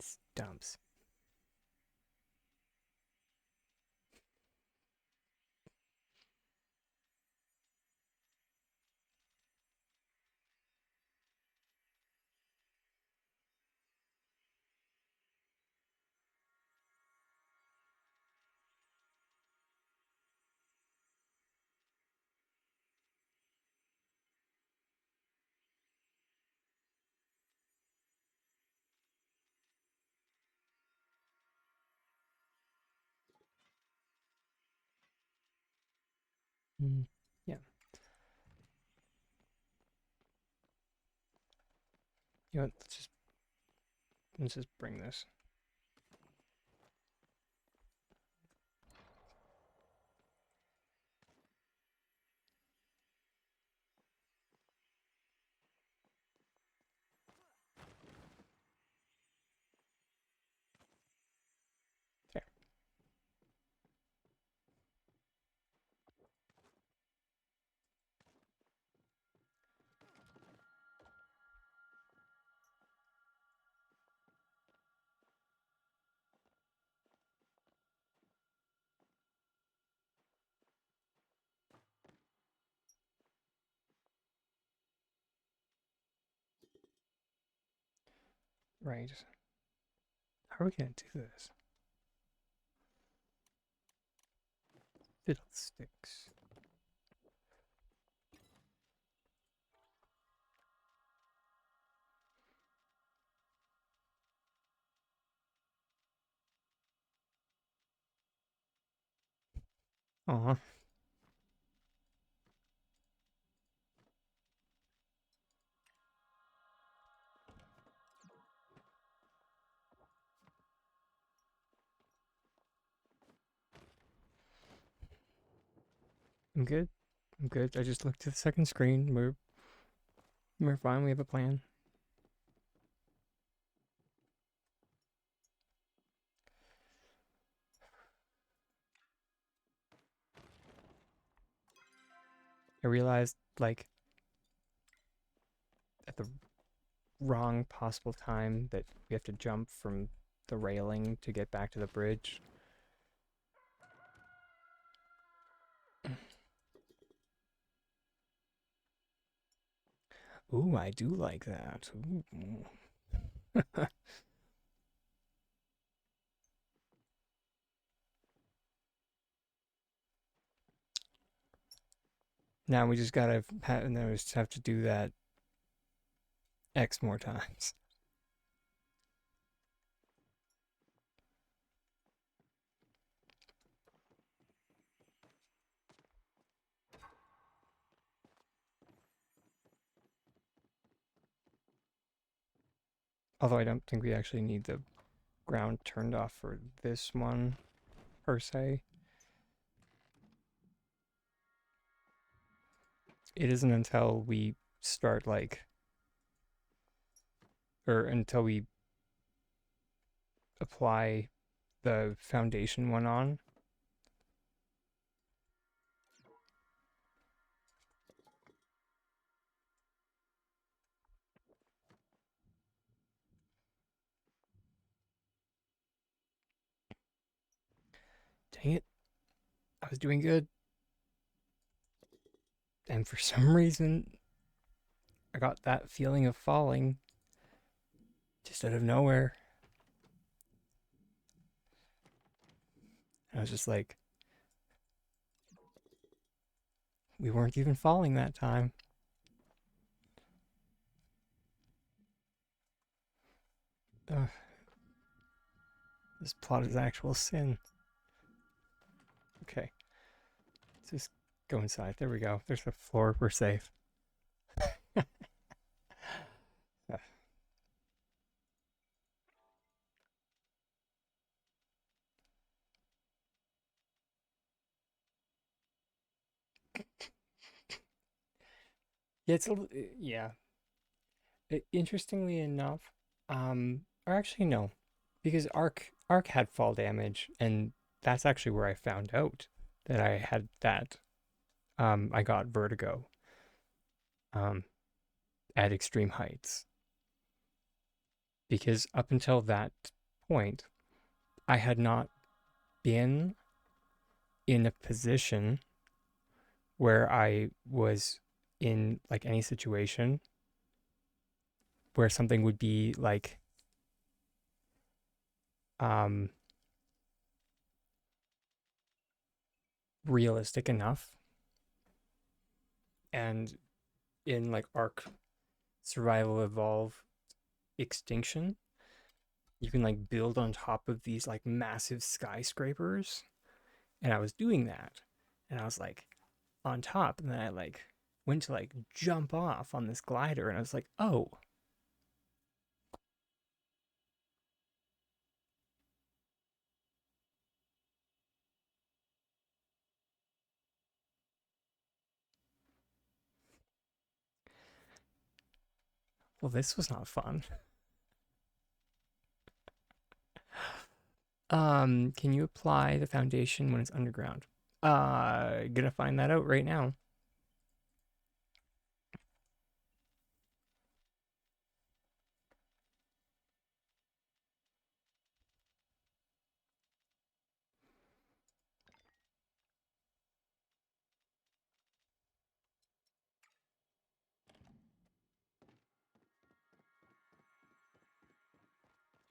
Stumps. Mm, yeah. You know what? Let's just bring this. There. Right. How are we gonna do this? Fiddlesticks. Aw. I'm good. I'm good. I just looked at the second screen. We're fine. We have a plan. I realized, like, at the wrong possible time that we have to jump from the railing to get back to the bridge. Ooh, I do like that. Ooh. Now we just gotta now we just have to do that X more times. Although I don't think we actually need the ground turned off for this one, per se. It isn't until we start, like, or until we apply the foundation one on. Dang it. I was doing good. And for some reason, I got that feeling of falling just out of nowhere. I was just like, we weren't even falling that time. Ugh, this plot is actual sin. Okay, let's just go inside. There we go. There's the floor. We're safe. Yeah, it's a yeah. Interestingly enough, or actually no, because Ark had fall damage, and that's actually where I found out that I had that. I got vertigo. Um, at extreme heights because up until that point, I had not been in a position where I was in like any situation where something would be like um realistic enough. And in like Ark Survival Evolve Extinction, you can like build on top of these like massive skyscrapers. And I was doing that. And I was like on top. And then I like went to like jump off on this glider. And I was like, oh, well, this was not fun. Can you apply the foundation when it's underground? Gonna find that out right now.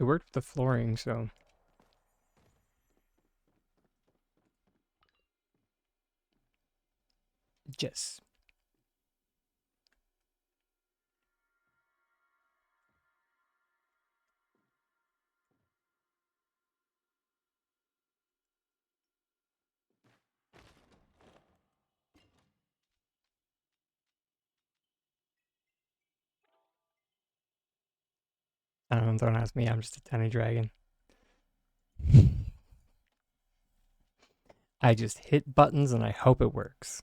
It worked with the flooring, so yes. Don't ask me. I'm just a tiny dragon. I just hit buttons and I hope it works.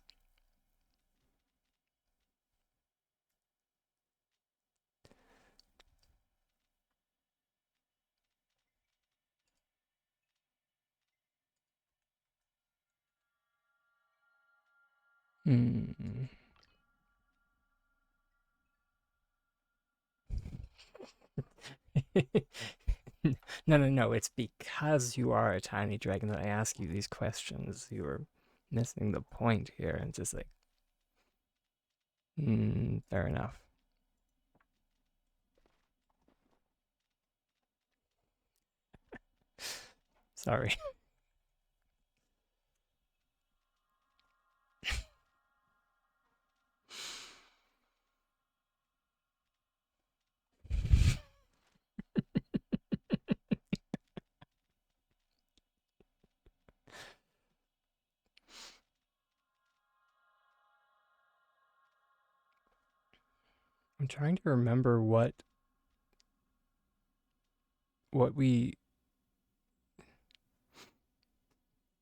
Hmm. No, no, no. It's because you are a tiny dragon that I ask you these questions. You are missing the point here. And just like, fair enough. Sorry. I'm trying to remember what we.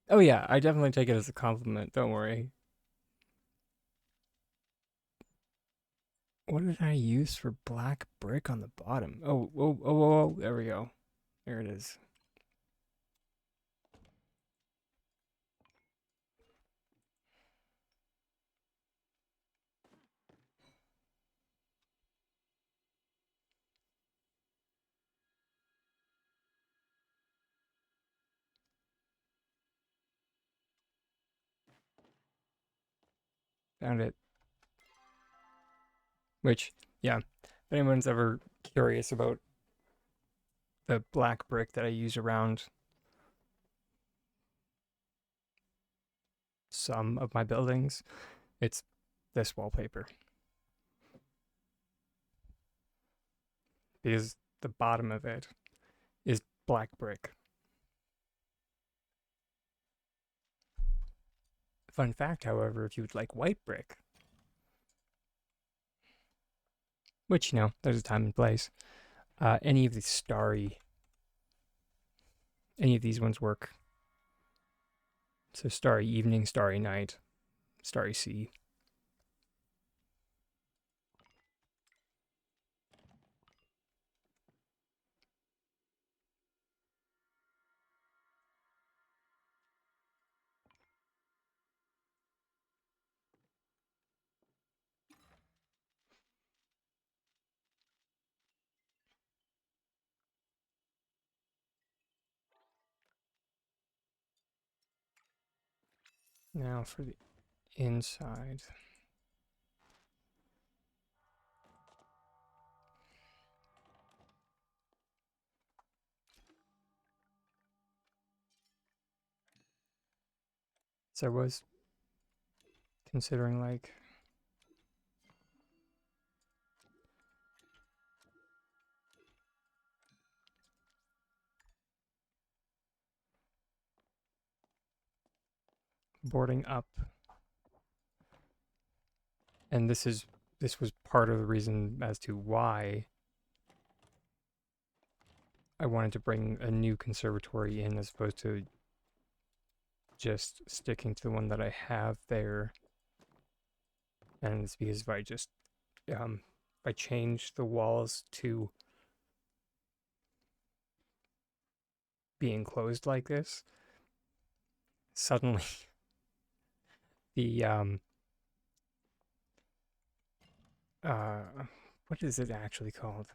Oh yeah, I definitely take it as a compliment. Don't worry. What did I use for black brick on the bottom? Oh, oh, oh, oh, oh, there we go. There it is. Found it. Which, yeah, if anyone's ever curious about the black brick that I use around some of my buildings, it's this wallpaper. Because the bottom of it is black brick. Fun fact, however, if you would like white brick, which, there's a time and place, any of these ones work. So starry evening, starry night, starry sea. Now for the inside. So I was considering like boarding up, and this was part of the reason as to why I wanted to bring a new conservatory in as opposed to just sticking to the one that I have there. And it's because if I change the walls to be enclosed like this, suddenly the uh what is it actually called?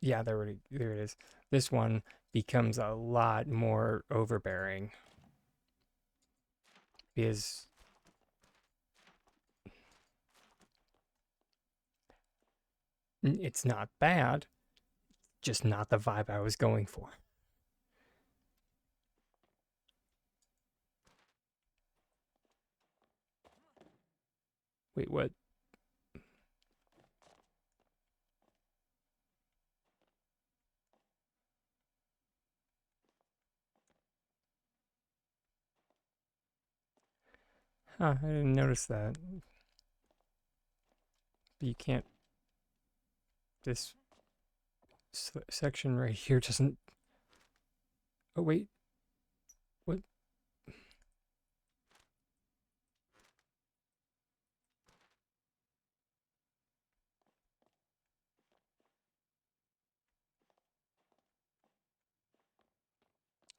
Yeah, there it is. This one becomes a lot more overbearing because it's not bad, just not the vibe I was going for. Wait, what? Huh, I didn't notice that. But you can't. This section right here doesn't. Oh, wait. What?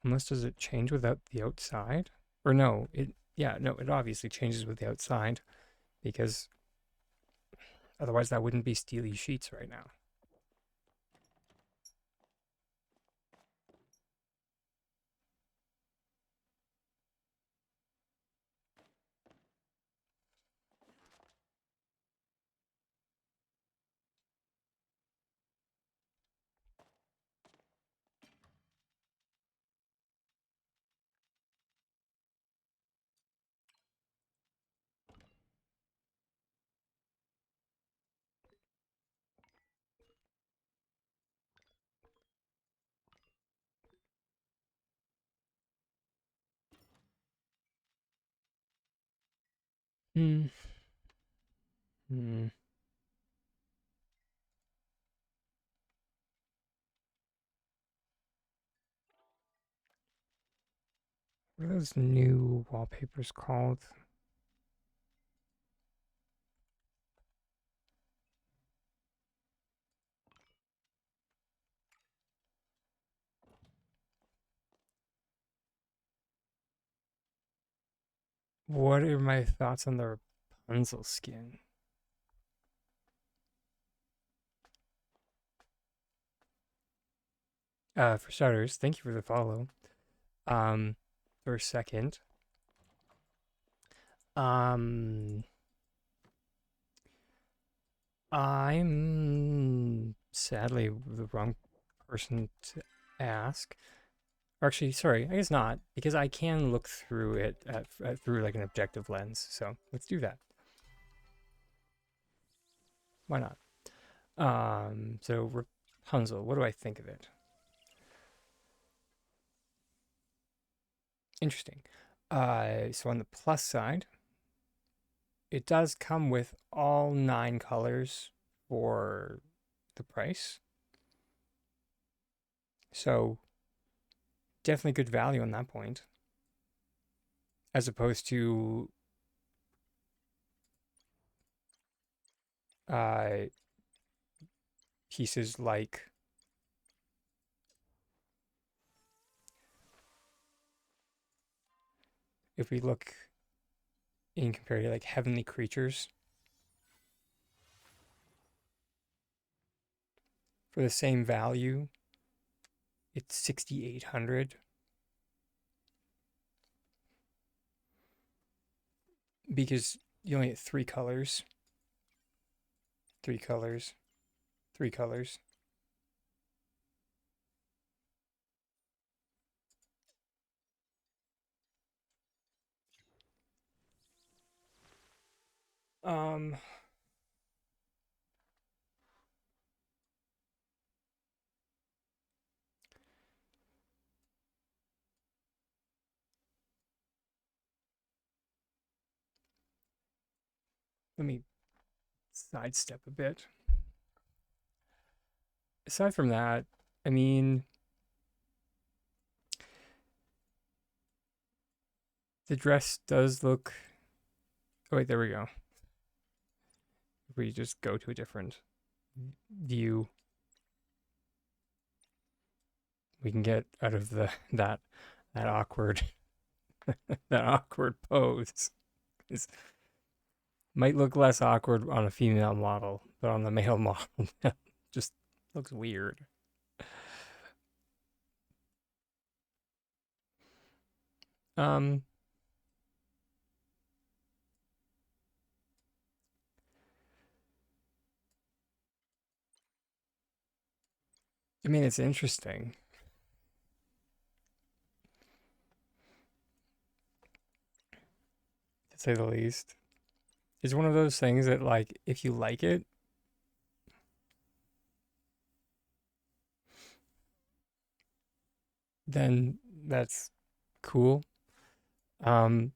Unless does it change without the outside? Or no, it obviously changes with the outside because otherwise that wouldn't be steely sheets right now. Hmm. Hmm. What are those new wallpapers called? What are my thoughts on the Rapunzel skin? For starters, thank you for the follow. Um, for a second, Um, I'm sadly the wrong person to ask. Or actually, sorry, I guess not, because I can look through it through like an objective lens. So let's do that. Why not? So Rapunzel, what do I think of it? Interesting. So on the plus side, it does come with all 9 colors for the price. So definitely good value on that point. As opposed to uh, pieces like if we look in compared to like Heavenly Creatures for the same value, it's 6,800 because you only get 3 colors, 3 colors, 3 colors. Um, Let me sidestep a bit. Aside from that, I mean, the dress does look. Oh, wait, there we go. If we just go to a different view, we can get out of that awkward that awkward pose. It might look less awkward on a female model, but on the male model, just looks weird. Um, I mean, it's interesting to say the least. It's one of those things that, like, if you like it, then that's cool. Um,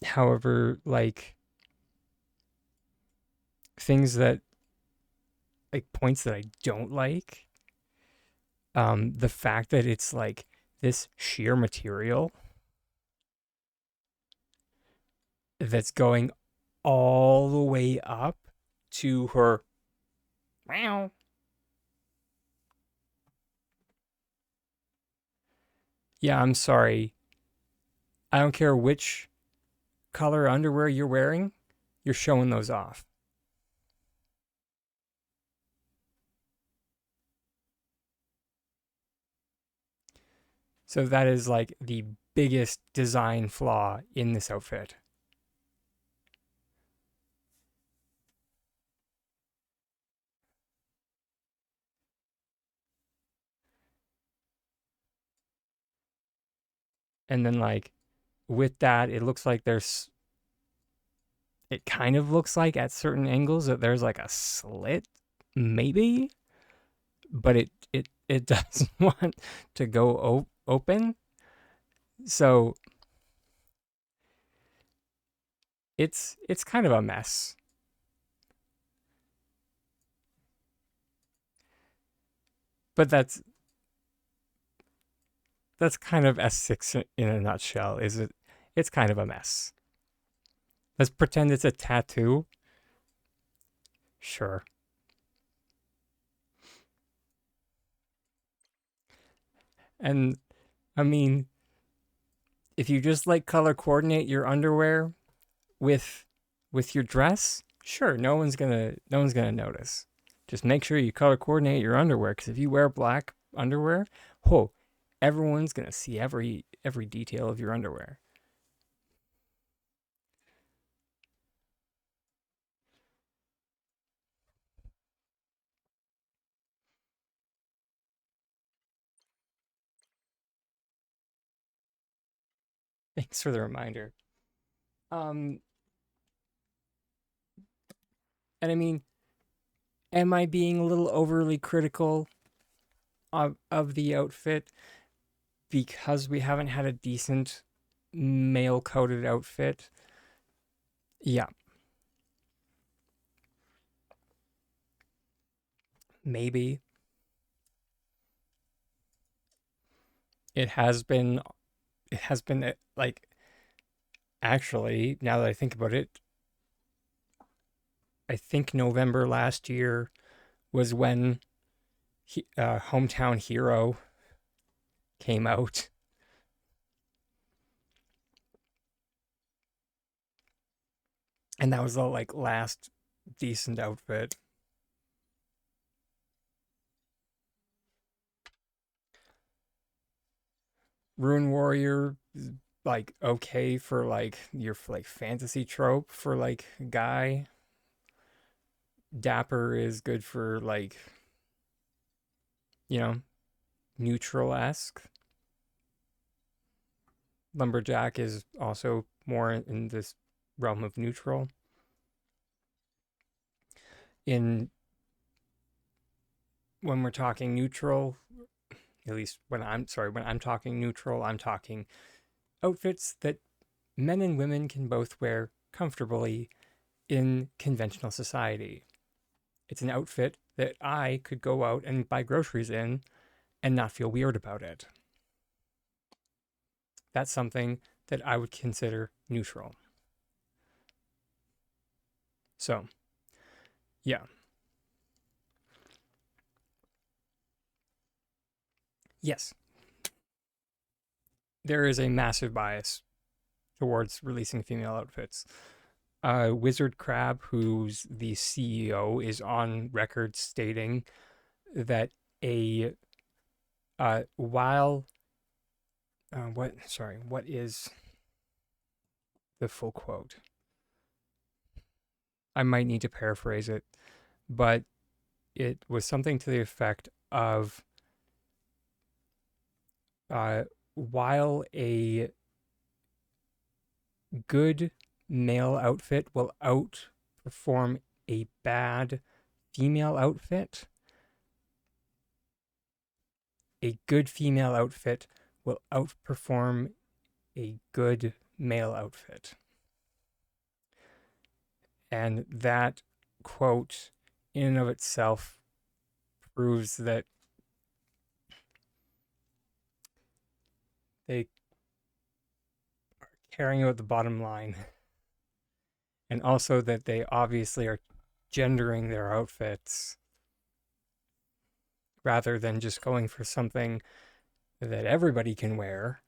However, like things that like points that I don't like, the fact that it's like this sheer material that's going all the way up to her. Wow. Yeah, I'm sorry. I don't care which color underwear you're wearing, you're showing those off. So that is like the biggest design flaw in this outfit. And then like with that, it kind of looks like at certain angles that there's like a slit, maybe, but it doesn't want to go open. So it's kind of a mess. But that's kind of S6 in a nutshell. Is it? It's kind of a mess. Let's pretend it's a tattoo. Sure. And I mean, if you just like color coordinate your underwear with your dress, sure, no one's gonna notice. Just make sure you color coordinate your underwear because if you wear black, underwear, oh, everyone's gonna see every detail of your underwear. Thanks for the reminder. Um, and I mean, am I being a little overly critical of the outfit because we haven't had a decent male coded outfit? Yeah, maybe. It has been like, actually, now that I think about it, I think November last year was when Hometown Hero came out, and that was the like last decent outfit. Rune Warrior is like okay for like your like fantasy trope for like guy. Dapper is good for like, you know, neutral esque. Lumberjack is also more in this realm of neutral. In When we're talking neutral, at least when I'm talking neutral, I'm talking outfits that men and women can both wear comfortably in conventional society. It's an outfit that I could go out and buy groceries in and not feel weird about it. That's something that I would consider neutral. So, yeah. Yes, there is a massive bias towards releasing female outfits. Wizard Crab, who's the CEO, is on record stating that a while what is the full quote? I might need to paraphrase it, but it was something to the effect of uh, while a good male outfit will outperform a bad female outfit, a good female outfit will outperform a good male outfit. And that quote, in and of itself, proves that they are caring about the bottom line, and also that they obviously are gendering their outfits rather than just going for something that everybody can wear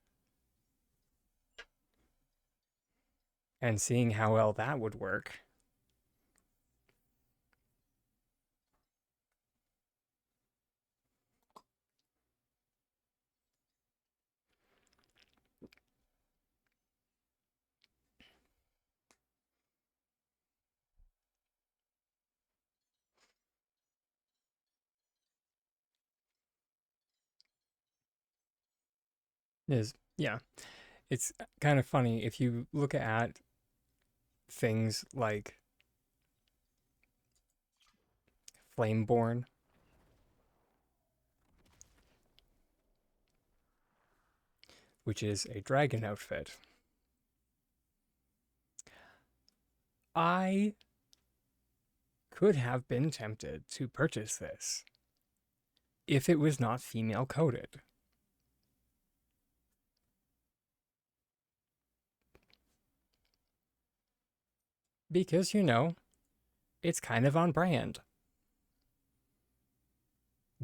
and seeing how well that would work. Is Yeah, it's kind of funny if you look at things like Flameborn, which is a dragon outfit. I could have been tempted to purchase this if it was not female coded. Because, it's kind of on brand.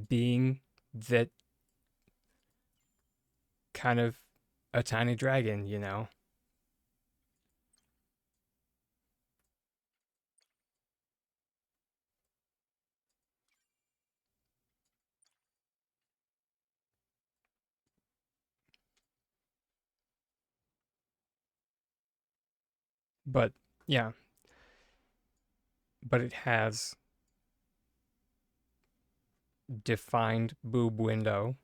Being that kind of a tiny dragon. But yeah, but it has defined boob window,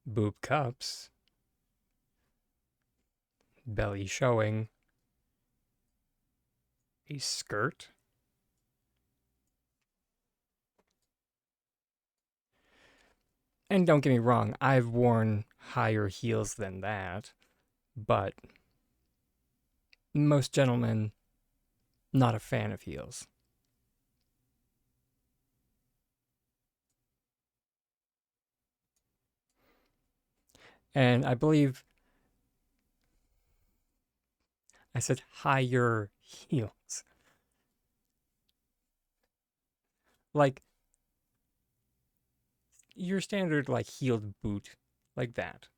boob cups, belly showing, a skirt. And don't get me wrong, I've worn higher heels than that, but most gentlemen not a fan of heels. And I believe I said higher heels. Like your standard like heeled boot like that.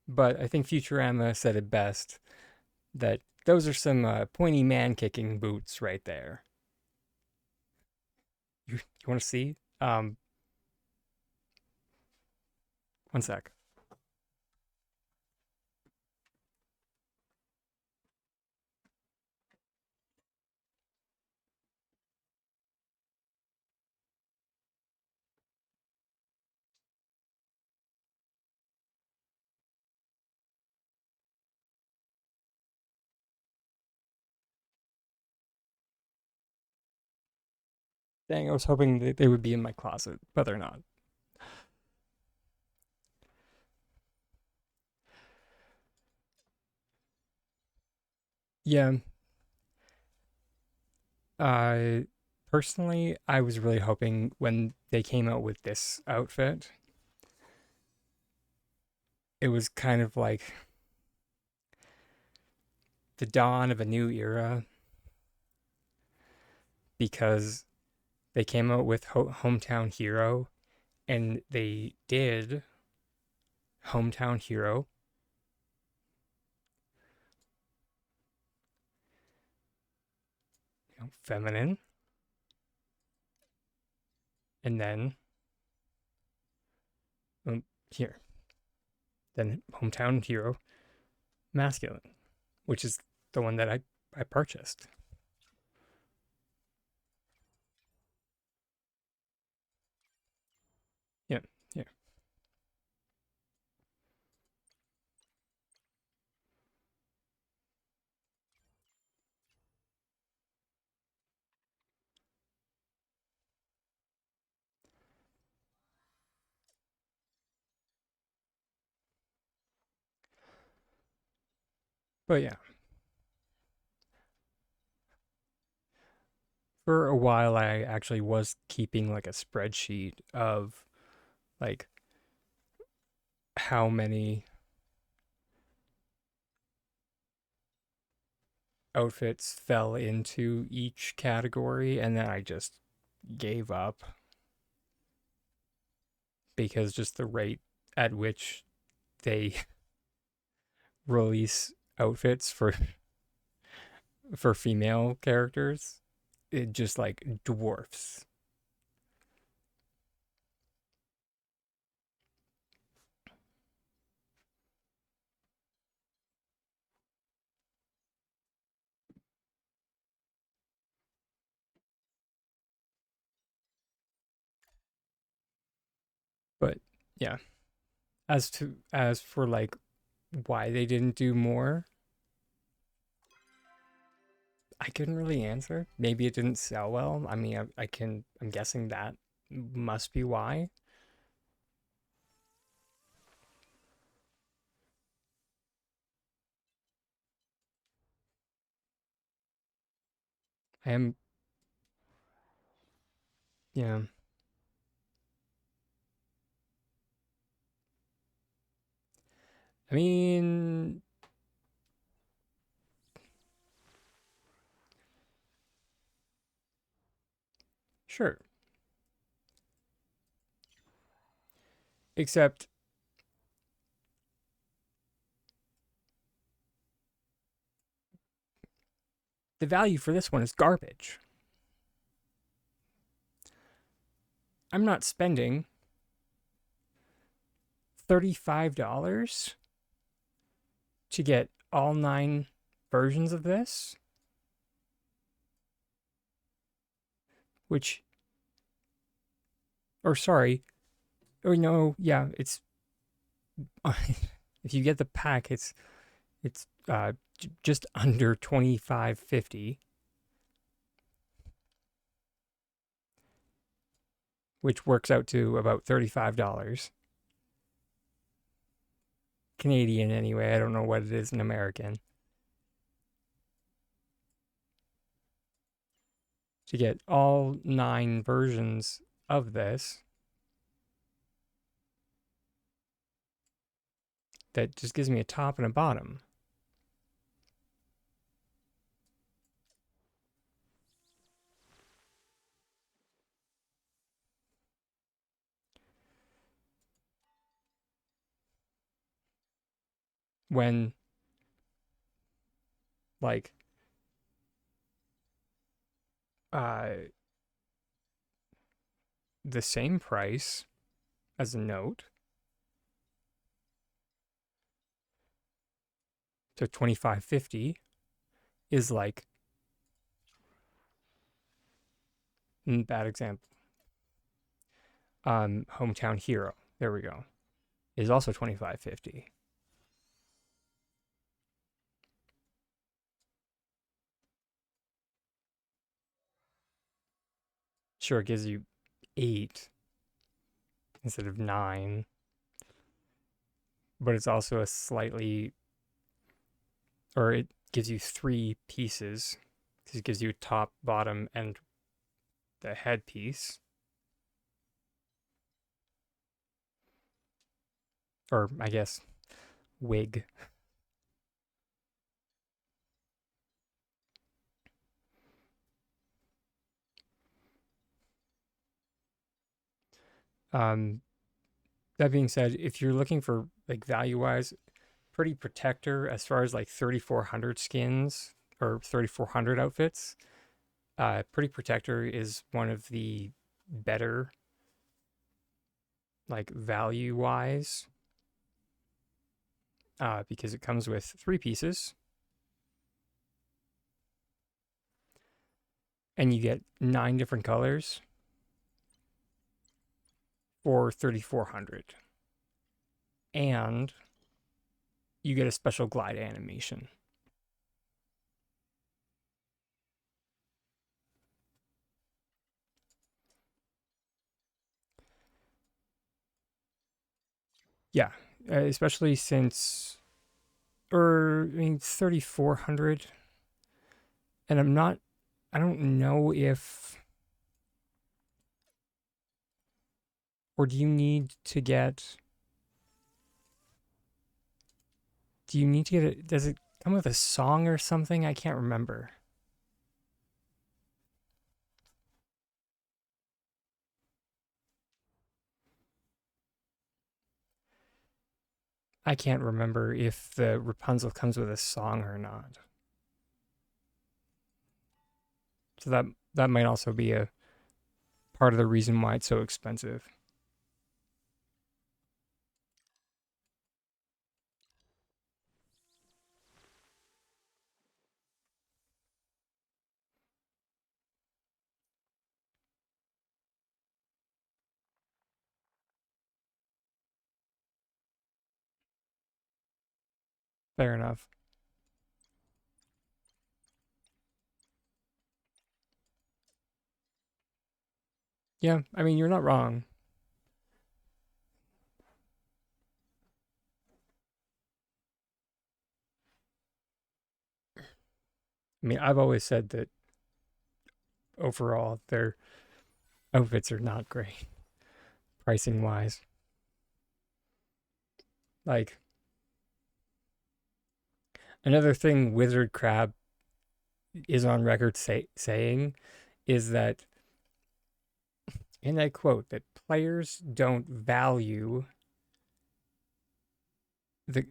But I think Futurama said it best that those are some pointy man kicking boots right there. You want to see? One sec. Dang, I was hoping that they would be in my closet, but they're not. Yeah, uh, personally, I was really hoping when they came out with this outfit, it was kind of like the dawn of a new era because they came out with Hometown Hero and they did Hometown Hero, feminine, and then here, then Hometown Hero, masculine, which is the one that I purchased. Yeah, yeah. But yeah, for a while I actually was keeping like a spreadsheet of like how many outfits fell into each category, and then I just gave up because just the rate at which they release outfits for female characters, it just like dwarfs. But yeah, as for like why they didn't do more, I couldn't really answer. Maybe it didn't sell well. I mean, I'm guessing that must be why. I am, yeah, I mean, sure. Except the value for this one is garbage. I'm not spending $35 to get all 9 versions of this, which, or sorry, or no, yeah, it's if you get the pack, it's just under $25.50, which works out to about $35 Canadian anyway. I don't know what it is in American. To get all 9 versions of this, that just gives me a top and a bottom. When, like, the same price as a note, so $25.50 is like, bad example. Hometown Hero, there we go, is also $25.50. Sure, it gives you 8 instead of 9, but it's also a slightly, or it gives you 3 pieces because it gives you top, bottom, and the headpiece, or I guess wig. Um, that being said, if you're looking for like value wise, Pretty Protector, as far as like 3,400 skins or 3,400 outfits, Pretty Protector is one of the better, like value wise, because it comes with 3 pieces and you get 9 different colors for 3,400. And you get a special glide animation. Yeah, especially since, or I mean, 3,400. And I don't know if, or do you need to get it, does it come with a song or something? I can't remember. I can't remember if the Rapunzel comes with a song or not. So that might also be a part of the reason why it's so expensive. Fair enough. Yeah, I mean, you're not wrong. I mean, I've always said that overall their outfits are not great pricing wise. Like, another thing Wizard Crab is on record saying is that, and I quote, that players don't value the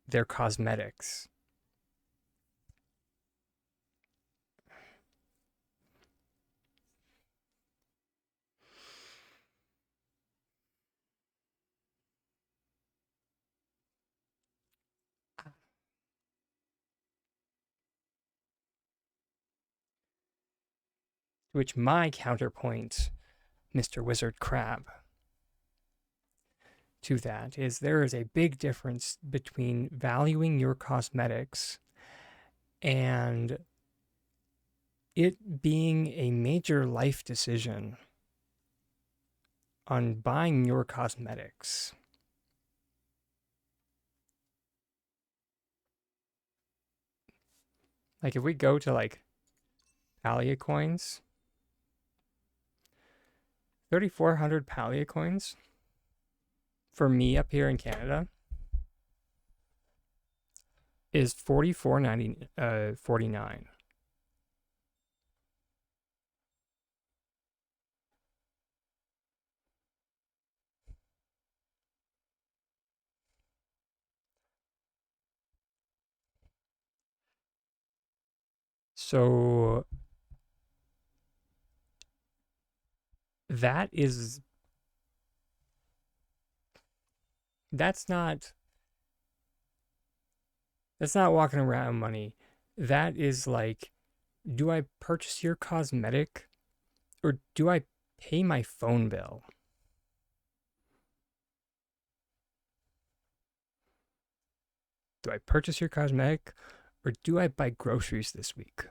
their cosmetics. To which my counterpoint, Mr. Wizard Crab, to that is there is a big difference between valuing your cosmetics and it being a major life decision on buying your cosmetics. Like if we go to like Palia coins, 3,400 Palia coins for me up here in Canada is $44.49. So that is that's not walking around money. That is like, do I purchase your cosmetic or do I pay my phone bill? Do I purchase your cosmetic or do I buy groceries this week?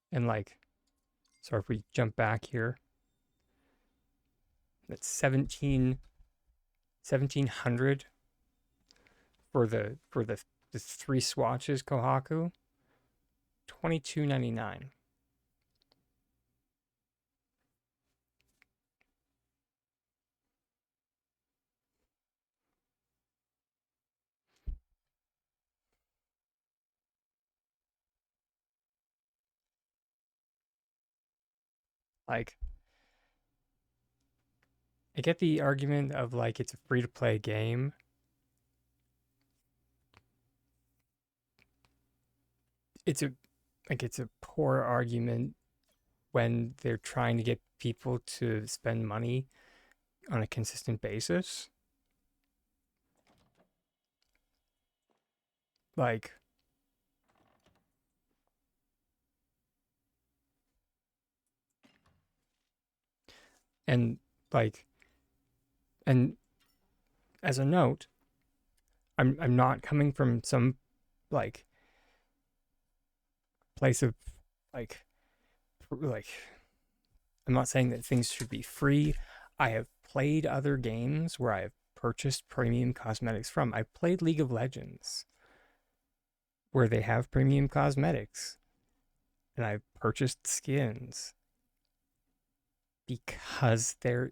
And like, so if we jump back here, that's 1700 for the three swatches Kohaku, 22.99. Like, I get the argument of like it's a free to play game. It's a it's a poor argument when they're trying to get people to spend money on a consistent basis. Like, and like, and as a note, I'm not coming from some like place of like like I'm not saying that things should be free. I have played other games where I have purchased premium cosmetics from. I've played League of Legends where they have premium cosmetics and I've purchased skins because they're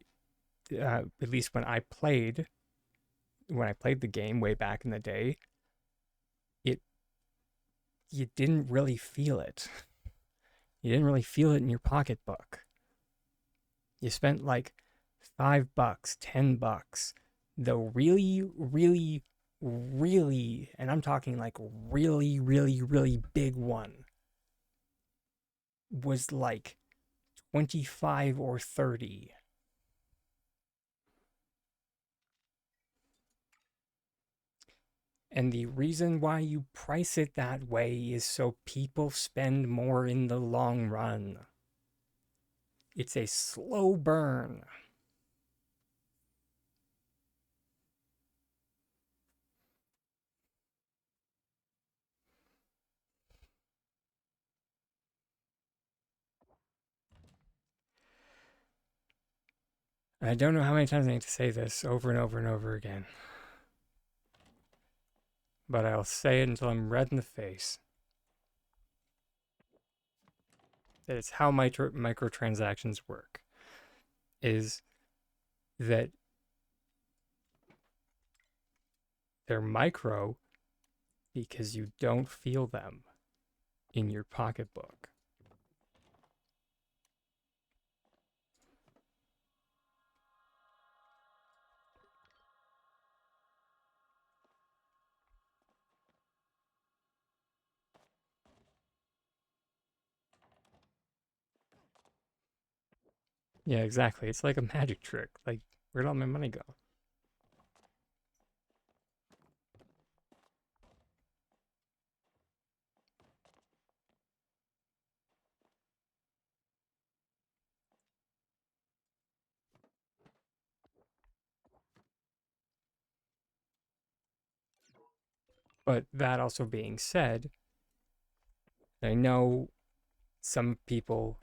at least when I played the game way back in the day, it you didn't really feel it. You didn't really feel it in your pocketbook. You spent like $5, $10. The really, really, really, and I'm talking like really, really, really big one was like 25 or 30. And the reason why you price it that way is so people spend more in the long run. It's a slow burn. And I don't know how many times I need to say this over and over and over again, but I'll say it until I'm red in the face. That it's how microtransactions work. Is that they're micro because you don't feel them in your pocketbook. Yeah, exactly. It's like a magic trick. Like, where'd all my money go? But that also being said, I know some people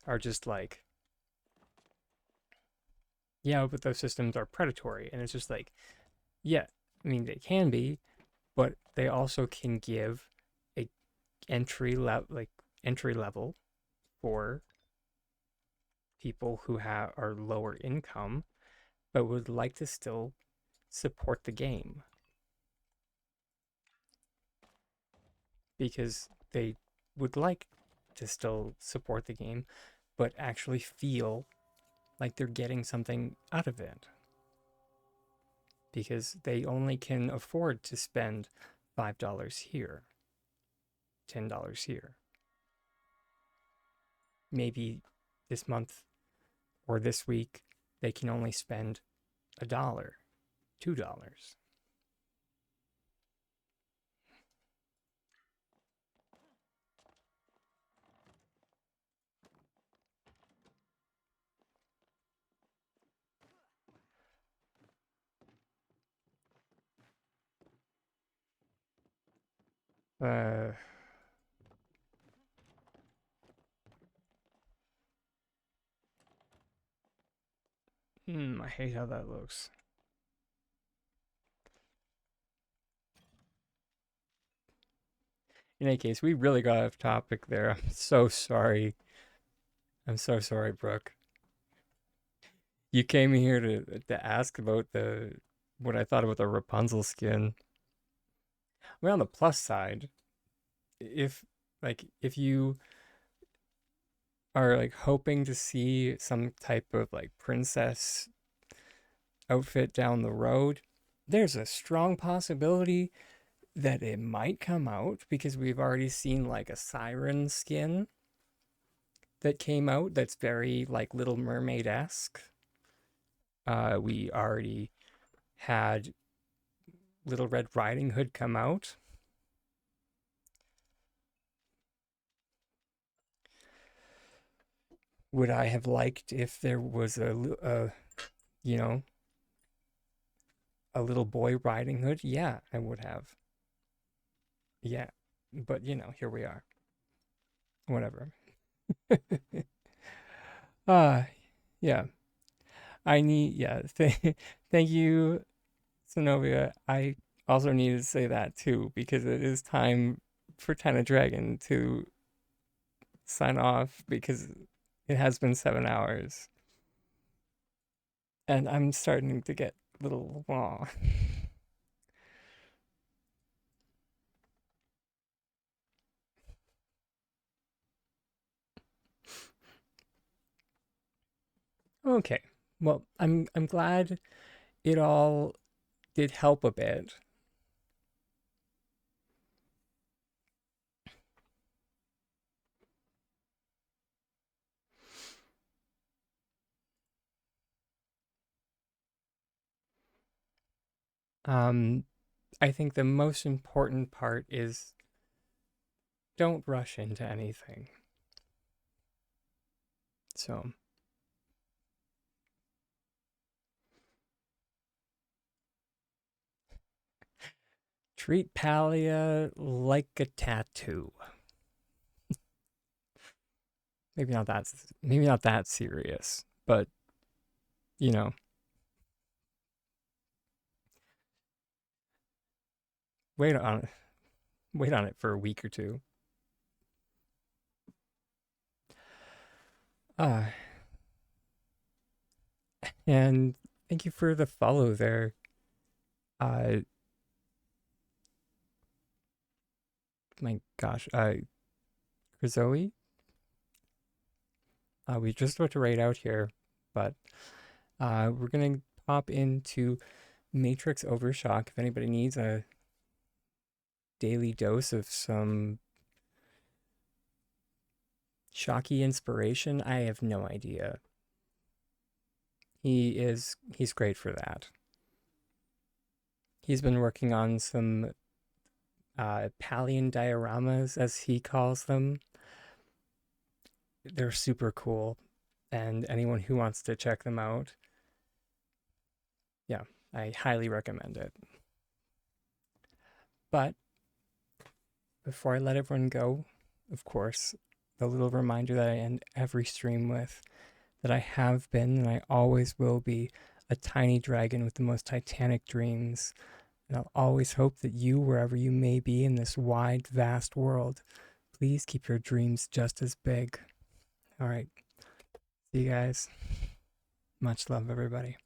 are just like, yeah, but those systems are predatory. And it's just like, yeah, I mean, they can be, but they also can give a entry level for people who are lower income but would like to still support the game because they would like to still support the game but actually feel like they're getting something out of it because they only can afford to spend $5 here, $10 here. Maybe this month or this week they can only spend $1, $2. Uh, I hate how that looks. In any case, we really got off topic there. I'm so sorry. I'm so sorry, Brooke. You came here to ask about the what I thought about the Rapunzel skin. Well, on the plus side, if if you are like hoping to see some type of like princess outfit down the road, there's a strong possibility that it might come out because we've already seen like a siren skin that came out that's very like Little Mermaid esque. We already had Little Red Riding Hood come out. Would I have liked if there was you know, a little boy riding Hood? Yeah, I would have. Yeah, but here we are. Whatever. uh yeah. Yeah. Thank you, Zenobia. I also needed to say that too because it is time for Ten of Dragon to sign off because it has been 7 hours and I'm starting to get a little aw. Okay. Well, I'm glad it all did help a bit. Um, I think the most important part is don't rush into anything. So, treat Palia like a tattoo. Maybe not that serious, but you know, wait on it. Wait on it for a week or two. Uh, and thank you for the follow there. Uh, my gosh, Zoe. We just about to write out here, but we're gonna pop into Matrix Overshock if anybody needs a daily dose of some Shocky inspiration? I have no idea. He's great for that. He's been working on some Pallian dioramas, as he calls them. They're super cool, and anyone who wants to check them out, yeah, I highly recommend it. But before I let everyone go, of course, the little reminder that I end every stream with, that I have been and I always will be a tiny dragon with the most titanic dreams. And I'll always hope that you, wherever you may be in this wide, vast world, please keep your dreams just as big. All right. See you guys. Much love, everybody.